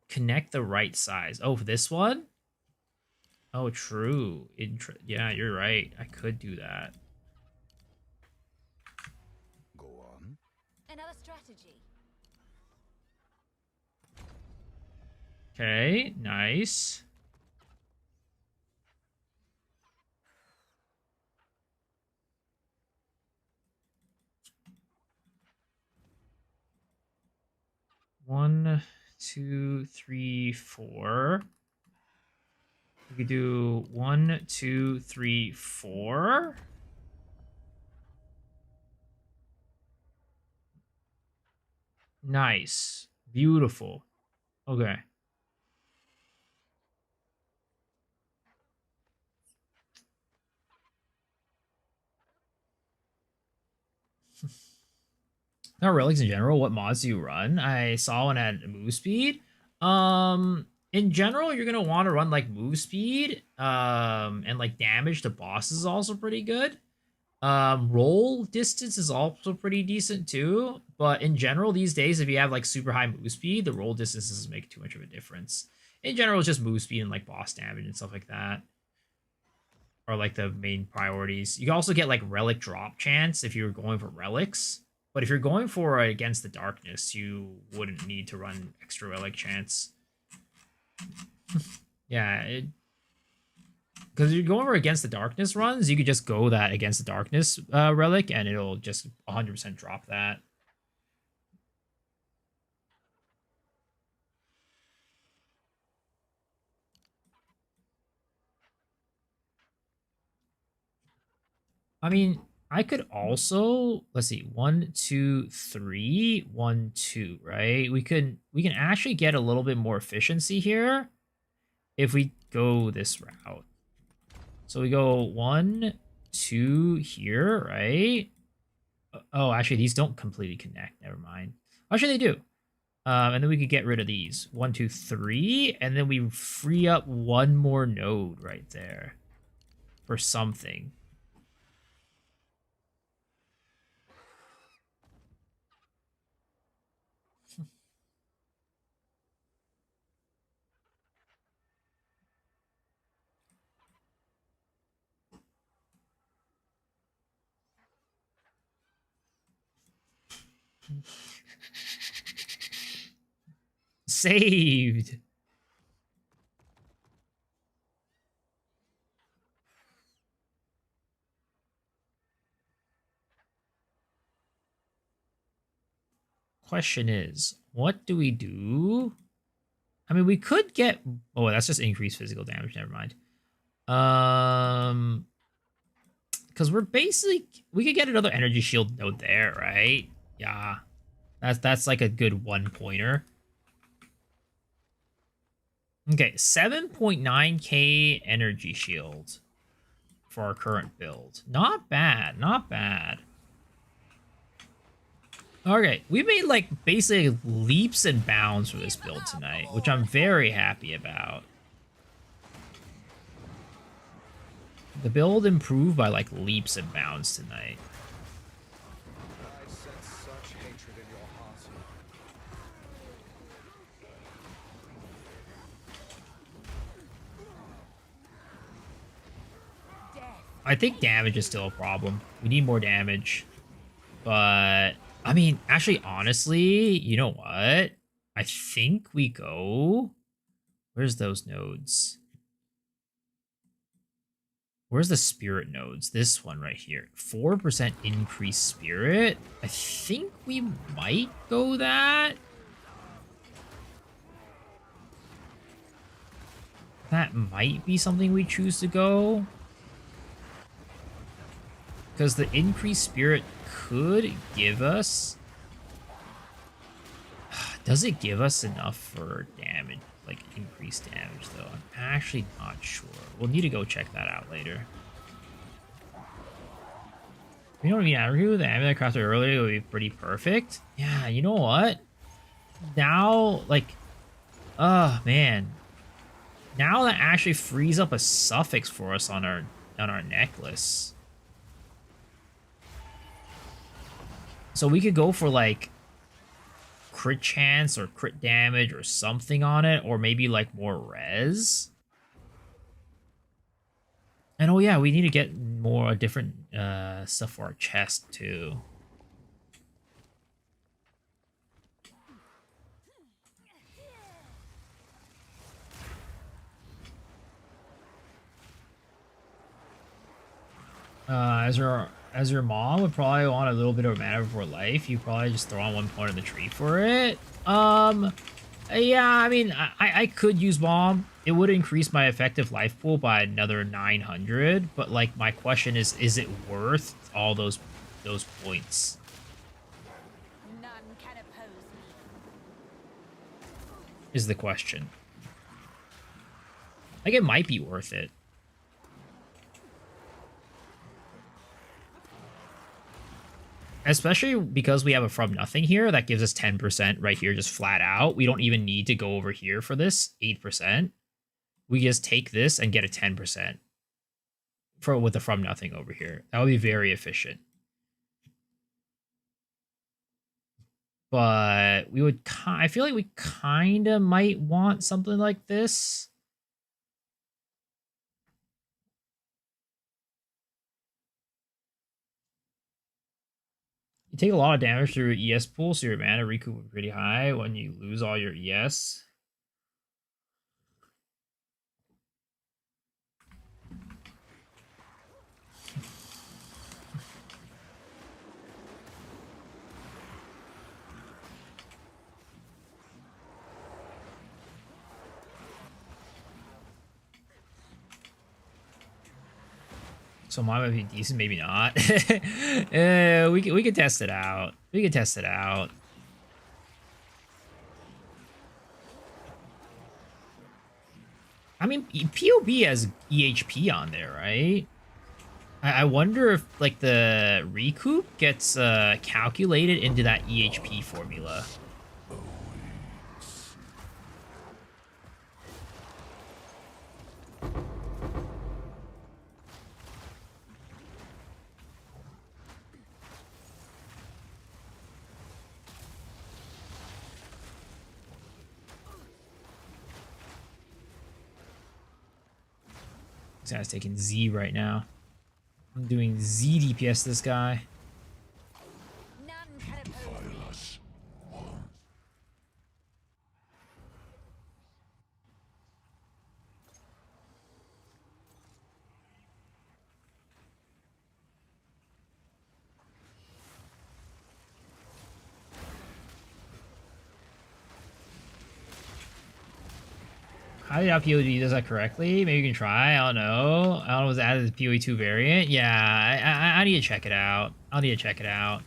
Connect the right size. Oh, for this one? Oh, true. Yeah, you're right. I could do that. Go on. Another strategy. Okay, nice. One, 2, 3, 4. We could do 1, 2, 3, 4. Nice. Beautiful. Okay. Not relics in general. What mods do you run? I saw one at move speed. In general, you're gonna want to run like move speed. And like damage to bosses is also pretty good. Roll distance is also pretty decent too, but in general these days, if you have like super high move speed, the roll distance doesn't make too much of a difference. In general, it's just move speed and like boss damage and stuff like that are like the main priorities. You can also get like relic drop chance if you're going for relics, but if you're going for against the darkness, you wouldn't need to run extra relic chance. Yeah, because you're going for against the darkness runs, you could just go that against the darkness relic and it'll just 100% drop that. I mean, I could also, let's see, 1, 2, 3, 1, 2, right? We can actually get a little bit more efficiency here if we go this route. So we go 1, 2 here, right? Oh, actually, these don't completely connect. Never mind. Actually, they do. And then we could get rid of these. 1, 2, 3, and then we free up one more node right there for something. Saved. Question is, what do we do? I mean, we could get... Oh, that's just increased physical damage. Never mind. Because we're basically... We could get another energy shield node there, right? Yeah. That's like a good one-pointer. Okay, 7.9k energy shield for our current build. Not bad, not bad. Okay, we made like basically leaps and bounds for this build tonight, which I'm very happy about. The build improved by like leaps and bounds tonight. I sense such hatred in your heart. I think damage is still a problem. We need more damage. But, I mean, actually, honestly, you know what? I think we go... Where's those nodes? Where's the spirit nodes? This one right here. 4% increased spirit. I think we might go that. That might be something we choose to go. Because the increased spirit could give us... Does it give us enough for damage? Like, increased damage, though? I'm actually not sure. We'll need to go check that out later. You know what I mean? I agree with the amulet crafted earlier would be pretty perfect. Yeah, you know what? Now, like... Oh, man. Now that actually frees up a suffix for us on our necklace. So we could go for, like, crit chance or crit damage or something on it, or maybe, like, more res. And, oh, yeah, we need to get more different stuff for our chest, too. As your mom would probably want a little bit of mana before life, you probably just throw on one point of the tree for it. Yeah, I mean, I could use bomb. It would increase my effective life pool by another 900, but like my question is it worth all those points? None can oppose me. Is the question. Like, it might be worth it. Especially because we have a from nothing here that gives us 10% right here just flat out. We don't even need to go over here for this 8%. We just take this and get a 10% with the from nothing over here. That would be very efficient. But we would, I feel like we kind of might want something like this. You take a lot of damage through ES pool, so your mana recoup is pretty high when you lose all your ES. So mine might be decent, maybe not. We could test it out. We could test it out. I mean, POB has EHP on there, right? I wonder if like the recoup gets calculated into that EHP formula. This guy's taking Z right now. I'm doing Z DPS this guy. None can oppose me. How did POD does that correctly? Maybe you can try. I don't know. I don't know. Was it added as PoE2 variant? Yeah, I need to check it out. I'll need to check it out.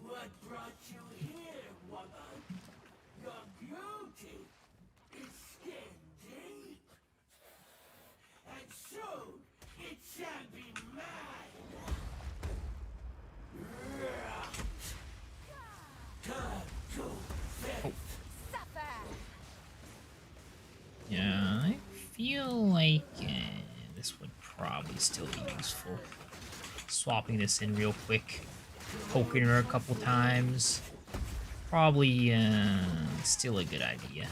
What brought you here, woman? Your beauty is skin deep, and soon it shall be mine. Turn to face. Suffer! Yeah, I feel like this would probably still be useful. Swapping this in real quick. Poking her a couple times. Probably still a good idea.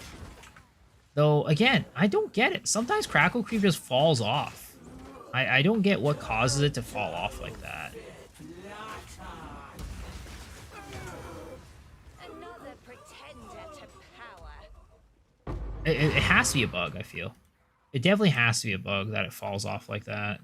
Though, again, I don't get it. Sometimes Crackle Creep just falls off. I don't get what causes it to fall off like that. Another pretender to power. It has to be a bug, I feel. It definitely has to be a bug that it falls off like that.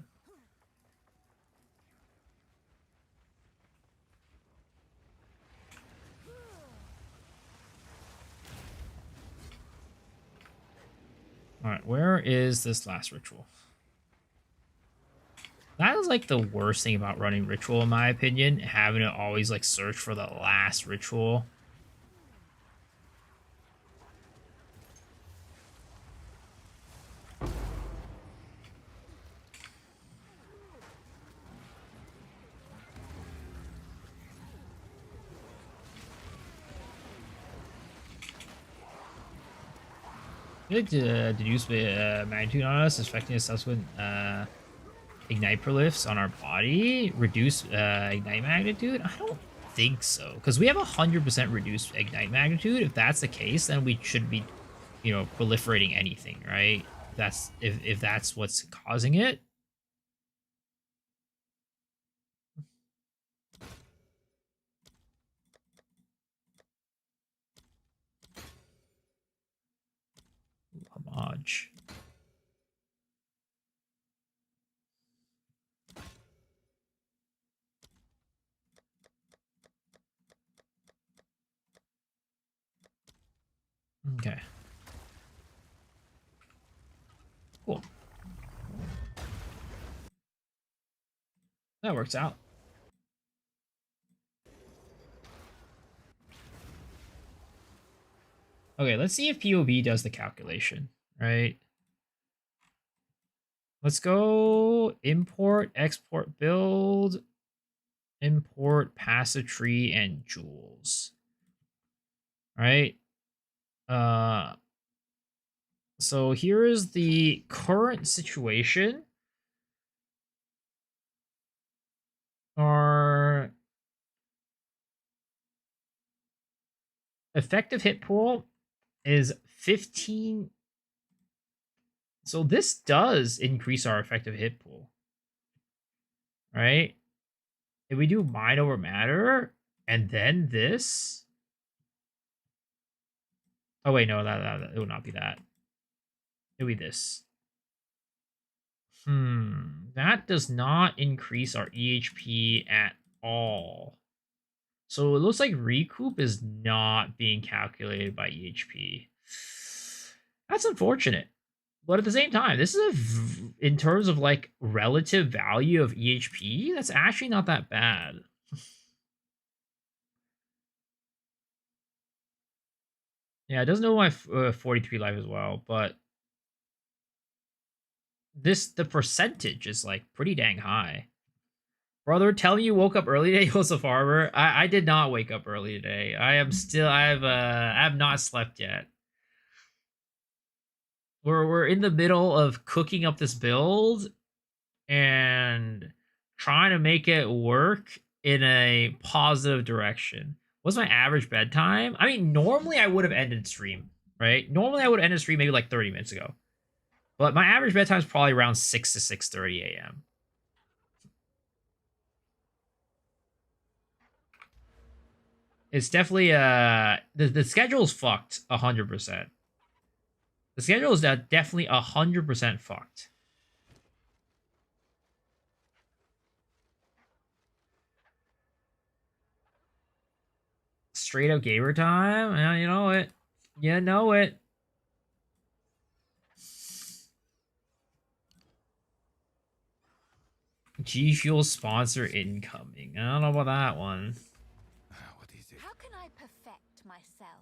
Alright, where is this last ritual? That is like the worst thing about running ritual, in my opinion. Having to always like search for the last ritual. I feel like to deduce magnitude on us, affecting a subsequent ignite prolifs on our body, reduce ignite magnitude. I don't think so, because we have 100% reduced ignite magnitude. If that's the case, then we should be, you know, proliferating anything, right? That's if that's what's causing it. Homage. Okay. Cool. That works out. Okay, let's see if POB does the calculation, right? Let's go import, export, build, import, passive tree, and jewels. Right? So here is the current situation. Our effective hit pool is 15. So this does increase our effective hit pool. Right? If we do mind over matter and then this. Oh wait, no, that it would not be that. It would be this. That does not increase our EHP at all. So it looks like Recoup is not being calculated by EHP. That's unfortunate. But at the same time, this is in terms of like relative value of EHP, that's actually not that bad. Yeah, it does know my 43 life as well, but the percentage is like pretty dang high. Brother, tell me you woke up early today, Joseph Farmer. I did not wake up early today. I have not slept yet. We're in the middle of cooking up this build and trying to make it work in a positive direction. What's my average bedtime? I mean, normally I would have ended stream, right? Normally I would have ended stream maybe like 30 minutes ago. But my average bedtime is probably around 6 to 6:30 a.m. It's definitely the schedule is fucked 100%. The schedule is definitely 100% fucked. Straight up gamer time? Yeah, you know it. You know it. G Fuel sponsor incoming. I don't know about that one. What is it? How can I perfect myself?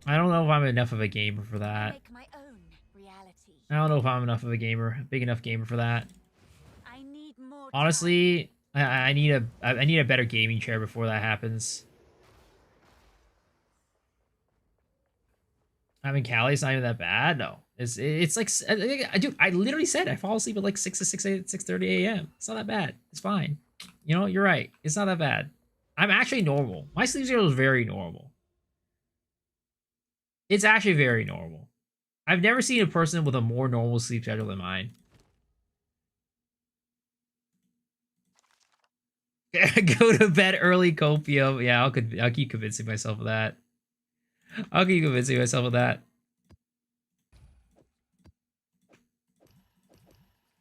I don't know if I'm enough of a gamer for that. Make my own reality. I don't know if I'm enough of a gamer, big enough gamer for that. I need more Honestly, I need a better gaming chair before that happens. I mean, Cali's not even that bad. No, it's like I literally said I fall asleep at like 6 to 6:30 a.m. It's not that bad. It's fine. You know, you're right. It's not that bad. I'm actually normal. My sleep schedule is very normal. It's actually very normal. I've never seen a person with a more normal sleep schedule than mine. Go to bed early, copium. Yeah, I'll keep convincing myself of that. I'll keep convincing myself of that.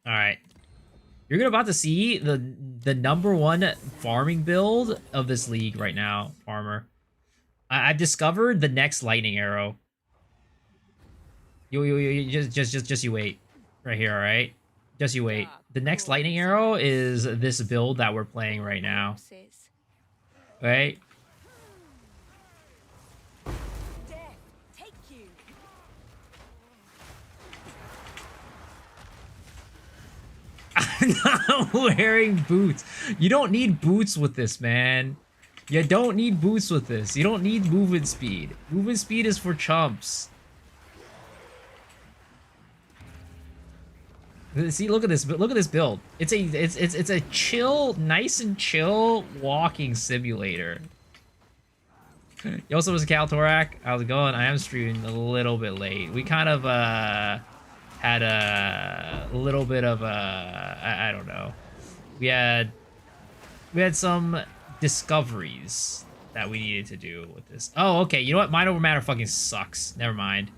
All right, you're about to see the #1 farming build of this league right now, farmer. I've discovered the next lightning arrow. You just you wait, right here. All right, just you wait. The next lightning arrow is this build that we're playing right now. Right. I'm not wearing boots. You don't need boots with this, man. You don't need boots with this. You don't need movement speed. Movement speed is for chumps. See, look at this. Look at this build. It's a chill, nice and chill walking simulator. You also was a Kaltorak. How's it going? I am streaming a little bit late. We kind of had a little bit of I don't know. We had some discoveries that we needed to do with this. Oh, okay. You know what? Mind over matter fucking sucks. Never mind.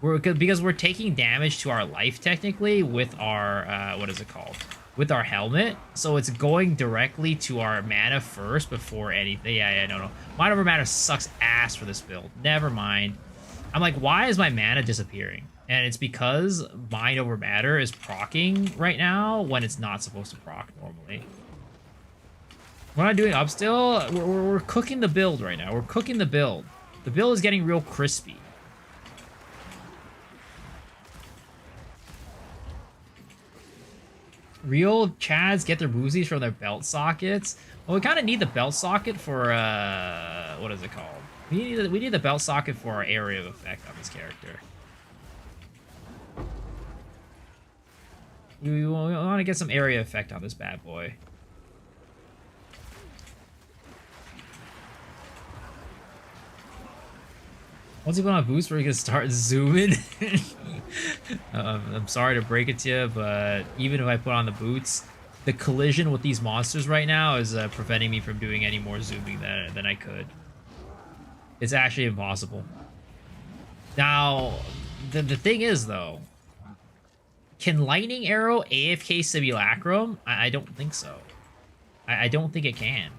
Because we're taking damage to our life technically with our what is it called? with our helmet, so it's going directly to our mana first before anything. Yeah, no. Mind over matter sucks ass for this build. Never mind. I'm like, why is my mana disappearing? And it's because mind over matter is proccing right now when it's not supposed to proc normally. We're not doing up still. We're cooking the build right now. We're cooking the build. The build is getting real crispy. Real Chads get their boozies from their belt sockets. Well, we kind of need the belt socket for, what is it called? We need the belt socket for our area of effect on this character. We want to get some area effect on this bad boy. Once you put on a boost, we're gonna start zooming. I'm sorry to break it to you, but even if I put on the boots, the collision with these monsters right now is preventing me from doing any more zooming than I could. It's actually impossible. Now, the thing is, though, can Lightning Arrow AFK Simulacrum? I don't think so. I don't think it can.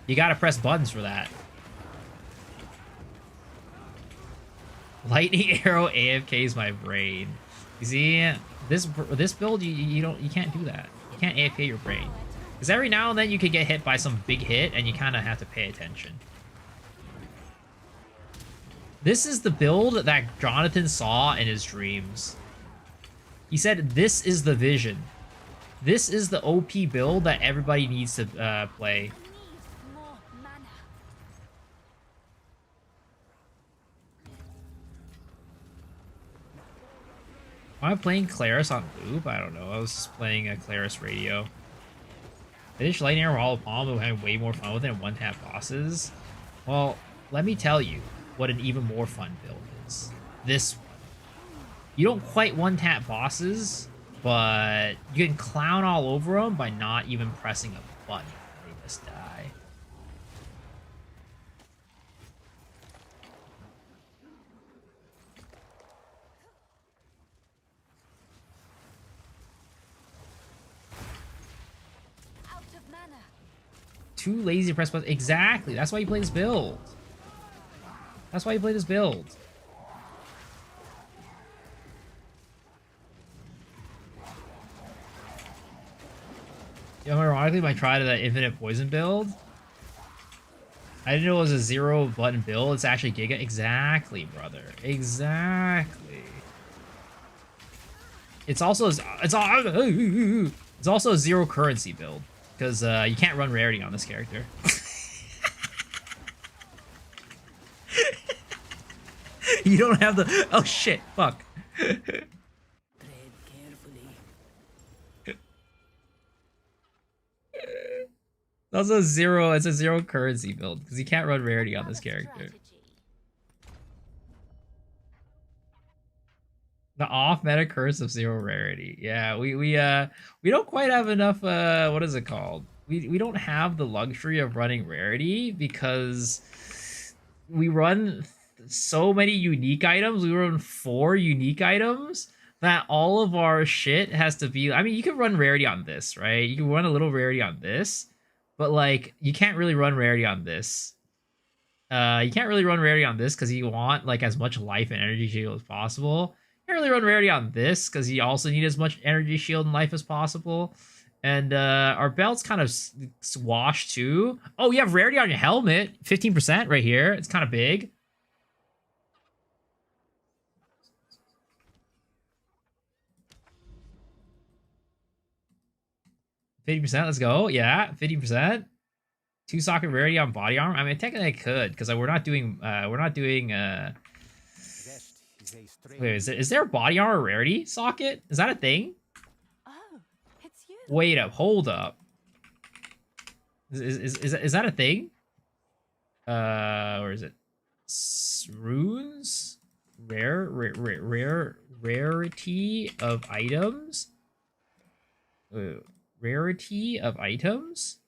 You gotta press buttons for that. Lightning Arrow AFKs my brain. You see, this build you can't do that. You can't AFK your brain. Because every now and then you could get hit by some big hit and you kind of have to pay attention. This is the build that Jonathan saw in his dreams. He said this is the vision. This is the OP build that everybody needs to play. More mana. Am I playing Claris on loop? I don't know. I was just playing a Claris radio. Finish Lightning Arrow Hollow Palm, but having way more fun with it and one-tap bosses. Well, let me tell you what an even more fun build is. This one. You don't quite one-tap bosses, but you can clown all over them by not even pressing a button. They just die. Out of mana. Too lazy to press buttons. Exactly. That's why you play this build. That's why you play this build. Yeah, ironically, my try to that infinite poison build, I didn't know it was a 0 button build. It's actually Giga. Exactly, brother. Exactly. It's also a 0 currency build because you can't run Rarity on this character. You don't have the. Oh shit! Fuck. Tread carefully. That's a 0. It's a 0 currency build because you can't run Rarity on this character. Strategy. The off-meta curse of 0 rarity. Yeah, we don't quite have enough. What is it called? We don't have the luxury of running Rarity because we run so many unique items. We run 4 unique items that all of our shit has to be. I mean, you can run Rarity on this, right? You can run a little Rarity on this, but like you can't really run Rarity on this. You can't really run Rarity on this because you want like as much life and energy shield as possible. You can't really run Rarity on this because you also need as much energy shield and life as possible. And our belt's kind of washed too. Oh, you have Rarity on your helmet, 15% right here. It's kind of big. 50%, let's go. Yeah, 50%. 2 socket Rarity on body armor. I mean, technically I could, because we're not doing wait, is there a body armor Rarity socket? Is that a thing? Oh, it's you. Wait up, hold up. Is that a thing? Or is it runes? Rarity of items? Rarity of items?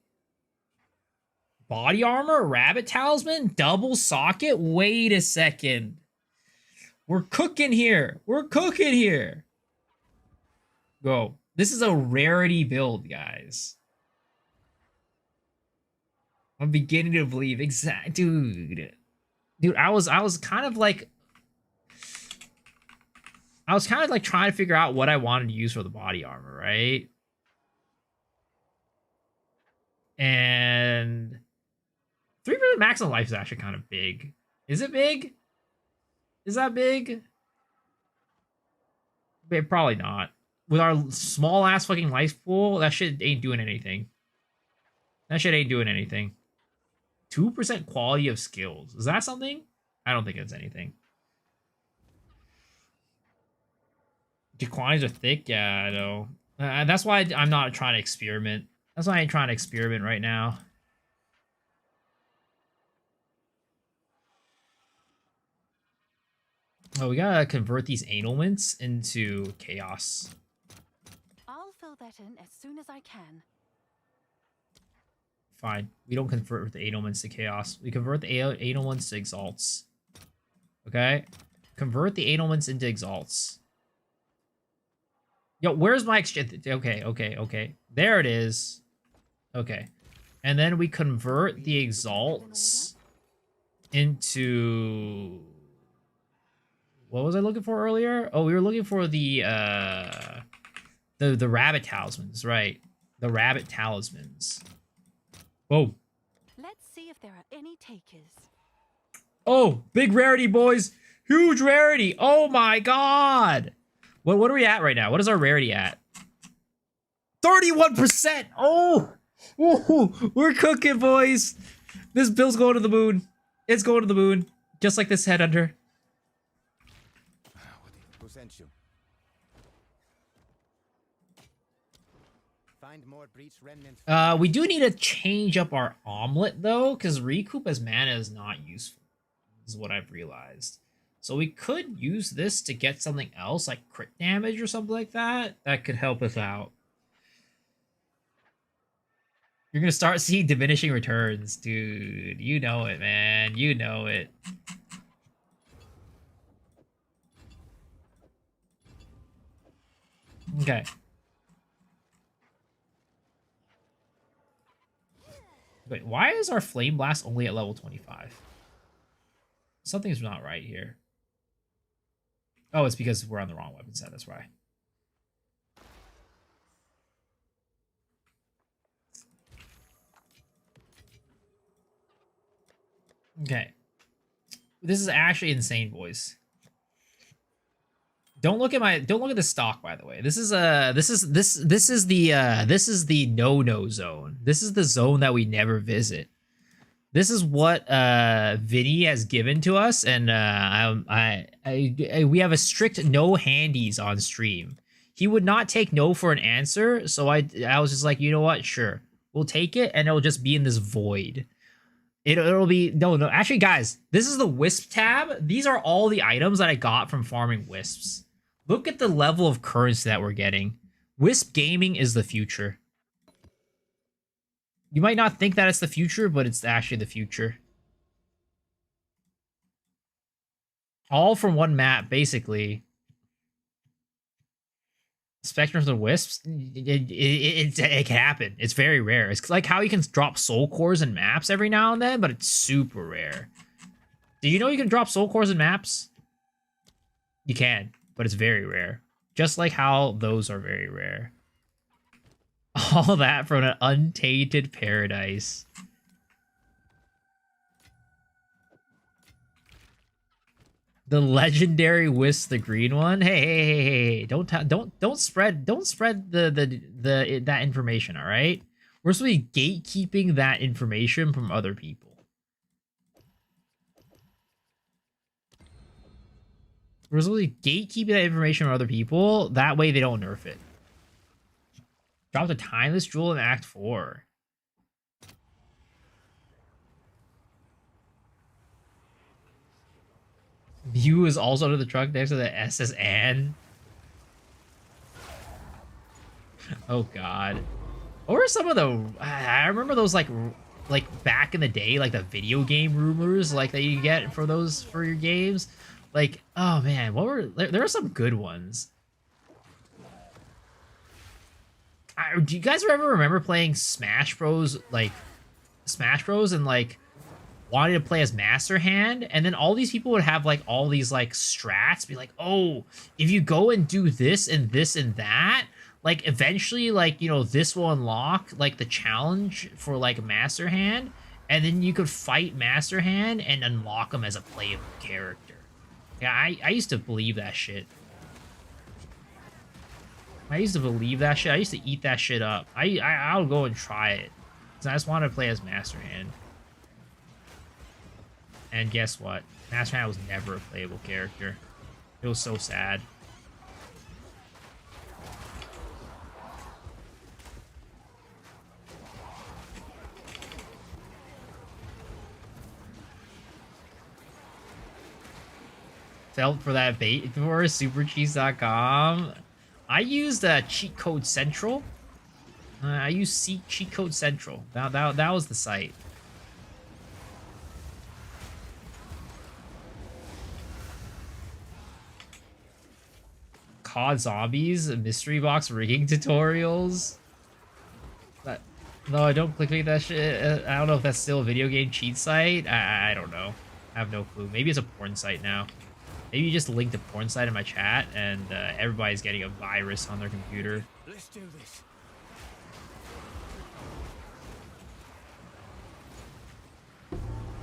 Body armor? Rabbit talisman? Double socket? Wait a second. We're cooking here. We're cooking here. Go. This is a rarity build, guys. I'm beginning to believe dude. I was kind of like trying to figure out what I wanted to use for the body armor, right? And 3% maximum life is actually kind of big. Is it big? Is that big? Probably not. With our small ass fucking life pool, that shit ain't doing anything. That shit ain't doing anything. 2% quality of skills. Is that something? I don't think it's anything. The quantities are thick? Yeah, I know. That's why I'm not trying to experiment. That's why I ain't trying to experiment right now. Oh, we gotta convert these annulments into chaos. I'll fill that in as soon as I can. Fine. We don't convert the annulments to chaos. We convert the annulments to exalts. Okay? Convert the annulments into exalts. Yo, where's my exchange? Okay. There it is. Okay. And then we convert the exalts into... What was I looking for earlier? Oh, we were looking for the rabbit talismans, right? The rabbit talismans. Oh. Let's see if there are any takers. Oh, big rarity, boys. Huge rarity. Oh my god. What are we at right now? What is our rarity at? 31%. Oh. Ooh, we're cooking, boys. This build's going to the moon. It's going to the moon. Just like this headhunter. Who sent you? Find more breach remnants. We do need to change up our omelet though, because Recoup as mana is not useful. Is what I've realized. So we could use this to get something else, like crit damage or something like that. That could help us out. You're gonna start seeing diminishing returns, dude. You know it, man. You know it. Okay. Wait, why is our Flame Blast only at level 25? Something's not right here. Oh, it's because we're on the wrong weapon set, that's why. Okay. This is actually insane, boys. Don't look at the stock, by the way. This is the no-no zone. This is the zone that we never visit. This is what Vinny has given to us, and we have a strict no handies on stream. He would not take no for an answer, so I was just like, you know what? Sure, we'll take it, and it'll just be in this void. It'll be no. Actually, guys, this is the Wisp tab. These are all the items that I got from farming Wisps. Look at the level of currency that we're getting. Wisp gaming is the future. You might not think that it's the future, but it's actually the future. All from one map, basically. Spectrums of the Wisps, it can happen. It's very rare. It's like how you can drop soul cores in maps every now and then, but it's super rare. Do you know you can drop soul cores in maps? You can, but it's very rare. Just like how those are very rare. All that from an untainted paradise. The legendary Wisp, the green one. Hey! Don't spread that information. All right, we're supposed to be gatekeeping that information from other people. We're supposed to be gatekeeping that information from other people. That way they don't nerf it. Drop the timeless jewel in Act 4. View is also under the truck next to the SS Anne. Oh god. What were some of the... I remember those like back in the day, like the video game rumors like that you get for those for your games. Like, oh man, what were there are some good ones. Do you guys ever remember playing Smash Bros, like Smash Bros, and like wanting to play as Master Hand, and then all these people would have like all these like strats, be like, oh, if you go and do this and this and that, like eventually, like, you know, this will unlock like the challenge for like Master Hand, and then you could fight Master Hand and unlock him as a playable character. Yeah, I used to believe that shit. I used to believe that shit. I used to eat that shit up. I'll go and try it. Cause I just want to play as Master Hand. And guess what? Master Hand was never a playable character. It was so sad. Felt for that bait for supercheese.com. I used Cheat Code Central. I used Cheat Code Central. That was the site. COD Zombies, mystery box rigging tutorials. No, don't click that shit. I don't know if that's still a video game cheat site. I don't know. I have no clue. Maybe it's a porn site now. Maybe you just linked the porn site in my chat, and everybody's getting a virus on their computer. Let's do this.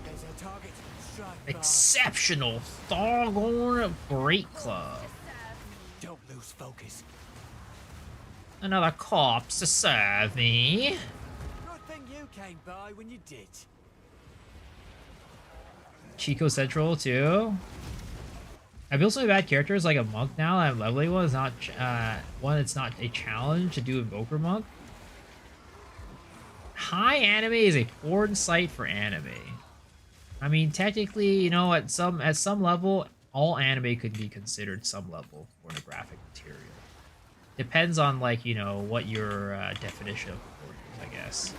There's our target. Strike fast. Exceptional Thorgorn Break Club. Don't lose focus. Another corpse to serve me. Good thing you came by when you did. Chico Central too. I built some bad characters like a monk now. I'm leveling one. It's not it's not a challenge to do Invoker Monk. High Anime is a porn site for anime. I mean, technically, you know, at some level, all anime could be considered some level pornographic material. Depends on, like, you know, what your definition of porn is, I guess.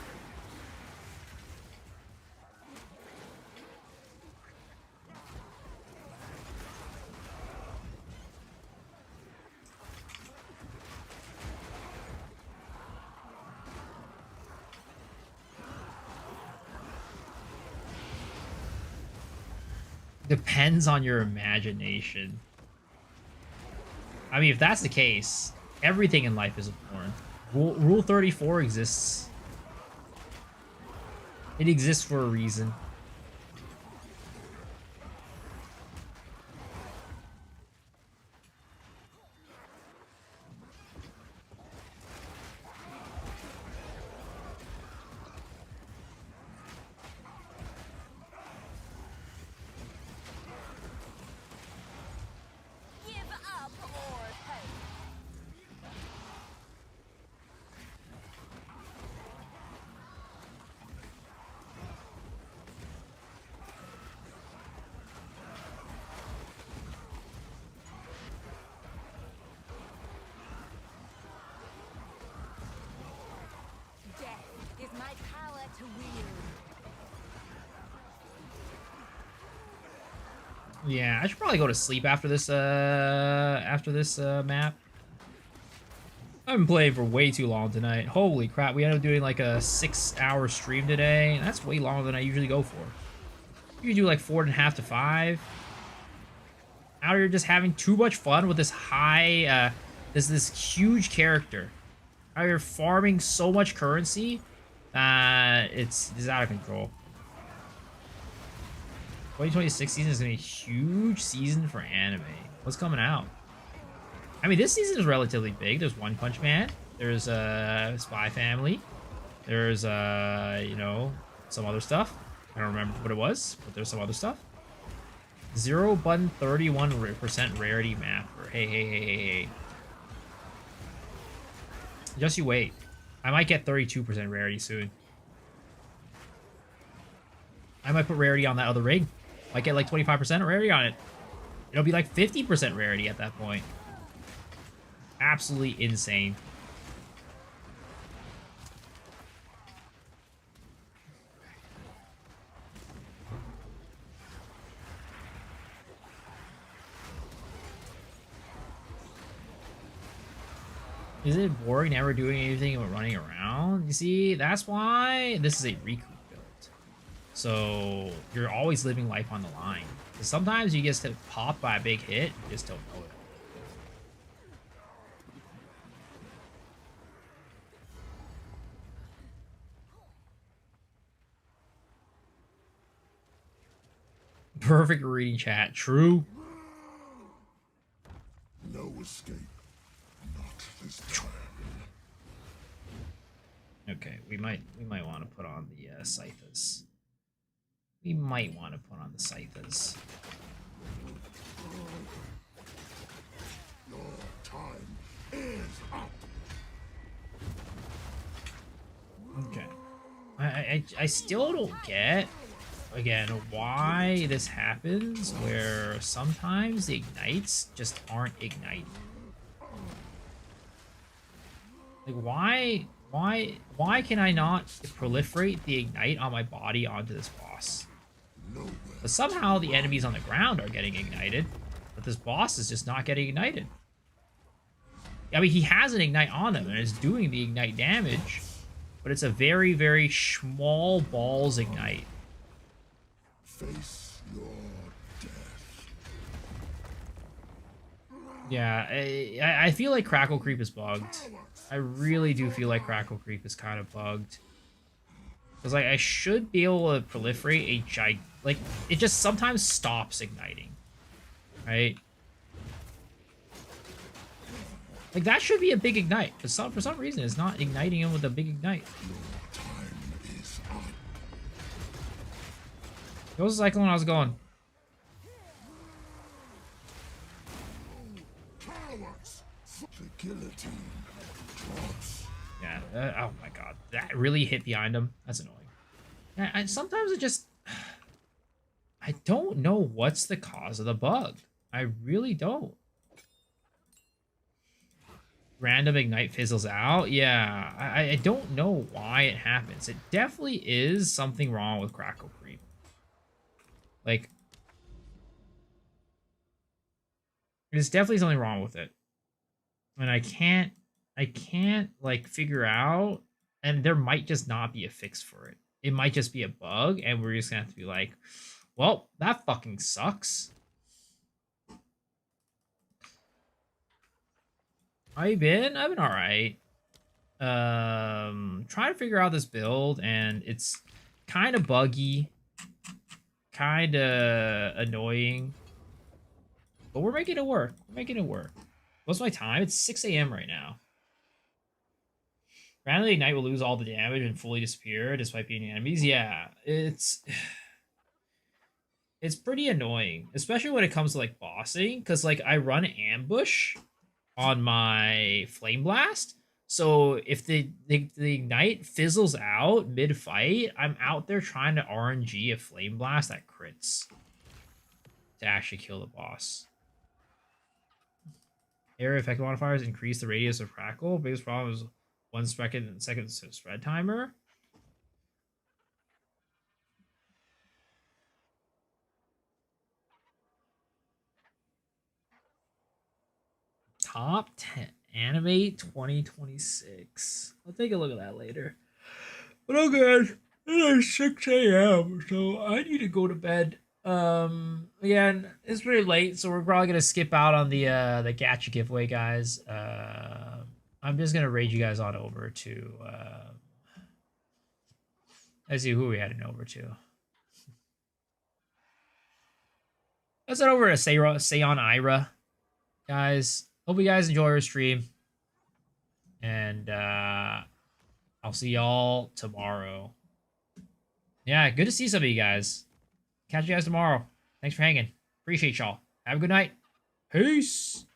Depends on your imagination. I mean, if that's the case, everything in life is a porn. Rule 34 exists. It exists for a reason. Yeah, I should probably go to sleep after this map. I've been playing for way too long tonight. Holy crap, we ended up doing like a 6-hour stream today, and that's way longer than I usually go for. You do like 4.5 to 5. Out here just having too much fun with this high, this huge character. Out here farming so much currency, it's out of control. 2026 season is gonna be a huge season for anime. What's coming out? I mean, this season is relatively big. There's One Punch Man. There's Spy Family. There's you know, some other stuff. I don't remember what it was, but there's some other stuff. 0 button 31% rarity map. Hey. Just you wait. I might get 32% rarity soon. I might put rarity on that other ring. Might get like 25% rarity on it. It'll be like 50% rarity at that point. Absolutely insane. Is it boring never doing anything but running around? You see, that's why this is a recoup build. So you're always living life on the line. Because sometimes you get to pop by a big hit, you just don't know it. Perfect reading chat. True. No escape. Not this time. Okay, we might want to put on the scythers. We might want to put on the scythers. Your time is up. Okay. I still don't get, again, why this happens where sometimes the ignites just aren't igniting. Like, why can I not proliferate the ignite on my body onto this boss? But somehow the enemies on the ground are getting ignited, but this boss is just not getting ignited. I mean, he has an ignite on him and is doing the ignite damage, but it's a very, very small balls ignite. Face your death. Yeah, I feel like Crackle Creep is bugged. I really do feel like Crackle Creep is kind of bugged. Because, like, I should be able to proliferate a like, it just sometimes stops igniting. Right? Like, that should be a big ignite. But for some reason, it's not igniting him with a big ignite. Time is up. It was Cyclone, how's it going? Cowards. The guillotine drops. Yeah, oh my god. That really hit behind him. That's annoying. Yeah, and sometimes it just... I don't know what's the cause of the bug. I really don't. Random ignite fizzles out? Yeah, I don't know why it happens. It definitely is something wrong with Crackle Creep. Like, there's definitely something wrong with it. And I can't, like, figure out, and there might just not be a fix for it. It might just be a bug, and we're just gonna have to be like, well, that fucking sucks. How you been? I've been alright. Trying to figure out this build, and it's kind of buggy. Kind of annoying. But we're making it work. We're making it work. What's my time? It's 6 a.m. right now. Randomly Ignite will lose all the damage and fully disappear despite beating enemies. Yeah, it's pretty annoying, especially when it comes to, like, bossing, because, like, I run ambush on my Flame Blast. So if the Ignite fizzles out mid-fight, I'm out there trying to RNG a Flame Blast that crits to actually kill the boss. Area effect modifiers increase the radius of Crackle. Biggest problem is 1 second spread timer. Top 10 Animate 2026. I'll take a look at that later. But oh good. It is 6 a.m. so I need to go to bed. Again, it's pretty late, so we're probably gonna skip out on the gacha giveaway, guys. I'm just gonna raid you guys on over to let's see who we heading over to. Let's head over to Seon Ira, guys. Hope you guys enjoy our stream. And I'll see y'all tomorrow. Yeah, good to see some of you guys. Catch you guys tomorrow. Thanks for hanging. Appreciate y'all. Have a good night. Peace.